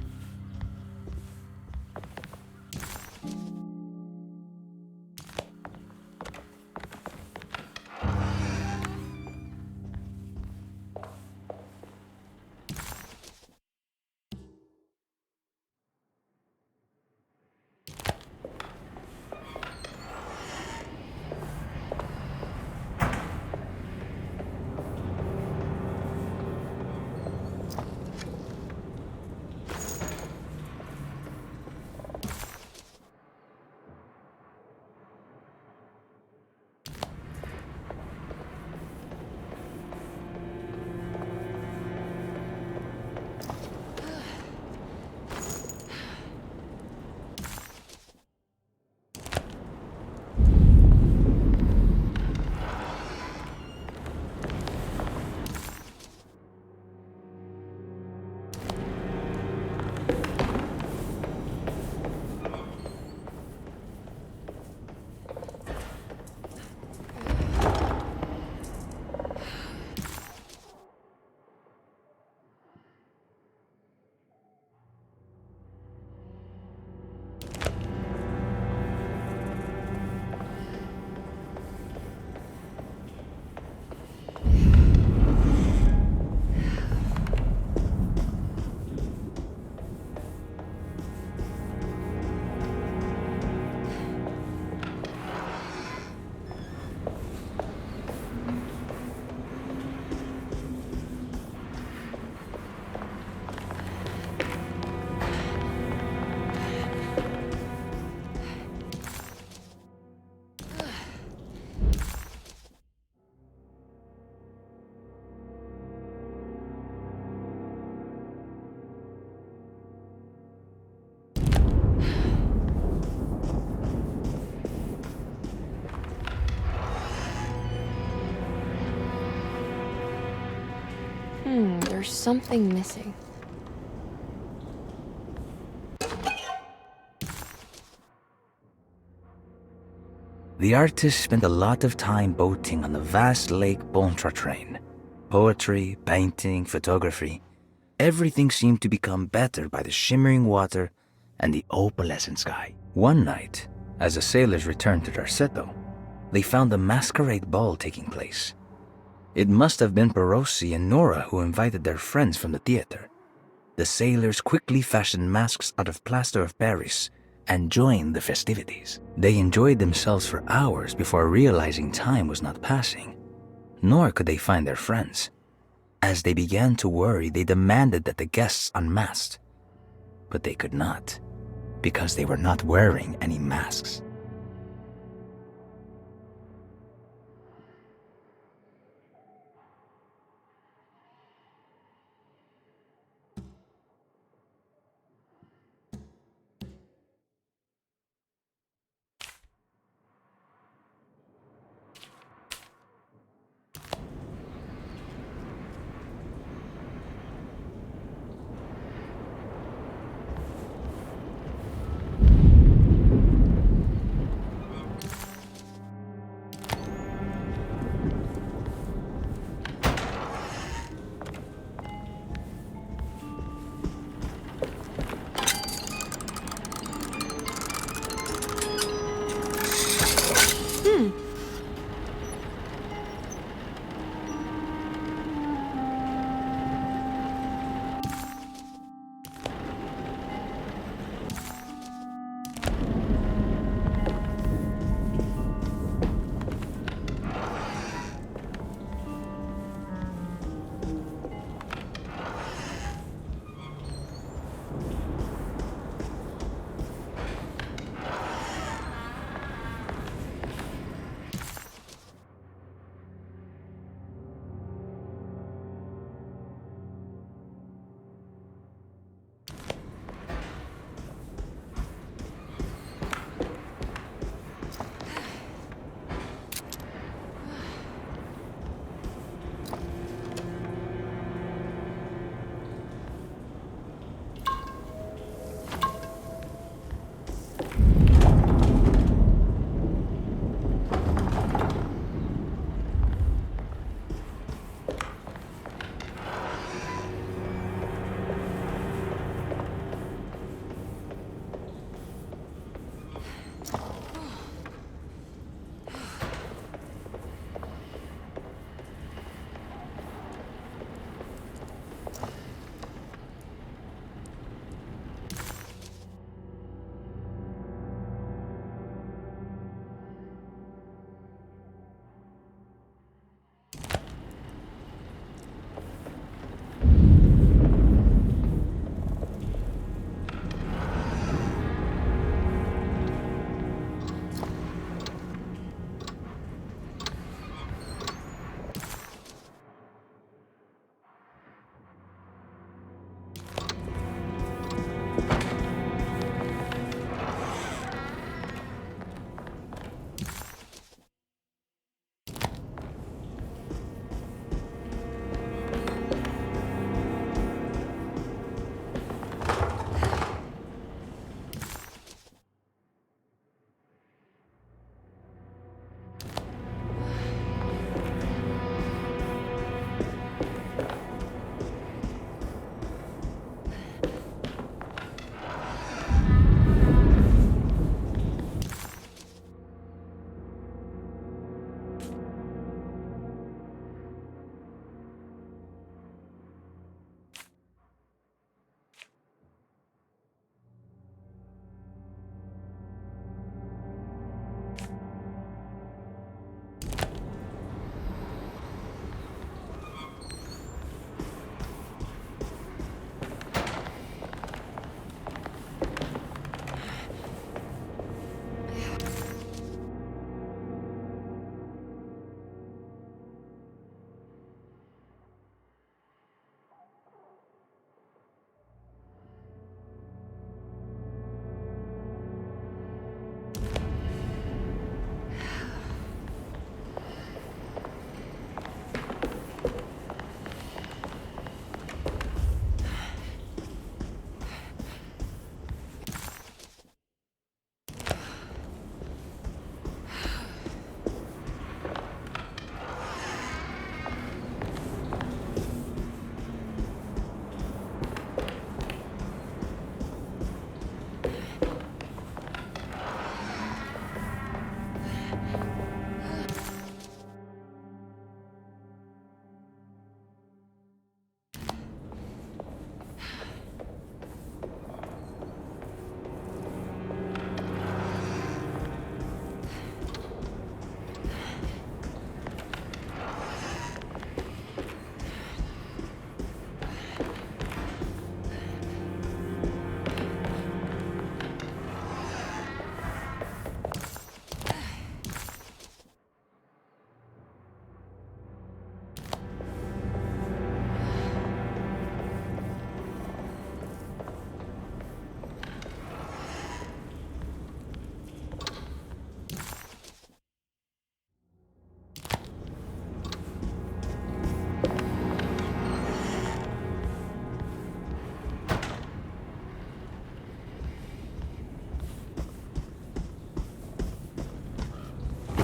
There's something missing. The artist spent a lot of time boating on the vast Lake Pontchartrain. Poetry, painting, photography. Everything seemed to become better by the shimmering water and the opalescent sky. One night, as the sailors returned to Derceto, they found a masquerade ball taking place. It must have been Perosi and Nora who invited their friends from the theater. The sailors quickly fashioned masks out of plaster of Paris and joined the festivities. They enjoyed themselves for hours before realizing time was not passing, nor could they find their friends. As they began to worry, they demanded that the guests unmasked. But they could not, because they were not wearing any masks.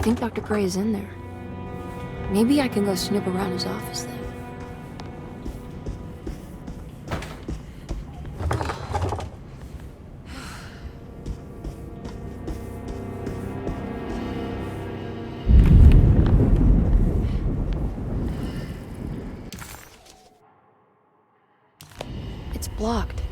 think Dr. Gray is in there. Maybe I can go snoop around his office then. It's blocked.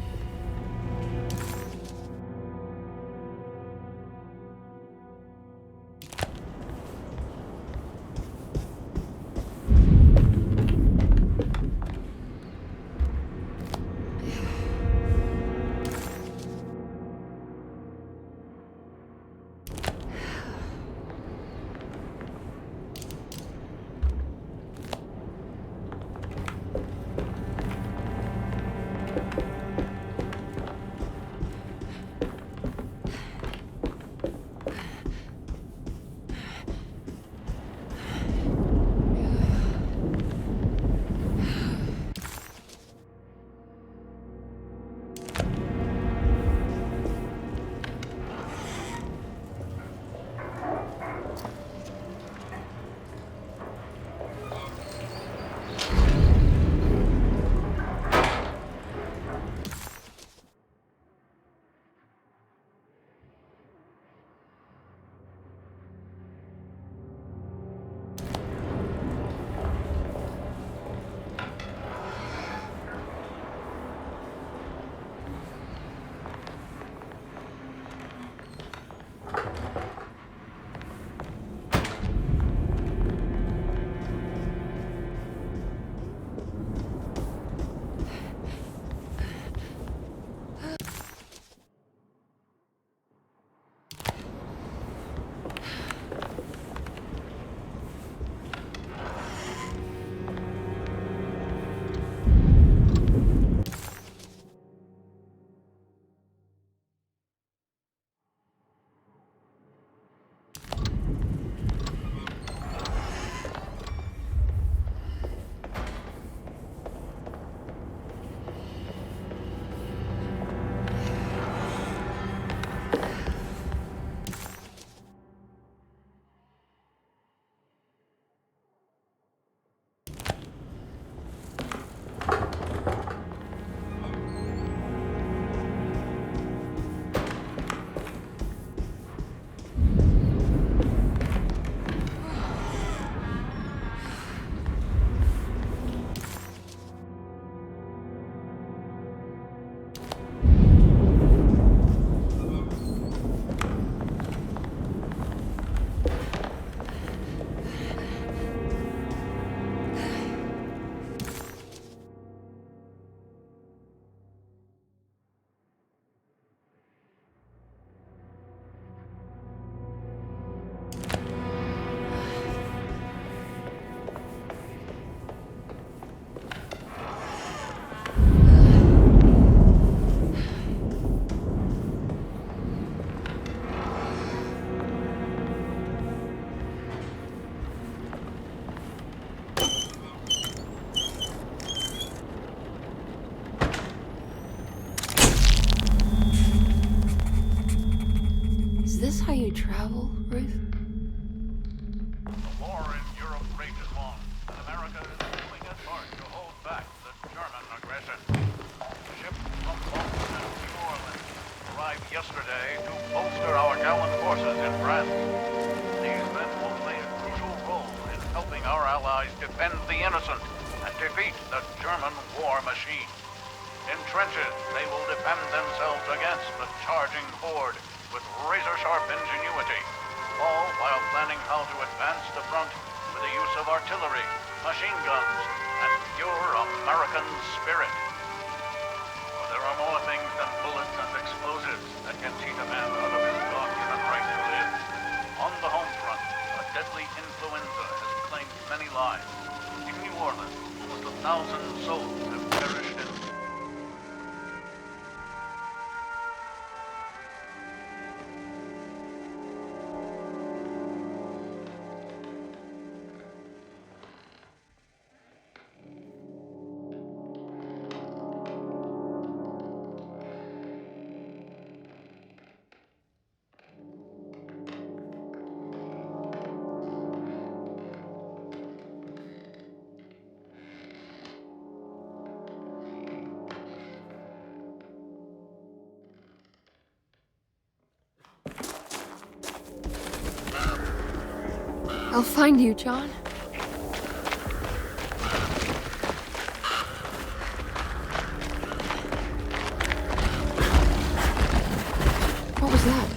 Is this how you travel, Ruth? The war in Europe rages on, and America is doing its part to hold back the German aggression. Ships from Boston and New Orleans arrived yesterday to bolster our gallant forces in France. These men will play a crucial role in helping our allies defend the innocent and defeat the German war machine. In trenches, they will defend themselves against the charging horde with razor-sharp ingenuity, all while planning how to advance the front with the use of artillery, machine guns, and pure American spirit. But there are more things than bullets and explosives that can cheat a man out of his God-given right to live. On the home front, a deadly influenza has claimed many lives. In New Orleans, almost 1,000 souls have perished in I'll find you, John. What was that?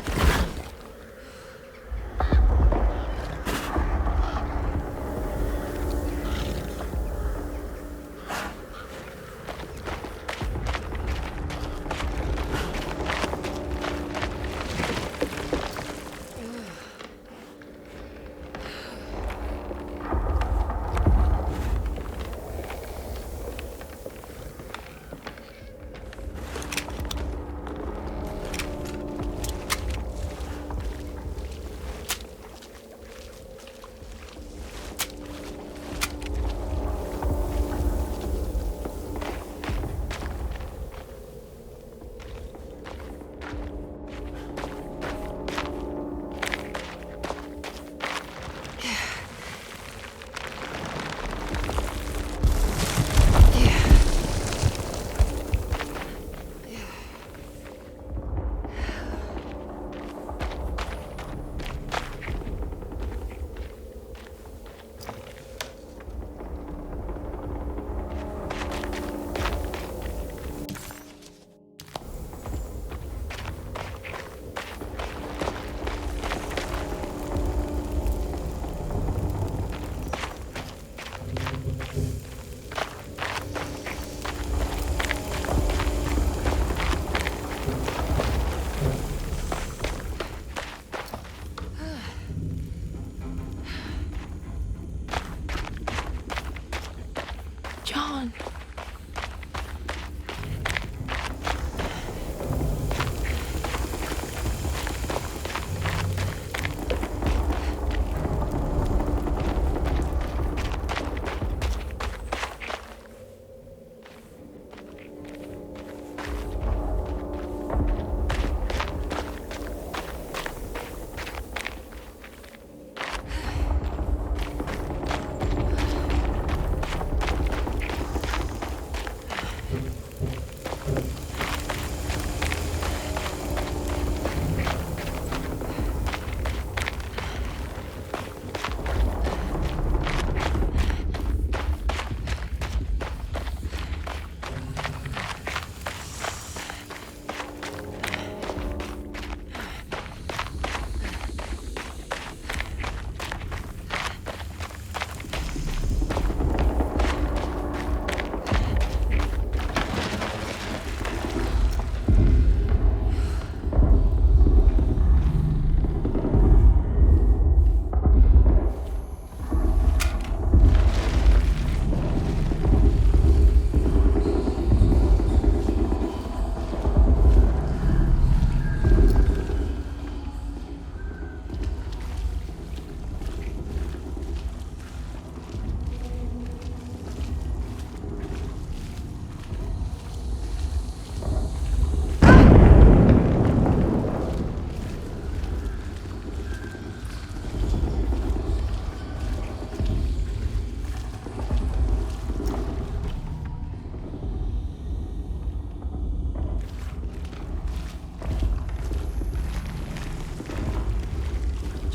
John.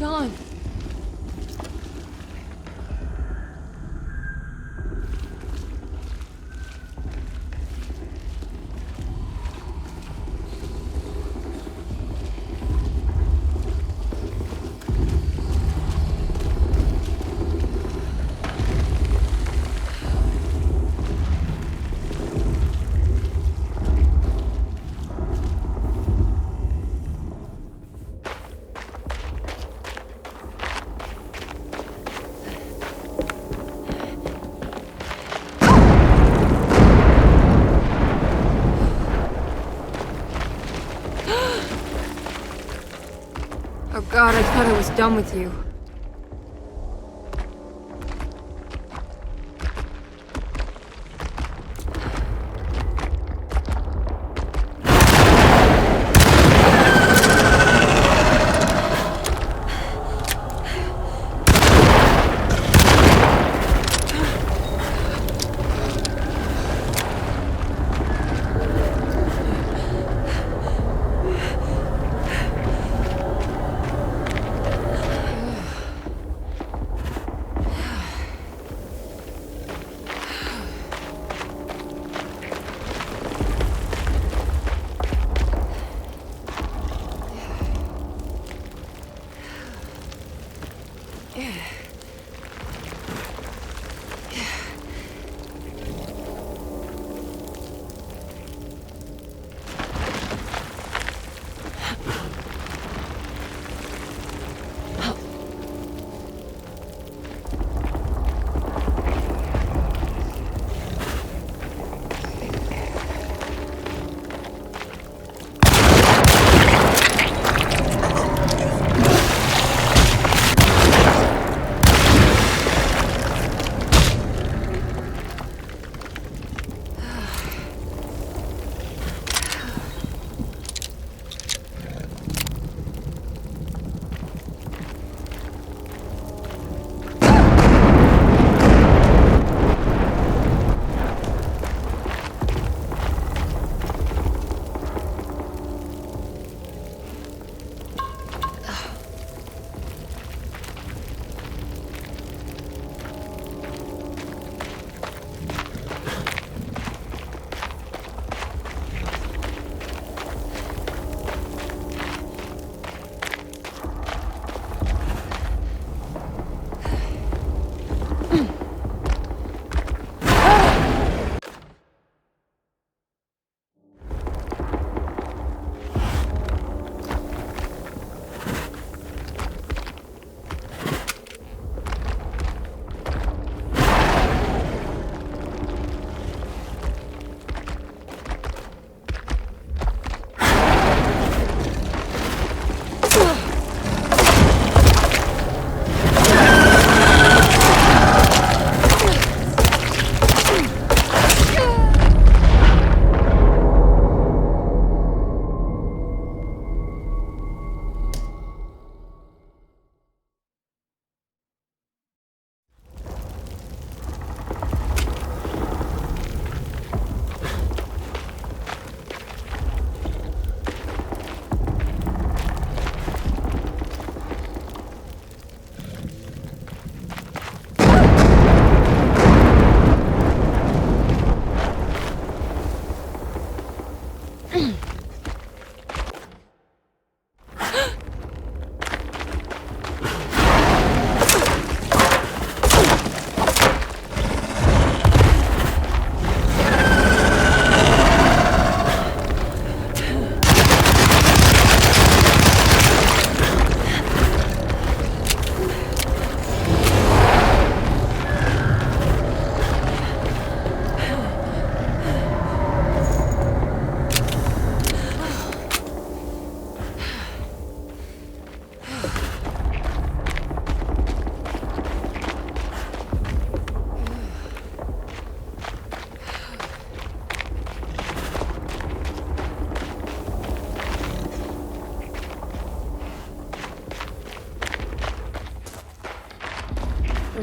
John. Oh God, I thought I was done with you.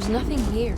There's nothing here.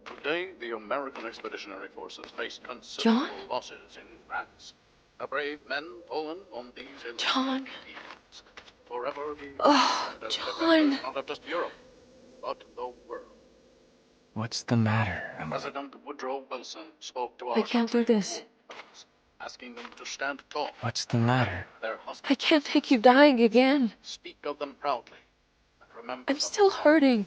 Today, the American expeditionary forces faced considerable John? losses in France. The brave men fallen on these John. fields forever be Oh, as John. defenders not of just Europe, but the world. What's the matter, Emily? President Woodrow Wilson spoke to I our can't do this. asking them to stand tall. What's the matter? Their I husbands. can't take you dying again. Speak of them proudly. And remember I'm them. still hurting.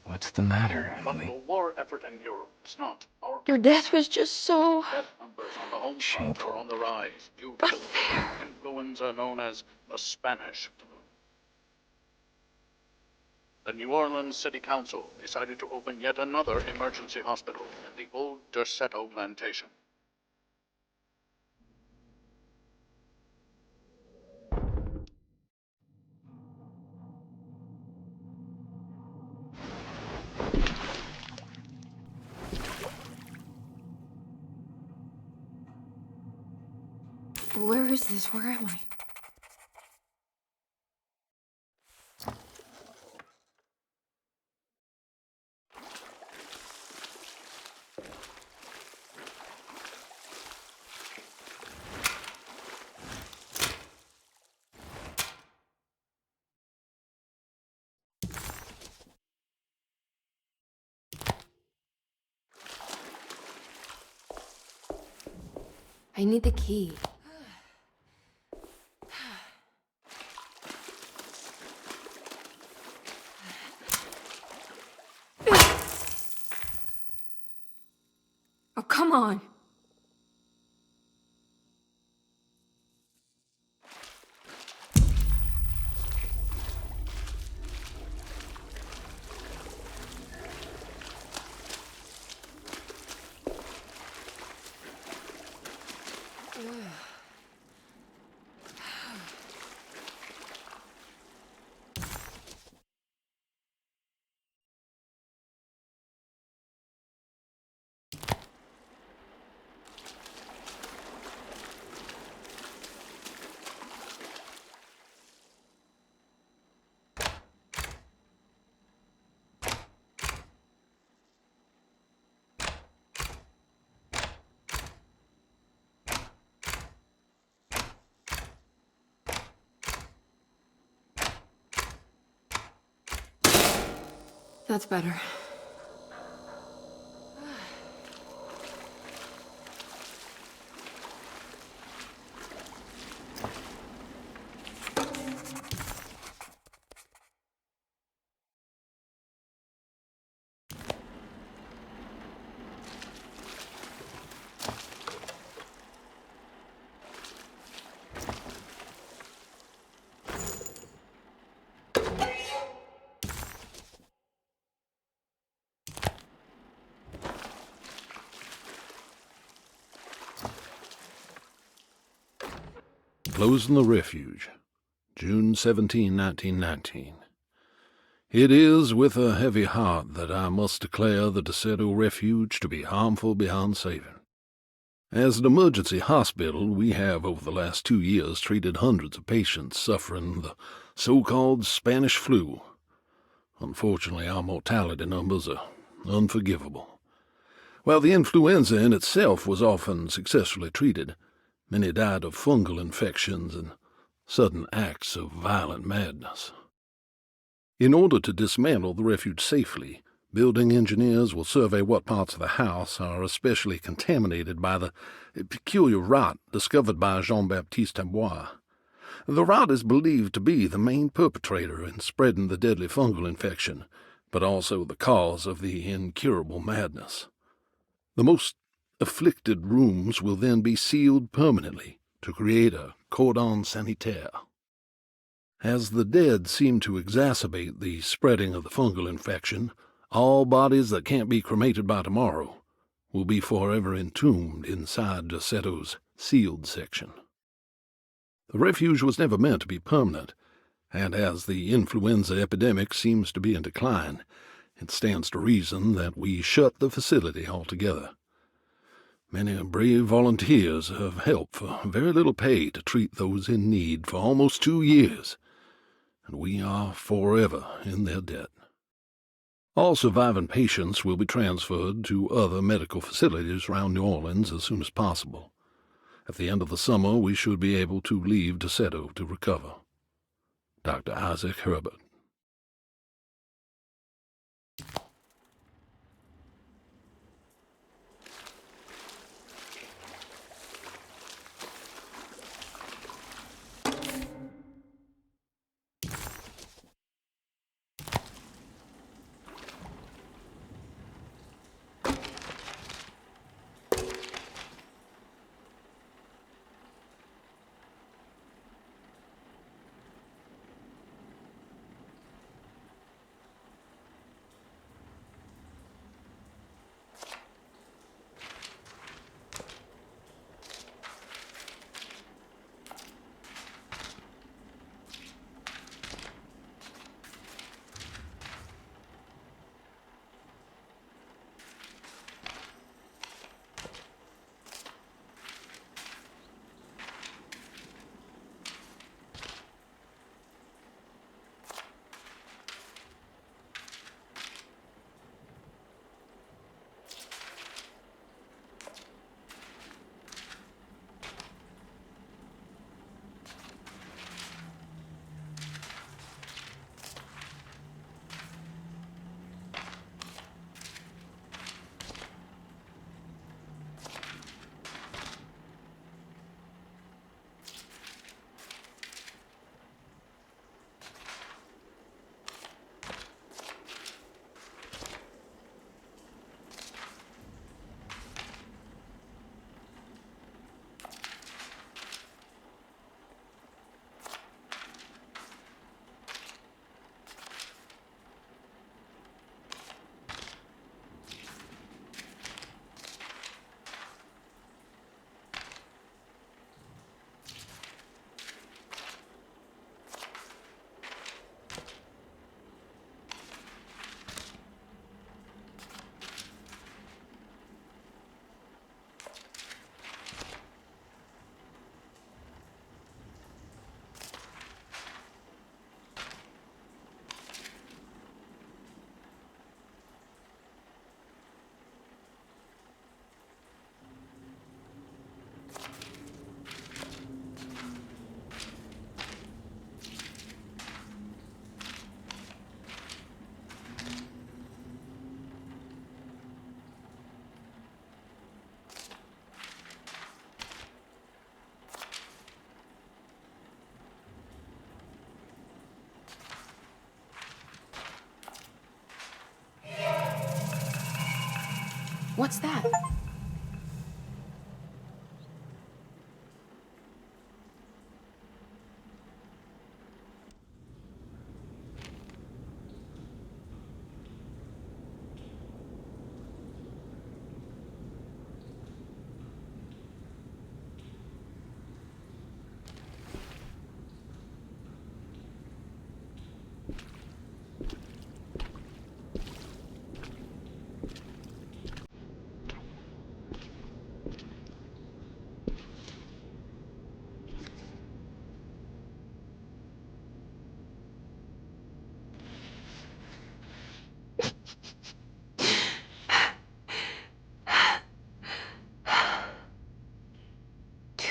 What's the matter, But Emily? the war effort in Europe is not our Your death was just so death numbers on the home front are on the rise due to unfair. influenza known as the Spanish flu. The New Orleans City Council decided to open yet another emergency hospital at the old Derceto plantation. Where is this? Where am I? I need the key. Oh, come on! That's better. Closing the refuge, June 17, 1919. It is with a heavy heart that I must declare the Deseto Refuge to be harmful beyond saving. As an emergency hospital, we have over the last 2 years treated hundreds of patients suffering the so-called Spanish flu. Unfortunately, our mortality numbers are unforgivable. While the influenza in itself was often successfully treated, many died of fungal infections and sudden acts of violent madness. In order to dismantle the refuge safely, building engineers will survey what parts of the house are especially contaminated by the peculiar rot discovered by Jean-Baptiste Amboise. The rot is believed to be the main perpetrator in spreading the deadly fungal infection, but also the cause of the incurable madness. The most afflicted rooms will then be sealed permanently to create a cordon sanitaire. As the dead seem to exacerbate the spreading of the fungal infection, all bodies that can't be cremated by tomorrow will be forever entombed inside Deseto's sealed section. The refuge was never meant to be permanent, and as the influenza epidemic seems to be in decline, it stands to reason that we shut the facility altogether. Many brave volunteers have helped for very little pay to treat those in need for almost 2 years, and we are forever in their debt. All surviving patients will be transferred to other medical facilities around New Orleans as soon as possible. At the end of the summer, we should be able to leave Deseto to recover. Dr. Isaac Herbert. What's that?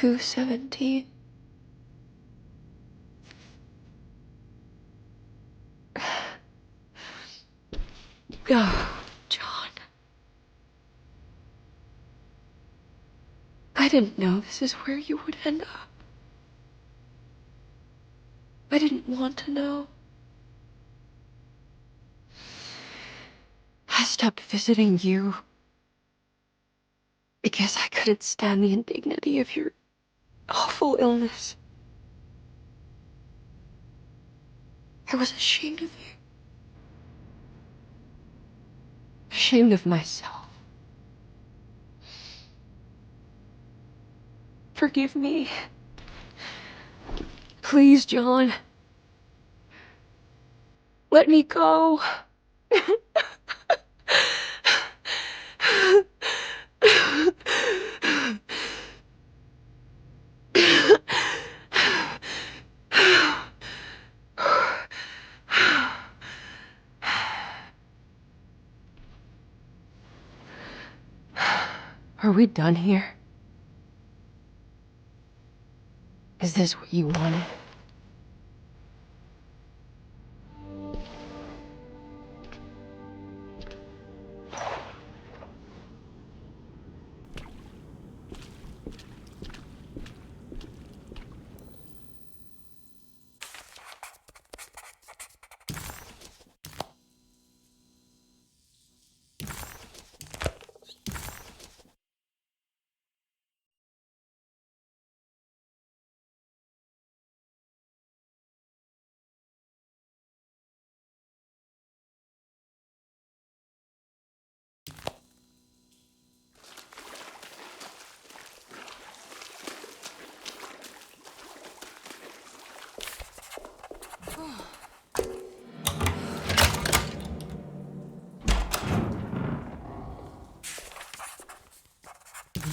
$2.17. Oh, John. I didn't know this is where you would end up. I didn't want to know. I stopped visiting you because I couldn't stand the indignity of your awful illness. I was ashamed of you. Ashamed of myself. Forgive me. Please, John. Let me go. Are we done here? Is this what you wanted?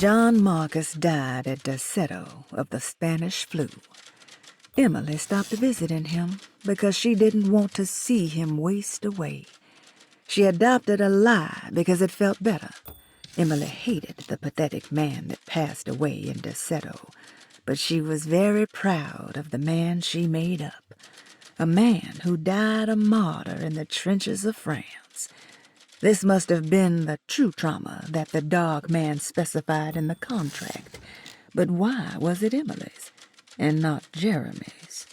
John Marcus died at Derceto of the Spanish flu. Emily stopped visiting him because she didn't want to see him waste away. She adopted a lie because it felt better. Emily hated the pathetic man that passed away in Derceto, but she was very proud of the man she made up. A man who died a martyr in the trenches of France. This must have been the true trauma that the dog man specified in the contract. But why was it Emily's and not Jeremy's?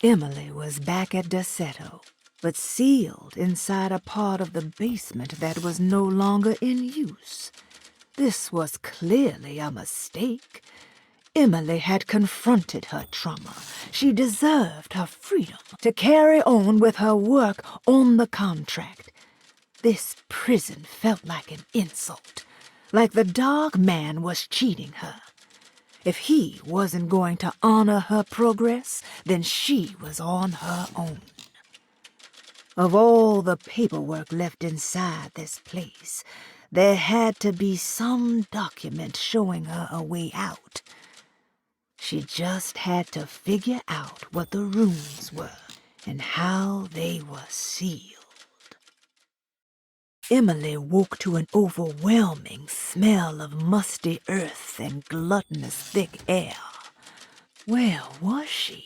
Emily was back at Derceto, but sealed inside a part of the basement that was no longer in use. This was clearly a mistake. Emily had confronted her trauma. She deserved her freedom to carry on with her work on the contract. This prison felt like an insult, like the dog man was cheating her. If he wasn't going to honor her progress, then she was on her own. Of all the paperwork left inside this place, there had to be some document showing her a way out. She just had to figure out what the runes were and how they were sealed. Emily woke to an overwhelming smell of musty earth and gluttonous thick air. Where was she?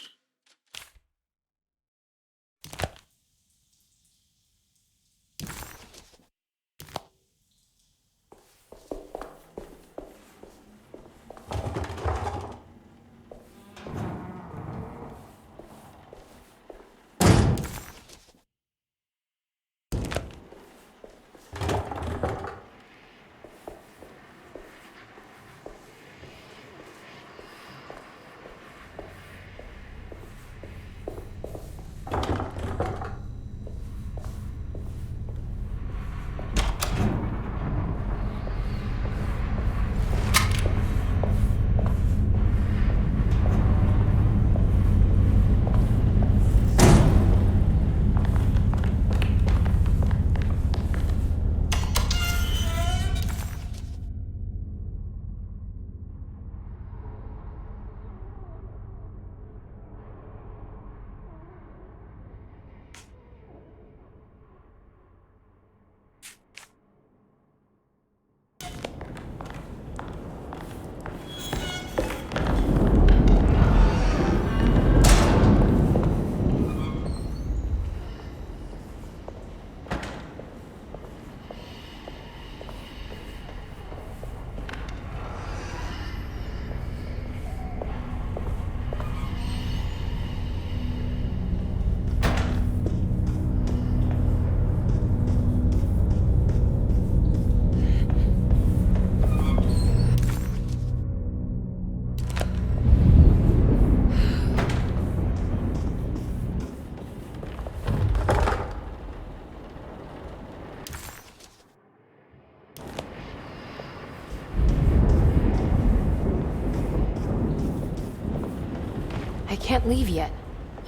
can't leave yet.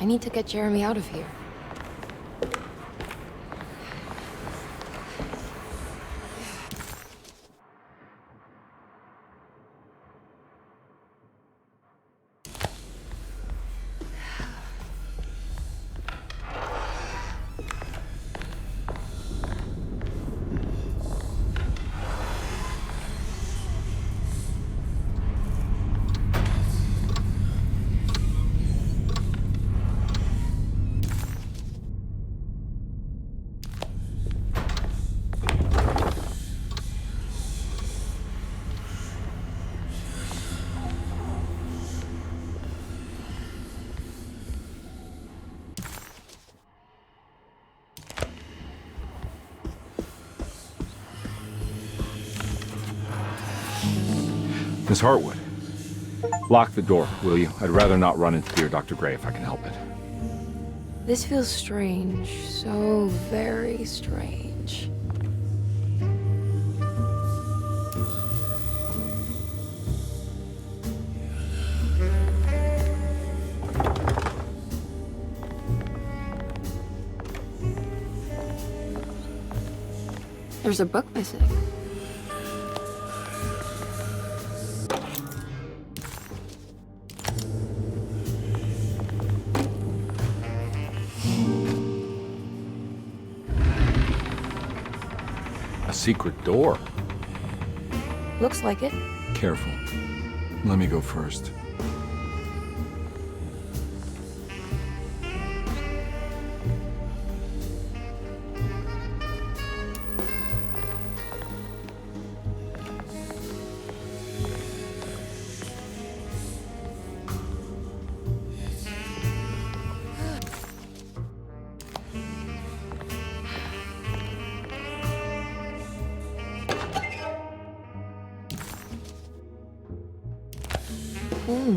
I need to get Jeremy out of here. Miss Hartwood, lock the door, will you? I'd rather not run into dear Dr. Gray if I can help it. This feels strange. So very strange. There's a book missing. A secret door. Looks like it. Careful. Let me go first.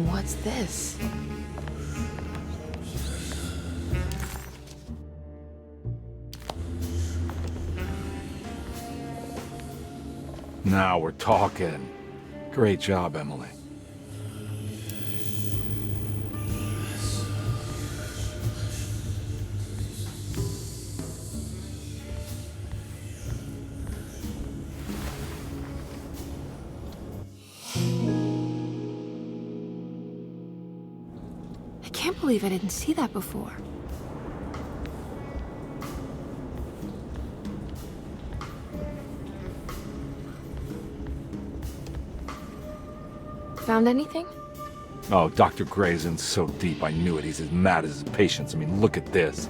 What's this? Now we're talking. Great job, Emily. I can't believe I didn't see that before. Found anything? Oh, Dr. Gray's in so deep, I knew it. He's as mad as his patients. I mean, look at this.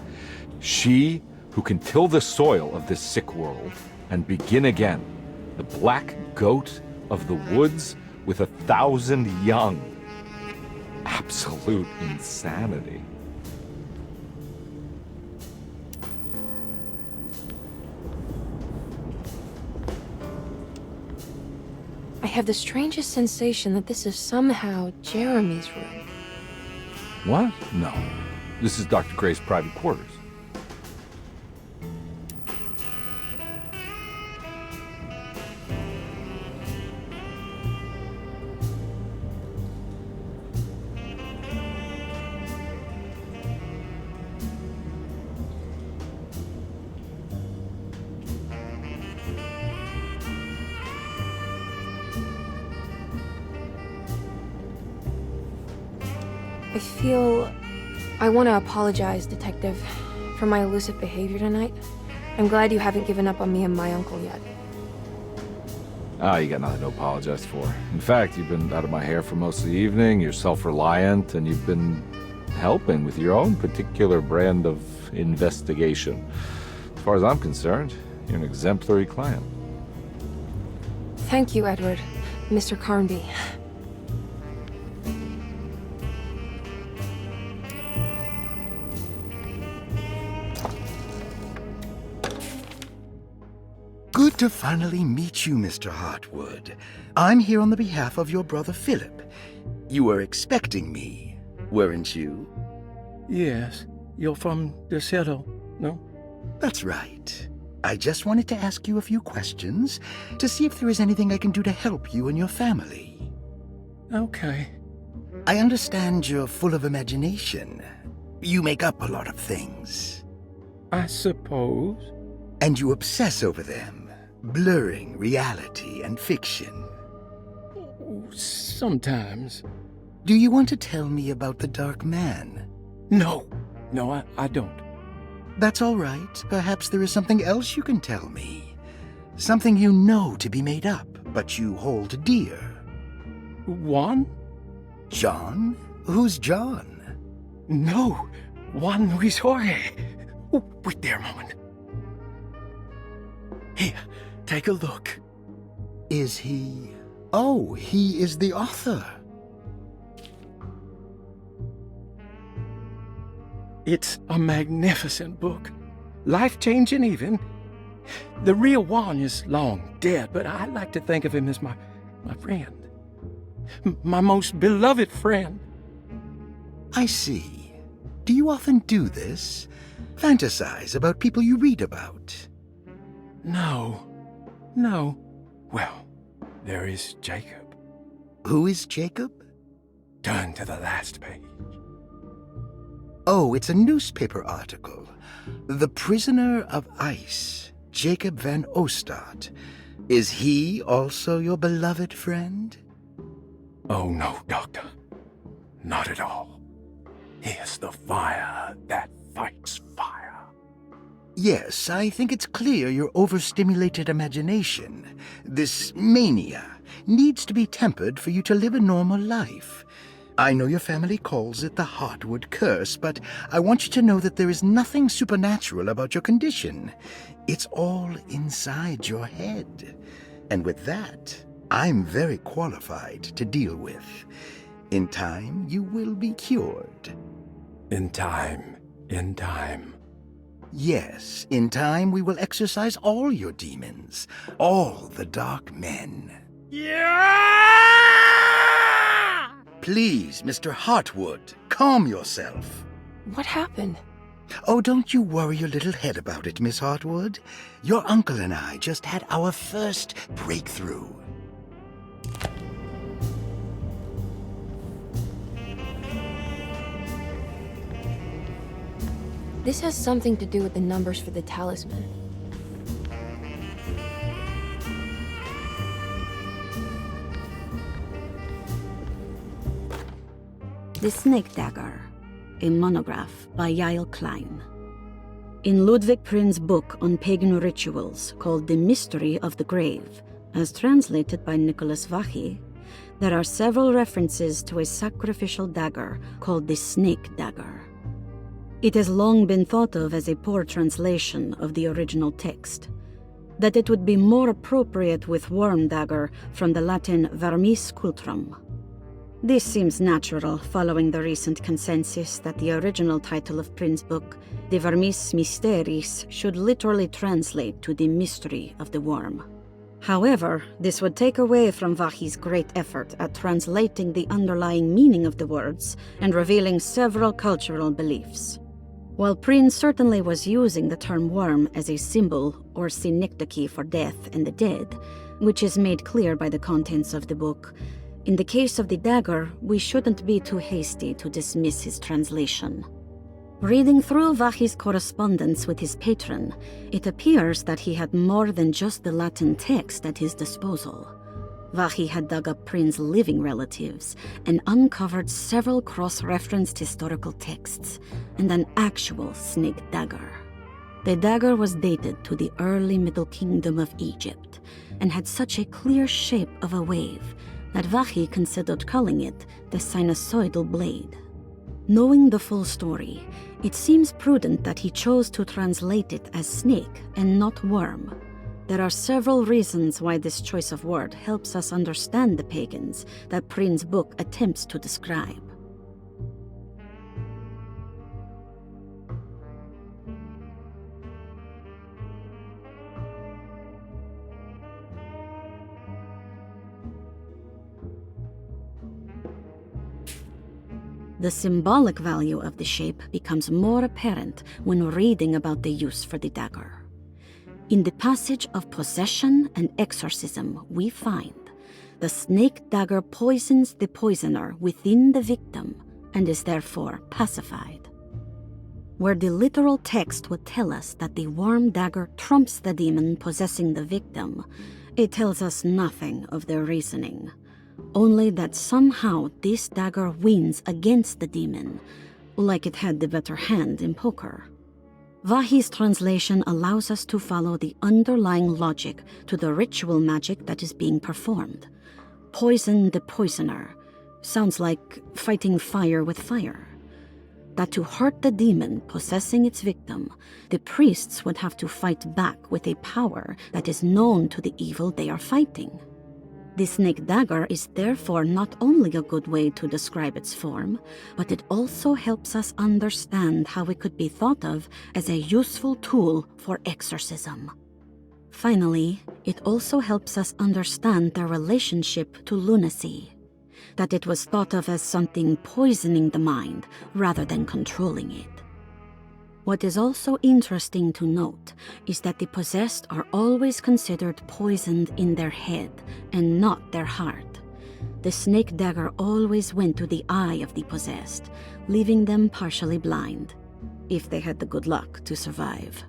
She who can till the soil of this sick world and begin again. The black goat of the woods with 1,000 young. Absolute insanity. I have the strangest sensation that this is somehow Jeremy's room. What? No. This is Dr. Gray's private quarters. I want to apologize, Detective, for my elusive behavior tonight. I'm glad you haven't given up on me and my uncle yet. Ah, you got nothing to apologize for. In fact, you've been out of my hair for most of the evening, you're self-reliant, and you've been helping with your own particular brand of investigation. As far as I'm concerned, you're an exemplary client. Thank you, Edward. Mr. Carnby. Good to finally meet you, Mr. Hartwood. I'm here on the behalf of your brother Philip. You were expecting me, weren't you? Yes. You're from Derceto, no? That's right. I just wanted to ask you a few questions to see if there is anything I can do to help you and your family. Okay. I understand you're full of imagination. You make up a lot of things. I suppose. And you obsess over them, blurring reality and fiction. Sometimes. Do you want to tell me about the Dark Man? No, I don't. That's all right. Perhaps there is something else you can tell me. Something you know to be made up, but you hold dear. Juan? John? Who's John? No, Juan Luis Jorge. Oh, wait there a moment. Here, take a look. Is he... Oh, he is the author. It's a magnificent book. Life-changing even. The real Juan is long dead, but I like to think of him as my friend. My most beloved friend. I see. Do you often do this? Fantasize about people you read about? No. Well, there is Jacob. Who is Jacob? Turn to the last page. Oh, it's a newspaper article. The Prisoner of Ice, Jacob van Ostad. Is he also your beloved friend? Oh, no, Doctor. Not at all. He is the fire that fights fire. Yes, I think it's clear your overstimulated imagination, this mania, needs to be tempered for you to live a normal life. I know your family calls it the Heartwood Curse, but I want you to know that there is nothing supernatural about your condition. It's all inside your head. And with that, I'm very qualified to deal with. In time, you will be cured. In time. Yes, in time we will exorcise all your demons, all the dark men. Yeah! Please, Mr. Heartwood, calm yourself. What happened? Oh, don't you worry your little head about it, Miss Heartwood. Your uncle and I just had our first breakthrough. This has something to do with the numbers for the talisman. The Snake Dagger, a monograph by Yael Klein. In Ludwig Prin's book on pagan rituals called The Mystery of the Grave, as translated by Nicholas Vachy, there are several references to a sacrificial dagger called the Snake Dagger. It has long been thought of as a poor translation of the original text, that it would be more appropriate with worm dagger from the Latin vermis cultrum. This seems natural following the recent consensus that the original title of Prin's book, De Vermis Mysteris, should literally translate to the mystery of the worm. However, this would take away from Vachy's great effort at translating the underlying meaning of the words and revealing several cultural beliefs. While Prin certainly was using the term worm as a symbol or synecdoche for death and the dead, which is made clear by the contents of the book, in the case of the dagger, we shouldn't be too hasty to dismiss his translation. Reading through Vachy's correspondence with his patron, it appears that he had more than just the Latin text at his disposal. Vachy had dug up Prin's living relatives and uncovered several cross-referenced historical texts and an actual snake dagger. The dagger was dated to the early Middle Kingdom of Egypt and had such a clear shape of a wave that Vachy considered calling it the sinusoidal blade. Knowing the full story, it seems prudent that he chose to translate it as snake and not worm. There are several reasons why this choice of word helps us understand the pagans that Prin's book attempts to describe. The symbolic value of the shape becomes more apparent when reading about the use for the dagger. In the passage of possession and exorcism, we find The snake dagger poisons the poisoner within the victim and is therefore pacified. Where the literal text would tell us that the worm dagger trumps the demon possessing the victim, it tells us nothing of their reasoning, only that somehow this dagger wins against the demon, like it had the better hand in poker. Vahi's translation allows us to follow the underlying logic to the ritual magic that is being performed. Poison the poisoner sounds like fighting fire with fire. That to hurt the demon possessing its victim, the priests would have to fight back with a power that is known to the evil they are fighting. The snake dagger is therefore not only a good way to describe its form, but it also helps us understand how it could be thought of as a useful tool for exorcism. Finally, it also helps us understand their relationship to lunacy, that it was thought of as something poisoning the mind rather than controlling it. What is also interesting to note is that the possessed are always considered poisoned in their head and not their heart. The snake dagger always went to the eye of the possessed, leaving them partially blind, if they had the good luck to survive.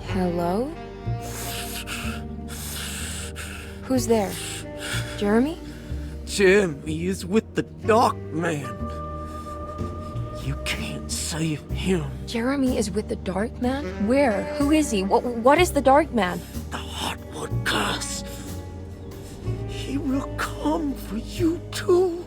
Hello? Who's there? Jeremy? Jeremy is with the Dark Man. You can't save him. Jeremy is with the Dark Man? Where? Who is he? What is the Dark Man? The Heartwood curse. He will come for you too.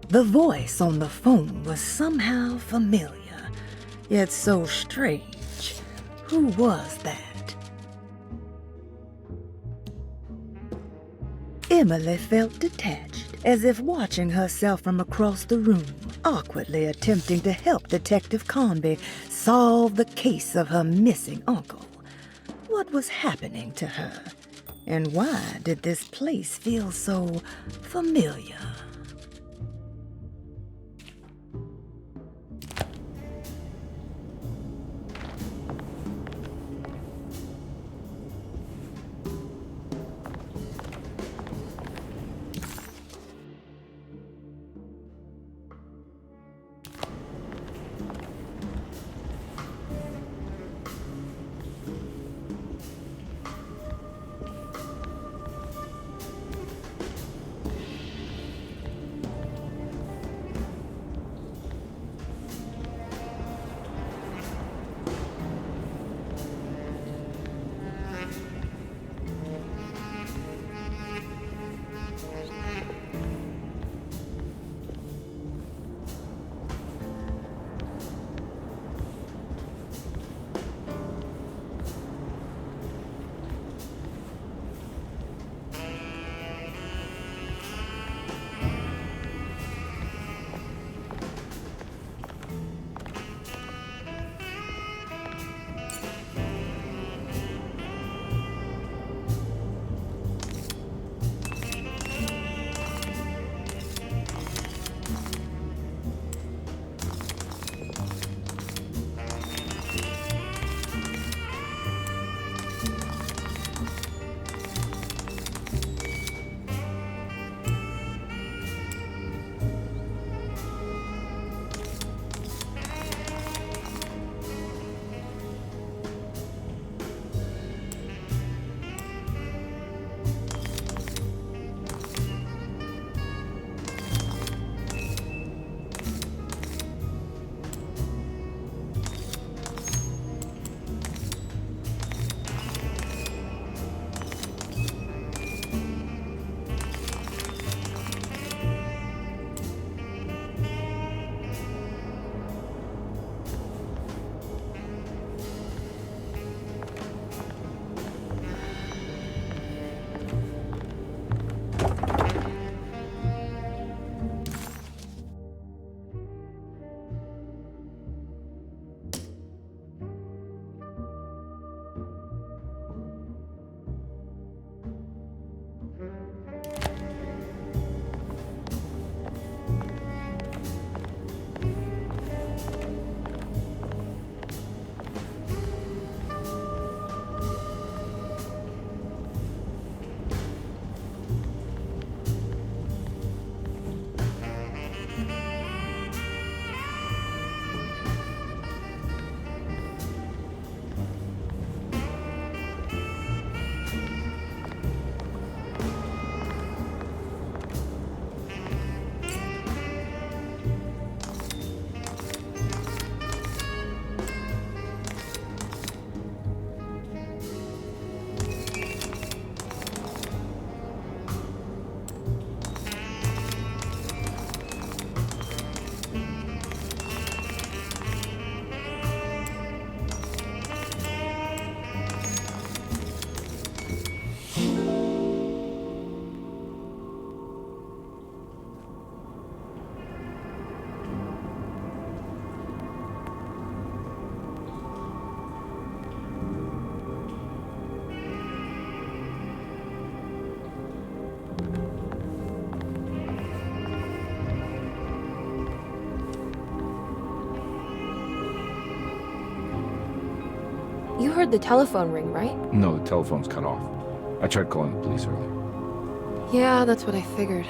The voice on the phone was somehow familiar, yet so strange. Who was that? Emily felt detached, as if watching herself from across the room, awkwardly attempting to help Detective Conby solve the case of her missing uncle. What was happening to her? And why did this place feel so familiar? You heard the telephone ring, right? No, the telephone's cut off. I tried calling the police earlier. Yeah, that's what I figured.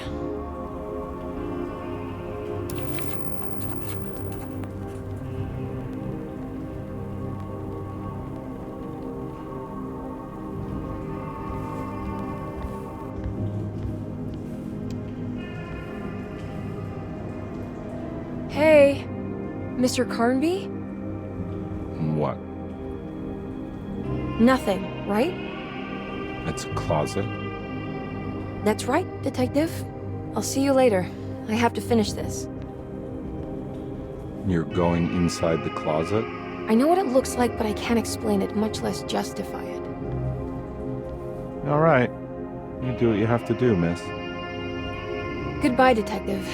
Hey, Mr. Carnby? What? Nothing, right? It's a closet? That's right, Detective. I'll see you later. I have to finish this. You're going inside the closet? I know what it looks like, but I can't explain it, much less justify it. All right. You do what you have to do, miss. Goodbye, Detective.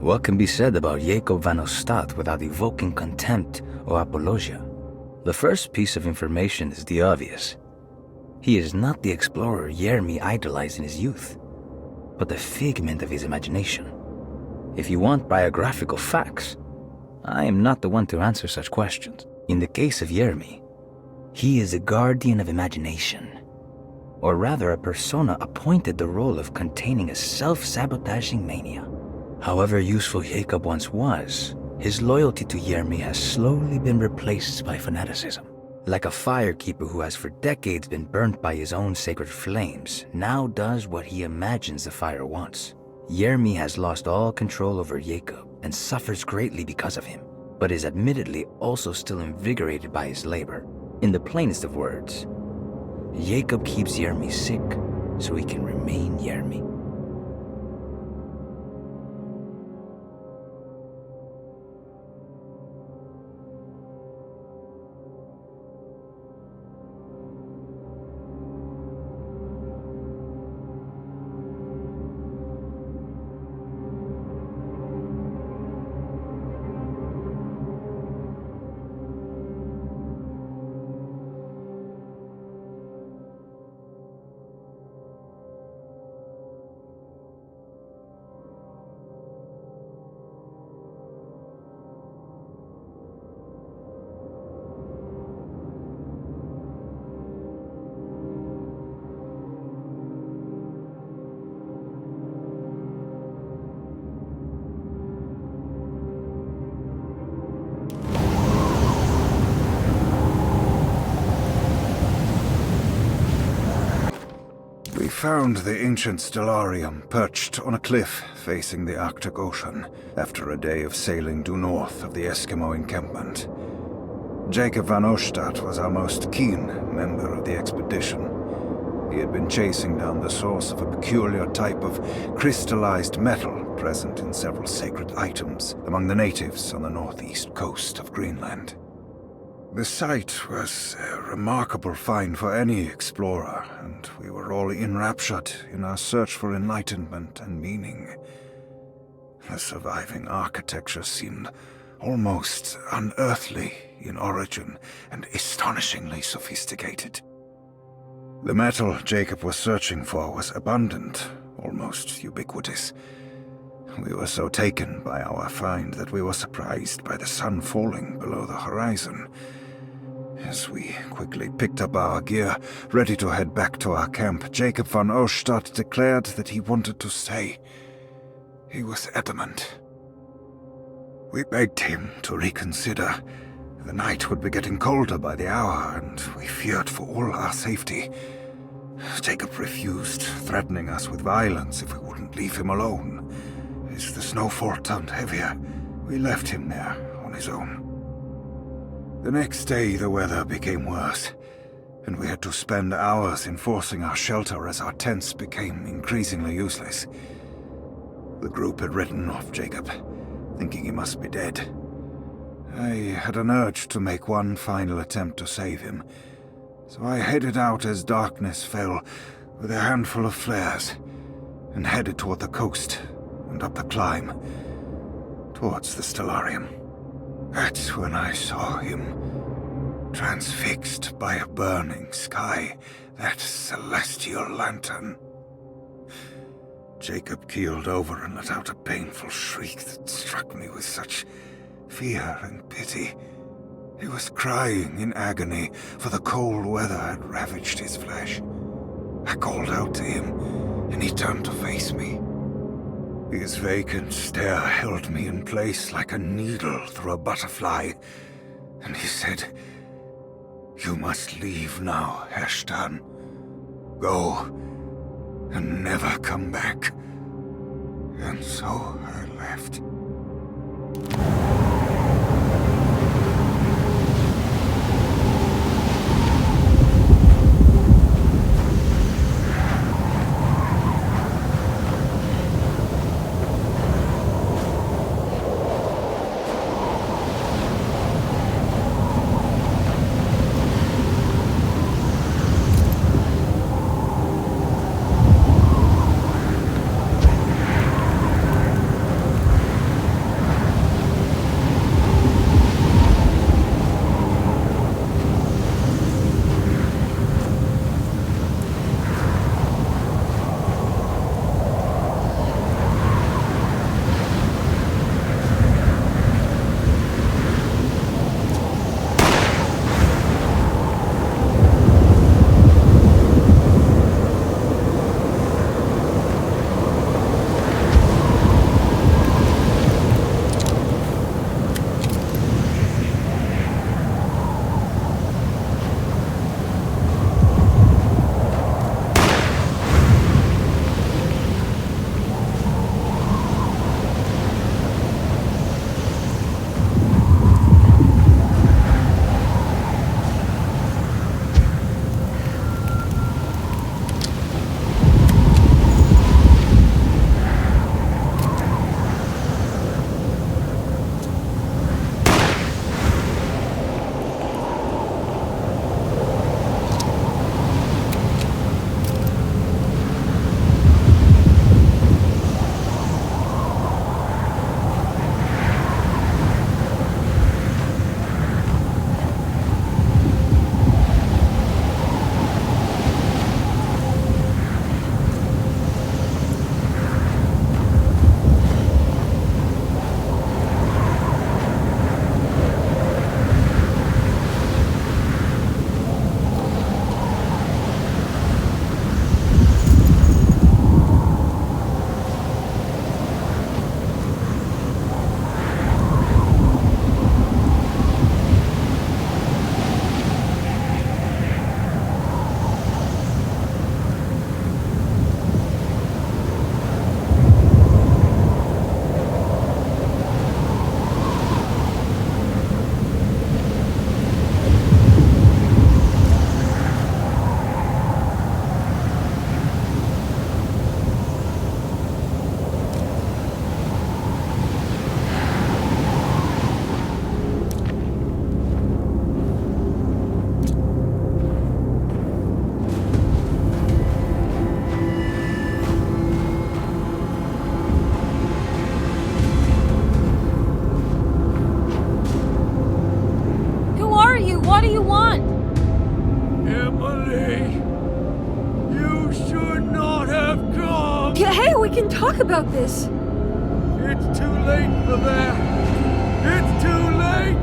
What can be said about Jacob van Ostad without evoking contempt or apologia? The first piece of information is the obvious. He is not the explorer Jeremy idolized in his youth, but the figment of his imagination. If you want biographical facts, I am not the one to answer such questions. In the case of Jeremy, he is a guardian of imagination, or rather a persona appointed the role of containing a self-sabotaging mania. However useful Jacob once was, his loyalty to Jeremy has slowly been replaced by fanaticism. Like a firekeeper who has for decades been burnt by his own sacred flames, now does what he imagines the fire wants. Jeremy has lost all control over Jacob and suffers greatly because of him, but is admittedly also still invigorated by his labor. In the plainest of words, Jacob keeps Jeremy sick so he can remain Jeremy. We found the ancient stellarium perched on a cliff facing the Arctic Ocean after a day of sailing due north of the Eskimo encampment. Jacob van Ostad was our most keen member of the expedition. He had been chasing down the source of a peculiar type of crystallized metal present in several sacred items among the natives on the northeast coast of Greenland. The site was a remarkable find for any explorer, and we were all enraptured in our search for enlightenment and meaning. The surviving architecture seemed almost unearthly in origin and astonishingly sophisticated. The metal Jacob was searching for was abundant, almost ubiquitous. We were so taken by our find that we were surprised by the sun falling below the horizon. As we quickly picked up our gear, ready to head back to our camp, Jacob van Oostad declared that he wanted to stay. He was adamant. We begged him to reconsider. The night would be getting colder by the hour, and we feared for all our safety. Jacob refused, threatening us with violence if we wouldn't leave him alone. As the snowfall turned heavier, we left him there on his own. The next day, the weather became worse, and we had to spend hours enforcing our shelter as our tents became increasingly useless. The group had written off Jacob, thinking he must be dead. I had an urge to make one final attempt to save him, so I headed out as darkness fell with a handful of flares and headed toward the coast and up the climb towards the Stellarium. That's when I saw him, transfixed by a burning sky, that celestial lantern. Jacob keeled over and let out a painful shriek that struck me with such fear and pity. He was crying in agony, for the cold weather had ravaged his flesh. I called out to him, and he turned to face me. His vacant stare held me in place like a needle through a butterfly, and he said, "You must leave now, Herrstan. Go, and never come back." And so I left. We can talk about this. It's too late for that. It's too late.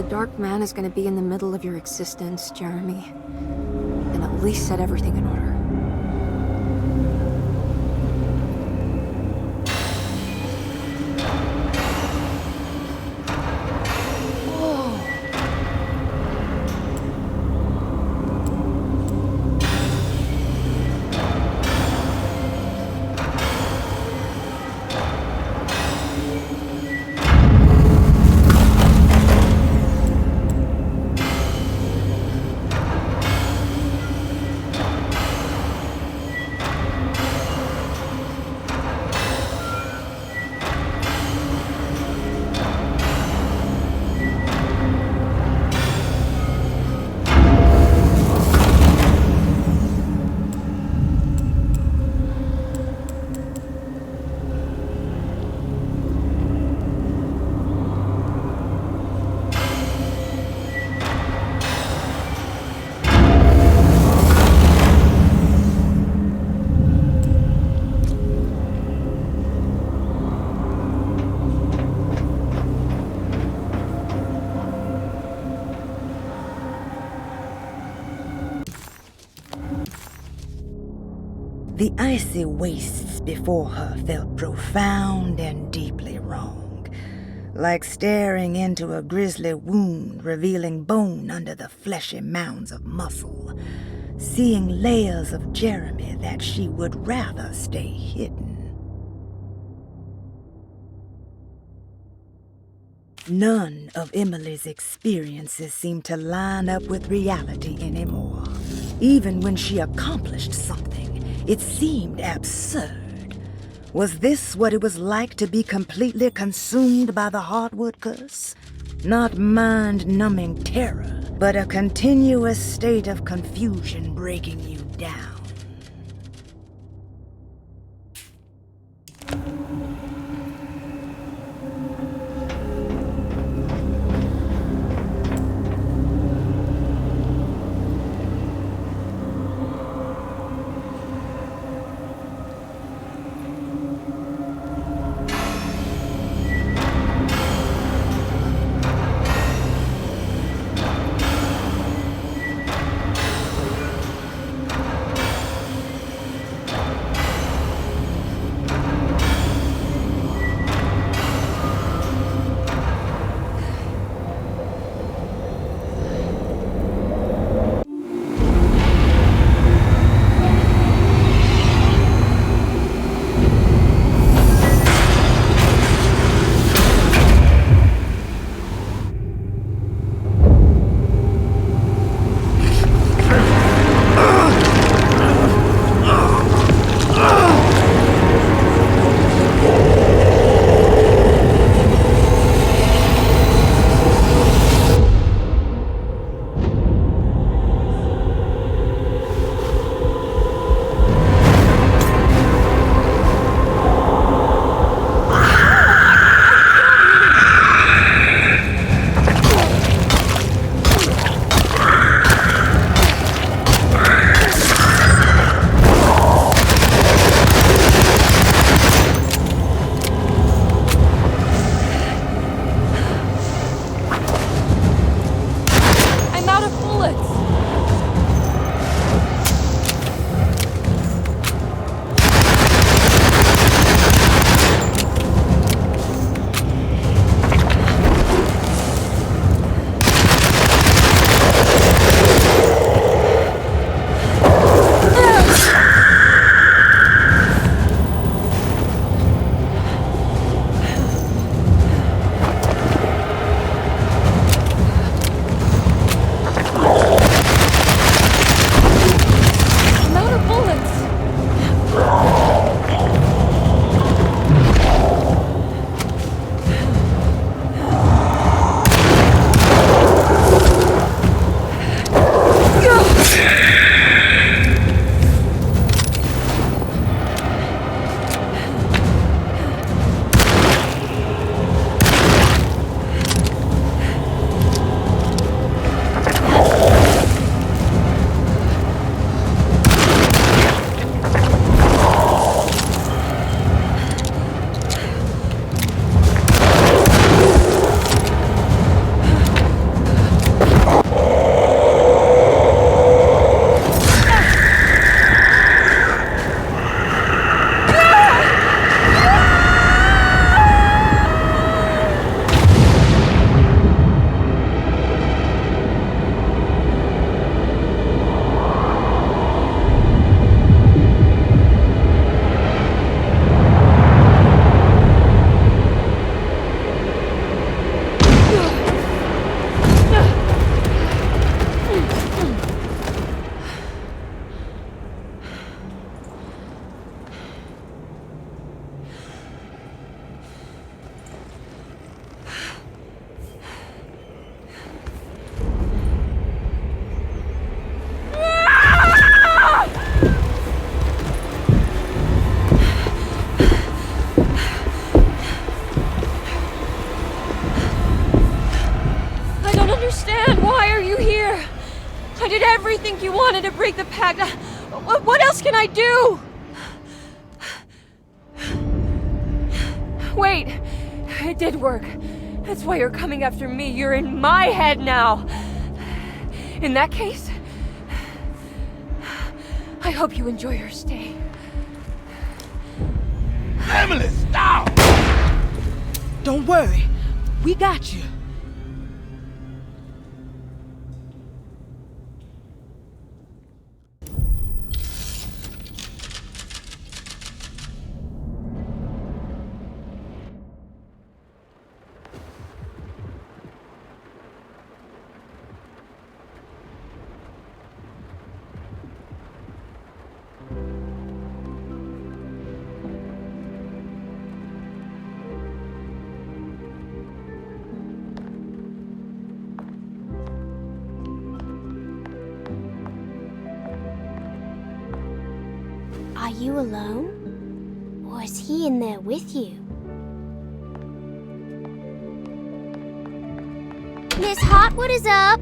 Dark man is gonna be in the middle of your existence, Jeremy, then at least set everything in order. The icy wastes before her felt profound and deeply wrong, like staring into a grisly wound revealing bone under the fleshy mounds of muscle, seeing layers of Jeremy that she would rather stay hidden. None of Emily's experiences seemed to line up with reality anymore. Even when she accomplished something, it seemed absurd. Was this what it was like to be completely consumed by the hardwood curse? Not mind-numbing terror, but a continuous state of confusion breaking you down. understand. Why are you here? I did everything you wanted to break the pact. What else can I do? Wait, it did work. That's why you're coming after me. You're in my head now. In that case, I hope you enjoy your stay. Emily, stop! Don't worry. We got you. Are you alone? Or is he in there with you? Miss Hotwood is up!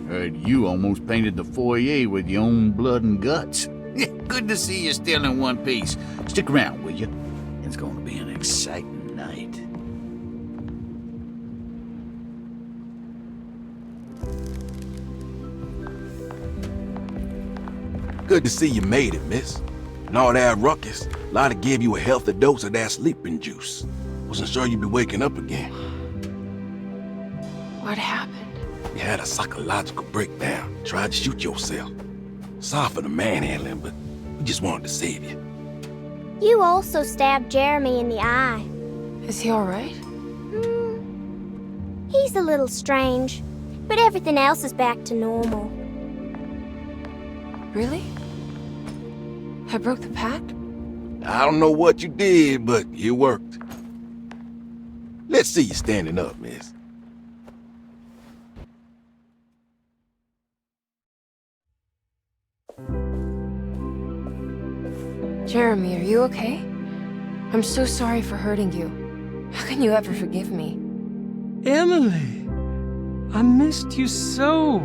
Heard you almost painted the foyer with your own blood and guts. Good to see you still in one piece. Stick around, will you? It's going to be an exciting night. Good to see you made it, miss. And all that ruckus, Lottie gave you a healthy dose of that sleeping juice. Wasn't sure you'd be waking up again. What happened? You had a psychological breakdown. Tried to shoot yourself. Sorry for the manhandling, but we just wanted to save you. You also stabbed Jeremy in the eye. Is he alright? He's a little strange, but everything else is back to normal. Really? I broke the pact? I don't know what you did, but it worked. Let's see you standing up, miss. Jeremy, are you okay? I'm so sorry for hurting you. How can you ever forgive me? Emily, I missed you so.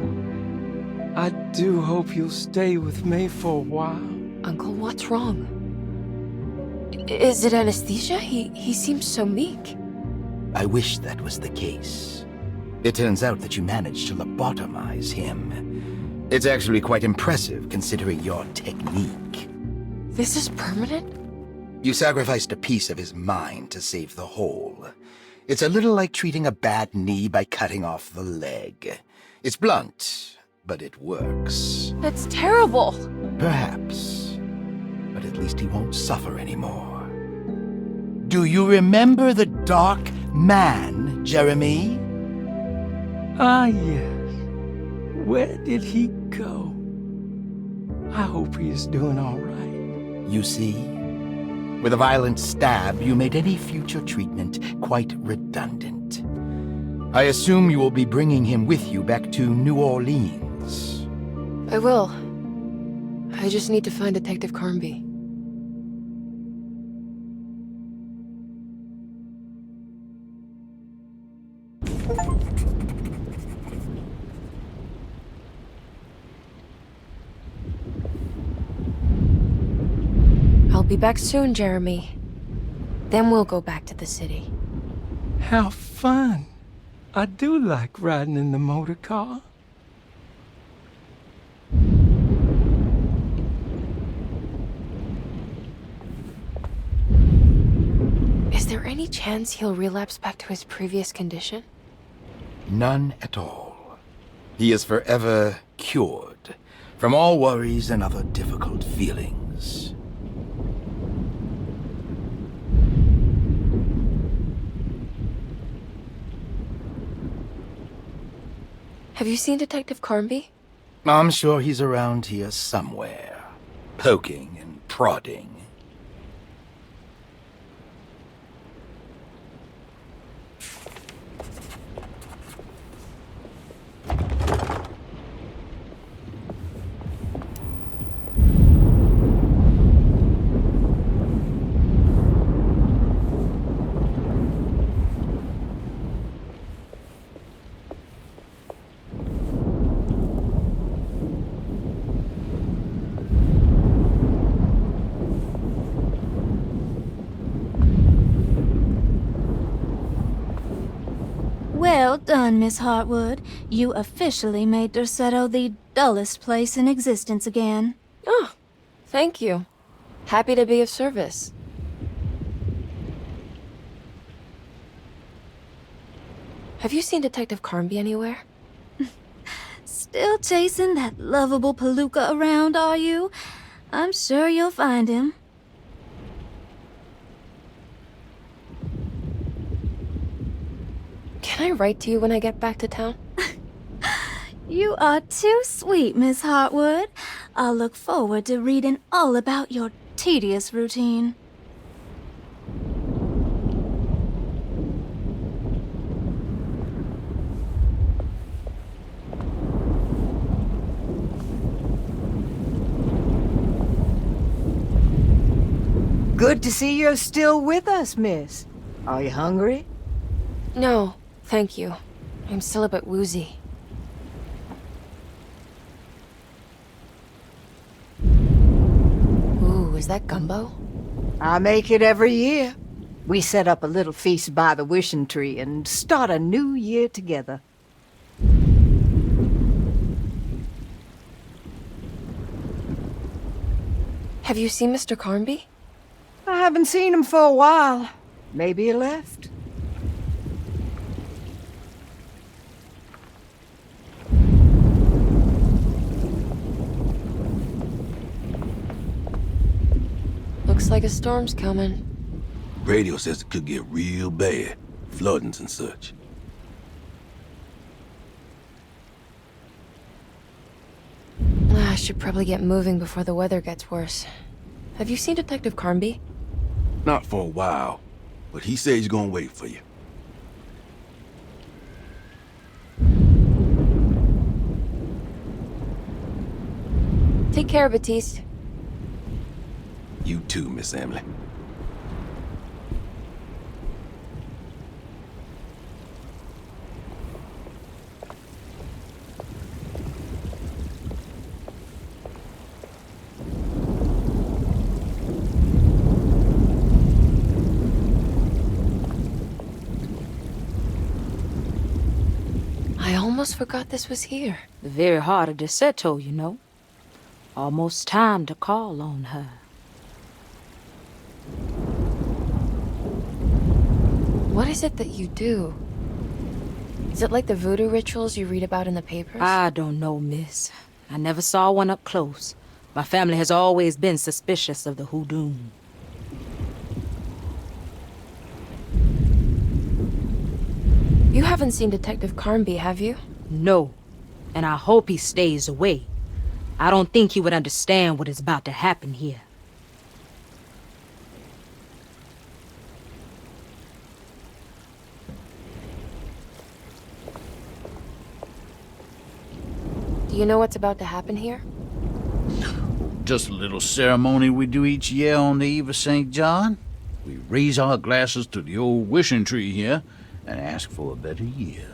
I do hope you'll stay with me for a while. Uncle, what's wrong? Is it anesthesia? He seems so meek. I wish that was the case. It turns out that you managed to lobotomize him. It's actually quite impressive considering your technique. This is permanent? You sacrificed a piece of his mind to save the whole. It's a little like treating a bad knee by cutting off the leg. It's blunt, but it works. That's terrible. Perhaps. But at least he won't suffer anymore. Do you remember the Dark Man, Jeremy? Ah, yes. Where did he go? I hope he is doing all right. You see? With a violent stab, you made any future treatment quite redundant. I assume you will be bringing him with you back to New Orleans. I will. I just need to find Detective Carnby. I'll be back soon, Jeremy. Then we'll go back to the city. How fun. I do like riding in the motor car. Is there any chance he'll relapse back to his previous condition? None at all. He is forever cured from all worries and other difficult feelings. Have you seen Detective Carnby? I'm sure he's around here somewhere, poking and prodding. Well done, Miss Hartwood. You officially made Derceto the dullest place in existence again. Oh, thank you. Happy to be of service. Have you seen Detective Carnby anywhere? Still chasing that lovable palooka around, are you? I'm sure you'll find him. Can I write to you when I get back to town? You are too sweet, Miss Hartwood. I'll look forward to reading all about your tedious routine. Good to see you're still with us, miss. Are you hungry? No, thank you. I'm still a bit woozy. Ooh, is that gumbo? I make it every year. We set up a little feast by the wishing tree and start a new year together. Have you seen Mr. Carnby? I haven't seen him for a while. Maybe he left. Looks like a storm's coming. Radio says it could get real bad. Floodings and such. I should probably get moving before the weather gets worse. Have you seen Detective Carnby? Not for a while, but he says he's gonna wait for you. Take care, Batiste. You too, Miss Emily. I almost forgot this was here. The very heart of Derceto, you know. Almost time to call on her. What is it that you do? Is it like the voodoo rituals you read about in the papers? I don't know, miss. I never saw one up close. My family has always been suspicious of the hoodoo. You haven't seen Detective Carnby, have you? No, and I hope he stays away. I don't think he would understand what is about to happen here. Do you know what's about to happen here? Just a little ceremony we do each year on the eve of St. John. We raise our glasses to the old wishing tree here and ask for a better year.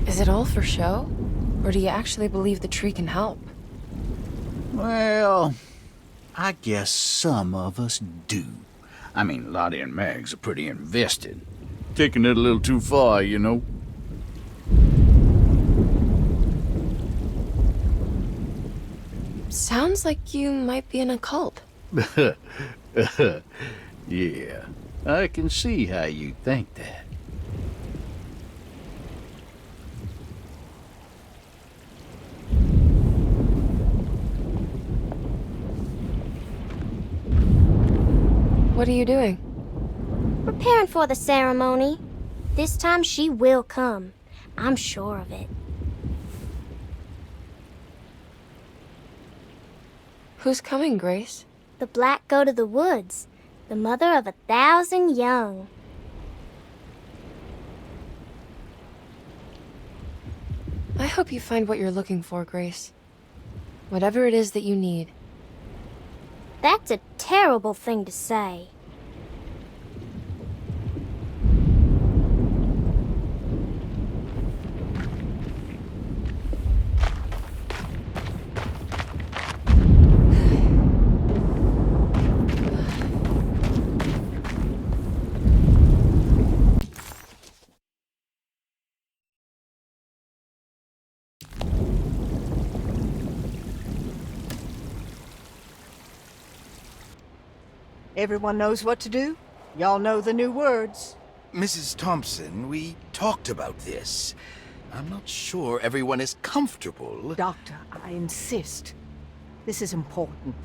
Is it all for show? Or do you actually believe the tree can help? Well, I guess some of us do. I mean, Lottie and Mags are pretty invested. Taking it a little too far, you know. Sounds like you might be in a cult. Yeah, I can see how you think that. What are you doing? Preparing for the ceremony. This time she will come. I'm sure of it. Who's coming, Grace? The black goat of the woods, the mother of 1,000 young. I hope you find what you're looking for, Grace. Whatever it is that you need. That's a terrible thing to say. Everyone knows what to do? Y'all know the new words. Mrs. Thompson, we talked about this. I'm not sure everyone is comfortable. Doctor, I insist. This is important.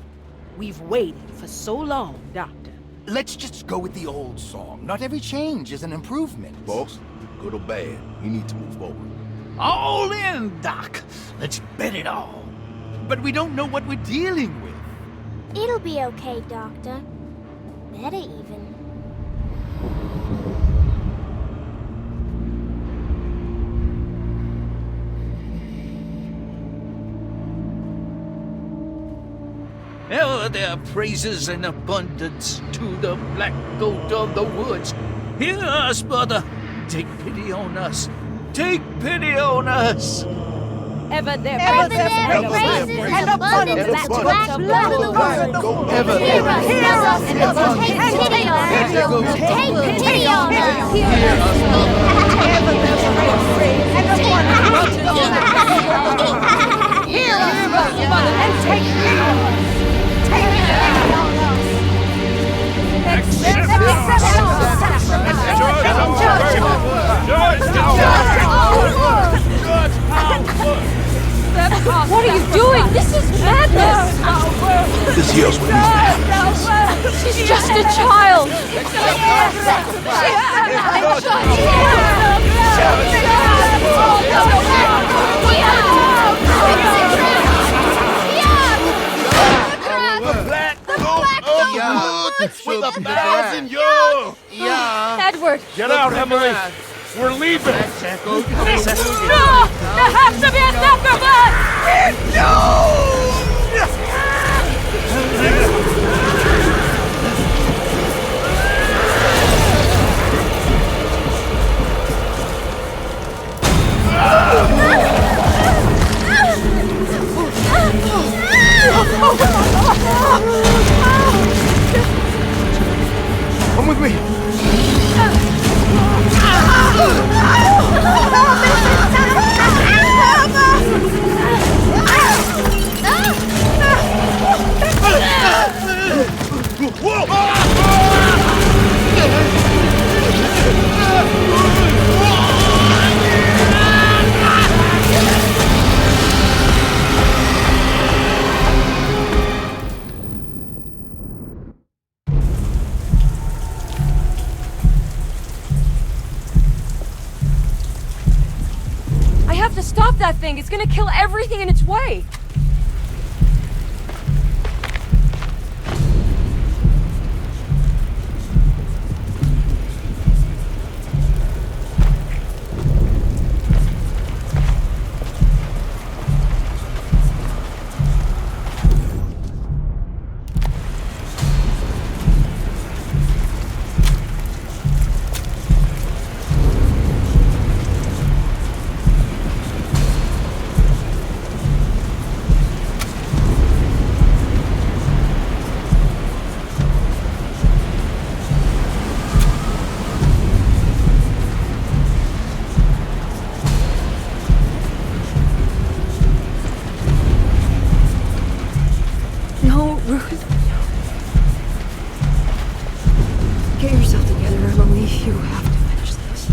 We've waited for so long, Doctor. Let's just go with the old song. Not every change is an improvement. Boss, good or bad, you need to move forward. All in, Doc. Let's bet it all. But we don't know what we're dealing with. It'll be okay, Doctor. Better even. Ever there praises in abundance to the black goat of the woods. Hear us, mother. Take pity on us. Take pity on us. Ever there praises and abundance to the black goat of the woods. Ever Hear us, and take pity on us. Take pity on us. Hear us, mother. Ever there praises and abundance to the black goat of the woods. Hear us, mother, and take pity on us. What are you doing? This is madness! This here's what needs to happen. She's just a child! With 1,000 years! Edward! Get out, Emily! We're leaving! No! There has to be a sacrifice! Come with me. I have to stop that thing! It's gonna kill everything in its way! No, Ruth. Get yourself together, Emily. You have to finish this.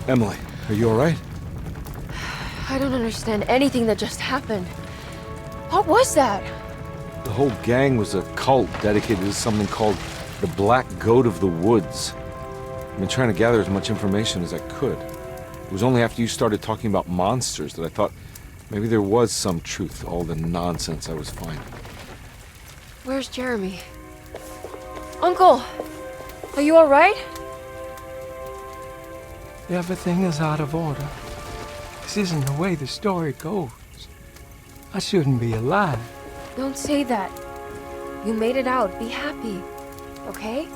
Emily, are you alright? I don't understand anything that just happened. What was that? The whole gang was a cult dedicated to something called the Black Goat of the Woods. I've been trying to gather as much information as I could. It was only after you started talking about monsters that I thought maybe there was some truth to all the nonsense I was finding. Where's Jeremy? Uncle! Are you alright? Everything is out of order. This isn't the way the story goes. I shouldn't be alive. Don't say that. You made it out. Be happy. Okay?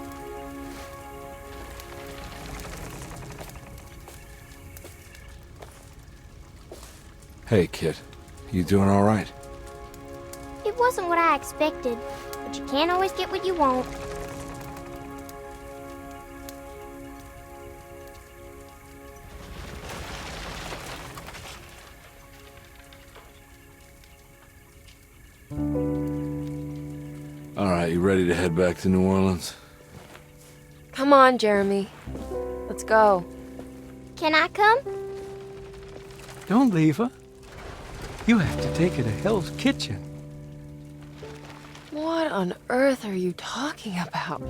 Hey, kid. You doing alright? It wasn't what I expected, but you can't always get what you want. Alright, you ready to head back to New Orleans? Come on, Jeremy. Let's go. Can I come? Don't leave her. You have to take her to Hell's Kitchen. What on earth are you talking about?